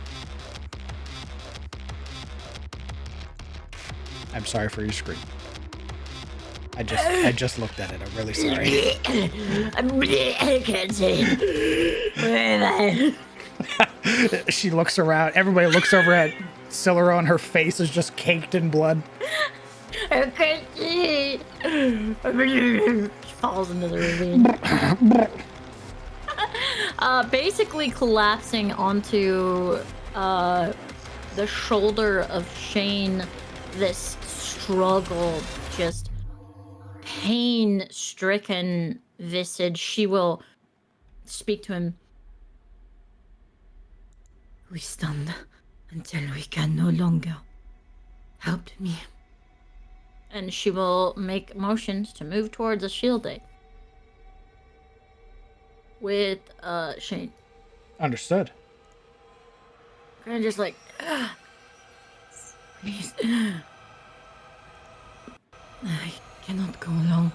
I'm sorry for your scream. I just looked at it. I'm really sorry. I can't say it. She looks around. Everybody looks over at Celero, and her face is just caked in blood. I can't see it. She falls into the ravine. Basically collapsing onto the shoulder of Shane, this struggled, just pain-stricken visage. She will speak to him. We stand until we can no longer. Help me. And she will make motions to move towards a shielding with Shane. Understood. kind of just like, please. I cannot go alone.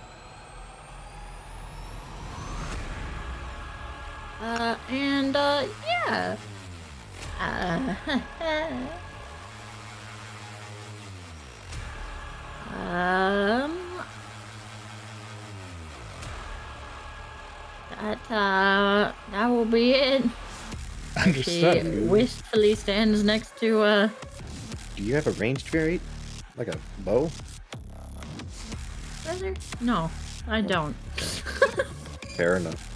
Yeah. That will be it. Understood. She wistfully stands next to, Do you have a ranged variant? Like a bow? Is there? No, I don't. Fair enough.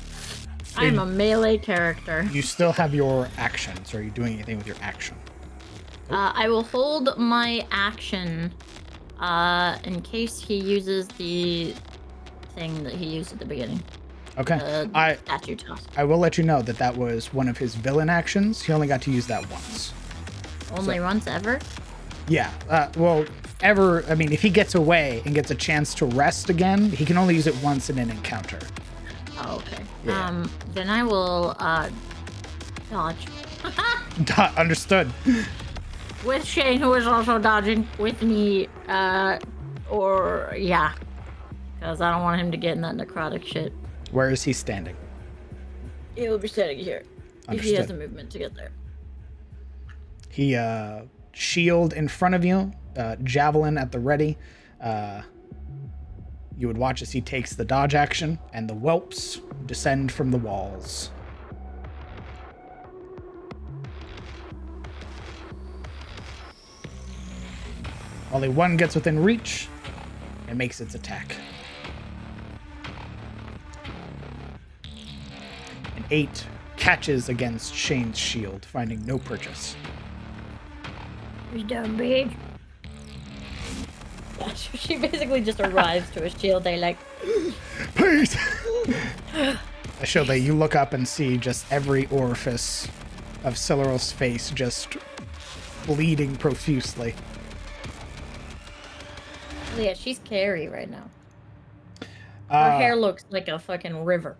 I'm a melee character. You still have your actions. Are you doing anything with your action? I will hold my action, in case he uses the thing that he used at the beginning. Okay. Statue toss. I will let you know that that was one of his villain actions. He only got to use that once. Only once ever? Yeah. Well, ever. I mean, if he gets away and gets a chance to rest again, he can only use it once in an encounter. Oh, okay. Yeah. Then I will, dodge. Understood. With Shane, who is also dodging with me, yeah. Because I don't want him to get in that necrotic shit. Where is he standing? He will be standing here. Understood. If he has the movement to get there. He, shield in front of you, javelin at the ready. You would watch as he takes the dodge action, and the whelps descend from the walls. Only one gets within reach and makes its attack. An 8 catches against Shane's shield, finding no purchase. He's done, bitch. She basically just arrives to a shield. They like, please. I show that you look up and see just every orifice of Celeril's face just bleeding profusely. Yeah, she's scary right now. Her hair looks like a fucking river.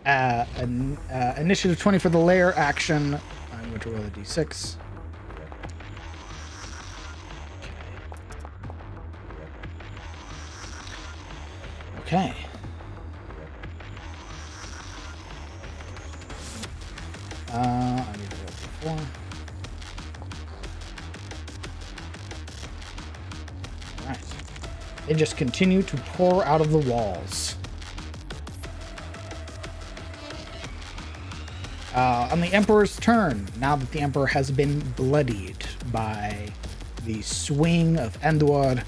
Initiative 20 for the lair action. I'm going to roll a d6. Okay. I need to roll 4. Alright. They just continue to pour out of the walls. On the Emperor's turn, now that the Emperor has been bloodied by the swing of Endor,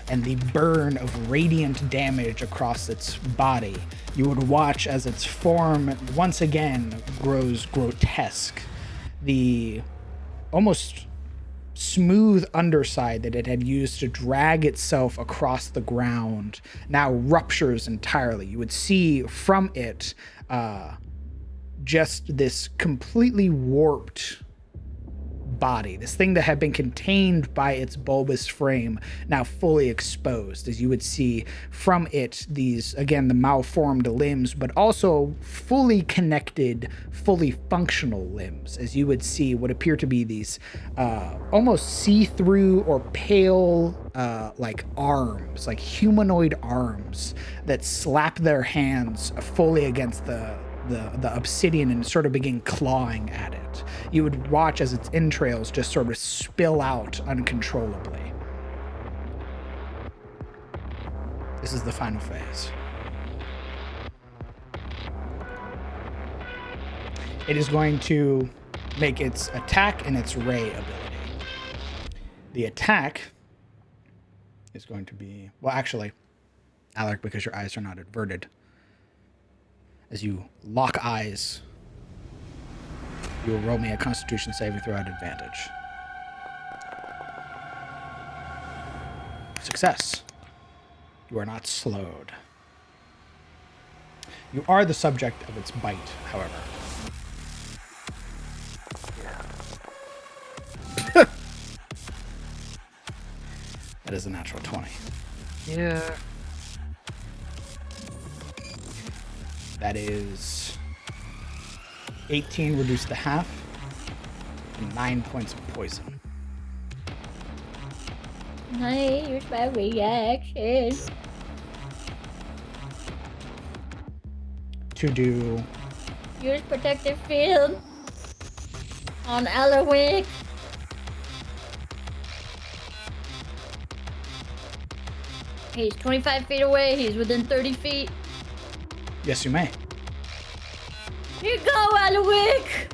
and the burn of radiant damage across its body, you would watch as its form once again grows grotesque. The almost smooth underside that it had used to drag itself across the ground now ruptures entirely. You would see from it just this completely warped body, this thing that had been contained by its bulbous frame, now fully exposed, as you would see from it these, again, the malformed limbs, but also fully connected, fully functional limbs, as you would see what appear to be these almost see-through or pale like arms, like humanoid arms that slap their hands fully against the obsidian and sort of begin clawing at it. You would watch as its entrails just sort of spill out uncontrollably. This is the final phase. It is going to make its attack and its ray ability. The attack is going to be, well, actually, Alec, because your eyes are not averted, as you lock eyes, you will roll me a Constitution saving throw at advantage. Success. You are not slowed. You are the subject of its bite, however. That is a natural 20. Yeah. That is 18 reduced to half. and 9 points of poison. I use my reaction. To do... Use protective field on Alawick. He's 25 feet away. He's within 30 feet. Yes, you may. Here you go, Alawick!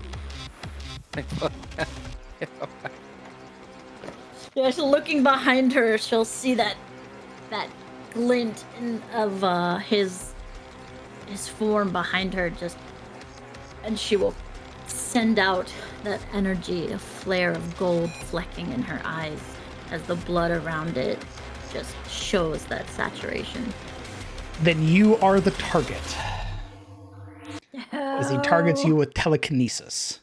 Just looking behind her, she'll see that glint of his form behind her, and she will send out that energy, a flare of gold flecking in her eyes as the blood around it just shows that saturation. Then you are the target. As he targets you with telekinesis.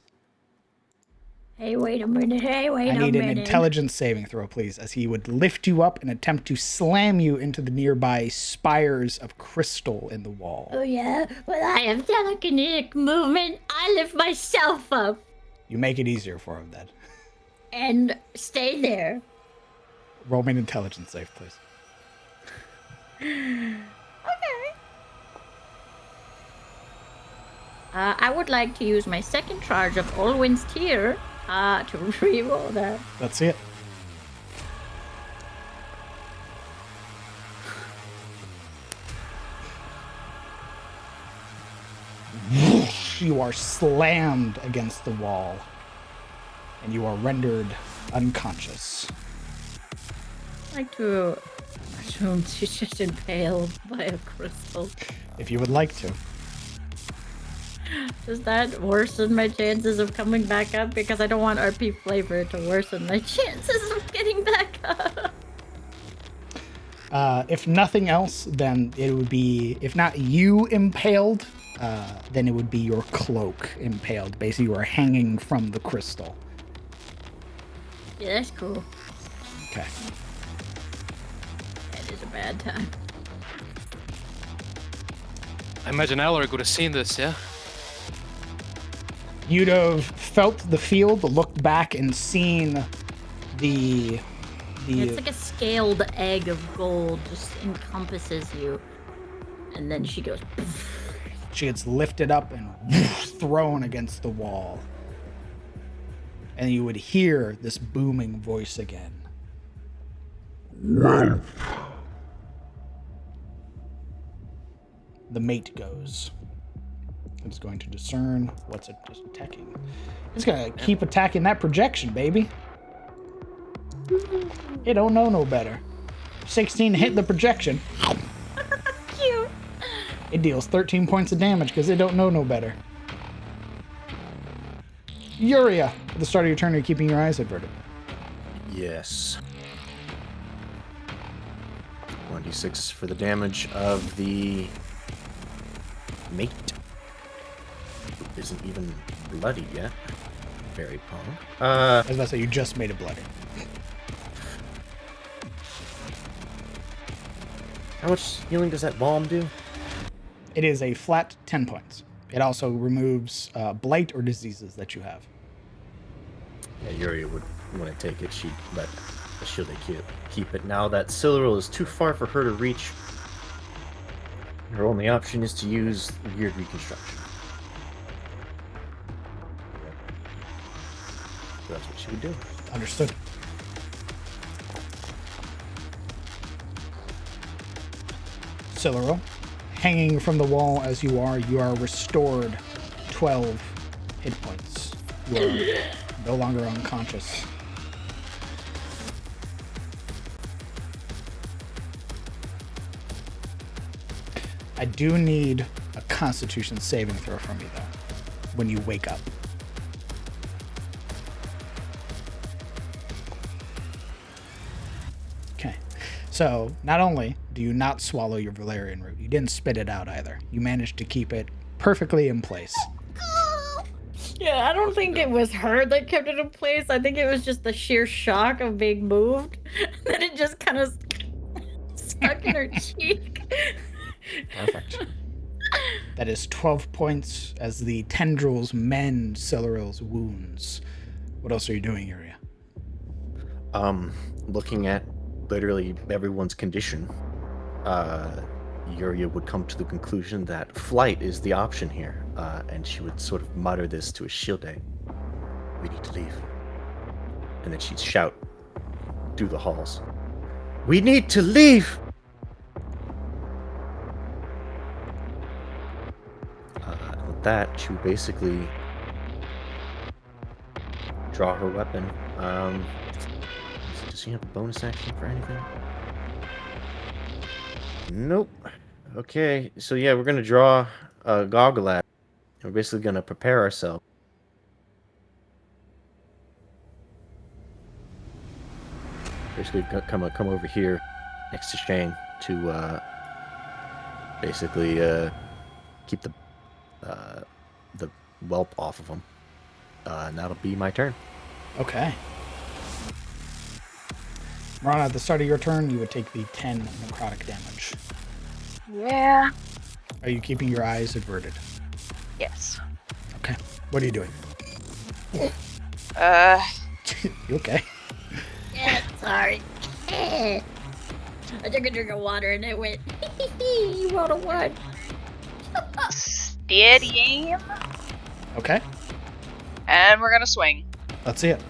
Hey, wait a minute. I need an intelligence saving throw, please, as he would lift you up and attempt to slam you into the nearby spires of crystal in the wall. Oh, yeah? Well, I have telekinetic movement. I lift myself up. You make it easier for him, then. And stay there. Roll me an intelligence save, please. Okay. I would like to use my second charge of Olwyn's Tear to reroll that. Let's see it. You are slammed against the wall, and you are rendered unconscious. I'd like to assume she's just impaled by a crystal. If you would like to. Does that worsen my chances of coming back up? Because I don't want RP flavor to worsen my chances of getting back up. If nothing else, then it would be, if not you impaled, then it would be your cloak impaled. Basically, you are hanging from the crystal. Yeah, that's cool. Okay. That is a bad time. I imagine Alaric would have seen this, yeah? You'd have felt the field, looked back, and seen the... It's like a scaled egg of gold just encompasses you. And then she goes... She gets lifted up and thrown against the wall. And you would hear this booming voice again. The mate goes. It's going to discern what's it just attacking. It's going to keep attacking that projection, baby. It don't know no better. 16 hit the projection. Cute. It deals 13 points of damage because it don't know no better. Yuria, at the start of your turn, you're keeping your eyes averted. Yes. 1d6 for the damage of the mate. Who isn't even bloody yet. Very punk. I was about to say, you just made it bloody. How much healing does that balm do? It is a flat 10 points. It also removes blight or diseases that you have. Yeah, Yuria would want to take it. She'd let the shielded keep it. Now that Cyril is too far for her to reach, her only option is to use weird reconstruction. So that's what she would do. Understood. Cyril, hanging from the wall as you are restored 12 hit points. You are no longer unconscious. I do need a Constitution saving throw from you, though, when you wake up. Okay. So, not only do you not swallow your Valerian root, you didn't spit it out either. You managed to keep it perfectly in place. Yeah, I don't think it was her that kept it in place. I think it was just the sheer shock of being moved. That it just kind of stuck in her cheek. Perfect. That is 12 points as the tendrils mend Celeril's wounds What else are you doing, Yuria? Looking at literally everyone's condition, Yuria would come to the conclusion that flight is the option here, and she would sort of mutter this to Ashilde. We need to leave. And then she'd shout through the halls. We need to leave! With that, she would basically draw her weapon. Does she have a bonus action for anything? Nope. Okay, so yeah, we're gonna draw a goggle at. We're basically gonna prepare ourselves. Basically, come over here next to Shane to basically keep the whelp off of him. And that'll be my turn. Okay. Ron, at the start of your turn, you would take the 10 necrotic damage. Yeah. Are you keeping your eyes averted? Yes. Okay. What are you doing? You okay? Yeah, sorry. I took a drink of water and it went, you rolled a 1. Steady aim. Okay. And we're gonna swing. Let's see it.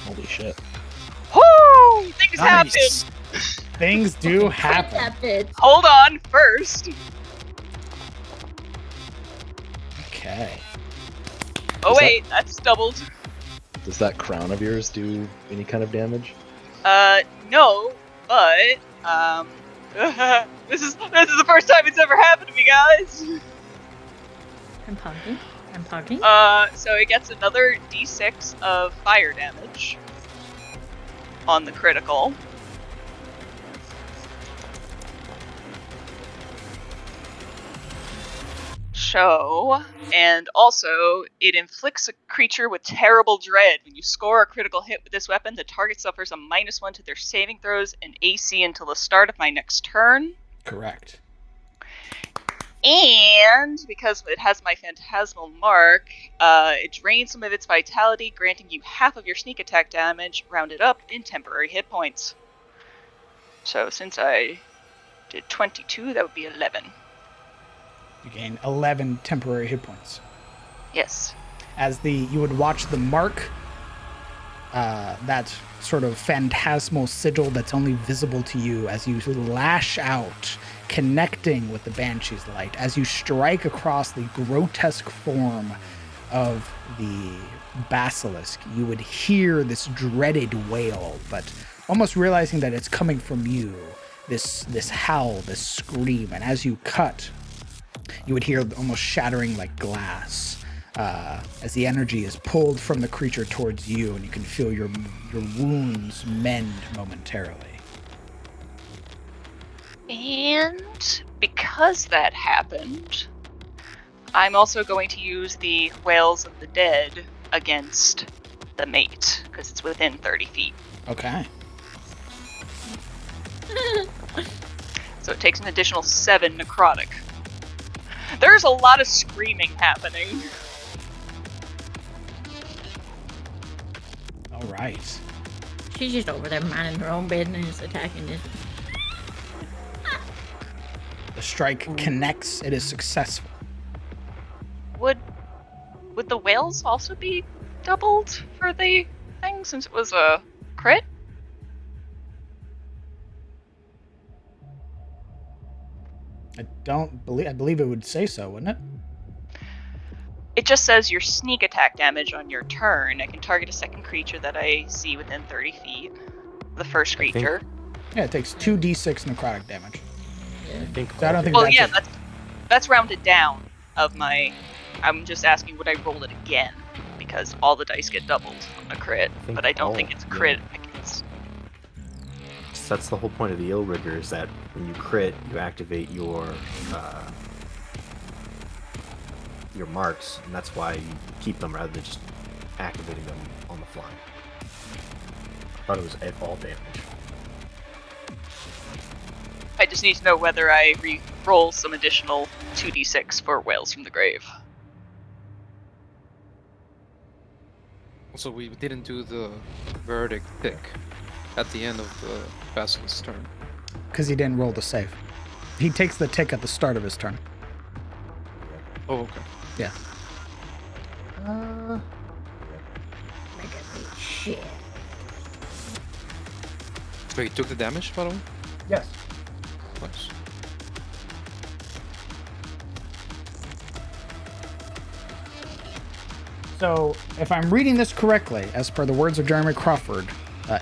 Holy shit. Whoo! Things happen! Things do happen. Hold on, first. Okay. Oh wait, that's doubled. Does that crown of yours do any kind of damage? No, but this is the first time it's ever happened to me, guys. I'm pumping. So it gets another d6 of fire damage on the critical. So, and also, it inflicts a creature with terrible dread. When you score a critical hit with this weapon, the target suffers a -1 to their saving throws and AC until the start of my next turn. Correct. And because it has my phantasmal mark, it drains some of its vitality, granting you half of your sneak attack damage, rounded up in temporary hit points. So since I did 22, that would be 11. You gain 11 temporary hit points. Yes. As you would watch the mark, that sort of phantasmal sigil that's only visible to you as you lash out, connecting with the Banshee's light. As you strike across the grotesque form of the basilisk, you would hear this dreaded wail, but almost realizing that it's coming from you, this howl, this scream, and as you cut, you would hear almost shattering like glass as the energy is pulled from the creature towards you, and you can feel your wounds mend momentarily. And because that happened, I'm also going to use the Wails of the Dead against the mate, because it's within 30 feet. Okay. So it takes an additional 7 necrotic. There's a lot of screaming happening. All right. She's just over there minding her own business, attacking this. The strike connects. It is successful. Would the Wails also be doubled for the thing, since it was a crit? I believe it would say so, wouldn't it? It just says your sneak attack damage on your turn. I can target a second creature that I see within 30 feet. The first creature. Yeah, it takes 2d6 necrotic damage. I think. So I don't think Well, that's yeah, it. that's rounded down of my. I'm just asking, would I roll it again? Because all the dice get doubled on a crit, but I don't think it's a crit against. That's the whole point of the Illrigger, is that when you crit, you activate your marks, and that's why you keep them rather than just activating them on the fly. I thought it was at all damage. I just need to know whether I re-roll some additional 2d6 for Wails from the Grave. So we didn't do the verdict tick at the end of the basilisk's turn. Because he didn't roll the save. He takes the tick at the start of his turn. Oh, okay. Yeah. Shit. So he took the damage, by the way? Yes. Nice. So, if I'm reading this correctly, as per the words of Jeremy Crawford,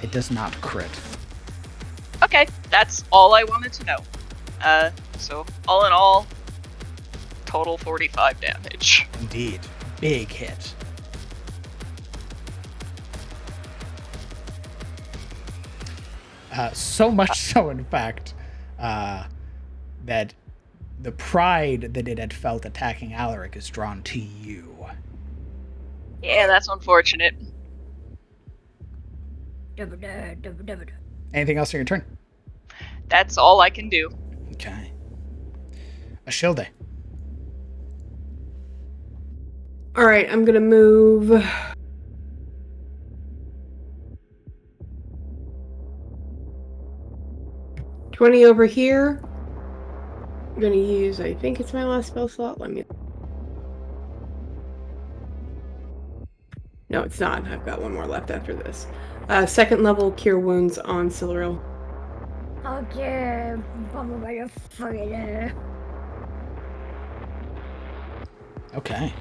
it does not crit. Okay, that's all I wanted to know. So all in all, total 45 damage. Indeed. Big hit. So much so, in fact, that the pride that it had felt attacking Alaric is drawn to you. Yeah, that's unfortunate. Anything else on your turn? That's all I can do. Okay. Ashilde. All right, I'm gonna move. $20 over here. I'm gonna use, I think it's my last spell slot. Let me. No, it's not. I've got one more left after this. Second level Cure Wounds on Silreal. Okay, Baba Fighter. Okay.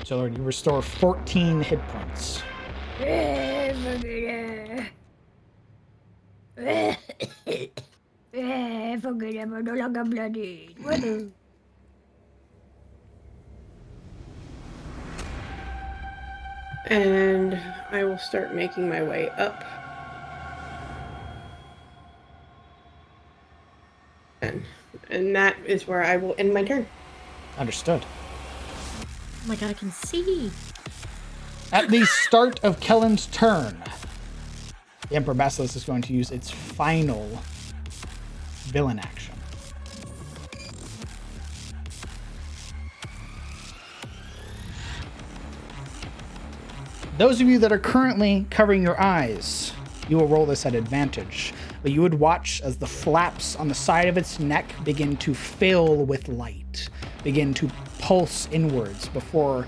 So, Lord, you restore 14 hit points. And I will start making my way up. And that is where I will end my turn. Understood. Oh my god, I can see. At the start of Kellen's turn, the Emperor Basilisk is going to use its final villain action. Those of you that are currently covering your eyes, you will roll this at advantage. But you would watch as the flaps on the side of its neck begin to fill with light, begin to pulse inwards before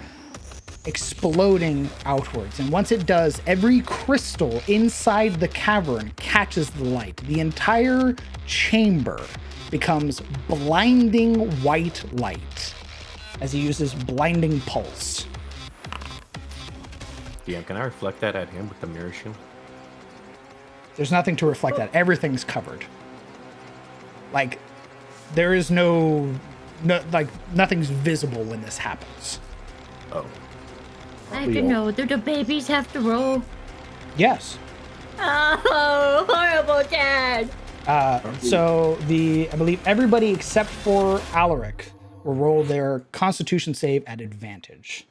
exploding outwards. And once it does, every crystal inside the cavern catches the light. The entire chamber becomes blinding white light as he uses blinding pulse. DM, can I reflect that at him with the mirror shield? There's nothing to reflect that. Everything's covered. Like, there is nothing's visible when this happens. Oh. I have to know, do the babies have to roll? Yes. Oh, horrible, Dad! So I believe everybody except for Alaric will roll their Constitution save at advantage.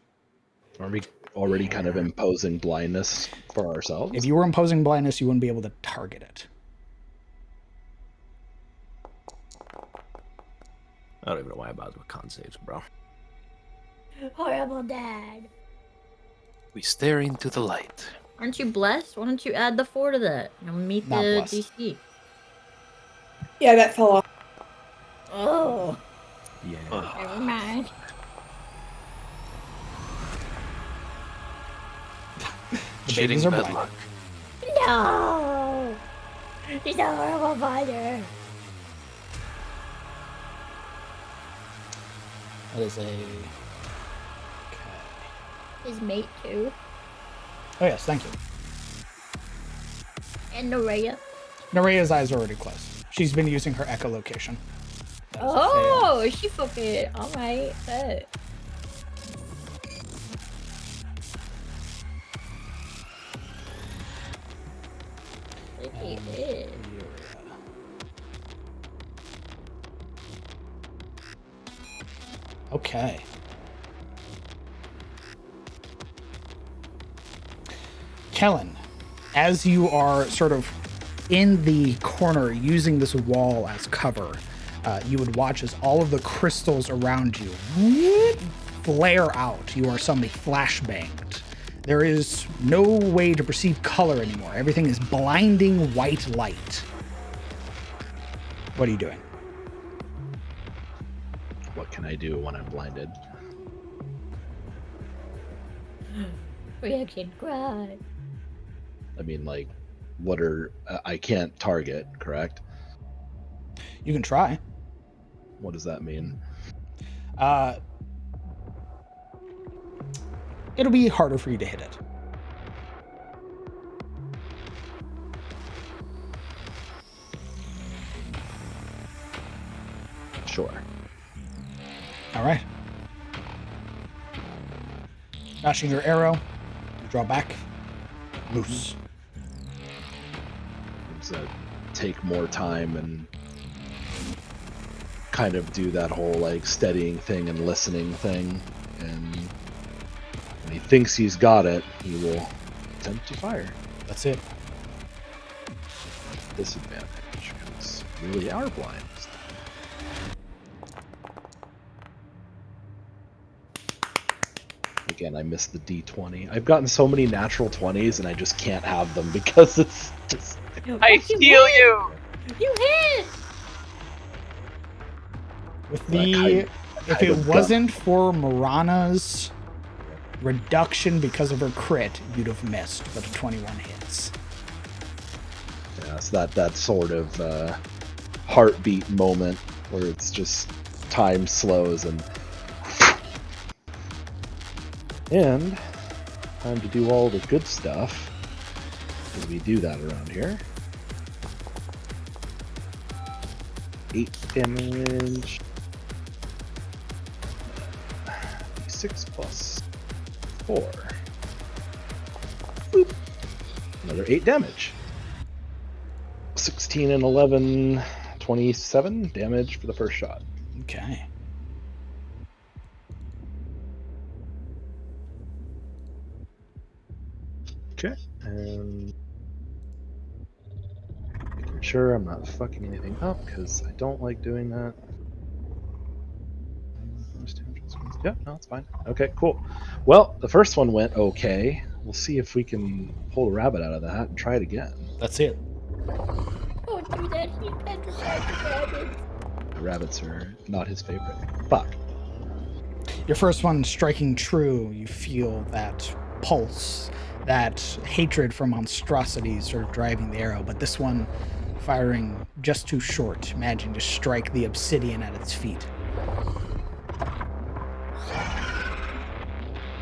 Are we already kind of imposing blindness for ourselves? If you were imposing blindness, you wouldn't be able to target it. I don't even know why I bother with con saves, bro. Horrible, Dad. We stare into the light. Aren't you blessed? Why don't you add the 4 to that? You'll meet Not the blessed. DC. Yeah, that fell off. Oh. Yeah. Never mind. The babies are blind. No! She's a horrible father. That is a... His mate, too. Oh, yes, thank you. And Naraya. Naraya's eyes are already closed. She's been using her echolocation. Oh, she fucking... Alright, bet. Look at this. Okay. Kellen, as you are sort of in the corner using this wall as cover, you would watch as all of the crystals around you flare out. You are suddenly flashbanged. There is no way to perceive color anymore. Everything is blinding white light. What are you doing? What can I do when I'm blinded? Reaction cry. I mean, like, what are... I can't target, correct? You can try. What does that mean? It'll be harder for you to hit it. Sure. All right. Bashing your arrow. You draw back. Loose. Does that take more time and kind of do that whole, like, steadying thing and listening thing? And when he thinks he's got it, he will attempt to fire. That's it. Disadvantage, because we really are blind. Again, I missed the D20. I've gotten so many natural 20s, and I just can't have them because it's just... I feel you! You hit! With the... If it wasn't for Marana's reduction because of her crit, you'd have missed, but the 21 hits. Yeah, so that sort of heartbeat moment where it's just time slows and time to do all the good stuff, because we do that around here. 8 damage. 6 plus 4. Boop. Another 8 damage. 16 and 11, 27 damage for the first shot. Okay. Okay, and making sure I'm not fucking anything up, because I don't like doing that. Yeah, no, it's fine. Okay, cool. Well, the first one went okay. We'll see if we can pull a rabbit out of the hat and try it again. That's it. Don't do that. He petrified the rabbit. The rabbits are not his favorite. Fuck. Your first one striking true, you feel that pulse, that hatred for monstrosities sort of driving the arrow, but this one firing just too short, managing to strike the obsidian at its feet.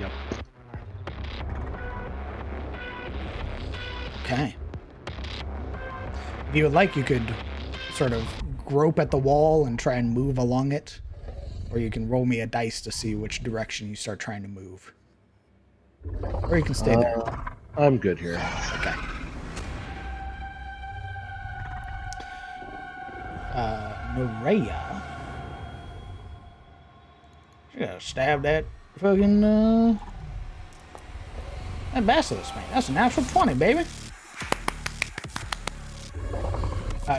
Yep. Okay. If you would like, you could sort of grope at the wall and try and move along it, or you can roll me a dice to see which direction you start trying to move. Or you can stay there. I'm good here. Okay. Nerea. She gotta stab that fucking, that basilisk, man. That's a natural 20, baby.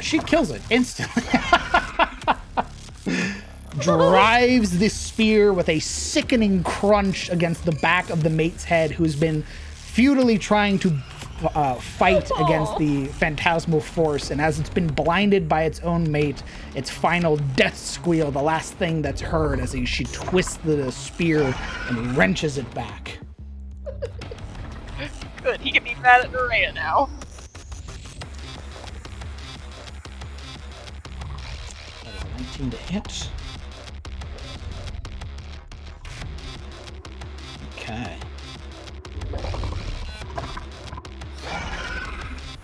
She kills it instantly. Drives this spear with a sickening crunch against the back of the mate's head, who's been futilely trying to fight against the phantasmal force, and as it's been blinded by its own mate, its final death squeal, the last thing that's heard as she twists the spear and wrenches it back. Good, he can be mad at Nerea now. That is a 19 to hit. Okay.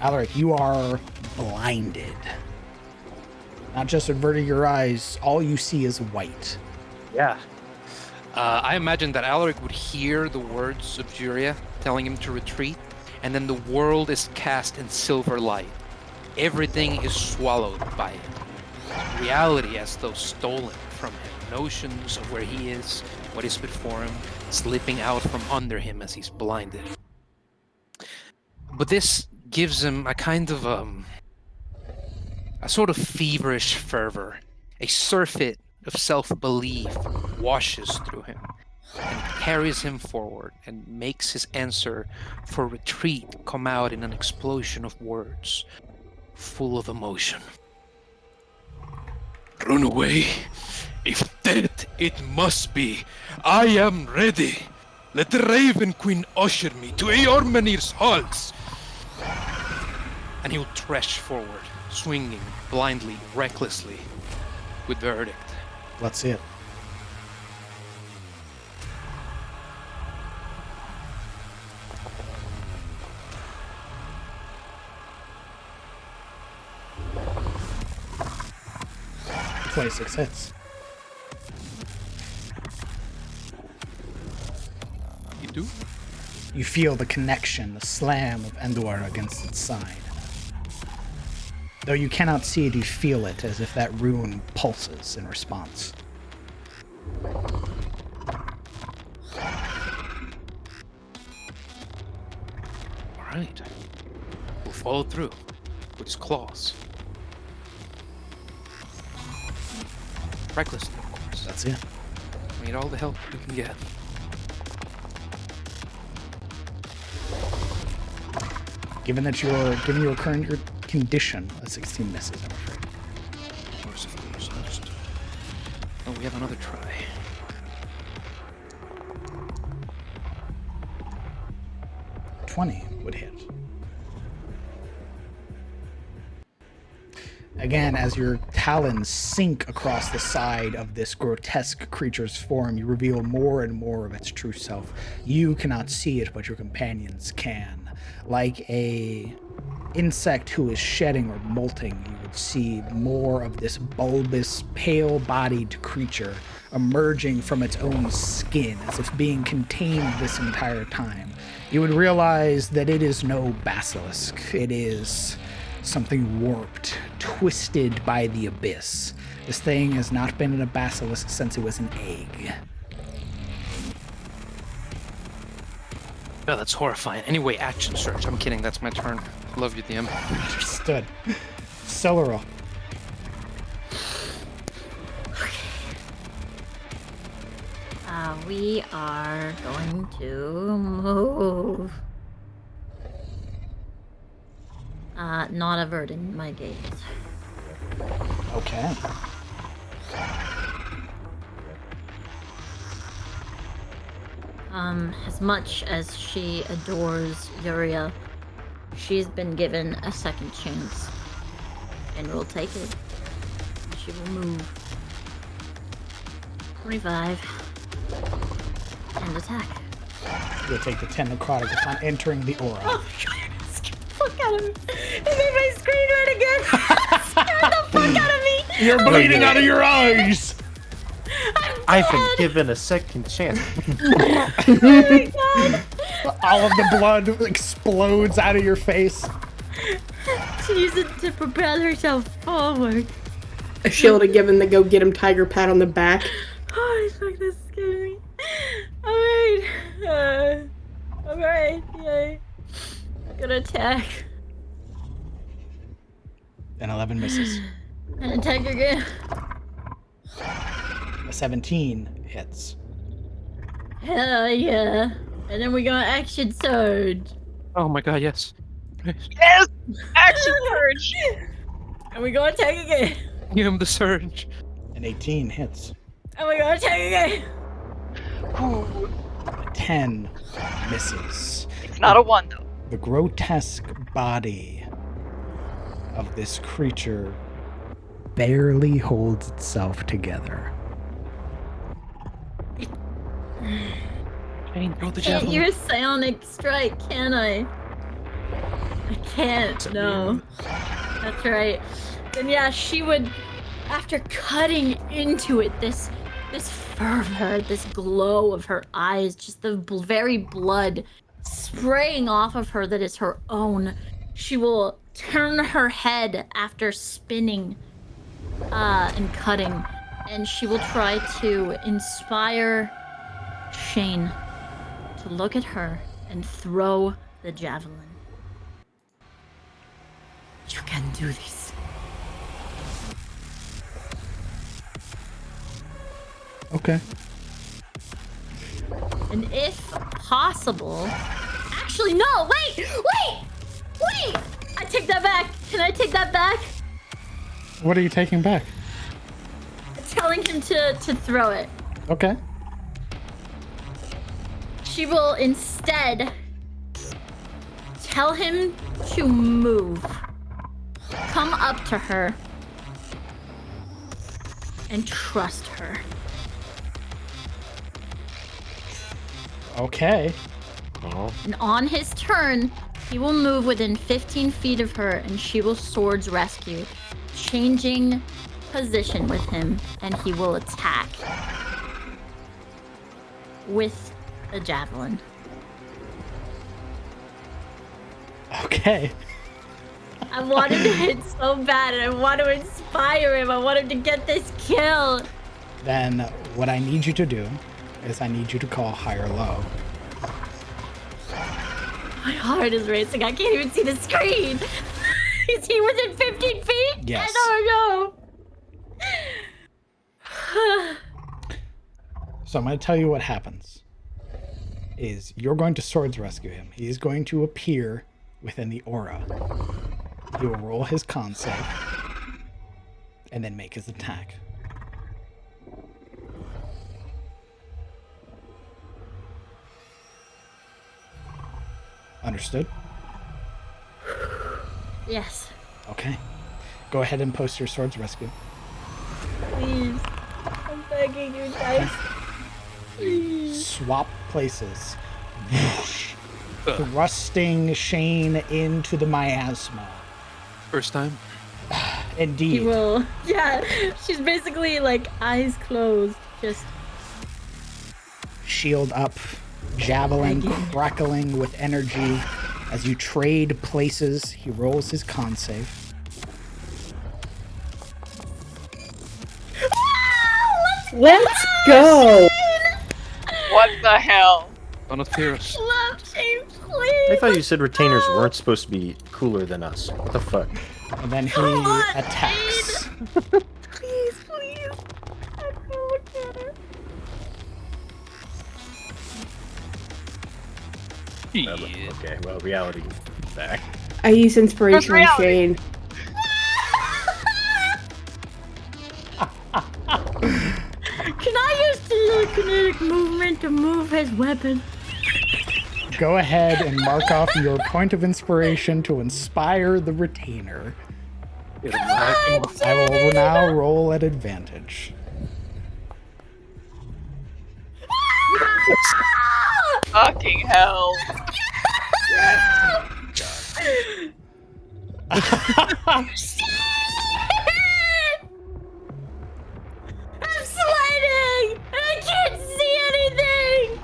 Alaric, you are blinded. Not just averting your eyes, all you see is white. Yeah. I imagine that Alaric would hear the words of Juria telling him to retreat, and then the world is cast in silver light. Everything is swallowed by it. Reality as though stolen from him. Notions of where he is, what is before him, slipping out from under him as he's blinded. But this gives him a kind of a sort of feverish fervor. A surfeit of self-belief washes through him and carries him forward and makes his answer for retreat come out in an explosion of words, full of emotion. Run away? If dead it must be, I am ready. Let the Raven Queen usher me to Eormenir's halls. And he will thresh forward, swinging blindly, recklessly, with verdict. Let's see it. .26 hits. You do? You feel the connection, the slam of Endor against its side. Though you cannot see it, you feel it as if that rune pulses in response. Alright. We'll follow through with his claws. Recklessly, of course. That's it. We need all the help we can get. Given your current condition, a 16 misses, I'm afraid. Mercifully just. Oh, we have another try. .20 would hit. Again, as your talons sink across the side of this grotesque creature's form, you reveal more and more of its true self. You cannot see it, but your companions can. Like a insect who is shedding or molting, you would see more of this bulbous, pale-bodied creature emerging from its own skin, as if being contained this entire time. You would realize that it is no basilisk. It is something warped, twisted by the abyss. This thing has not been a basilisk since it was an egg. Oh, that's horrifying. Anyway, action search. I'm kidding, that's my turn. Love you, DM. Understood. Celeral. We are going to move. Not averting my gaze. Okay. As much as she adores Yuria, she's been given a second chance. And will take it. She will move. 25. And attack. You'll take the 10 necrotic upon entering the aura. Oh my god, scared the fuck out of me. It made my screen red again. Scared the fuck out of me. You're bleeding out of your eyes. I've been given a second chance. Oh my god. All of the blood explodes out of your face. She used it to propel herself forward. She'll have given the go get him tiger pat on the back. Holy fuck, that scared me. Alright, yay. Gonna attack. And 11 misses. And attack again. A 17 hits. Hell yeah. And then we got action surge. Oh my god, yes. Yes! Action surge! And we go attack again. Give him the surge. An 18 hits. And we go attack again. Ooh, A 10 misses. it's not a 1 though. The grotesque body of this creature barely holds itself together. Jane, throw the Can't javelin. use psionic strike, can I? I can't, no. That's right. Then yeah, she would, after cutting into it, this fervor, this glow of her eyes, just the very blood spraying off of her that is her own, she will turn her head after spinning and cutting, and she will try to inspire Shane to look at her and throw the javelin. You can do this. Okay. And if possible... Actually, no! Wait! I take that back! Can I take that back? What are you taking back? Telling him to throw it. Okay. She will instead tell him to move. Come up to her. And trust her. Okay. And on his turn, he will move within 15 feet of her and she will swords rescue, changing position with him, and he will attack with a javelin. Okay. I want him to hit so bad, and I want to inspire him. I want him to get this kill. Then what I need you to do is I need you to call high or low. My heart is racing. I can't even see the screen. Is he within 15 feet? Yes. I don't know. So I'm going to tell you what happens. Is you're going to swords rescue him. He's going to appear within the aura. He will roll his con save and then make his attack. Understood? Yes. Okay. Go ahead and post your swords rescue. Please. I'm begging you guys. Please. Swap places. Thrusting Shane into the miasma. First time? Indeed. He will. Yeah. She's basically like eyes closed. Just. Shield up. Javelin crackling with energy. As you trade places, he rolls his con save. Let's go! What the hell? Don't fear us. Love Shane, please. I thought you said retainers weren't supposed to be cooler than us. What the fuck? And then he attacks. Please, please. I don't look at her. Okay, well, reality back. I use inspiration on reality. Shane. Can I use telekinetic movement to move his weapon? Go ahead and mark off your point of inspiration to inspire the retainer. I will now roll at advantage. Fucking hell. I'm sliding! I can't see anything!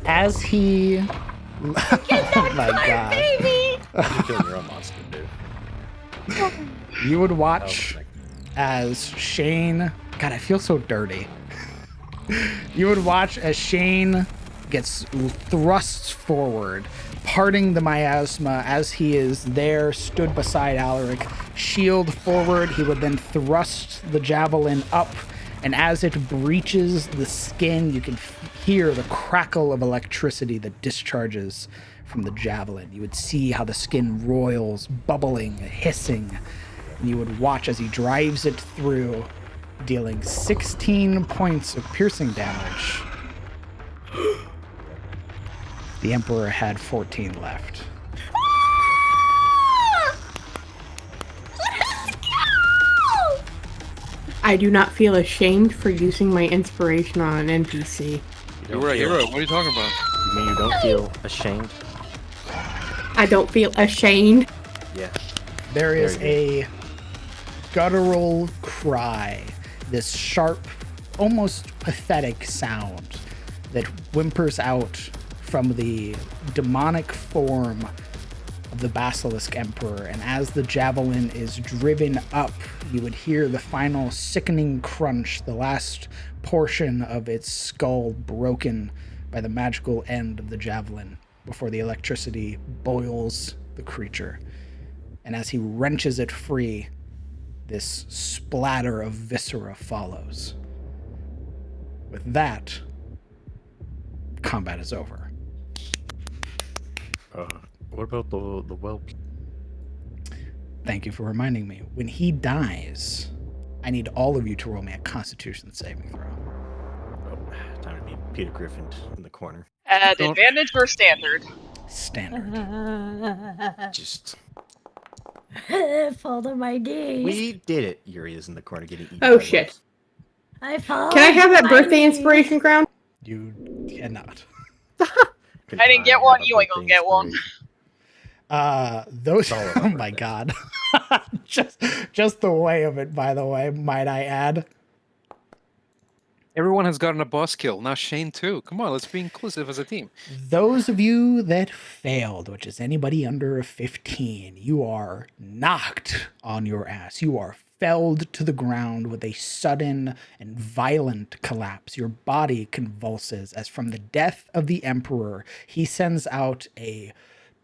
As he... oh my god. Baby! You killed your own monster, dude. You would watch as Shane... God, I feel so dirty. You would watch as Shane gets thrust forward, parting the miasma as he is there, stood beside Alaric. Shield forward, he would then thrust the javelin up, and as it breaches the skin, you can hear the crackle of electricity that discharges from the javelin. You would see how the skin roils, bubbling, hissing, and you would watch as he drives it through, dealing 16 points of piercing damage. The Emperor had 14 left. I do not feel ashamed for using my inspiration on an NPC. You're right, you're right. What are you talking about? You mean you don't feel ashamed? I don't feel ashamed. Yeah. There is a guttural cry, this sharp, almost pathetic sound that whimpers out from the demonic form of the Basilisk Emperor, and as the javelin is driven up, you would hear the final sickening crunch, the last portion of its skull broken by the magical end of the javelin before the electricity boils the creature. And as he wrenches it free, this splatter of viscera follows. With that, combat is over. What about the whelp? Thank you for reminding me. When he dies, I need all of you to roll me a Constitution saving throw. Oh, time to meet Peter Griffin in the corner. At advantage or standard? Standard. Just Fall to my knees. we did it. Yuri is in the corner getting eaten Oh by shit. wolves. I fall. Can I have that to my birthday knees. inspiration crown? You cannot. I didn't get one, you ain't gonna get one. Those. all Oh about my birthdays. god. just the way of it, by the way, might I add. Everyone has gotten a boss kill. Now Shane too. Come on, let's be inclusive as a team. Those of you that failed, which is anybody under a 15, you are knocked on your ass. You are felled to the ground with a sudden and violent collapse. Your body convulses as from the death of the Emperor, he sends out a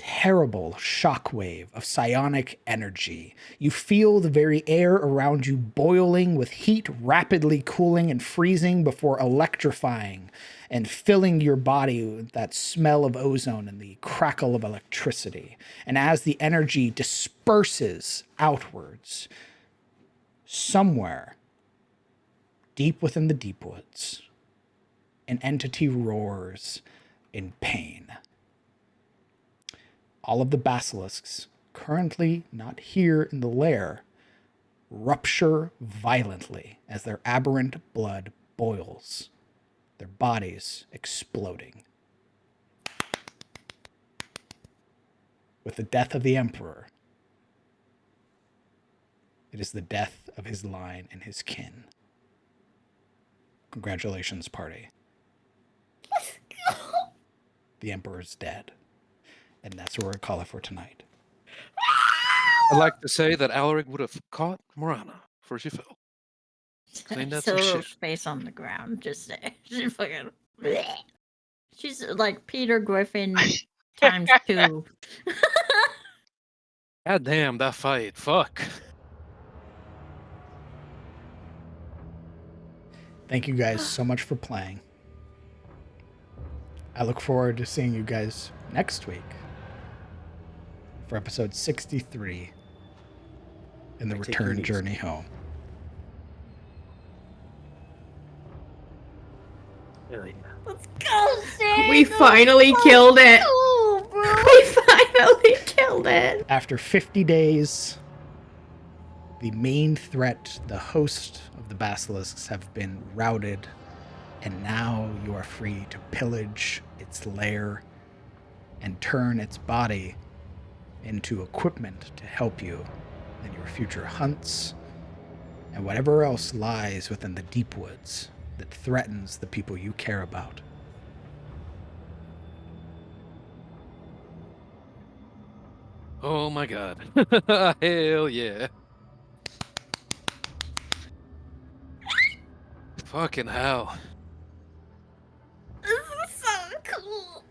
terrible shockwave of psionic energy. You feel the very air around you boiling with heat, rapidly cooling and freezing before electrifying and filling your body with that smell of ozone and the crackle of electricity. And as the energy disperses outwards, somewhere deep within the deep woods, an entity roars in pain. All of the basilisks, currently not here in the lair, rupture violently as their aberrant blood boils, their bodies exploding. With the death of the Emperor, it is the death of his line and his kin. Congratulations, party. The Emperor's dead. And that's what we're going to call it for tonight. I'd like to say that Alaric would have caught Morana before she fell. Cleaned out Still some a little shit. space on the ground. Just say she fucking. Bleh. She's like Peter Griffin times 2. God damn, that fight. Fuck. Thank you guys so much for playing. I look forward to seeing you guys next week for episode 63 in the Take return it easy. journey home. Really? Let's go, Sam. We finally killed it. Cool, bro. We finally killed it. After 50 days, the main threat, the host of the basilisks, have been routed, and now you are free to pillage its lair and turn its body into equipment to help you in your future hunts and whatever else lies within the deep woods that threatens the people you care about. Oh my god. Hell yeah. Fucking hell. This is so cool.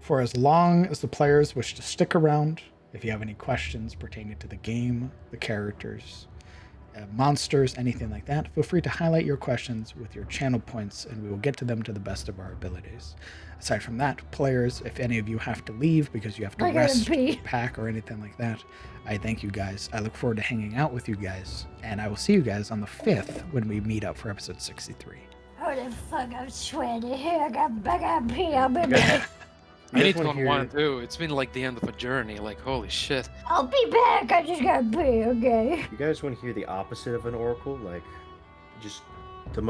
For as long as the players wish to stick around, if you have any questions pertaining to the game, the characters, monsters, anything like that, feel free to highlight your questions with your channel points and we will get to them to the best of our abilities. Aside from that, players, if any of you have to leave because you have to I gotta rest, pee. pack, or anything like that, I thank you guys. I look forward to hanging out with you guys, and I will see you guys on the 5th when we meet up for episode 63. Holy fuck, I'm sweaty. Here, I got pee. I'll be back. I need guys to wanna hear- unwind too. It's been like the end of a journey. Like, holy shit. I'll be back. I just gotta pee, okay? You guys want to hear the opposite of an oracle? Like, just the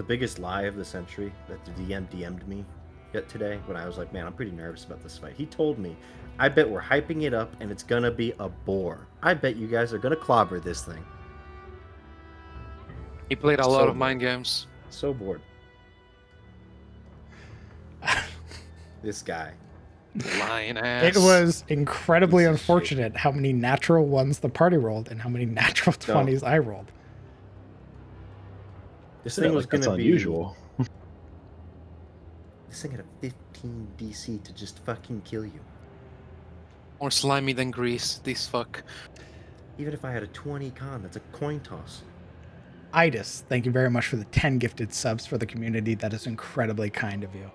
biggest lie of the century that the DM DM'd me yet today when I was like, man, I'm pretty nervous about this fight. He told me, I bet we're hyping it up and it's gonna be a bore. I bet you guys are gonna clobber this thing. He played a So lot of bored. mind games. So bored. This guy. Lying ass. It was incredibly Piece of shit. unfortunate how many natural ones the party rolled and how many natural 20s I rolled. This Yeah, thing was like, that's gonna be unusual. This thing had a 15 DC to just fucking kill you. More slimy than grease. This fuck. Even if I had a 20 con, that's a coin toss. Idis, thank you very much for the 10 gifted subs for the community. That is incredibly kind of you.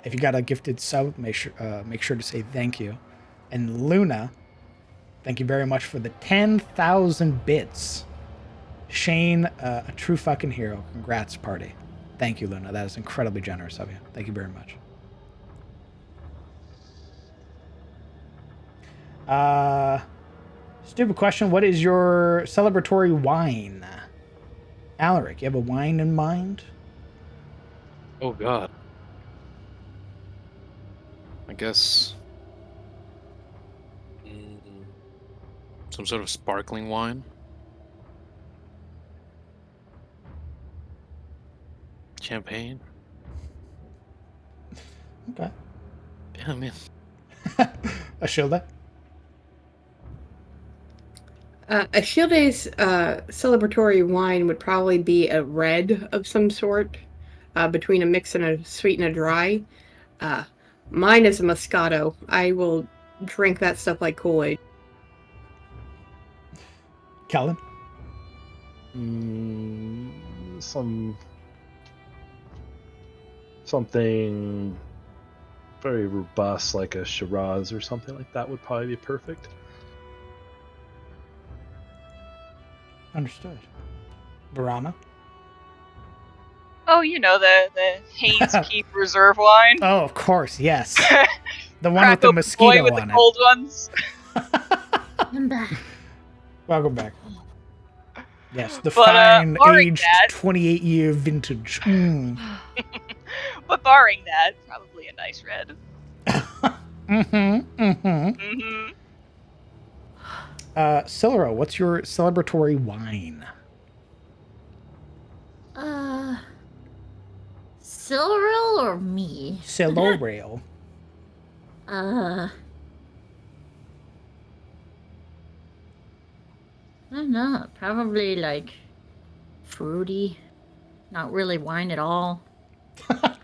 If you got a gifted sub, make sure to say thank you. And Luna, thank you very much for the 10,000 bits. Shane, a true fucking hero. Congrats, party. Thank you, Luna. That is incredibly generous of you. Thank you very much. Stupid question. What is your celebratory wine? Alaric, you have a wine in mind? Oh god. I guess some sort of sparkling wine. Champagne. Okay. Yeah, man. Ashilda? Ashilde's celebratory wine would probably be a red of some sort, between a mix and a sweet and a dry. Mine is a Moscato. I will drink that stuff like Kool-Aid. Kellen? Something very robust, like a Shiraz or something like that, would probably be perfect. Understood. Verana? Oh, you know, the Haynes Keep Reserve wine. Oh, of course, yes. The one Crack with the open mosquito boy with on the it. cold ones. I'm back. Welcome back. Yes, the But, fine barring aged that- 28-year vintage. But barring that, probably a nice red. Silero, what's your celebratory wine? Silveril or me? Silero. I don't know. Probably like fruity. Not really wine at all.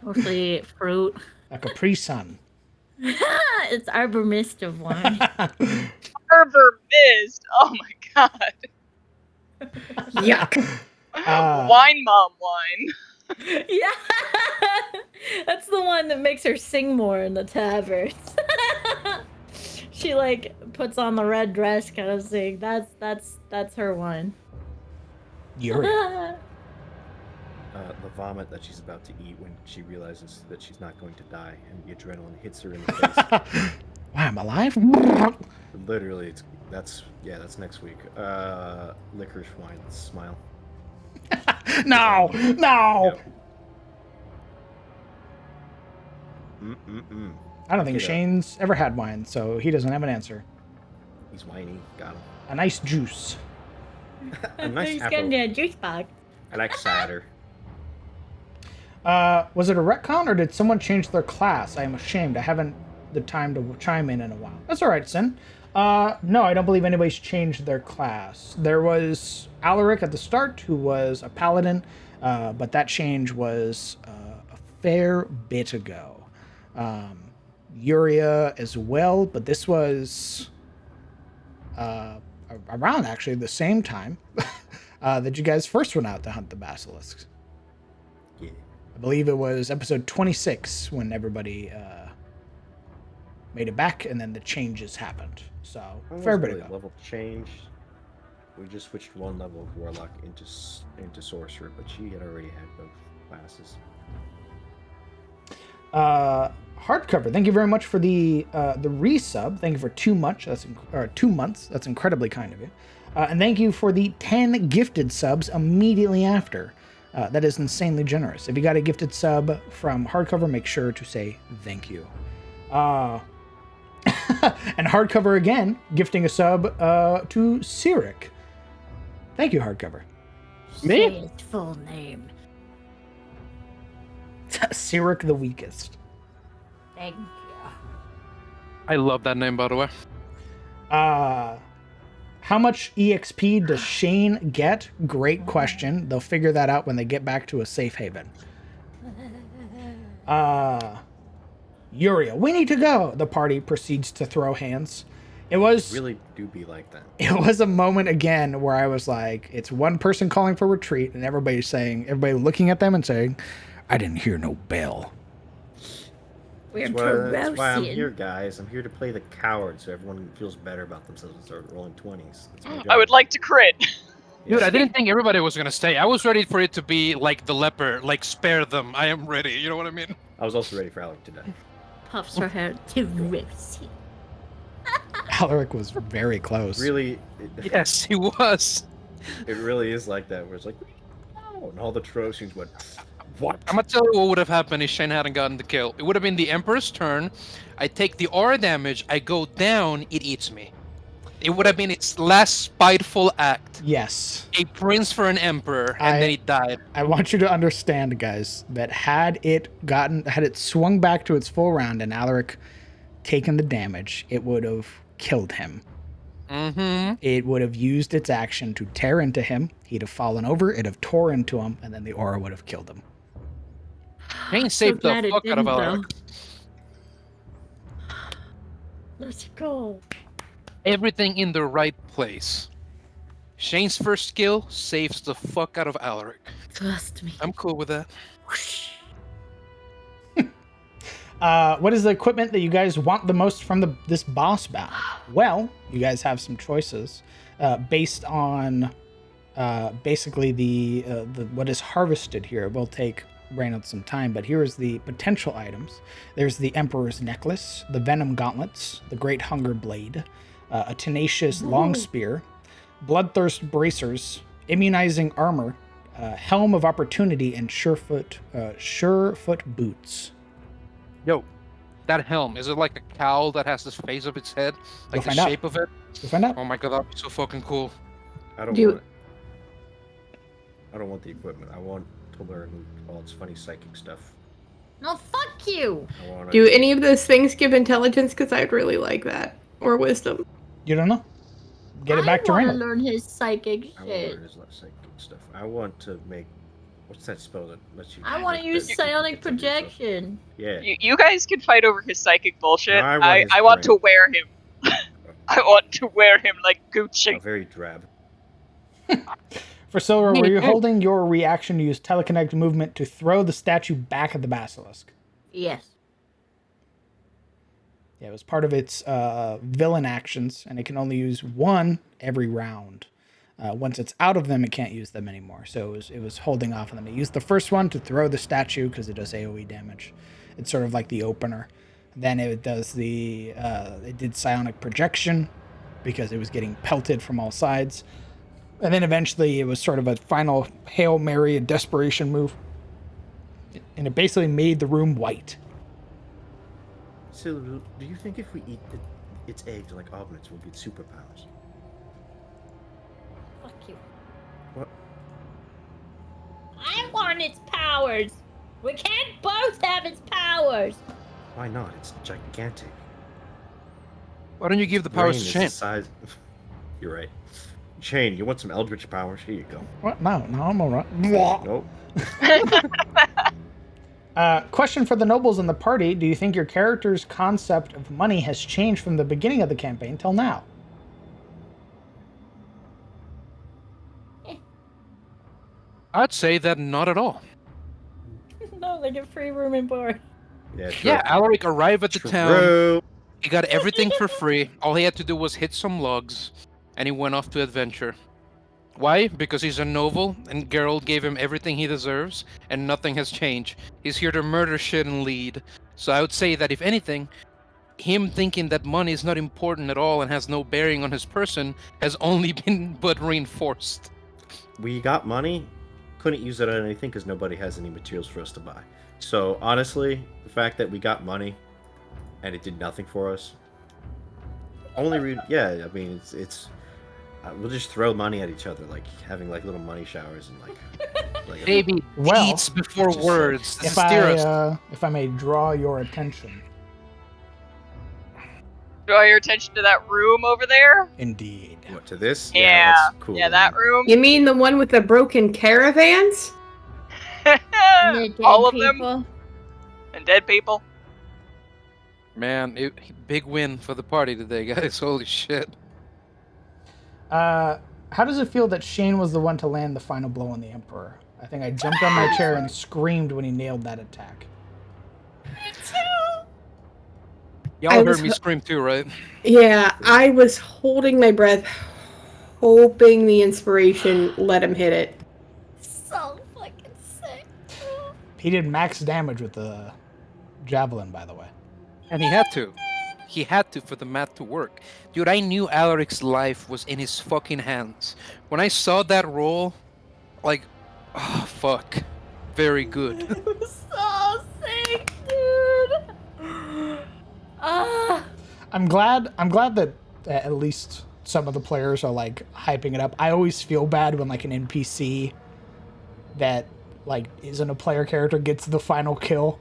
Mostly fruit. A Capri Sun. It's Arbor Mist of wine. Arbor Mist. Oh my god. Yuck. Wine mom wine. Yeah. That's the one that makes her sing more in the taverns. She like puts on the red dress kind of thing. That's her one. Yuri. The vomit that she's about to eat when she realizes that she's not going to die, and the adrenaline hits her in the face. Why, I'm alive? Literally, that's next week. Licorice wine, smile. No! Yep. I don't think Shane's ever had wine, so he doesn't have an answer. He's whiny. Got him. A nice juice. A nice He's apple. getting a juice box. I like cider. Was it a retcon or did someone change their class? I am ashamed. I haven't the time to chime in a while. That's all right, Sin. No, I don't believe anybody's changed their class. There was Alaric at the start, who was a paladin, but that change was a fair bit ago. Uria as well, but this was around actually the same time that you guys first went out to hunt the basilisks. Yeah. I believe it was episode 26 when everybody made it back, and then the changes happened. So fair bit ago. Level change. We just switched one level of warlock into sorcerer, but she had already had both classes. Hardcover, thank you very much for the resub. Thank you for 2 months. 2 months. That's incredibly kind of you. And thank you for the 10 gifted subs immediately after. That is insanely generous. If you got a gifted sub from Hardcover, make sure to say thank you. And Hardcover again, gifting a sub to Cyric. Thank you, Hardcover. Say his full name. Cyric the Weakest. Thank you. I love that name, by the way. How much EXP does Shane get? Great question. They'll figure that out when they get back to a safe haven. Uriel, we need to go. The party proceeds to throw hands. It was Really do be like that. It was a moment again where I was like, it's one person calling for retreat and everybody looking at them and saying, I didn't hear no bell. We're That's why I'm Tarosian. here, guys. I'm here to play the coward so everyone feels better about themselves and start rolling 20s. That's my job. I would like to crit. Dude, I didn't think everybody was gonna stay. I was ready for it to be like the leper, like spare them. I am ready. You know what I mean? I was also ready for Alec to die. Puffs her hair. Tarosian. Alaric was very close. Really, Yes, he was. it really is like that, where it's like, oh, and all the Trojans went, what? I'm gonna tell you what would have happened if Shane hadn't gotten the kill. It would have been the Emperor's turn. I take the aura damage. I go down. It eats me. It would have been its last spiteful act. Yes. A prince for an emperor, and then he died. I want you to understand, guys, that had it swung back to its full round and Alaric taken the damage, it would have killed him. Mm-hmm. It would have used its action to tear into him. He'd have fallen over, it'd have tore into him, and then the aura would have killed him. Shane saved the fuck out of Alaric. Let's go. Everything in the right place. Shane's first skill saves the fuck out of Alaric. Trust me. I'm cool with that. What is the equipment that you guys want the most from this boss battle? Well, you guys have some choices based on basically the what is harvested here. It will take Reynolds some time, but here is the potential items. There's the Emperor's Necklace, the Venom Gauntlets, the Great Hunger Blade, a Tenacious Long Spear, Bloodthirst Bracers, Immunizing Armor, Helm of Opportunity, and Surefoot Boots. Yo, that helm, is it like a cowl that has this face of its head? Like the find out. shape of it? You'll find out. Oh my god, that'd be so fucking cool. I don't want it. I don't want the equipment. I want to learn all its funny psychic stuff. No, fuck you. Do any of those things give intelligence? Because I'd really like that. Or wisdom. You don't know? Get it back to I want Reynolds. to learn his psychic I want to shit. learn his psychic stuff. I want to make... What's that spell that lets you... I want to use psionic projection. Yeah. You guys can fight over his psychic bullshit. No, I want his I want brain. to wear him. I want to wear him like Gucci. Very drab. For Silver, were you holding your reaction to use telekinetic movement to throw the statue back at the basilisk? Yes. Yeah, it was part of its villain actions, and it can only use one every round. Once it's out of them, it can't use them anymore. So it was holding off on them. It used the first one to throw the statue because it does AoE damage. It's sort of like the opener. Then it does it did psionic projection because it was getting pelted from all sides. And then eventually it was sort of a final Hail Mary, a desperation move. And it basically made the room white. So, do you think if we eat its eggs like omelets, we'll get superpowers? Fuck you. What? I want its powers. We can't both have its powers. Why not? It's gigantic. Why don't you give the powers Brain to is Shane? the size... You're right. Shane, you want some eldritch powers? Here you go. What? No, I'm all right. Nope. Question for the nobles in the party. Do you think your character's concept of money has changed from the beginning of the campaign till now? I'd say that not at all. No, like a free room and board. Yeah, true. Yeah, Alaric arrived at the True. town. He got everything for free. All he had to do was hit some logs, and he went off to adventure. Why? Because he's a noble, and Geralt gave him everything he deserves, and nothing has changed. He's here to murder shit and lead. So I would say that if anything, him thinking that money is not important at all and has no bearing on his person has only been but reinforced. We got money, couldn't use it on anything because nobody has any materials for us to buy. So honestly, the fact that we got money and it did nothing for us, yeah, I mean it's we'll just throw money at each other, like having like little money showers and like Maybe deeds before words. If I may draw your attention. Draw your attention to that room over there? Indeed. What, to this? Yeah, that's cool. yeah, that room. You mean the one with the broken caravans? All of them? And dead people? Man, big win for the party today, guys. Holy shit. How does it feel that Shane was the one to land the final blow on the Emperor? I think I jumped on my chair and screamed when he nailed that attack. Y'all heard me scream too, right? Yeah, I was holding my breath, hoping the inspiration let him hit it. So fucking sick. He did max damage with the javelin, by the way. And he had to. He had to for the math to work. Dude, I knew Alaric's life was in his fucking hands. When I saw that roll, like, oh, fuck. Very good. So sick, dude. I'm glad that at least some of the players are like hyping it up. I always feel bad when like an NPC that like isn't a player character gets the final kill.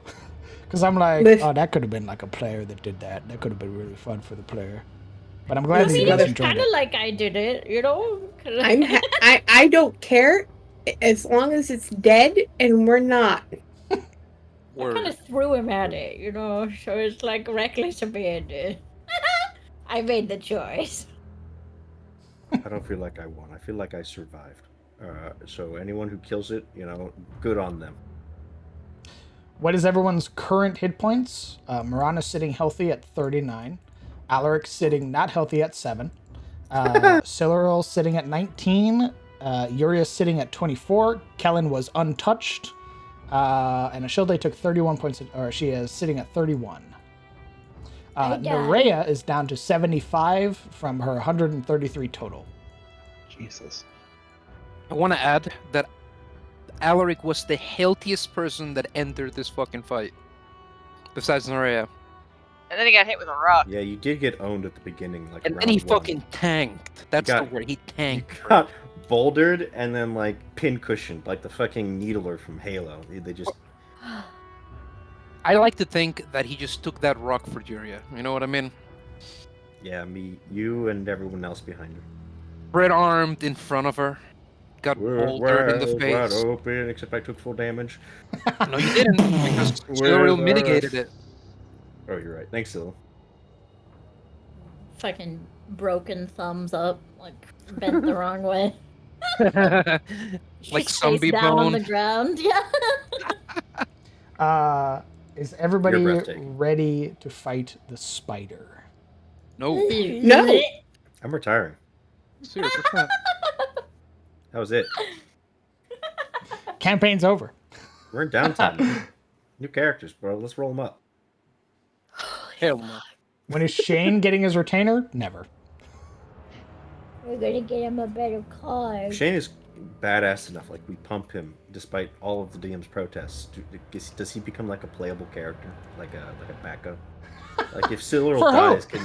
Because I'm like, oh, that could have been like a player that did that. That could have been really fun for the player. But I'm glad that you guys enjoyed kind it. of like I did it, you know? I don't care as long as it's dead and we're not. I kind of threw him at it, you know? So it's like reckless abandon. I made the choice. I don't feel like I won. I feel like I survived. So anyone who kills it, you know, good on them. What is everyone's current hit points? Marana's sitting healthy at 39. Alaric sitting not healthy at 7. Siluriel sitting at 19. Uria's sitting at 24. Kellen was untouched. And Ashilde took 31 points, or she is sitting at 31. Nerea is down to 75 from her 133 total. Jesus. I want to add that Alaric was the healthiest person that entered this fucking fight. Besides Nerea. And then he got hit with a rock. Yeah, you did get owned at the beginning. Like, and then he fucking tanked. That's the word. He tanked. You got bouldered and then, like, pin cushioned. Like the fucking Needler from Halo. They just... I like to think that he just took that rock for Juria. You know what I mean? Yeah, you and everyone else behind her. Red armed in front of her. Got bouldered in the face. Wide open, except I took full damage. No, you didn't, because Siluriel mitigated it. Oh, you're right. Thanks, Sil. Fucking broken thumbs up, like bent the wrong way. Like zombie down bone on the ground. Yeah. Is everybody ready to fight the spider? No. No. I'm retiring. Seriously, what's that? That was it. Campaign's over. We're in downtime. New characters, bro. Let's roll them up. Hell no. When is Shane getting his retainer? Never. We're gonna get him a better card. Shane is badass enough. Like, we pump him despite all of the DM's protests. Does he become like a playable character? Like a backup? Like, if Siluriel dies, can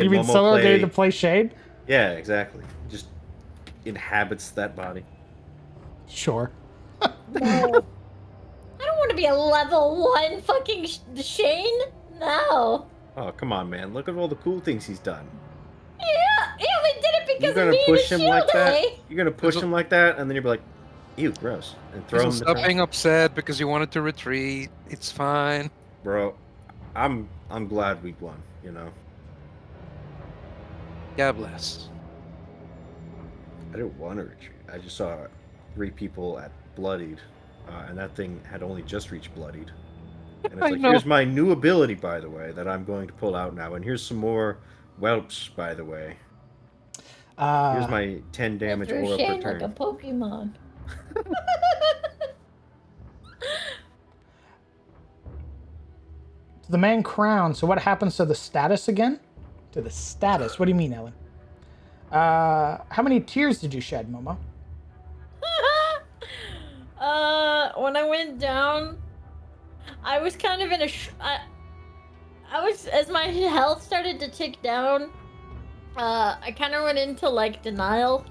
you mean Siluriel getting to play Shane? Yeah, exactly. Just inhabits that body. Sure. No. I don't want to be a level 1 fucking Shane. No. Oh, come on, man. Look at all the cool things he's done. Yeah, we did it because You're of me gonna push him like that? eh? You're gonna push him like that, and then you'll be like, ew, gross. And throw him Stop being upset because you wanted to retreat. It's fine. Bro, I'm glad we won, you know? God bless. I didn't want to retreat. I just saw 3 people at Bloodied, and that thing had only just reached Bloodied. And it's like, here's my new ability, by the way, that I'm going to pull out now. And here's some more whelps, by the way. Here's my 10 damage aura per turn. Like a Pokemon. The man crowned. So what happens to the status again? To the status. What do you mean, Ellen? How many tears did you shed, Momo? When I went down, I was kind of in a I was, as my health started to tick down, I kind of went into like denial.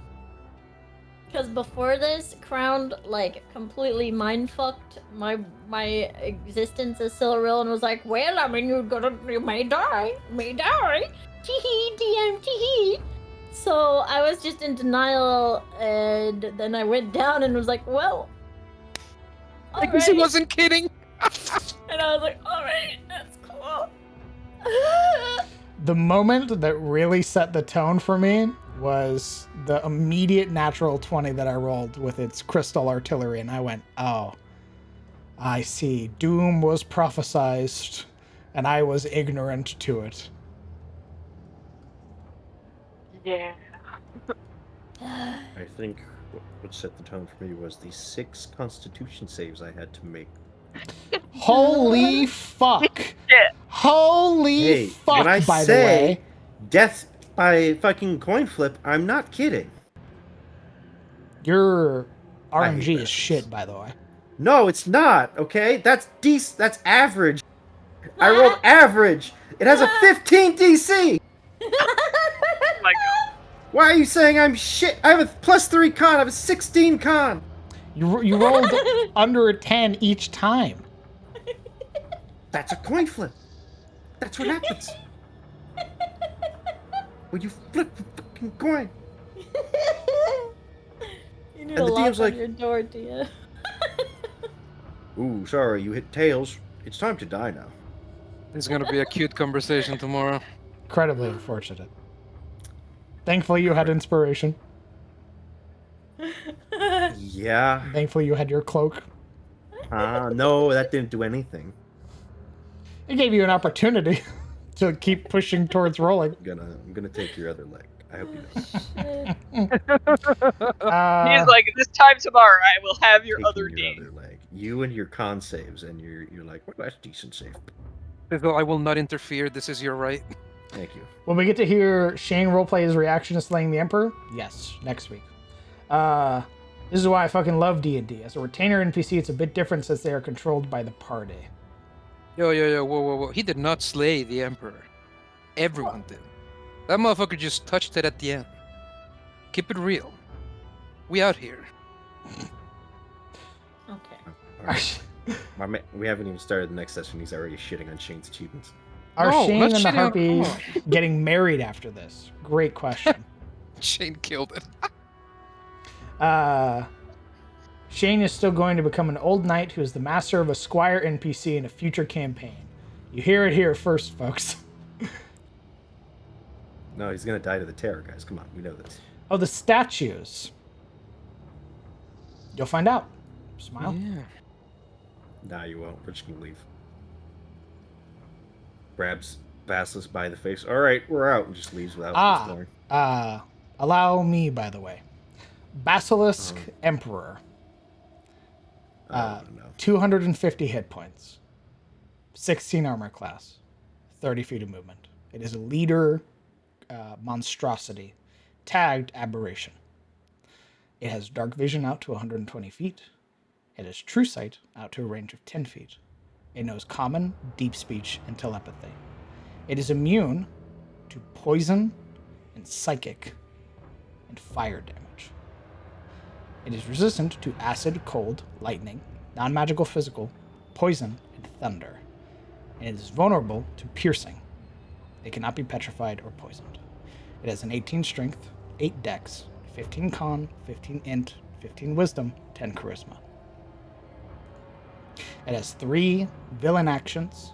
Because before this, Crowned like completely mind-fucked my existence as Siluriel and was like, well, I mean, you may die. Tee-hee, DM, tee-hee. So I was just in denial, and then I went down and was like, well, I guess he wasn't kidding. And I was like, alright, that's cool. The moment that really set the tone for me was the immediate natural 20 that I rolled with its crystal artillery, and I went, oh, I see. Doom was prophesized, and I was ignorant to it. Yeah. I think what set the tone for me was the 6 Constitution saves I had to make. Holy fuck! Shit. Holy Hey, fuck, when I by say the way. death by fucking coin flip, I'm not kidding. Your I hate RNG is bastards. shit, by the way. No, it's not, okay? That's average. I rolled average. It has a 15 DC. Oh my god. Why are you saying I'm shit? I have a +3 con. I have a 16 con. You rolled under a 10 each time. That's a coin flip. That's what happens. When you flip the fucking coin. You need And a the lock DM's on like- your door, do you? Ooh, sorry, you hit tails. It's time to die now. There's gonna be a cute conversation tomorrow. Incredibly unfortunate. Thankfully, you had inspiration. Yeah. Thankfully, you had your cloak. No, that didn't do anything. It gave you an opportunity to keep pushing towards rolling. I'm gonna take your other leg. I hope you know. He's like, this time tomorrow I will have your Taking other your D. other leg. You and your con saves, and you're like, well, that's decent save. I will not interfere. This is your right. Thank you. When we get to hear Shane roleplay his reaction to slaying the Emperor, yes, next week. This is why I fucking love D&D. As a retainer NPC, it's a bit different since they are controlled by the party. Yo, whoa. He did not slay the Emperor. Everyone did. That motherfucker just touched it at the end. Keep it real. We out here. Okay. We haven't even started the next session. He's already shitting on Shane's achievements. Are No, Shane not and the shitting on- Harpies oh. getting married after this? Great question. Shane killed it. Shane is still going to become an old knight who is the master of a squire NPC in a future campaign. You hear it here first, folks. No, he's gonna die to the terror, guys. Come on, we know this. Oh, the statues. You'll find out. Smile. Yeah. Nah, you won't. We're just gonna leave. Grabs Basilisk by the face. All right, we're out, and just leaves without exploring. Allow me, by the way. Basilisk Emperor. No. 250 hit points. 16 armor class. 30 feet of movement. It is a leader monstrosity. Tagged Aberration. It has dark vision out to 120 feet. It has true sight out to a range of 10 feet. It knows common, deep speech, and telepathy. It is immune to poison and psychic and fire damage. It is resistant to acid, cold, lightning, non-magical physical, poison, and thunder. And it is vulnerable to piercing. It cannot be petrified or poisoned. It has an 18 strength, 8 dex, 15 con, 15 int, 15 wisdom, 10 charisma. It has 3 villain actions: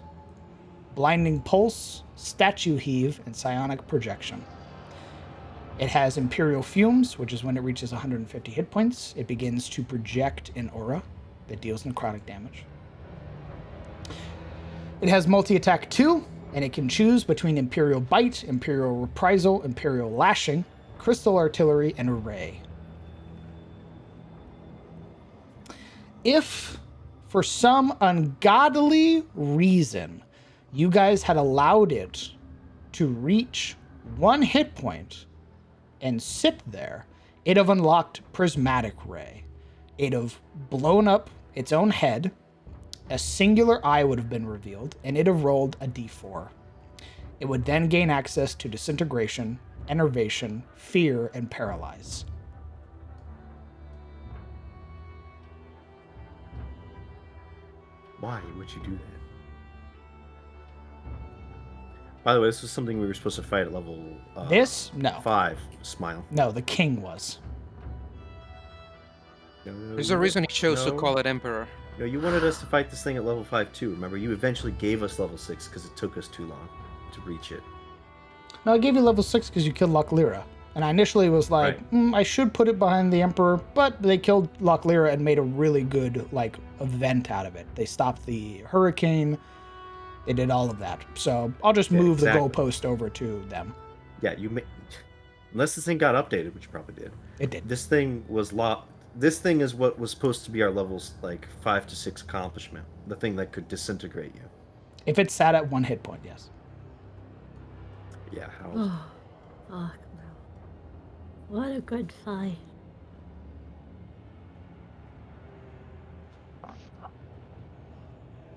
Blinding Pulse, Statue Heave, and Psionic Projection. It has Imperial Fumes, which is when it reaches 150 hit points. It begins to project an aura that deals necrotic damage. It has Multi-Attack 2, and it can choose between Imperial Bite, Imperial Reprisal, Imperial Lashing, Crystal Artillery, and Array. If, for some ungodly reason, you guys had allowed it to reach 1 hit point and sit there, it'd have unlocked Prismatic Ray. It'd have blown up its own head, a singular eye would have been revealed, and it'd have rolled a d4. It would then gain access to Disintegration, Enervation, Fear, and Paralyze. Why would you do that? By the way, this was something we were supposed to fight at level No. 5. Smile. No, the king was. No, There's a reason he chose to call it Emperor. No, you wanted us to fight this thing at level 5 too. Remember, you eventually gave us level 6 because it took us too long. to reach it. No, I gave you level 6 because you killed Locklyra. And I initially was like, I should put it behind the Emperor, but they killed Locklyra and made a really good, like, event out of it. They stopped the hurricane. They did all of that. So I'll just move the goalpost over to them. Yeah, unless this thing got updated, which it probably did. It did. This thing was locked. This thing is what was supposed to be our levels, like 5 to 6 accomplishment. The thing that could disintegrate you. If it sat at 1 hit point, yes. Yeah, how? Oh, fuck, bro. What a good fight.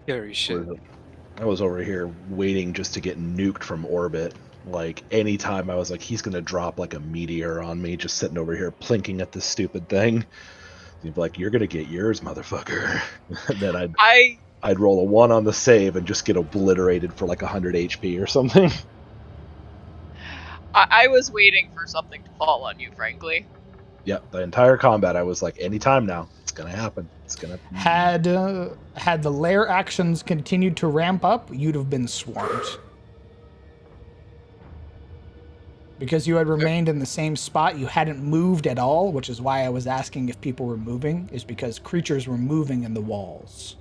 Scary shit. I was over here waiting just to get nuked from orbit. Like, anytime I was like, he's gonna drop like a meteor on me, just sitting over here plinking at this stupid thing. He'd be like, you're gonna get yours, motherfucker. And then I'd roll a 1 on the save and just get obliterated for like 100 HP or something. I was waiting for something to fall on you, frankly. Yep, the entire combat I was like, anytime now, it's gonna happen. It's gonna. Had the lair actions continued to ramp up, you'd have been swarmed. Because you had remained in the same spot, you hadn't moved at all, which is why I was asking if people were moving, is because creatures were moving in the walls.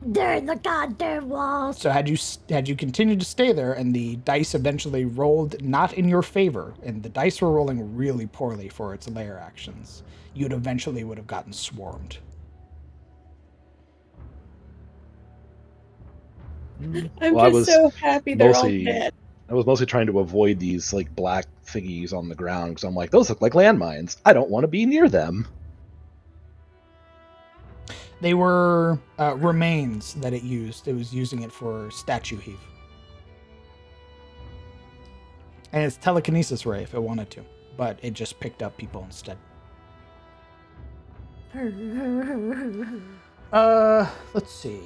They're in the goddamn walls. So had you continued to stay there, and the dice eventually rolled not in your favor, and the dice were rolling really poorly for its lair actions, you'd eventually would have gotten swarmed. I'm just so happy they're all dead. I was mostly trying to avoid these like black thingies on the ground because I'm like, those look like landmines. I don't want to be near them. They were remains that it used. It was using it for statue heave. And it's telekinesis ray if it wanted to, but it just picked up people instead. Let's see.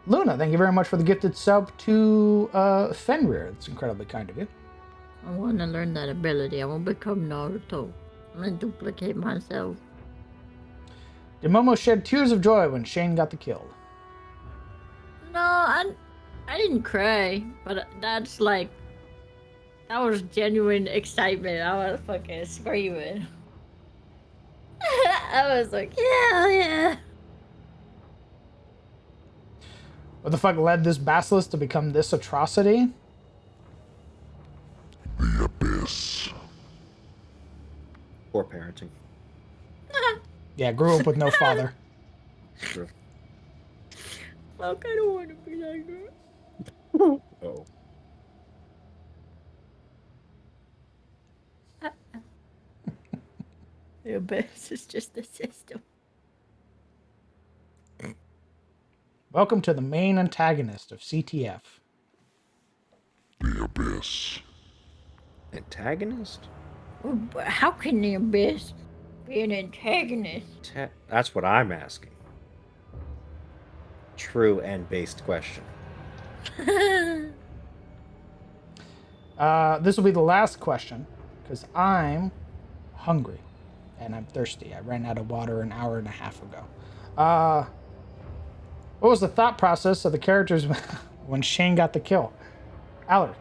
Luna, thank you very much for the gifted sub to Fenrir. It's incredibly kind of you. I want to learn that ability. I want to become Naruto. I'm going to duplicate myself. Did Momo shed tears of joy when Shane got the kill? No, I didn't cry, but that's like, that was genuine excitement. I was fucking screaming. I was like, yeah. What the fuck led this basilisk to become this atrocity? The abyss. Poor parenting. Yeah, grew up with no father. True. Fuck, I don't want to be like that. Oh. The abyss is just the system. Welcome to the main antagonist of CTF. The abyss. Antagonist? How can the abyss be an antagonist? That's what I'm asking. True and based question. This will be the last question, because I'm hungry and I'm thirsty. I ran out of water an hour and a half ago. What was the thought process of the characters when Shane got the kill? Alaric.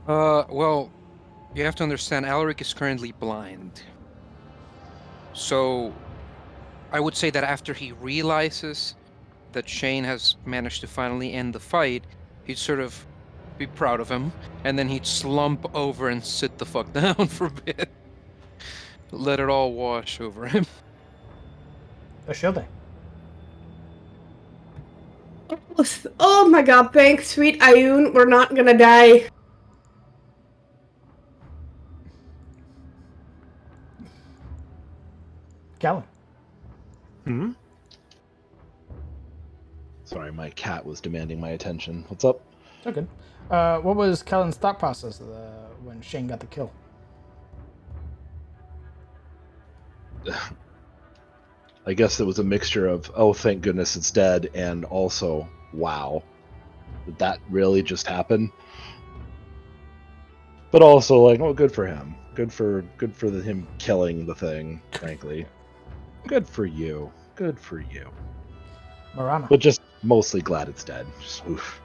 Well, you have to understand, Alaric is currently blind. So, I would say that after he realizes that Shane has managed to finally end the fight, he'd sort of be proud of him, and then he'd slump over and sit the fuck down for a bit. Let it all wash over him. Ashilde. Oh my god, thanks, sweet Ayun. We're not gonna die. Kellen. Sorry, my cat was demanding my attention. What's up? Okay. What was Kellen's thought process when Shane got the kill? I guess it was a mixture of, oh, thank goodness it's dead, and also, wow, did that really just happen? But also, like, oh, good for him. Good for him killing the thing, frankly. Good for you. Good for you. Marana. But just mostly glad it's dead. Just, oof.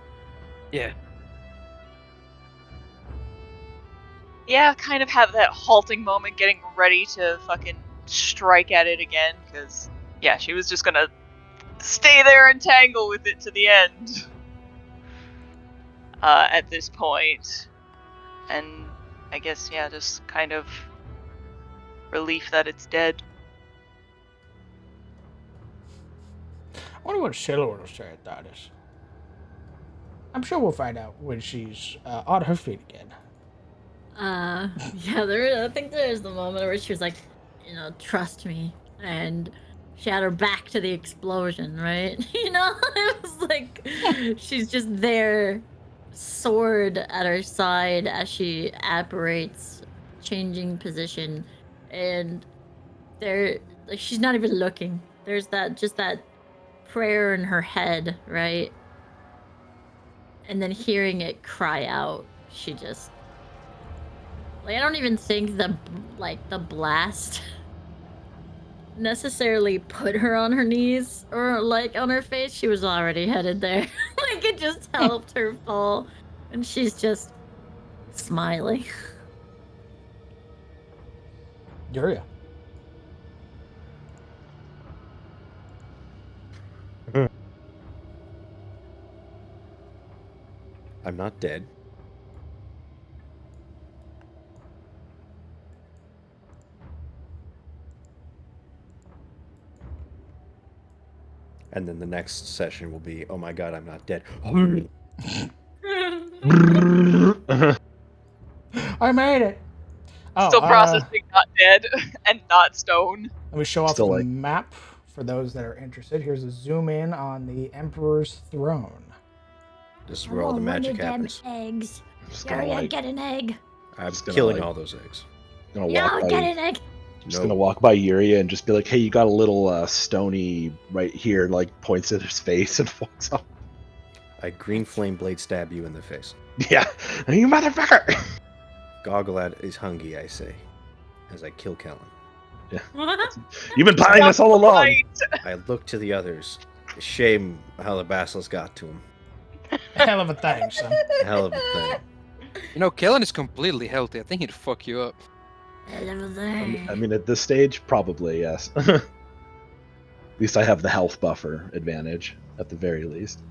Yeah. Yeah, kind of have that halting moment, getting ready to fucking strike at it again, because, yeah, she was just gonna stay there and tangle with it to the end. At this point. And I guess, yeah, just kind of relief that it's dead. I wonder what Silver will say about this. I'm sure we'll find out when she's on her feet again. Yeah, I think there's the moment where she was like, trust me, and she had her back to the explosion, right? It was like she's just there, sword at her side as she apparates, changing position, and she's not even looking. There's that prayer in her head, right? And then hearing it cry out, she just I don't even think the blast necessarily put her on her knees or on her face. She was already headed there. It just helped her fall, and she's just smiling. Yuria. I'm not dead. And then the next session will be, oh my god, I'm not dead. I made it. Oh, Still processing not dead and not stone. Let me show off Still the like- map for those that are interested. Here's a zoom in on the Emperor's throne. This is where all the magic happens. Eggs. Just gonna, Daria, like, get an egg. I'm just gonna, killing like- all those eggs. gonna No, walk get by, an egg. just gonna walk by Yuria and just be like, "Hey, you got a little stony right here," and, like, points at his face and walks off. I green flame blade stab you in the face. Yeah, you motherfucker! Gogglad is hungry, I say, as I kill Kellen. You've been planning this all along. I look to the others. Shame how the basilisk got to him. Hell of a thing, son. Hell of a thing. Kellen is completely healthy. I think he'd fuck you up. I mean, at this stage, probably, yes. At least I have the health buffer advantage, at the very least.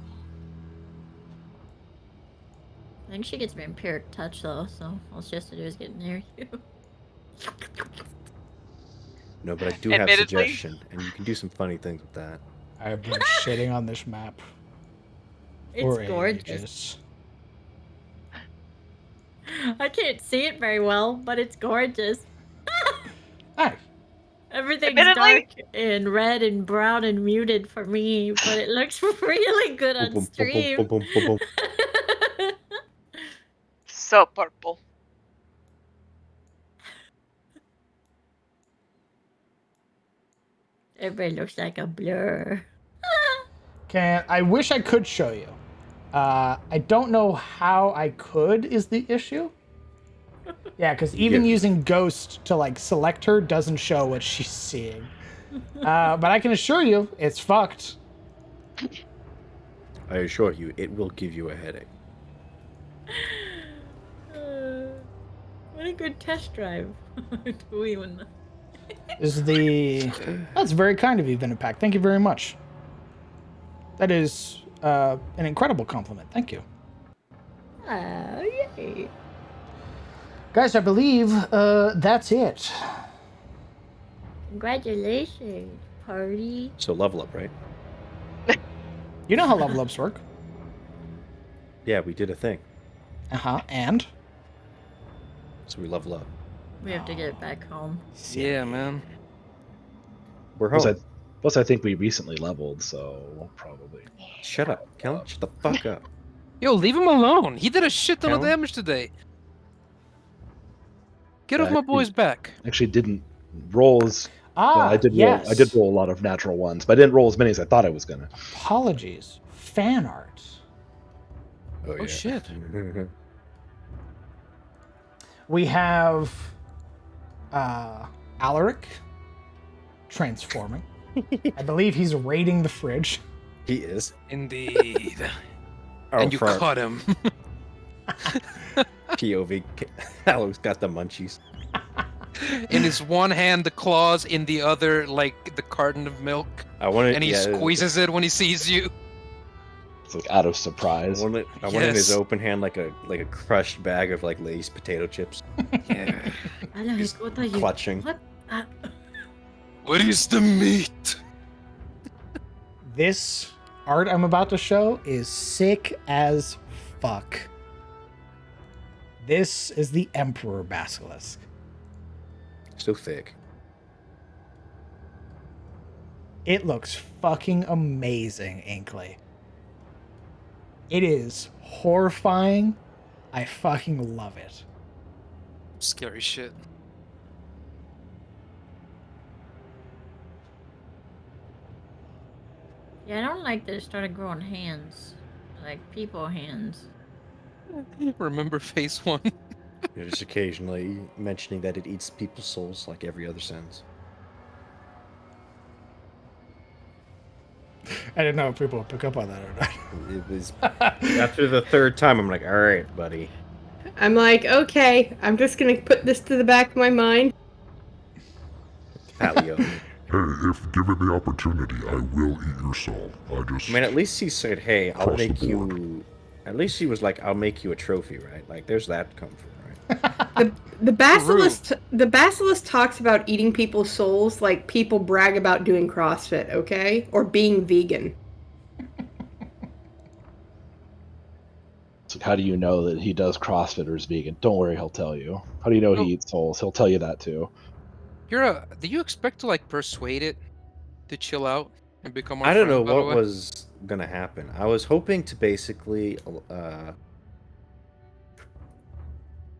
I think she gets vampiric touch though, so all she has to do is get near you. No, but I do have Admittedly. suggestion, and you can do some funny things with that. I've been shitting on this map. It's for gorgeous. ages. I can't see it very well, but it's gorgeous. Hey. Everything's Admittedly. dark and red and brown and muted for me, but it looks really good on stream. So purple. Everybody looks like a blur. I wish I could show you. I don't know how I could is the issue. Yeah, because even using Ghost to like select her doesn't show what she's seeing. But I can assure you, it's fucked. I assure you, it will give you a headache. What a good test drive. Do we even... That's very kind of you, Vinipack. Thank you very much. That is an incredible compliment. Thank you. Oh, yay. Guys, I believe that's it. Congratulations, party. So level up, right? You know how level ups work. Yeah, we did a thing. And? So we level up. We have to get back home. Yeah, man. We're home. Plus, I think we recently leveled, so we'll probably... Shut up, Kellen. Shut the fuck up. Yo, leave him alone. He did a shit ton of Kellen? damage today. Get off my boy's back. Actually didn't roll as... I did yes. roll a lot of natural ones, but I didn't roll as many as I thought I was going to. Apologies. Fan art. Oh, yeah. shit. We have Alaric transforming. I believe he's raiding the fridge. He is. Indeed. Oh, And you for our caught him. POV, Alex got the munchies. In his one hand, the claws. In the other, like the carton of milk. I want it. And he squeezes it when he sees you. It's like out of surprise. I want it in his open hand like a crushed bag of like Lay's potato chips. Yeah. Alaric, what are you? Clutching. What? What is the meat? This art I'm about to show is sick as fuck. This is the Emperor Basilisk. So thick. It looks fucking amazing, Inkley. It is horrifying. I fucking love it. Scary shit. Yeah, I don't like that it started growing hands. Like people hands. Remember phase 1? You're just occasionally mentioning that it eats people's souls like every other sense. I didn't know if people would pick up on that or not. It was after the third time. I'm like, all right, buddy. I'm like, okay, I'm just gonna put this to the back of my mind. Paleo. Hey, if given the opportunity, I will eat your soul. I mean, at least he said, "Hey, I'll Across the make board. you." At least he was like, "I'll make you a trophy," right? Like, there's that comfort, right? The basilisk talks about eating people's souls like people brag about doing CrossFit, okay? Or being vegan. It's like, how do you know that he does CrossFit or is vegan? Don't worry, he'll tell you. How do you know he eats souls? He'll tell you that too. Do you expect to like persuade it to chill out and become our I don't friend, know by the what way? was gonna happen. I was hoping to basically.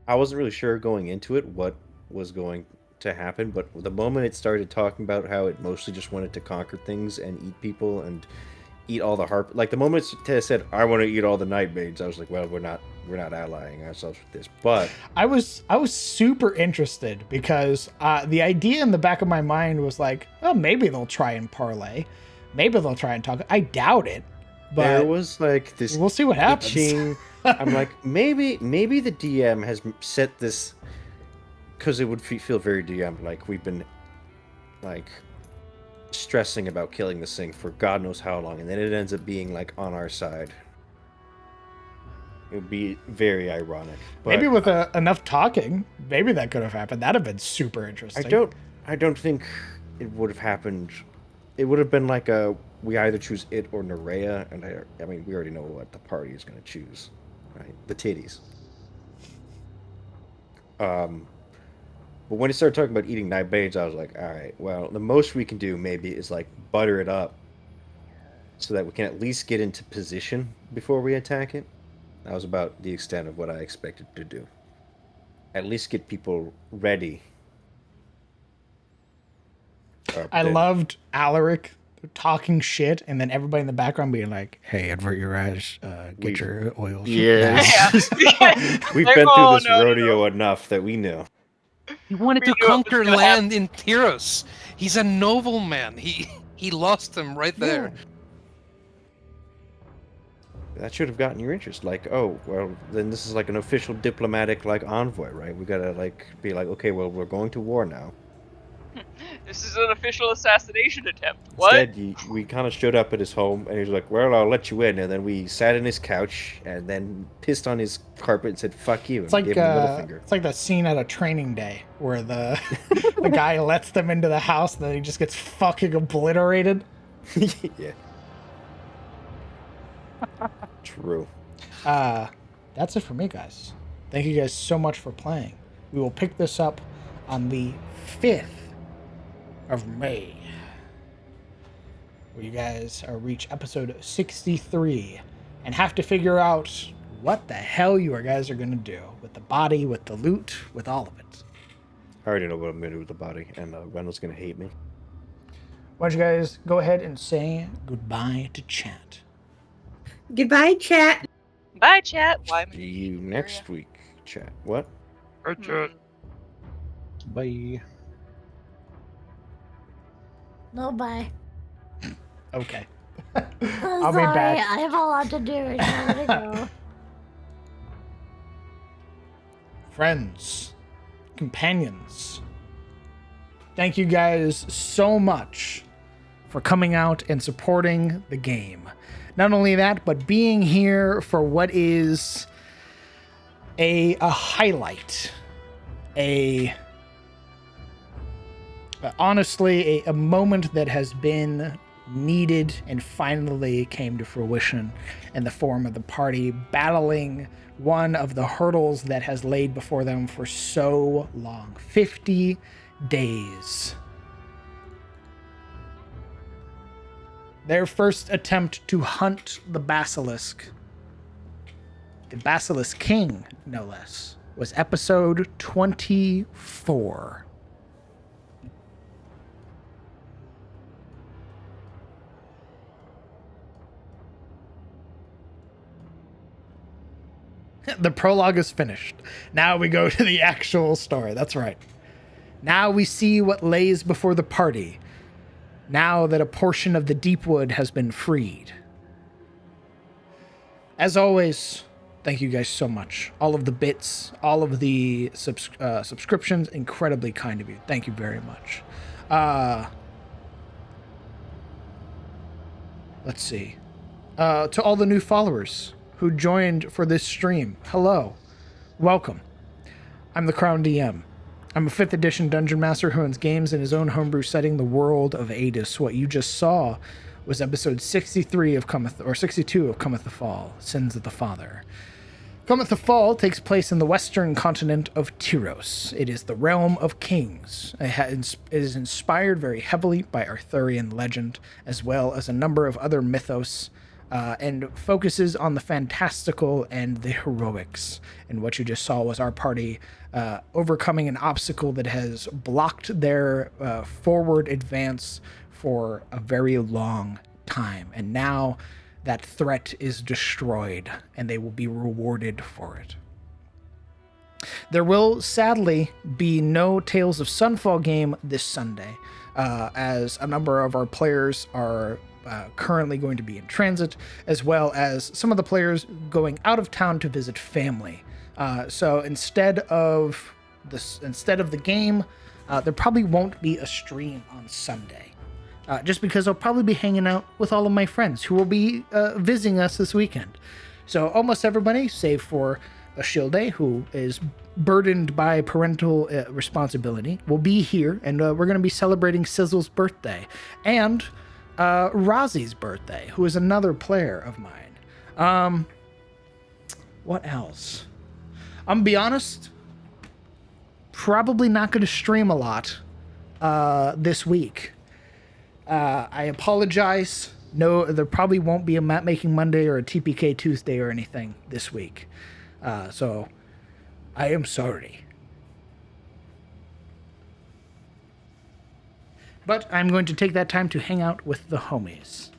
I wasn't really sure going into it what was going to happen, but the moment it started talking about how it mostly just wanted to conquer things and eat people and eat all the harp, like the moment it said, "I want to eat all the nightmaids," I was like, "Well, we're not allying ourselves with this." But I was super interested because the idea in the back of my mind was like, oh, maybe they'll try and parlay, maybe they'll try and talk. I doubt it, but there was like this. We'll see what happens. Itching. I'm like, maybe the DM has set this because it would feel very DM like we've been like stressing about killing this thing for God knows how long, and then it ends up being like on our side. It would be very ironic. But maybe with enough talking, maybe that could have happened. That'd have been super interesting. I don't think it would have happened. It would have been like we either choose it or Nerea, and I mean we already know what the party is going to choose, right? The titties. But when it started talking about eating nightmaids, I was like, all right, well, the most we can do maybe is like butter it up so that we can at least get into position before we attack it. That was about the extent of what I expected to do. At least get people ready. I loved Alaric talking shit, and then everybody in the background being like, "Hey, avert your eyes, get your oils." Yeah. We've been through this rodeo enough that we know. He wanted to conquer land in Tyros. He's a nobleman. He lost him right there. That should have gotten your interest. Like, oh, well, then this is like an official diplomatic like envoy, right? We gotta like be like, okay, well, we're going to war now. This is an official assassination attempt. What? Instead, we kind of showed up at his home, and he was like, well, I'll let you in. And then we sat in his couch, and then pissed on his carpet and said, fuck you, and gave him the middle finger. It's like that scene at a training day where the the guy lets them into the house, and then he just gets fucking obliterated. Yeah. True. That's it for me, guys. Thank you guys so much for playing. We will pick this up on the 5th of May, where you guys reach episode 63 and have to figure out what the hell you guys are going to do with the body, with the loot, with all of it. I already know what I'm going to do with the body, and Reynolds going to hate me. Why don't you guys go ahead and say goodbye to chat? Goodbye, chat. Bye, chat. Why? See you next week, chat. What? Bye, chat. Bye. No, bye. Okay. I'll be back. I have a lot to do. I gotta go. Friends, companions, thank you guys so much for coming out and supporting the game. Not only that, but being here for what is a highlight, honestly, a moment that has been needed and finally came to fruition in the form of the party battling one of the hurdles that has laid before them for so long. 50 days. Their first attempt to hunt the basilisk king, no less, was episode 24. The prologue is finished. Now we go to the actual story. That's right. Now we see what lays before the party, now that a portion of the Deepwood has been freed. As always, thank you guys so much. All of the bits, all of the subscriptions, incredibly kind of you. Thank you very much. Let's see. To all the new followers who joined for this stream, hello. Welcome. I'm the Crown DM. I'm a 5th edition Dungeon Master who runs games in his own homebrew setting, the world of Adis. What you just saw was episode 63 of Cometh, or 62 of Cometh the Fall, Sins of the Father. Cometh the Fall takes place in the western continent of Tyros. It is the realm of kings. It is inspired very heavily by Arthurian legend, as well as a number of other mythos, and focuses on the fantastical and the heroics. And what you just saw was our party overcoming an obstacle that has blocked their forward advance for a very long time. And now that threat is destroyed, and they will be rewarded for it. There will sadly be no Tales of Sunfall game this Sunday, as a number of our players are currently going to be in transit, as well as some of the players going out of town to visit family. So instead of the game, there probably won't be a stream on Sunday. Just because I'll probably be hanging out with all of my friends who will be visiting us this weekend. So almost everybody, save for Ashilde, who is burdened by parental responsibility, will be here, and we're going to be celebrating Sizzle's birthday, and Razi's birthday, who is another player of mine. What else? I'm gonna be honest, probably not going to stream a lot this week. I apologize. No, there probably won't be a Map Making Monday or a TPK Tuesday or anything this week. So I am sorry. But I'm going to take that time to hang out with the homies.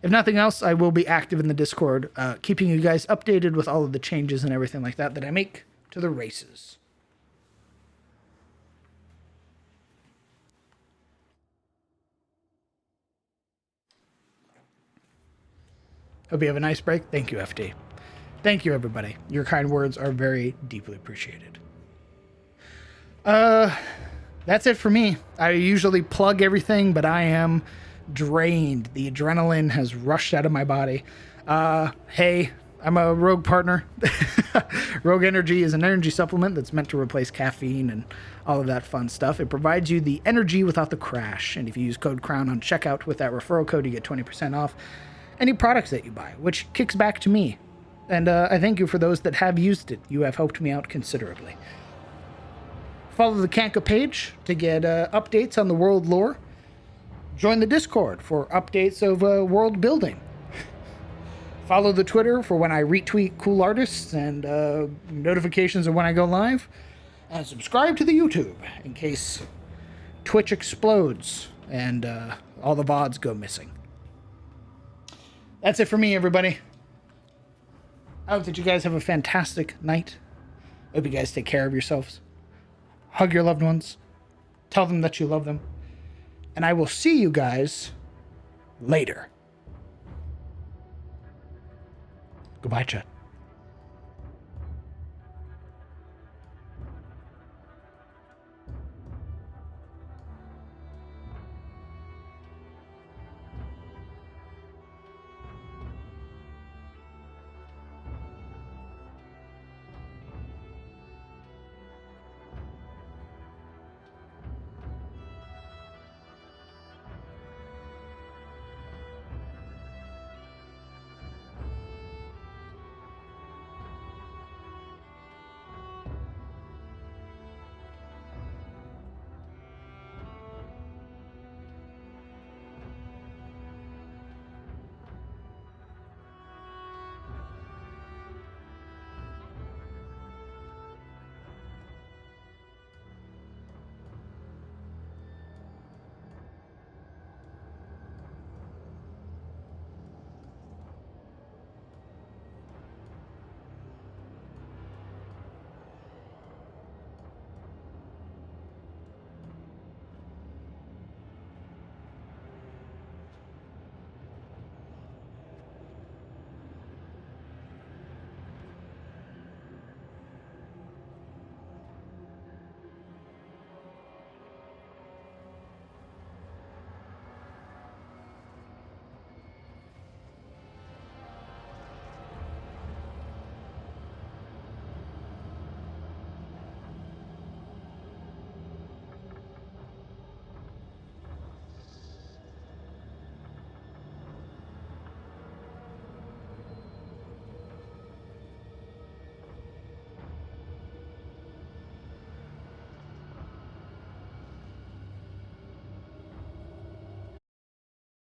If nothing else, I will be active in the Discord, keeping you guys updated with all of the changes and everything like that I make to the races. Hope you have a nice break. Thank you, FD. Thank you, everybody. Your kind words are very deeply appreciated. That's it for me. I usually plug everything, but I am drained. The adrenaline has rushed out of my body. Hey, I'm a Rogue partner. Rogue Energy is an energy supplement that's meant to replace caffeine and all of that fun stuff. It provides you the energy without the crash. And if you use code CROWN on checkout with that referral code, you get 20% off any products that you buy, which kicks back to me. And I thank you for those that have used it. You have helped me out considerably. Follow the Kanka page to get updates on the world lore. Join the Discord for updates of world building. Follow the Twitter for when I retweet cool artists and notifications of when I go live. And subscribe to the YouTube in case Twitch explodes and all the VODs go missing. That's it for me, everybody. I hope that you guys have a fantastic night. I hope you guys take care of yourselves. Hug your loved ones. Tell them that you love them. And I will see you guys later. Goodbye, chat.